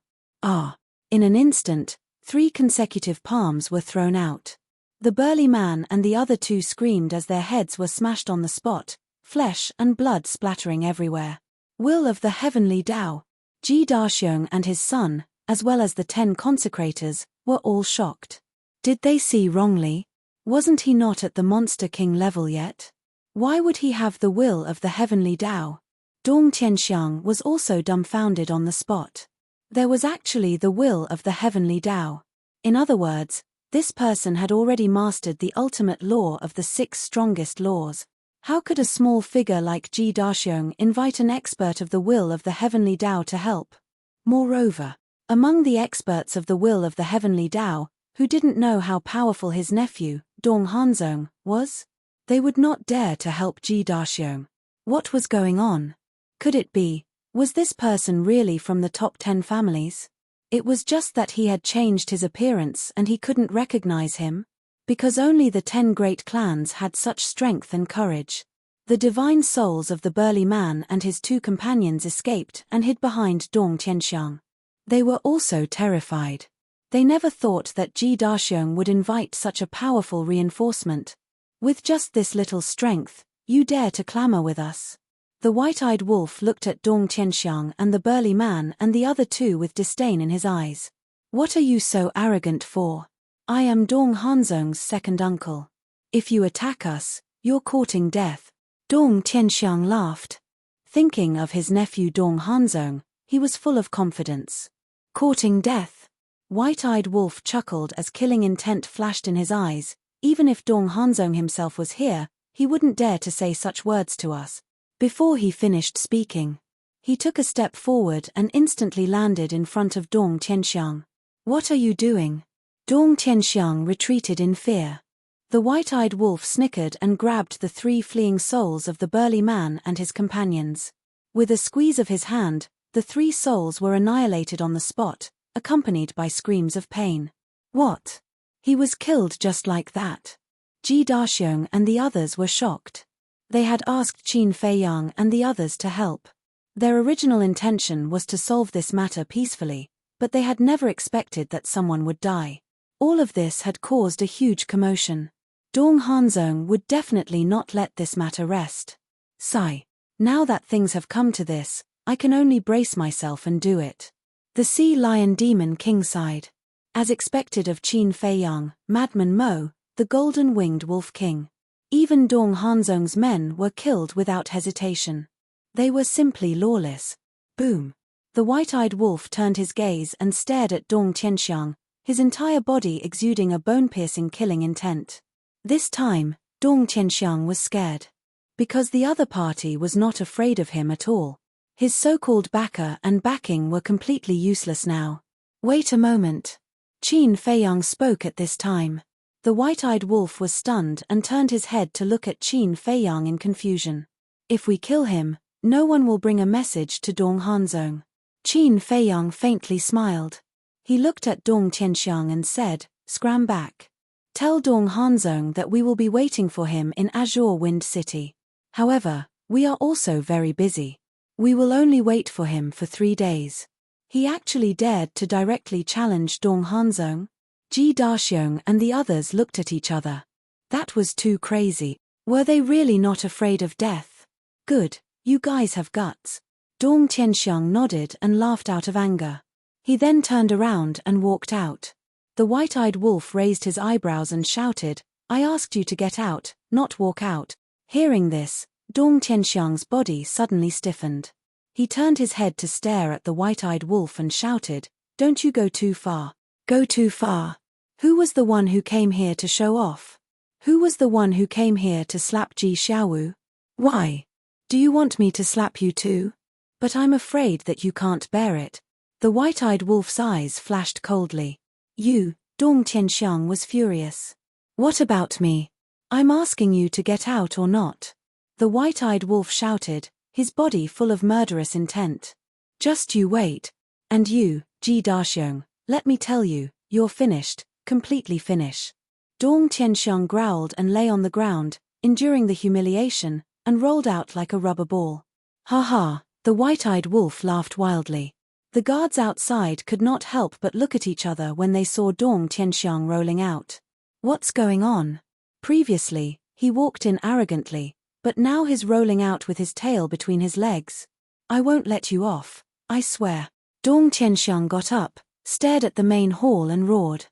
In an instant, 3 consecutive palms were thrown out. The burly man and the other 2 screamed as their heads were smashed on the spot, flesh and blood splattering everywhere. Will of the heavenly Tao. Ji Daxiong and his son, as well as the 10 consecrators, were all shocked. Did they see wrongly? Wasn't he not at the Monster King level yet? Why would he have the will of the heavenly Tao? Dong Tianxiang was also dumbfounded on the spot. There was actually the will of the heavenly Tao. In other words, This person had already mastered the ultimate law of the 6 strongest laws. How could a small figure like Ji Daxiong invite an expert of the will of the heavenly Tao to help? Moreover, among the experts of the will of the heavenly Tao, who didn't know how powerful his nephew, Dong Hanzong, was, they would not dare to help Ji Daxiong. What was going on? Could it be, was this person really from the top 10 families? It was just that he had changed his appearance and he couldn't recognize him. Because only the 10 great clans had such strength and courage. The divine souls of the burly man and his 2 companions escaped and hid behind Dong Tianxiang. They were also terrified. They never thought that Ji Daxiong would invite such a powerful reinforcement. With just this little strength, you dare to clamor with us? The white-eyed wolf looked at Dong Tianxiang and the burly man and the other 2 with disdain in his eyes. What are you so arrogant for? I am Dong Hanzong's second uncle. If you attack us, you're courting death. Dong Tianxiang laughed. Thinking of his nephew Dong Hanzong, he was full of confidence. Courting death? White-eyed wolf chuckled as killing intent flashed in his eyes. Even if Dong Hanzong himself was here, he wouldn't dare to say such words to us. Before he finished speaking, he took a step forward and instantly landed in front of Dong Tianxiang. What are you doing? Dong Tianxiang retreated in fear. The white-eyed wolf snickered and grabbed the 3 fleeing souls of the burly man and his companions. With a squeeze of his hand, the 3 souls were annihilated on the spot, accompanied by screams of pain. What? He was killed just like that? Ji Daxiong and the others were shocked. They had asked Qin Feiyang and the others to help. Their original intention was to solve this matter peacefully, but they had never expected that someone would die. All of this had caused a huge commotion. Dong Hanzong would definitely not let this matter rest. Sigh. Now that things have come to this, I can only brace myself and do it. The Sea Lion Demon King sighed. As expected of Qin Feiyang, Madman Mo, the golden-winged Wolf King. Even Dong Hanzong's men were killed without hesitation. They were simply lawless. Boom. The white-eyed wolf turned his gaze and stared at Dong Tianxiang, his entire body exuding a bone-piercing killing intent. This time, Dong Tianxiang was scared. Because the other party was not afraid of him at all. His so-called backer and backing were completely useless now. Wait a moment. Qin Feiyang spoke at this time. The white-eyed wolf was stunned and turned his head to look at Qin Feiyang in confusion. If we kill him, no one will bring a message to Dong Hanzong. Qin Feiyang faintly smiled. He looked at Dong Tianxiang and said, "Scram back. Tell Dong Hanzong that we will be waiting for him in Azure Wind City. However, we are also very busy. We will only wait for him for 3 days." He actually dared to directly challenge Dong Hanzong. Ji Daxiong and the others looked at each other. That was too crazy. Were they really not afraid of death? Good, you guys have guts. Dong Tianxiang nodded and laughed out of anger. He then turned around and walked out. The white-eyed wolf raised his eyebrows and shouted, "I asked you to get out, not walk out." Hearing this, Dong Tianxiang's body suddenly stiffened. He turned his head to stare at the white-eyed wolf and shouted, "Don't you go too far. Go too far. Who was the one who came here to show off? Who was the one who came here to slap Ji Xiaowu? Why? Do you want me to slap you too? But I'm afraid that you can't bear it." The white-eyed wolf's eyes flashed coldly. "You," Dong Tianxiang was furious. "What about me? I'm asking you to get out or not." The white-eyed wolf shouted, his body full of murderous intent. "Just you wait. And you, Ji Daxiong, let me tell you, you're finished, completely finished." Dong Tianxiang growled and lay on the ground, enduring the humiliation, and rolled out like a rubber ball. "Ha ha," the white-eyed wolf laughed wildly. The guards outside could not help but look at each other when they saw Dong Tianxiang rolling out. What's going on? Previously, he walked in arrogantly, but now he's rolling out with his tail between his legs. "I won't let you off, I swear." Dong Tianxiang got up, stared at the main hall and roared.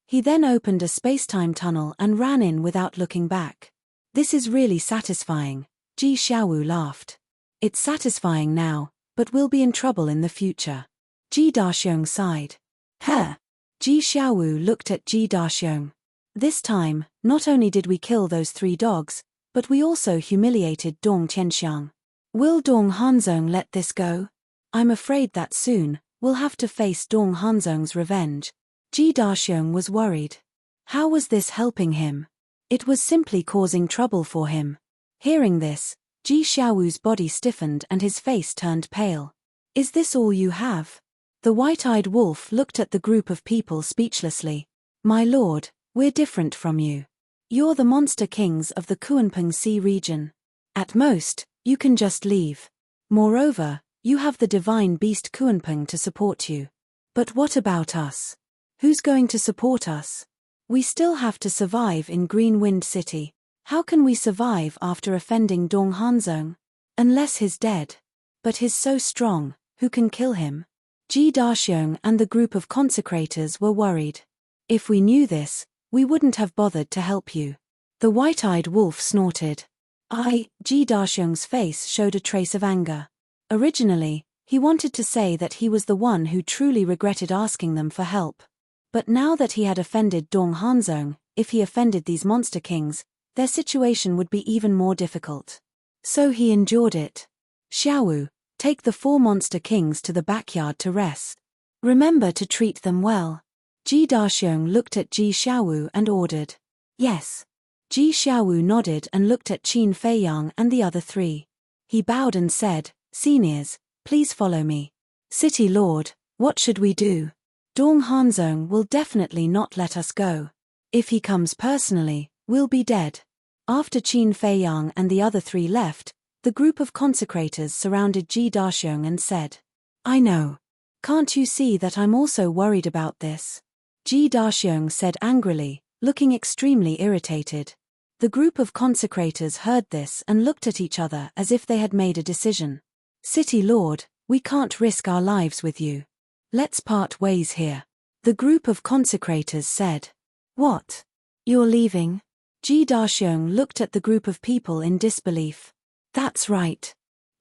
He then opened a space-time tunnel and ran in without looking back. "This is really satisfying," Ji Xiaowu laughed. "It's satisfying now, but we'll be in trouble in the future." Ji Daxiong sighed. "Huh. Ji Xiaowu looked at Ji Daxiong. This time, not only did we kill those 3 dogs, but we also humiliated Dong Qianxiang. Will Dong Hanzong let this go? I'm afraid that soon, we'll have to face Dong Hanzong's revenge. Ji Daxiong was worried. How was this helping him? It was simply causing trouble for him. Hearing this, Ji Xiaowu's body stiffened and his face turned pale. Is this all you have? The white-eyed wolf looked at the group of people speechlessly. My lord, we're different from you. You're the monster kings of the Kuanping Sea region. At most, you can just leave. Moreover, you have the divine beast Kuanping to support you. But what about us? Who's going to support us? We still have to survive in Green Wind City. How can we survive after offending Dong Hanzong? Unless he's dead. But he's so strong, who can kill him? Ji Daxiong and the group of consecrators were worried. If we knew this, we wouldn't have bothered to help you. The white-eyed wolf snorted. Ji Daxiong's face showed a trace of anger. Originally, he wanted to say that he was the one who truly regretted asking them for help. But now that he had offended Dong Hanzong, if he offended these monster kings, their situation would be even more difficult. So he endured it. Xiaowu, take the 4 monster kings to the backyard to rest. Remember to treat them well. Ji Daxiong looked at Ji Xiaowu and ordered. Yes. Ji Xiaowu nodded and looked at Qin Feiyang and the other 3. He bowed and said, Seniors, please follow me. City Lord, what should we do? Dong Hanzong will definitely not let us go. If he comes personally, we'll be dead. After Qin Feiyang and the other 3 left, the group of consecrators surrounded Ji Daxiong and said, I know. Can't you see that I'm also worried about this? Ji Daxiong said angrily, looking extremely irritated. The group of consecrators heard this and looked at each other as if they had made a decision. City Lord, we can't risk our lives with you. Let's part ways here. The group of consecrators said. What? You're leaving? Ji Daxiong looked at the group of people in disbelief. That's right.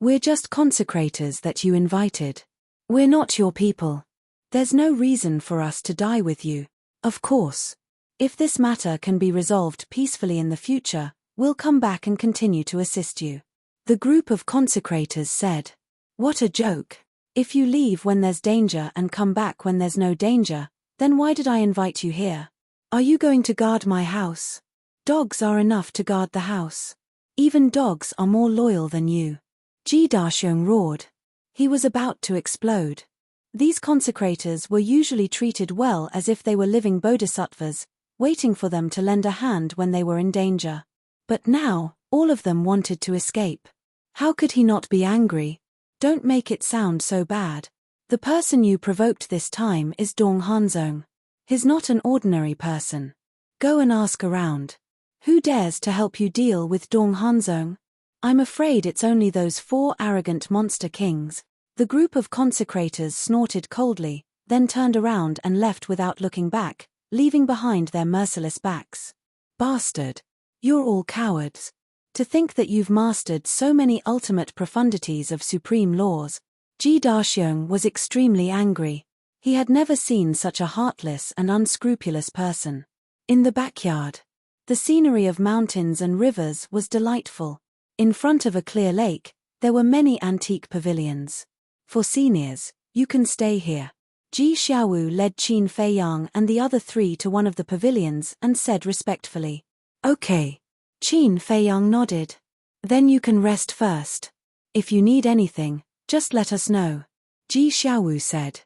We're just consecrators that you invited. We're not your people. There's no reason for us to die with you. Of course. If this matter can be resolved peacefully in the future, we'll come back and continue to assist you. The group of consecrators said. What a joke. If you leave when there's danger and come back when there's no danger, then why did I invite you here? Are you going to guard my house? Dogs are enough to guard the house. Even dogs are more loyal than you. Ji Daxiong roared. He was about to explode. These consecrators were usually treated well as if they were living bodhisattvas, waiting for them to lend a hand when they were in danger. But now, all of them wanted to escape. How could he not be angry? Don't make it sound so bad. The person you provoked this time is Dong Hanzong. He's not an ordinary person. Go and ask around. Who dares to help you deal with Dong Hanzong? I'm afraid it's only those 4 arrogant monster kings. The group of consecrators snorted coldly, then turned around and left without looking back, leaving behind their merciless backs. Bastard! You're all cowards. To think that you've mastered so many ultimate profundities of supreme laws. Ji Daxiong was extremely angry. He had never seen such a heartless and unscrupulous person. In the backyard, the scenery of mountains and rivers was delightful. In front of a clear lake, there were many antique pavilions. For seniors, you can stay here. Ji Xiaowu led Qin Feiyang and the other 3 to one of the pavilions and said respectfully, Okay. Qin Feiyang nodded. Then you can rest first. If you need anything, just let us know. Ji Xiaowu said.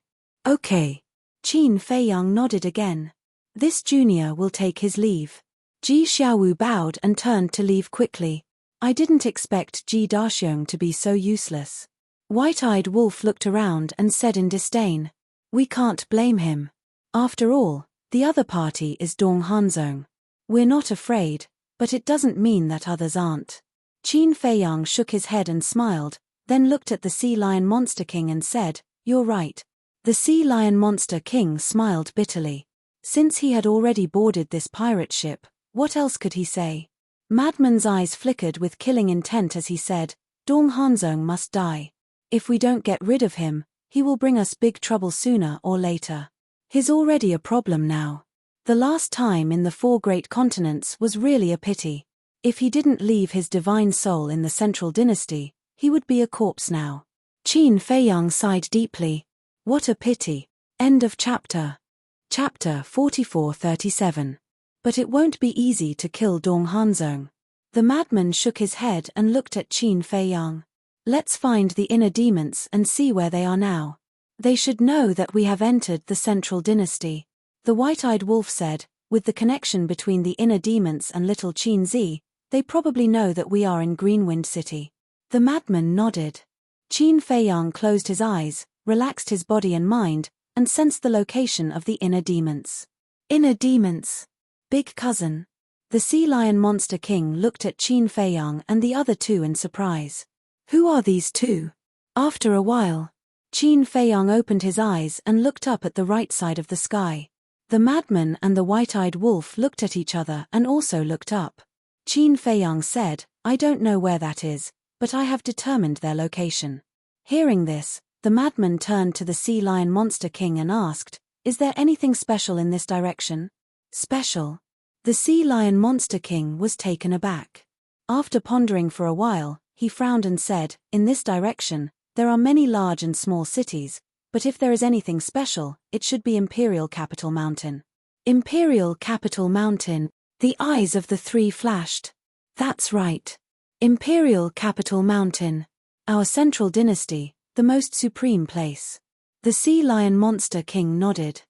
Okay. Qin Feiyang nodded again. This junior will take his leave. Ji Xiaowu bowed and turned to leave quickly. I didn't expect Ji Daxiong to be so useless. White-eyed Wolf looked around and said in disdain. We can't blame him. After all, the other party is Dong Hanzong. We're not afraid, but it doesn't mean that others aren't. Qin Feiyang shook his head and smiled, then looked at the Sea Lion Monster King and said, You're right. The Sea Lion Monster King smiled bitterly. Since he had already boarded this pirate ship, what else could he say? Madman's eyes flickered with killing intent as he said, Dong Hanzong must die. If we don't get rid of him, he will bring us big trouble sooner or later. He's already a problem now. The last time in the 4 great continents was really a pity. If he didn't leave his divine soul in the central dynasty, he would be a corpse now. Qin Feiyang sighed deeply. What a pity. End of chapter. Chapter 44-37. But it won't be easy to kill Dong Hanzong. The madman shook his head and looked at Qin Feiyang. Let's find the inner demons and see where they are now. They should know that we have entered the central dynasty. The white-eyed wolf said, with the connection between the inner demons and little Qin Zi, they probably know that we are in Greenwind City. The madman nodded. Qin Feiyang closed his eyes, relaxed his body and mind, and sensed the location of the inner demons. Inner demons. Big cousin. The sea lion monster king looked at Qin Feiyang and the other two in surprise. Who are these two? After a while, Qin Feiyang opened his eyes and looked up at the right side of the sky. The madman and the white-eyed wolf looked at each other and also looked up. Qin Feiyang said, I don't know where that is, but I have determined their location. Hearing this, the madman turned to the sea lion monster king and asked, Is there anything special in this direction? Special? The sea lion monster king was taken aback. After pondering for a while, he frowned and said, In this direction, there are many large and small cities, but if there is anything special, it should be Imperial Capital Mountain. Imperial Capital Mountain. The eyes of the three flashed. That's right. Imperial Capital Mountain. Our central dynasty, the most supreme place. The sea lion monster king nodded.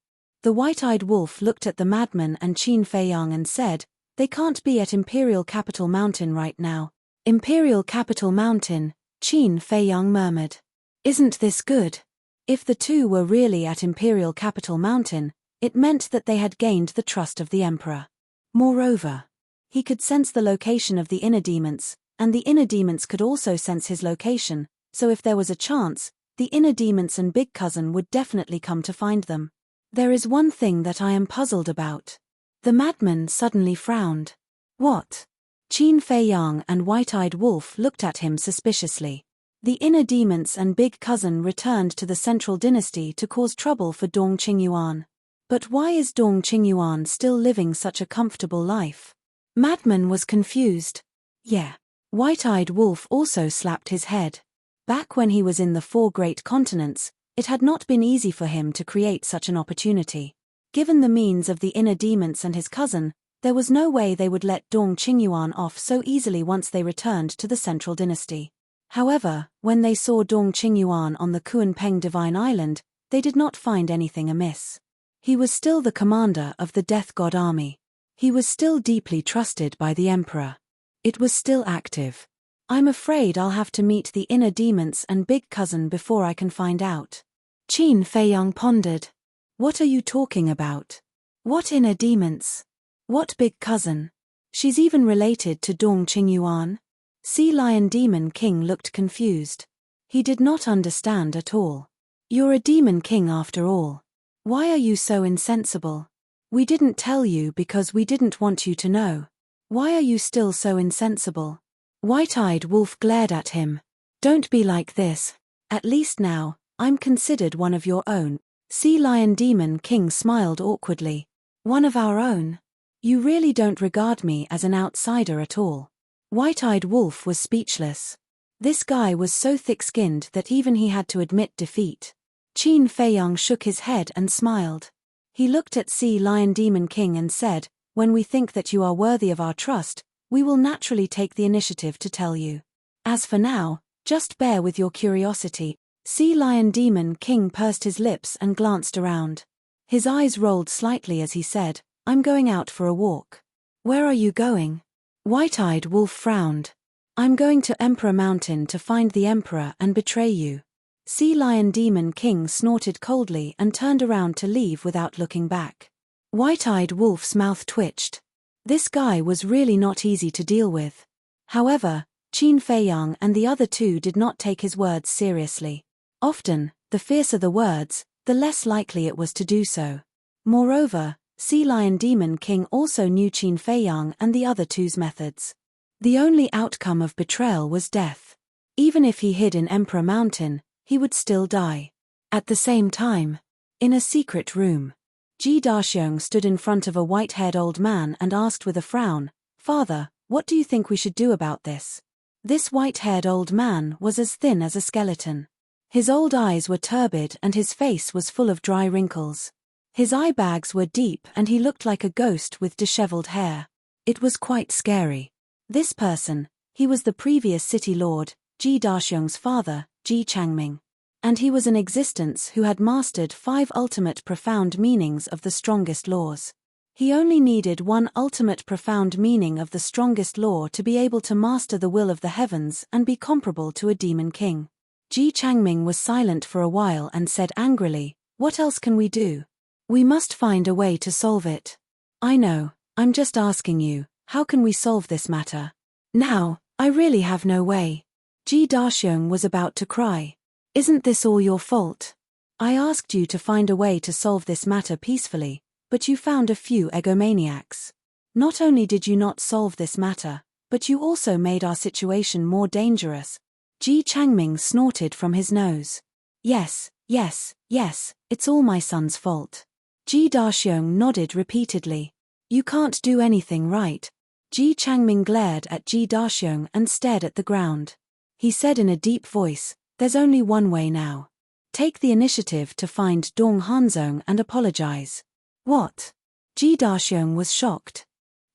The white-eyed wolf looked at the madman and Qin Feiyang and said, They can't be at Imperial Capital Mountain right now. Imperial Capital Mountain, Qin Feiyang murmured. Isn't this good? If the two were really at Imperial Capital Mountain, it meant that they had gained the trust of the emperor. Moreover, he could sense the location of the inner demons, and the inner demons could also sense his location, so if there was a chance, the inner demons and big cousin would definitely come to find them. There is one thing that I am puzzled about. The madman suddenly frowned. What? Qin Feiyang and white-eyed wolf looked at him suspiciously. The inner demons and big cousin returned to the central dynasty to cause trouble for Dong Qingyuan. But why is Dong Qingyuan still living such a comfortable life? Madman was confused. Yeah. White-eyed wolf also slapped his head. Back when he was in the 4 great continents, it had not been easy for him to create such an opportunity. Given the means of the inner demons and his cousin, there was no way they would let Dong Qingyuan off so easily once they returned to the central dynasty. However, when they saw Dong Qingyuan on the Kuanpeng Divine Island, they did not find anything amiss. He was still the commander of the Death God Army. He was still deeply trusted by the emperor. It was still active. I'm afraid I'll have to meet the inner demons and big cousin before I can find out. Qin Feiyang pondered. What are you talking about? What inner demons? What big cousin? She's even related to Dong Qingyuan? Sea Lion Demon King looked confused. He did not understand at all. You're a demon king after all. Why are you so insensible? We didn't tell you because we didn't want you to know. Why are you still so insensible? White-eyed wolf glared at him. Don't be like this. At least now, I'm considered one of your own. Sea Lion Demon King smiled awkwardly. One of our own? You really don't regard me as an outsider at all. White-eyed wolf was speechless. This guy was so thick-skinned that even he had to admit defeat. Qin Feiyang shook his head and smiled. He looked at Sea Lion Demon King and said, When we think that you are worthy of our trust, we will naturally take the initiative to tell you. As for now, just bear with your curiosity. Sea Lion Demon King pursed his lips and glanced around. His eyes rolled slightly as he said, I'm going out for a walk. Where are you going? White-eyed wolf frowned. I'm going to Emperor Mountain to find the emperor and betray you. Sea Lion Demon King snorted coldly and turned around to leave without looking back. White-eyed wolf's mouth twitched. This guy was really not easy to deal with. However, Qin Feiyang and the other two did not take his words seriously. Often, the fiercer the words, the less likely it was to do so. Moreover, Sea Lion Demon King also knew Qin Feiyang and the other two's methods. The only outcome of betrayal was death. Even if he hid in Emperor Mountain, he would still die. At the same time, in a secret room, Ji Daxiong stood in front of a white-haired old man and asked with a frown, "Father, what do you think we should do about this?" This white-haired old man was as thin as a skeleton. His old eyes were turbid and his face was full of dry wrinkles. His eye bags were deep and he looked like a ghost with disheveled hair. It was quite scary. This person, he was the previous city lord, Ji Daxiong's father, Ji Changming. And he was an existence who had mastered 5 ultimate profound meanings of the strongest laws. He only needed one ultimate profound meaning of the strongest law to be able to master the will of the heavens and be comparable to a demon king. Ji Changming was silent for a while and said angrily, "What else can we do? We must find a way to solve it." "I know, I'm just asking you, how can we solve this matter?" "Now, I really have no way." Ji Daxiong was about to cry. "Isn't this all your fault? I asked you to find a way to solve this matter peacefully, but you found a few egomaniacs. Not only did you not solve this matter, but you also made our situation more dangerous." Ji Changming snorted from his nose. Yes, it's all my son's fault." Ji Daxiong nodded repeatedly. "You can't do anything right." Ji Changming glared at Ji Daxiong and stared at the ground. He said in a deep voice, "There's only one way now. Take the initiative to find Dong Hanzong and apologize." "What?" Ji Daxiong was shocked.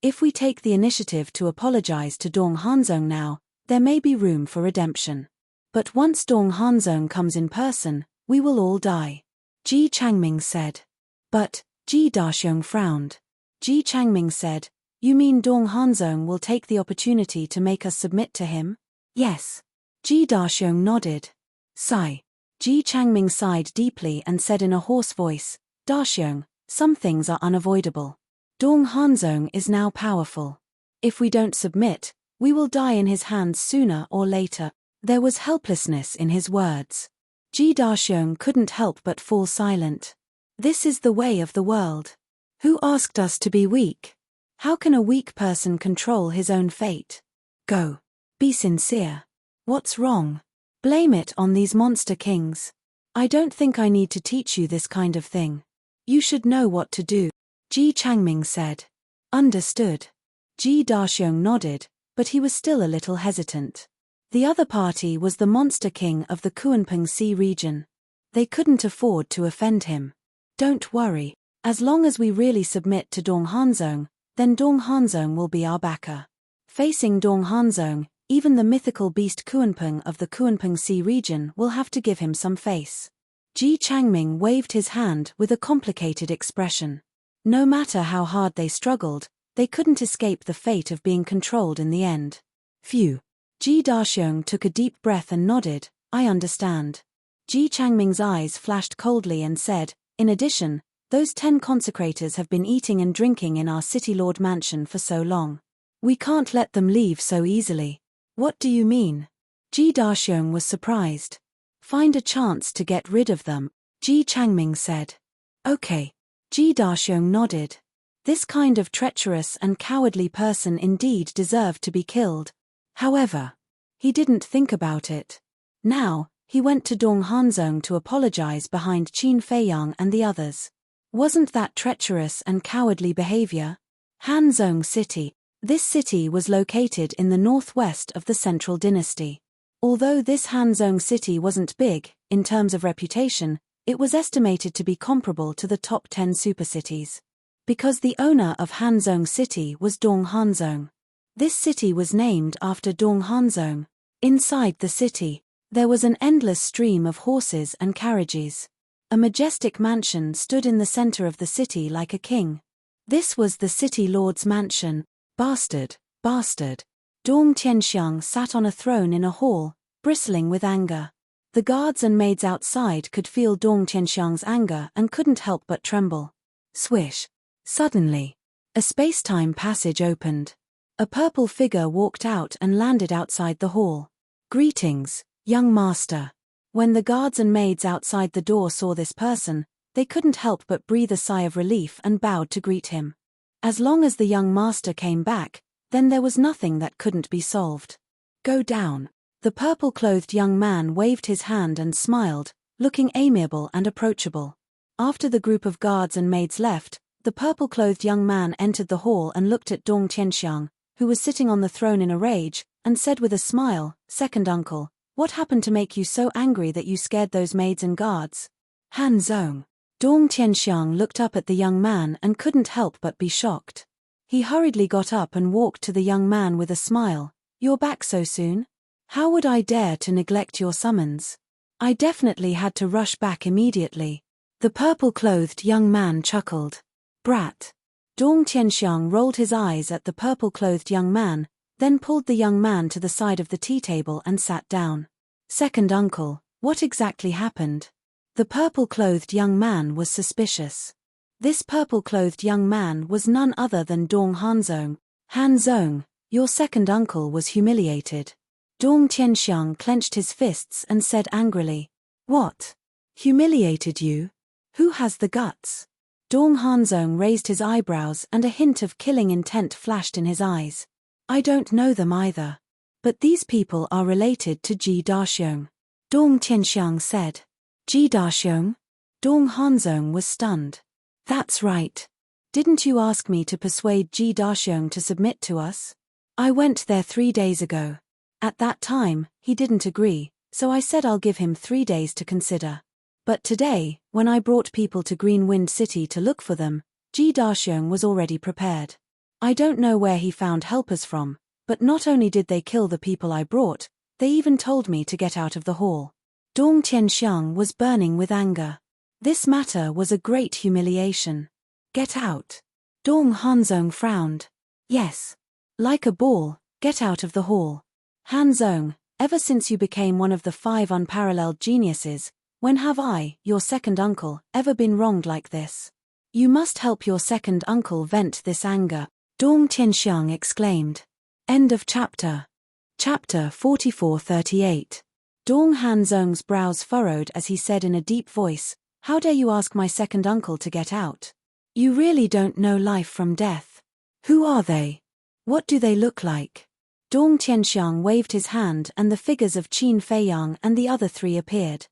"If we take the initiative to apologize to Dong Hanzong now, there may be room for redemption. But once Dong Hanzong comes in person, we will all die," Ji Changming said. "But," Ji Daxiong frowned. Ji Changming said, "You mean Dong Hanzong will take the opportunity to make us submit to him?" "Yes." Ji Daxiong nodded. "Sigh." Ji Changming sighed deeply and said in a hoarse voice, "Daxiong, some things are unavoidable. Dong Hanzong is now powerful. If we don't submit, we will die in his hands sooner or later." There was helplessness in his words. Ji Daxiong couldn't help but fall silent. This is the way of the world. Who asked us to be weak? How can a weak person control his own fate? Go. Be sincere. What's wrong? Blame it on these monster kings. I don't think I need to teach you this kind of thing. You should know what to do," Ji Changming said. "Understood." Ji Daxiong nodded, but he was still a little hesitant. The other party was the monster king of the Kunpeng Sea region. They couldn't afford to offend him. "Don't worry, as long as we really submit to Dong Hanzong, then Dong Hanzong will be our backer." Facing Dong Hanzong, even the mythical beast Kunpeng of the Kunpeng Sea region will have to give him some face. Ji Changming waved his hand with a complicated expression. No matter how hard they struggled, they couldn't escape the fate of being controlled in the end. Phew. Ji Daxiong took a deep breath and nodded, "I understand." Ji Changming's eyes flashed coldly and said, "In addition, those 10 consecrators have been eating and drinking in our city lord mansion for so long. We can't let them leave so easily." "What do you mean?" Ji Daxiong was surprised. "Find a chance to get rid of them," Ji Changming said. "Okay." Ji Daxiong nodded. This kind of treacherous and cowardly person indeed deserved to be killed. However, he didn't think about it. Now, he went to Dong Hanzong to apologize behind Qin Feiyang and the others. Wasn't that treacherous and cowardly behavior? Hanzong City. This city was located in the northwest of the Central Dynasty. Although this Hanzong City wasn't big, in terms of reputation, it was estimated to be comparable to the top 10 supercities. Because the owner of Hanzong City was Dong Hanzong. This city was named after Dong Hanzong. Inside the city, there was an endless stream of horses and carriages. A majestic mansion stood in the center of the city like a king. This was the city lord's mansion. Bastard. Dong Tianxiang sat on a throne in a hall, bristling with anger. The guards and maids outside could feel Dong Tianxiang's anger and couldn't help but tremble. Swish. Suddenly, a space-time passage opened. A purple figure walked out and landed outside the hall. "Greetings, young master." When the guards and maids outside the door saw this person, they couldn't help but breathe a sigh of relief and bowed to greet him. As long as the young master came back, then there was nothing that couldn't be solved. "Go down." The purple-clothed young man waved his hand and smiled, looking amiable and approachable. After the group of guards and maids left, the purple-clothed young man entered the hall and looked at Dong Tianxiang, who was sitting on the throne in a rage, and said with a smile, "Second uncle, what happened to make you so angry that you scared those maids and guards?" Han Zong. Dong Tianxiang looked up at the young man and couldn't help but be shocked. He hurriedly got up and walked to the young man with a smile. "You're back so soon? How would I dare to neglect your summons? I definitely had to rush back immediately." The purple-clothed young man chuckled. "Brat." Dong Tianxiang rolled his eyes at the purple-clothed young man, then pulled the young man to the side of the tea table and sat down. "Second uncle, what exactly happened?" The purple-clothed young man was suspicious. This purple-clothed young man was none other than Dong Hanzong. "Han Zong, your second uncle was humiliated." Dong Tianxiang clenched his fists and said angrily. "What? Humiliated you? Who has the guts?" Dong Hanzong raised his eyebrows and a hint of killing intent flashed in his eyes. "I don't know them either. But these people are related to Ji Daxiong," Dong Tianxiang said. "Ji Daxiong?" Dong Hanzong was stunned. "That's right. Didn't you ask me to persuade Ji Daxiong to submit to us? I went there 3 days ago. At that time, he didn't agree, so I said I'll give him 3 days to consider. But today, when I brought people to Green Wind City to look for them, Ji Daxiong was already prepared. I don't know where he found helpers from, but not only did they kill the people I brought, they even told me to get out of the hall." Dong Tianxiang was burning with anger. This matter was a great humiliation. "Get out." Dong Hanzong frowned. "Yes. Like a ball, get out of the hall. Han Zong, ever since you became one of the 5 unparalleled geniuses, when have I, your second uncle, ever been wronged like this? You must help your second uncle vent this anger," Dong Tianxiang exclaimed. End of chapter. Chapter 44-38. Dong Hanzong's brows furrowed as he said in a deep voice, "How dare you ask my second uncle to get out? You really don't know life from death. Who are they? What do they look like?" Dong Tianxiang waved his hand and the figures of Qin Feiyang and the other 3 appeared.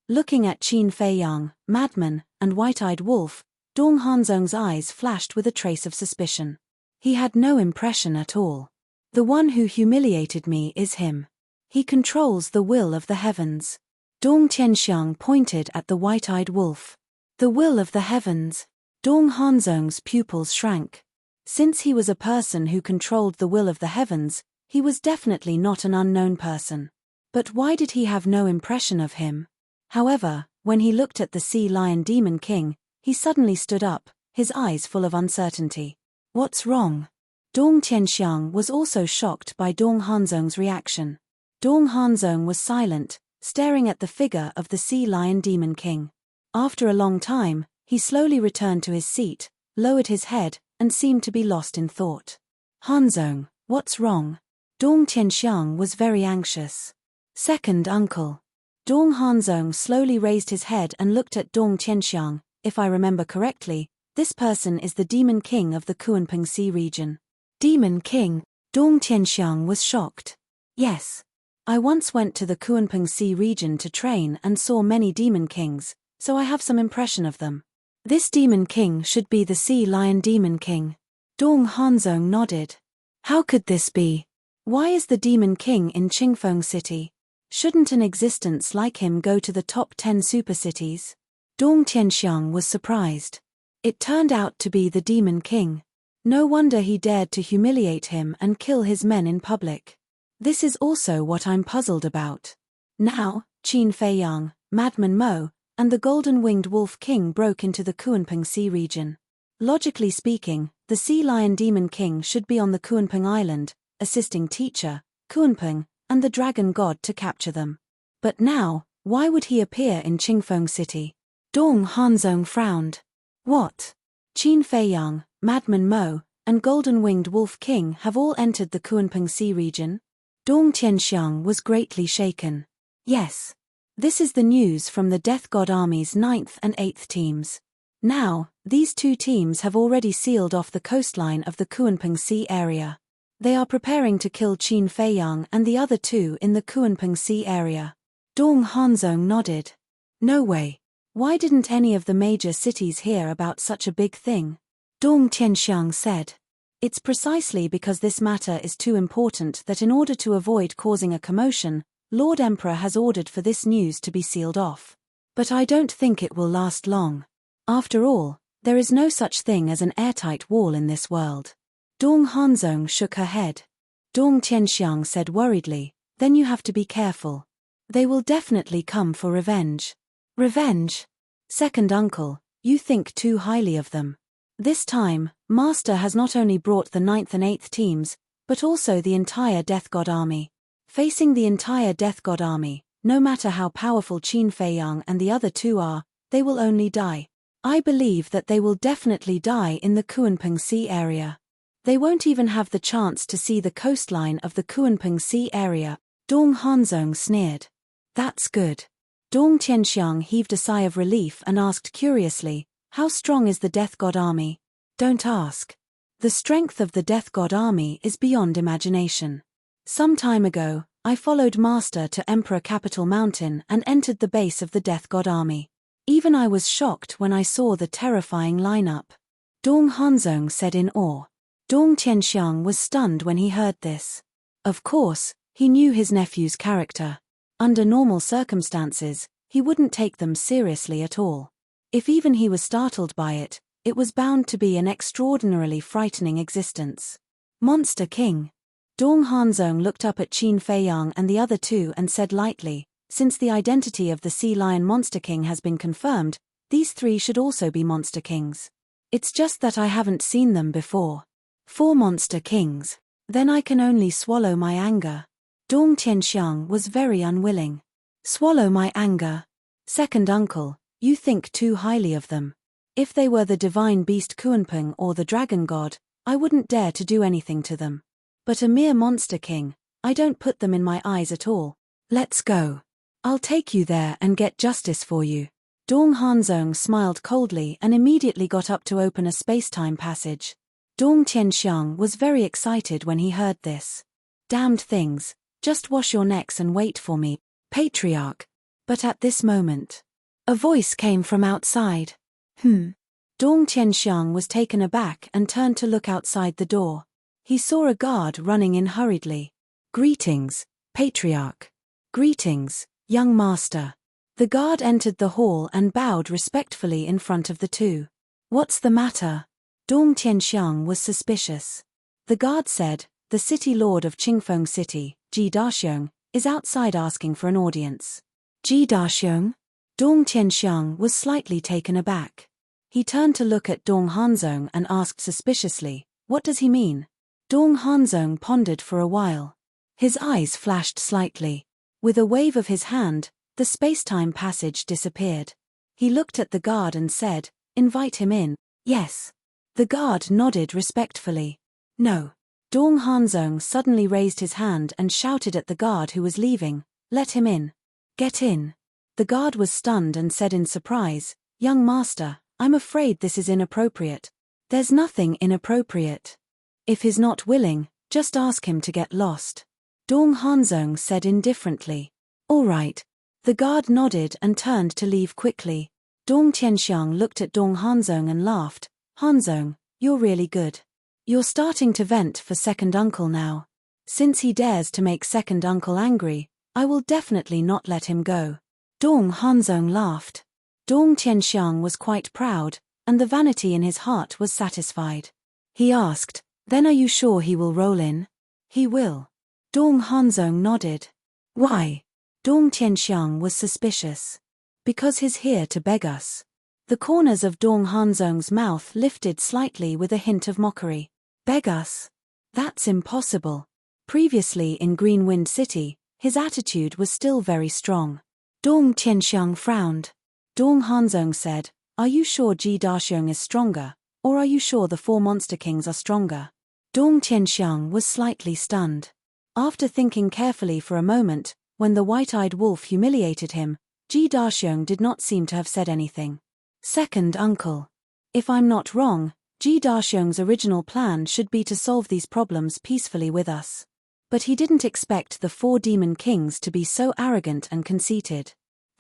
Looking at Qin Feiyang, Madman, and White-Eyed Wolf, Dong Hanzong's eyes flashed with a trace of suspicion. He had no impression at all. "The one who humiliated me is him. He controls the will of the heavens." Dong Tianxiang pointed at the White-Eyed Wolf. "The will of the heavens?" Dong Hanzong's pupils shrank. Since he was a person who controlled the will of the heavens, he was definitely not an unknown person. But why did he have no impression of him? However, when he looked at the Sea Lion Demon King, he suddenly stood up, his eyes full of uncertainty. "What's wrong?" Dong Tianxiang was also shocked by Dong Hanzong's reaction. Dong Hanzong was silent, staring at the figure of the Sea Lion Demon King. After a long time, he slowly returned to his seat, lowered his head, and seemed to be lost in thought. "Hanzong, what's wrong?" Dong Tianxiang was very anxious. "Second uncle." Dong Hanzong slowly raised his head and looked at Dong Tianxiang. "If I remember correctly, this person is the Demon King of the Kunpeng Sea region." "Demon King?" Dong Tianxiang was shocked. "Yes. I once went to the Kunpeng Sea region to train and saw many Demon Kings, so I have some impression of them. This Demon King should be the Sea Lion Demon King." Dong Hanzong nodded. "How could this be? Why is the Demon King in Qingfeng City? Shouldn't an existence like him go to the top 10 super cities?" Dong Tianxiang was surprised. It turned out to be the Demon King. No wonder he dared to humiliate him and kill his men in public. This is also what I'm puzzled about. Now, Qin Feiyang, Madman Mo, and the Golden-Winged Wolf King broke into the Kunpeng Sea region. Logically speaking, the Sea Lion Demon King should be on the Kunpeng Island, assisting Teacher, Kunpeng, and the Dragon God to capture them. But now, why would he appear in Qingfeng City? Dong Hanzong frowned. "What? Qin Feiyang, Madman Mo, and Golden-Winged Wolf King have all entered the Kunpeng Sea region?" Dong Tianxiang was greatly shaken. "Yes. This is the news from the Death God Army's 9th and 8th teams. Now, these 2 teams have already sealed off the coastline of the Kunpeng Sea area. They are preparing to kill Qin Feiyang and the other 2 in the Kunpeng Sea area." Dong Hanzong nodded. "No way. Why didn't any of the major cities hear about such a big thing? Dong Tianxiang said. It's precisely because this matter is too important that in order to avoid causing a commotion, Lord Emperor has ordered for this news to be sealed off. But I don't think it will last long. After all, there is no such thing as an airtight wall in this world. Dong Hanzong shook her head. Dong Tianxiang said worriedly, then you have to be careful. They will definitely come for revenge. Revenge? Second uncle, you think too highly of them. This time, Master has not only brought the 9th and 8th teams, but also the entire Death God army. Facing the entire Death God army, no matter how powerful Qin Feiyang and the other two are, they will only die. I believe that they will definitely die in the Kunpeng Sea area. They won't even have the chance to see the coastline of the Kunpeng Sea area. Dong Hanzong sneered. That's good. Dong Tianxiang heaved a sigh of relief and asked curiously, how strong is the Death God army? Don't ask. The strength of the Death God army is beyond imagination. Some time ago, I followed Master to Emperor Capital Mountain and entered the base of the Death God army. Even I was shocked when I saw the terrifying lineup. Dong Hanzong said in awe. Dong Tianxiang was stunned when he heard this. Of course, he knew his nephew's character. Under normal circumstances, he wouldn't take them seriously at all. If even he was startled by it, it was bound to be an extraordinarily frightening existence. Monster King. Dong Hanzong looked up at Qin Feiyang and the other two and said lightly, since the identity of the Sea Lion Monster King has been confirmed, these three should also be Monster Kings. It's just that I haven't seen them before. 4 Monster Kings. Then I can only swallow my anger. Dong Tianxiang was very unwilling. Swallow my anger. Second uncle, you think too highly of them. If they were the divine beast Kunpeng or the dragon god, I wouldn't dare to do anything to them. But a mere monster king, I don't put them in my eyes at all. Let's go. I'll take you there and get justice for you. Dong Hanzong smiled coldly and immediately got up to open a space-time passage. Dong Tianxiang was very excited when he heard this. Damned things, just wash your necks and wait for me, patriarch. But at this moment, a voice came from outside. Dong Tianxiang was taken aback and turned to look outside the door. He saw a guard running in hurriedly. Greetings, patriarch. Greetings, young master. The guard entered the hall and bowed respectfully in front of the two. What's the matter? Dong Tianxiang was suspicious. The guard said, the city lord of Qingfeng City, Ji Daxiong, is outside asking for an audience. Ji Daxiong? Dong Tianxiang was slightly taken aback. He turned to look at Dong Hanzong and asked suspiciously, what does he mean? Dong Hanzong pondered for a while. His eyes flashed slightly. With a wave of his hand, the space-time passage disappeared. He looked at the guard and said, invite him in. Yes. The guard nodded respectfully. No. Dong Hanzong suddenly raised his hand and shouted at the guard who was leaving, let him in. Get in. The guard was stunned and said in surprise, young master, I'm afraid this is inappropriate. There's nothing inappropriate. If he's not willing, just ask him to get lost. Dong Hanzong said indifferently. All right. The guard nodded and turned to leave quickly. Dong Tianxiang looked at Dong Hanzong and laughed. Hanzong, you're really good. You're starting to vent for second uncle now. Since he dares to make second uncle angry, I will definitely not let him go. Dong Hanzong laughed. Dong Tianxiang was quite proud, and the vanity in his heart was satisfied. He asked, then are you sure he will roll in? He will. Dong Hanzong nodded. Why? Dong Tianxiang was suspicious. Because he's here to beg us. The corners of Dong Hanzong's mouth lifted slightly with a hint of mockery. Beg us? That's impossible. Previously in Greenwind City, his attitude was still very strong. Dong Tianxiang frowned. Dong Hanzong said, are you sure Ji Daxiong is stronger, or are you sure the 4 Monster Kings are stronger? Dong Tianxiang was slightly stunned. After thinking carefully for a moment, when the white-eyed wolf humiliated him, Ji Daxiong did not seem to have said anything. Second uncle. If I'm not wrong, Ji Daxiong's original plan should be to solve these problems peacefully with us. But he didn't expect the 4 demon kings to be so arrogant and conceited.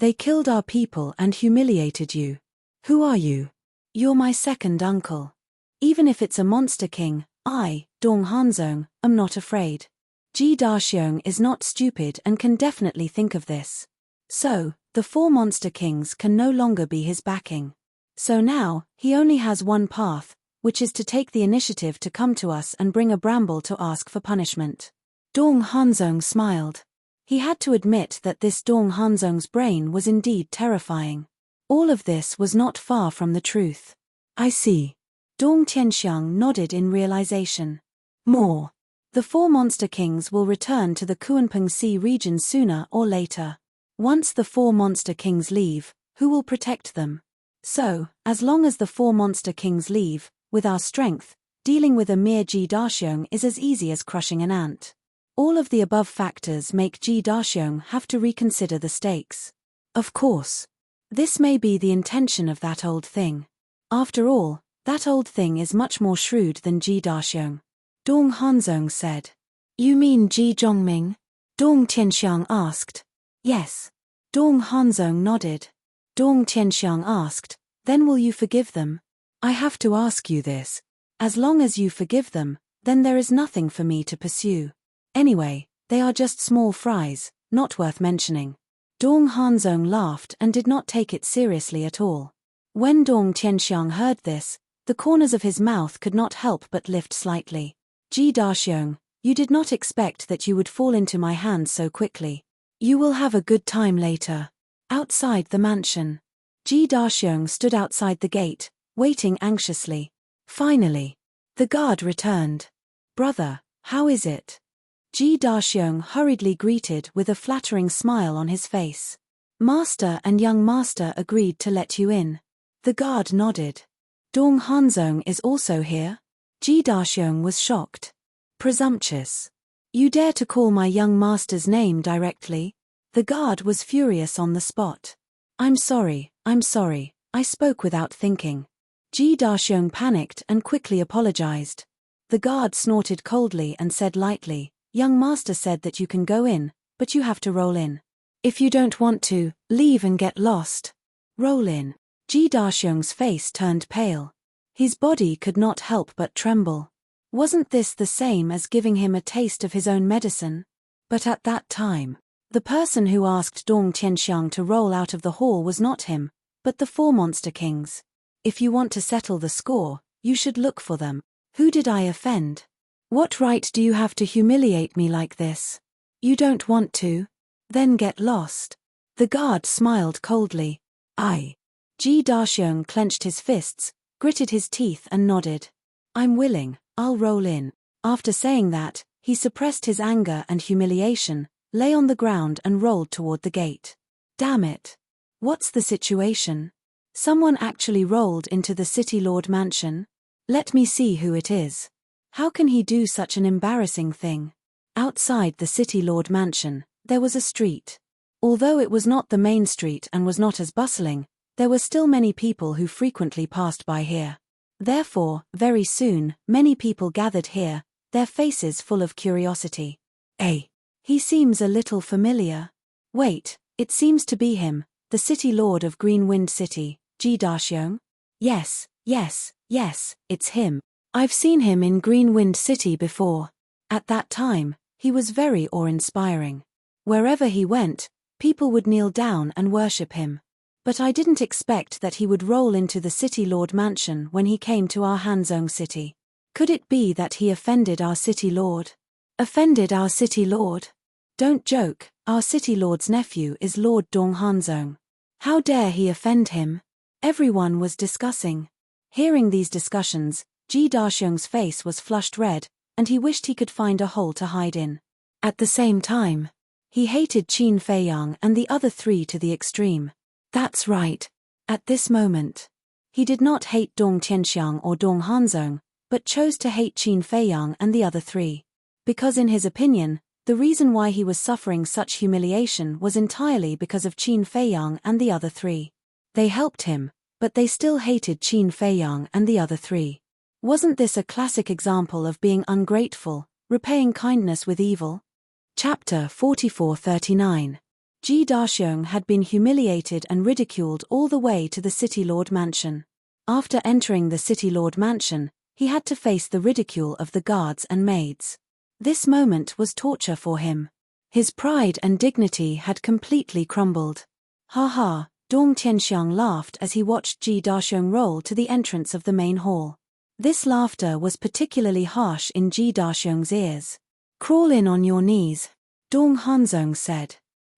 They killed our people and humiliated you. Who are you? You're my second uncle. Even if it's a monster king, I, Dong Hanzong, am not afraid. Ji Daxiong is not stupid and can definitely think of this. So, the 4 monster kings can no longer be his backing. So now, he only has one path, which is to take the initiative to come to us and bring a bramble to ask for punishment. Dong Hanzong smiled. He had to admit that this Dong Hanzong's brain was indeed terrifying. All of this was not far from the truth. I see. Dong Tianxiang nodded in realization. More. The 4 monster kings will return to the Kuanping Sea region sooner or later. Once the 4 monster kings leave, who will protect them? So, as long as the 4 monster kings leave, with our strength, dealing with a mere Ji Daxiong is as easy as crushing an ant. All of the above factors make Ji Daxiong have to reconsider the stakes. Of course. This may be the intention of that old thing. After all, that old thing is much more shrewd than Ji Daxiong. Dong Hanzong said. You mean Ji Zhongming? Dong Tianxiang asked. Yes. Dong Hanzong nodded. Dong Tianxiang asked, then will you forgive them? I have to ask you this. As long as you forgive them, then there is nothing for me to pursue. Anyway, they are just small fries, not worth mentioning. Dong Hanzong laughed and did not take it seriously at all. When Dong Tianxiang heard this, the corners of his mouth could not help but lift slightly. Ji Daxiong, you did not expect that you would fall into my hands so quickly. You will have a good time later. Outside the mansion. Ji Daxiong stood outside the gate, waiting anxiously. Finally. The guard returned. Brother, how is it? Ji Daxiong hurriedly greeted with a flattering smile on his face. Master and young master agreed to let you in. The guard nodded. Dong Hanzong is also here? Ji Daxiong was shocked. Presumptuous. You dare to call my young master's name directly? The guard was furious on the spot. I'm sorry, I spoke without thinking. Ji Daxiong panicked and quickly apologized. The guard snorted coldly and said lightly, young master said that you can go in, but you have to roll in. If you don't want to, leave and get lost. Roll in. Ji Daxiong's face turned pale. His body could not help but tremble. Wasn't this the same as giving him a taste of his own medicine? But at that time, the person who asked Dong Tianxiang to roll out of the hall was not him, but the 4 monster kings. If you want to settle the score, you should look for them. Who did I offend? What right do you have to humiliate me like this? You don't want to? Then get lost. The guard smiled coldly. Ji Daxiong clenched his fists, gritted his teeth and nodded. I'm willing, I'll roll in. After saying that, he suppressed his anger and humiliation, lay on the ground and rolled toward the gate. Damn it. What's the situation? Someone actually rolled into the City Lord mansion? Let me see who it is. How can he do such an embarrassing thing? Outside the City Lord mansion, there was a street. Although it was not the main street and was not as bustling, there were still many people who frequently passed by here. Therefore, very soon, many people gathered here, their faces full of curiosity. He seems a little familiar. Wait, it seems to be him, the City Lord of Green Wind City, Ji Daxiong? Yes, it's him. I've seen him in Green Wind City before. At that time, he was very awe-inspiring. Wherever he went, people would kneel down and worship him. But I didn't expect that he would roll into the City Lord mansion when he came to our Hanzong city. Could it be that he offended our City Lord? Offended our City Lord? Don't joke, our City Lord's nephew is Lord Dong Hanzong. How dare he offend him? Everyone was discussing. Hearing these discussions, Ji Daxiong's face was flushed red, and he wished he could find a hole to hide in. At the same time, he hated Qin Feiyang and the other 3 to the extreme. That's right. At this moment, he did not hate Dong Tianxiang or Dong Hanzong, but chose to hate Qin Feiyang and the other 3. Because in his opinion, the reason why he was suffering such humiliation was entirely because of Qin Feiyang and the other 3. They helped him, but they still hated Qin Feiyang and the other 3. Wasn't this a classic example of being ungrateful, repaying kindness with evil? Chapter 4439. Ji Daxiong had been humiliated and ridiculed all the way to the City Lord Mansion. After entering the City Lord Mansion, he had to face the ridicule of the guards and maids. This moment was torture for him. His pride and dignity had completely crumbled. Ha ha, Dong Tianxiang laughed as he watched Ji Daxiong roll to the entrance of the main hall. This laughter was particularly harsh in Ji Daxiong's ears. Crawl in on your knees, Dong Hanzong said.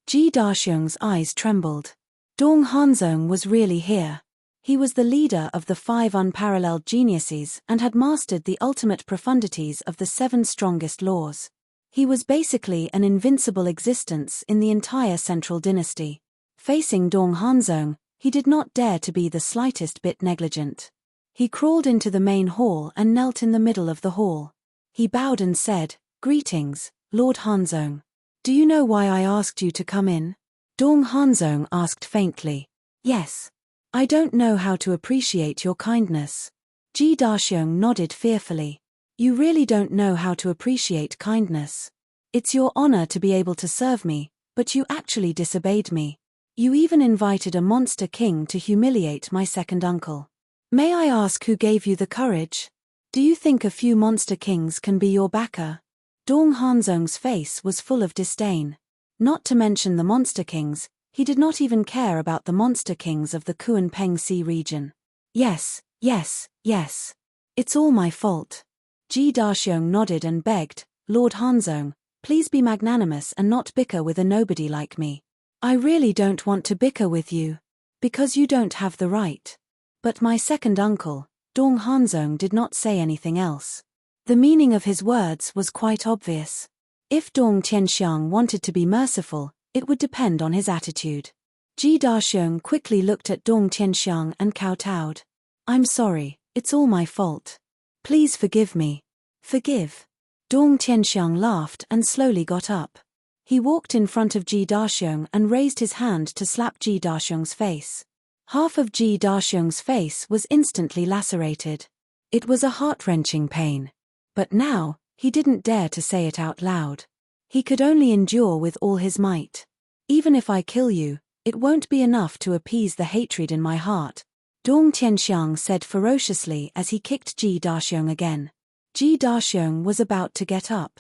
Ji Daxiong's eyes trembled. Dong Hanzong was really here. He was the leader of the 5 unparalleled geniuses and had mastered the ultimate profundities of the 7 strongest laws. He was basically an invincible existence in the entire central dynasty. Facing Dong Hanzong, he did not dare to be the slightest bit negligent. He crawled into the main hall and knelt in the middle of the hall. He bowed and said, "Greetings, Lord Hanzong. Do you know why I asked you to come in?" Dong Hanzong asked faintly. "Yes. I don't know how to appreciate your kindness." Ji Daxiong nodded fearfully. "You really don't know how to appreciate kindness. It's your honor to be able to serve me, but you actually disobeyed me. You even invited a monster king to humiliate my second uncle. May I ask who gave you the courage? Do you think a few monster kings can be your backer?" Dong Hanzong's face was full of disdain. Not to mention the monster kings, he did not even care about the monster kings of the Kuan-Peng Sea region. Yes. It's all my fault." Ji Daxiong nodded and begged, "Lord Hanzong, please be magnanimous and not bicker with a nobody like me. I really don't want to bicker with you. Because you don't have the right." But my second uncle, Dong Hanzong did not say anything else. The meaning of his words was quite obvious. If Dong Tianxiang wanted to be merciful, it would depend on his attitude. Ji Daxiong quickly looked at Dong Tianxiang and kowtowed. "I'm sorry, it's all my fault. Please forgive me." "Forgive?" Dong Tianxiang laughed and slowly got up. He walked in front of Ji Daxiong and raised his hand to slap Ji Daxiong's face. Half of Ji Daxiong's face was instantly lacerated. It was a heart-wrenching pain. But now, he didn't dare to say it out loud. He could only endure with all his might. "Even if I kill you, it won't be enough to appease the hatred in my heart," Dong Tianxiang said ferociously as he kicked Ji Daxiong again. Ji Daxiong was about to get up.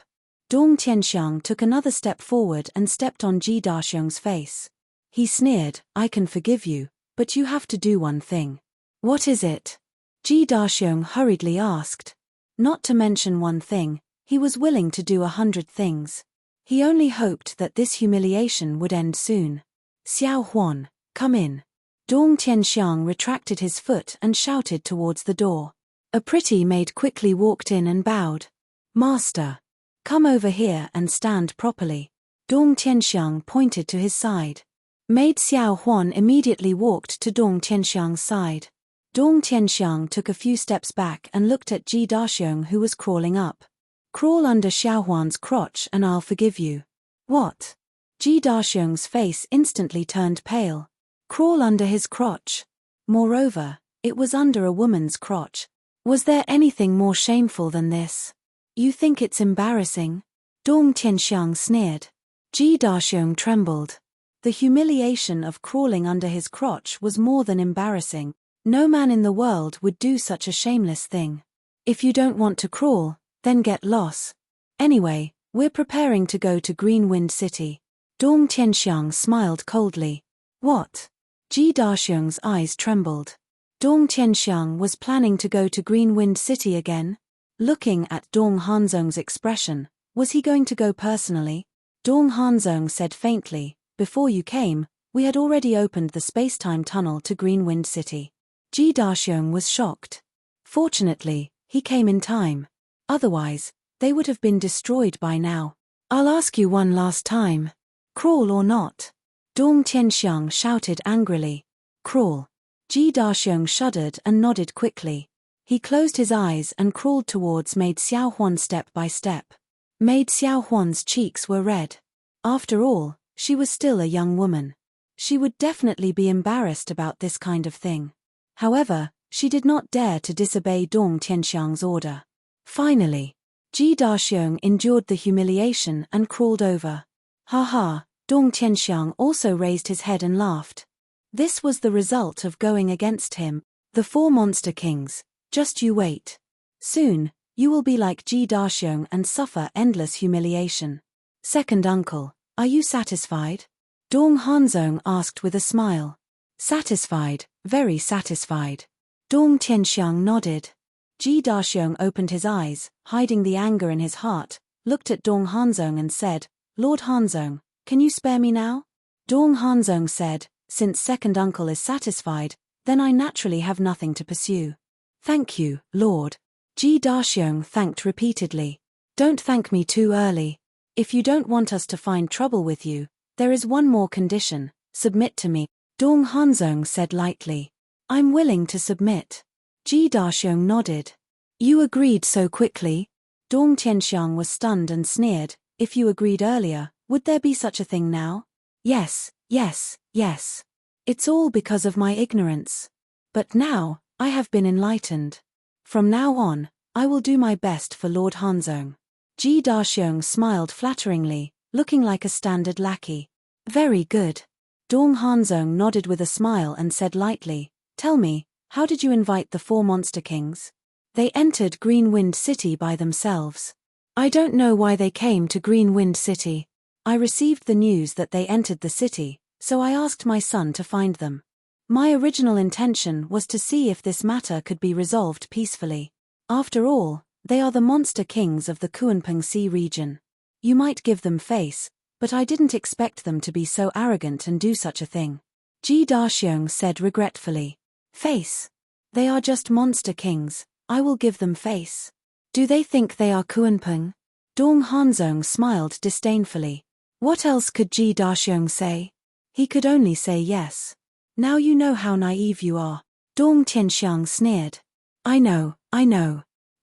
Dong Tianxiang took another step forward and stepped on Ji Daxiong's face. He sneered, "I can forgive you, but you have to do one thing." "What is it?" Ji Daxiong hurriedly asked. Not to mention one thing, he was willing to do 100 things. He only hoped that this humiliation would end soon. "Xiao Huan, come in." Dong Tianxiang retracted his foot and shouted towards the door. A pretty maid quickly walked in and bowed. "Master, come over here and stand properly." Dong Tianxiang pointed to his side. Maid Xiao Huan immediately walked to Dong Tianxiang's side. Dong Tianxiang took a few steps back and looked at Ji Daxiong, who was crawling up. "Crawl under Xiao Huan's crotch and I'll forgive you." "What?" Ji Daxiong's face instantly turned pale. Crawl under his crotch. Moreover, it was under a woman's crotch. Was there anything more shameful than this? "You think it's embarrassing?" Dong Tianxiang sneered. Ji Daxiong trembled. The humiliation of crawling under his crotch was more than embarrassing. No man in the world would do such a shameless thing. "If you don't want to crawl, then get lost. Anyway, we're preparing to go to Green Wind City." Dong Tianxiang smiled coldly. "What?" Ji Daxiong's eyes trembled. Dong Tianxiang was planning to go to Green Wind City again? Looking at Dong Hanzong's expression, was he going to go personally? Dong Hanzong said faintly, "Before you came, we had already opened the space-time tunnel to Green Wind City." Ji Daxiong was shocked. Fortunately, he came in time. Otherwise, they would have been destroyed by now. "I'll ask you one last time. Crawl or not?" Dong Tianxiang shouted angrily. "Crawl." Ji Daxiong shuddered and nodded quickly. He closed his eyes and crawled towards Maid Xiao Huan step by step. Maid Xiao Huan's cheeks were red. After all, she was still a young woman. She would definitely be embarrassed about this kind of thing. However, she did not dare to disobey Dong Tianxiang's order. Finally, Ji Daxiong endured the humiliation and crawled over. "Ha ha, Dong Tianxiang also raised his head and laughed. This was the result of going against him, the 4 monster kings. Just you wait. Soon, you will be like Ji Daxiong and suffer endless humiliation. Second uncle, are you satisfied? Dong Hanzong asked with a smile. Satisfied, very satisfied. Dong Tianxiang nodded. Ji Daxiong opened his eyes, hiding the anger in his heart, looked at Dong Hanzong and said, Lord Hanzong, can you spare me now? Dong Hanzong said, since second uncle is satisfied, then I naturally have nothing to pursue. Thank you, Lord. Ji Daxiong thanked repeatedly. Don't thank me too early. If you don't want us to find trouble with you, there is one more condition, submit to me. Dong Hanzong said lightly. I'm willing to submit. Ji Daxiong nodded. You agreed so quickly? Dong Tianxiang was stunned and sneered. If you agreed earlier, would there be such a thing now? Yes, yes, yes. It's all because of my ignorance. But now, I have been enlightened. From now on, I will do my best for Lord Hanzong. Ji Daxiong smiled flatteringly, looking like a standard lackey. Very good. Dong Hanzong nodded with a smile and said lightly, Tell me, how did you invite the 4 monster kings? They entered Green Wind City by themselves. I don't know why they came to Green Wind City. I received the news that they entered the city, so I asked my son to find them. My original intention was to see if this matter could be resolved peacefully. After all, they are the monster kings of the Kunpeng Sea region. You might give them face, but I didn't expect them to be so arrogant and do such a thing. Ji Daxiong said regretfully. Face? They are just monster kings, I will give them face. Do they think they are Kunpeng? Dong Hanzong smiled disdainfully. What else could Ji Daxiong say? He could only say yes. Now you know how naive you are. Dong Tianxiang sneered. I know.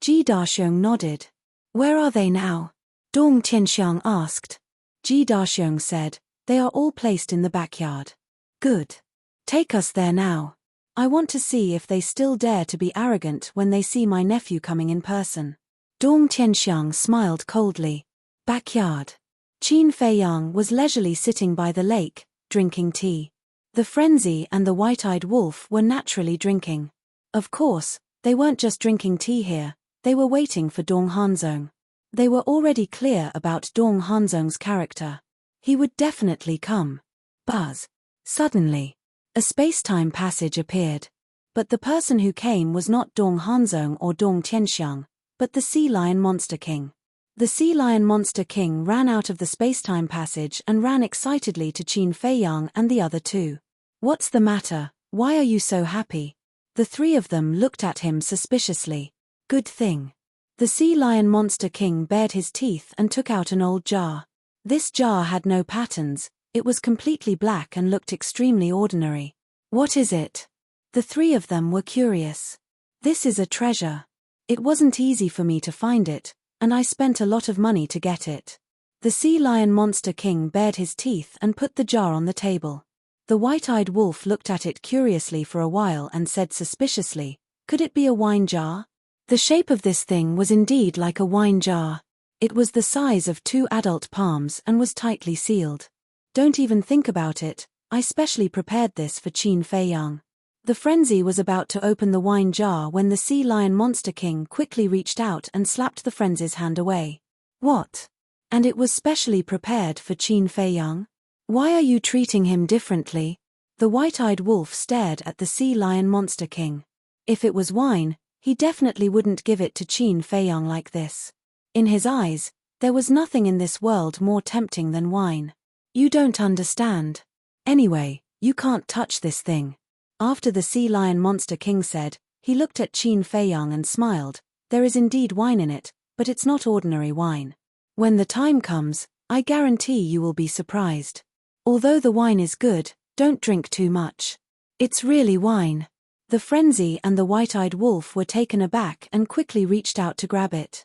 Ji Daxiong nodded. Where are they now? Dong Tianxiang asked. Ji Daxiong said, they are all placed in the backyard. Good. Take us there now. I want to see if they still dare to be arrogant when they see my nephew coming in person. Dong Tianxiang smiled coldly. Backyard. Qin Feiyang was leisurely sitting by the lake, drinking tea. The frenzy and the white-eyed wolf were naturally drinking. Of course, they weren't just drinking tea here, they were waiting for Dong Hanzong. They were already clear about Dong Hanzong's character. He would definitely come. Buzz. Suddenly, a space-time passage appeared. But the person who came was not Dong Hanzong or Dong Tianxiang, but the Sea Lion Monster King. The Sea Lion Monster King ran out of the space-time passage and ran excitedly to Qin Feiyang and the other 2. What's the matter? Why are you so happy? The 3 of them looked at him suspiciously. Good thing. The Sea Lion Monster King bared his teeth and took out an old jar. This jar had no patterns, it was completely black and looked extremely ordinary. What is it? The 3 of them were curious. This is a treasure. It wasn't easy for me to find it, and I spent a lot of money to get it. The Sea Lion Monster King bared his teeth and put the jar on the table. The white-eyed wolf looked at it curiously for a while and said suspiciously, could it be a wine jar? The shape of this thing was indeed like a wine jar. It was the size of 2 adult palms and was tightly sealed. Don't even think about it, I specially prepared this for Qin Feiyang. The frenzy was about to open the wine jar when the Sea Lion Monster King quickly reached out and slapped the frenzy's hand away. What? And it was specially prepared for Qin Feiyang? Why are you treating him differently? The white-eyed wolf stared at the Sea Lion Monster King. If it was wine, he definitely wouldn't give it to Qin Feiyang like this. In his eyes, there was nothing in this world more tempting than wine. You don't understand. Anyway, you can't touch this thing. After the Sea Lion Monster King said, he looked at Qin Feiyang and smiled, there is indeed wine in it, but it's not ordinary wine. When the time comes, I guarantee you will be surprised. Although the wine is good, don't drink too much. It's really wine. The frenzy and the white-eyed wolf were taken aback and quickly reached out to grab it.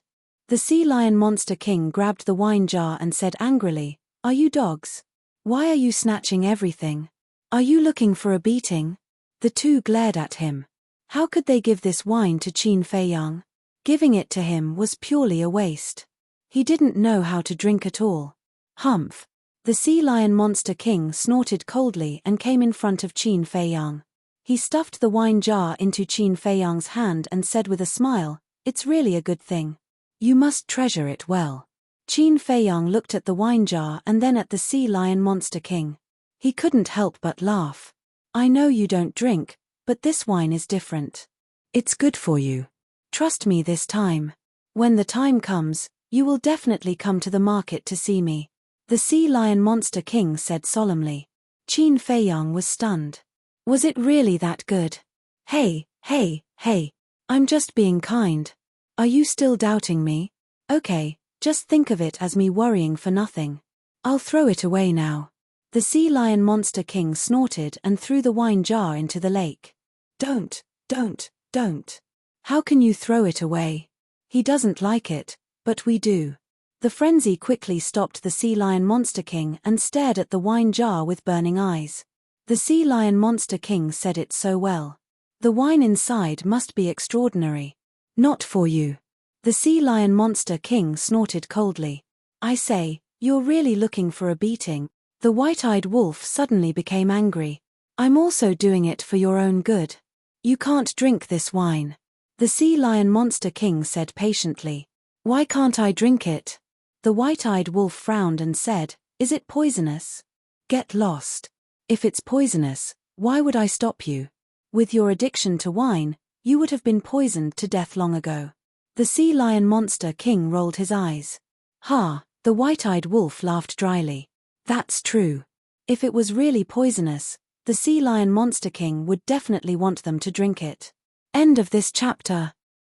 The Sea Lion Monster King grabbed the wine jar and said angrily, are you dogs? Why are you snatching everything? Are you looking for a beating? The 2 glared at him. How could they give this wine to Qin Feiyang? Giving it to him was purely a waste. He didn't know how to drink at all. Humph. The sea lion monster king snorted coldly and came in front of Qin Feiyang. He stuffed the wine jar into Qin Feiyang's hand and said with a smile, "It's really a good thing. You must treasure it well." Qin Feiyang looked at the wine jar and then at the sea lion monster king. He couldn't help but laugh. "I know you don't drink, but this wine is different. It's good for you. Trust me this time. When the time comes, you will definitely come to the market to see me," the sea lion monster king said solemnly. Qin Feiyang was stunned. Was it really that good? Hey, I'm just being kind. Are you still doubting me? Okay, just think of it as me worrying for nothing. I'll throw it away now. The sea lion monster king snorted and threw the wine jar into the lake. Don't. How can you throw it away? He doesn't like it, but we do. The frenzy quickly stopped the sea lion monster king and stared at the wine jar with burning eyes. The sea lion monster king said it so well. The wine inside must be extraordinary. Not for you. The sea lion monster king snorted coldly. I say, you're really looking for a beating. The white-eyed wolf suddenly became angry. I'm also doing it for your own good. You can't drink this wine. The sea lion monster king said patiently. Why can't I drink it? The white-eyed wolf frowned and said, Is it poisonous? Get lost. If it's poisonous, why would I stop you? With your addiction to wine, you would have been poisoned to death long ago. The sea lion monster king rolled his eyes. Ha, the white-eyed wolf laughed dryly. That's true. If it was really poisonous, the sea lion monster king would definitely want them to drink it. End of this chapter.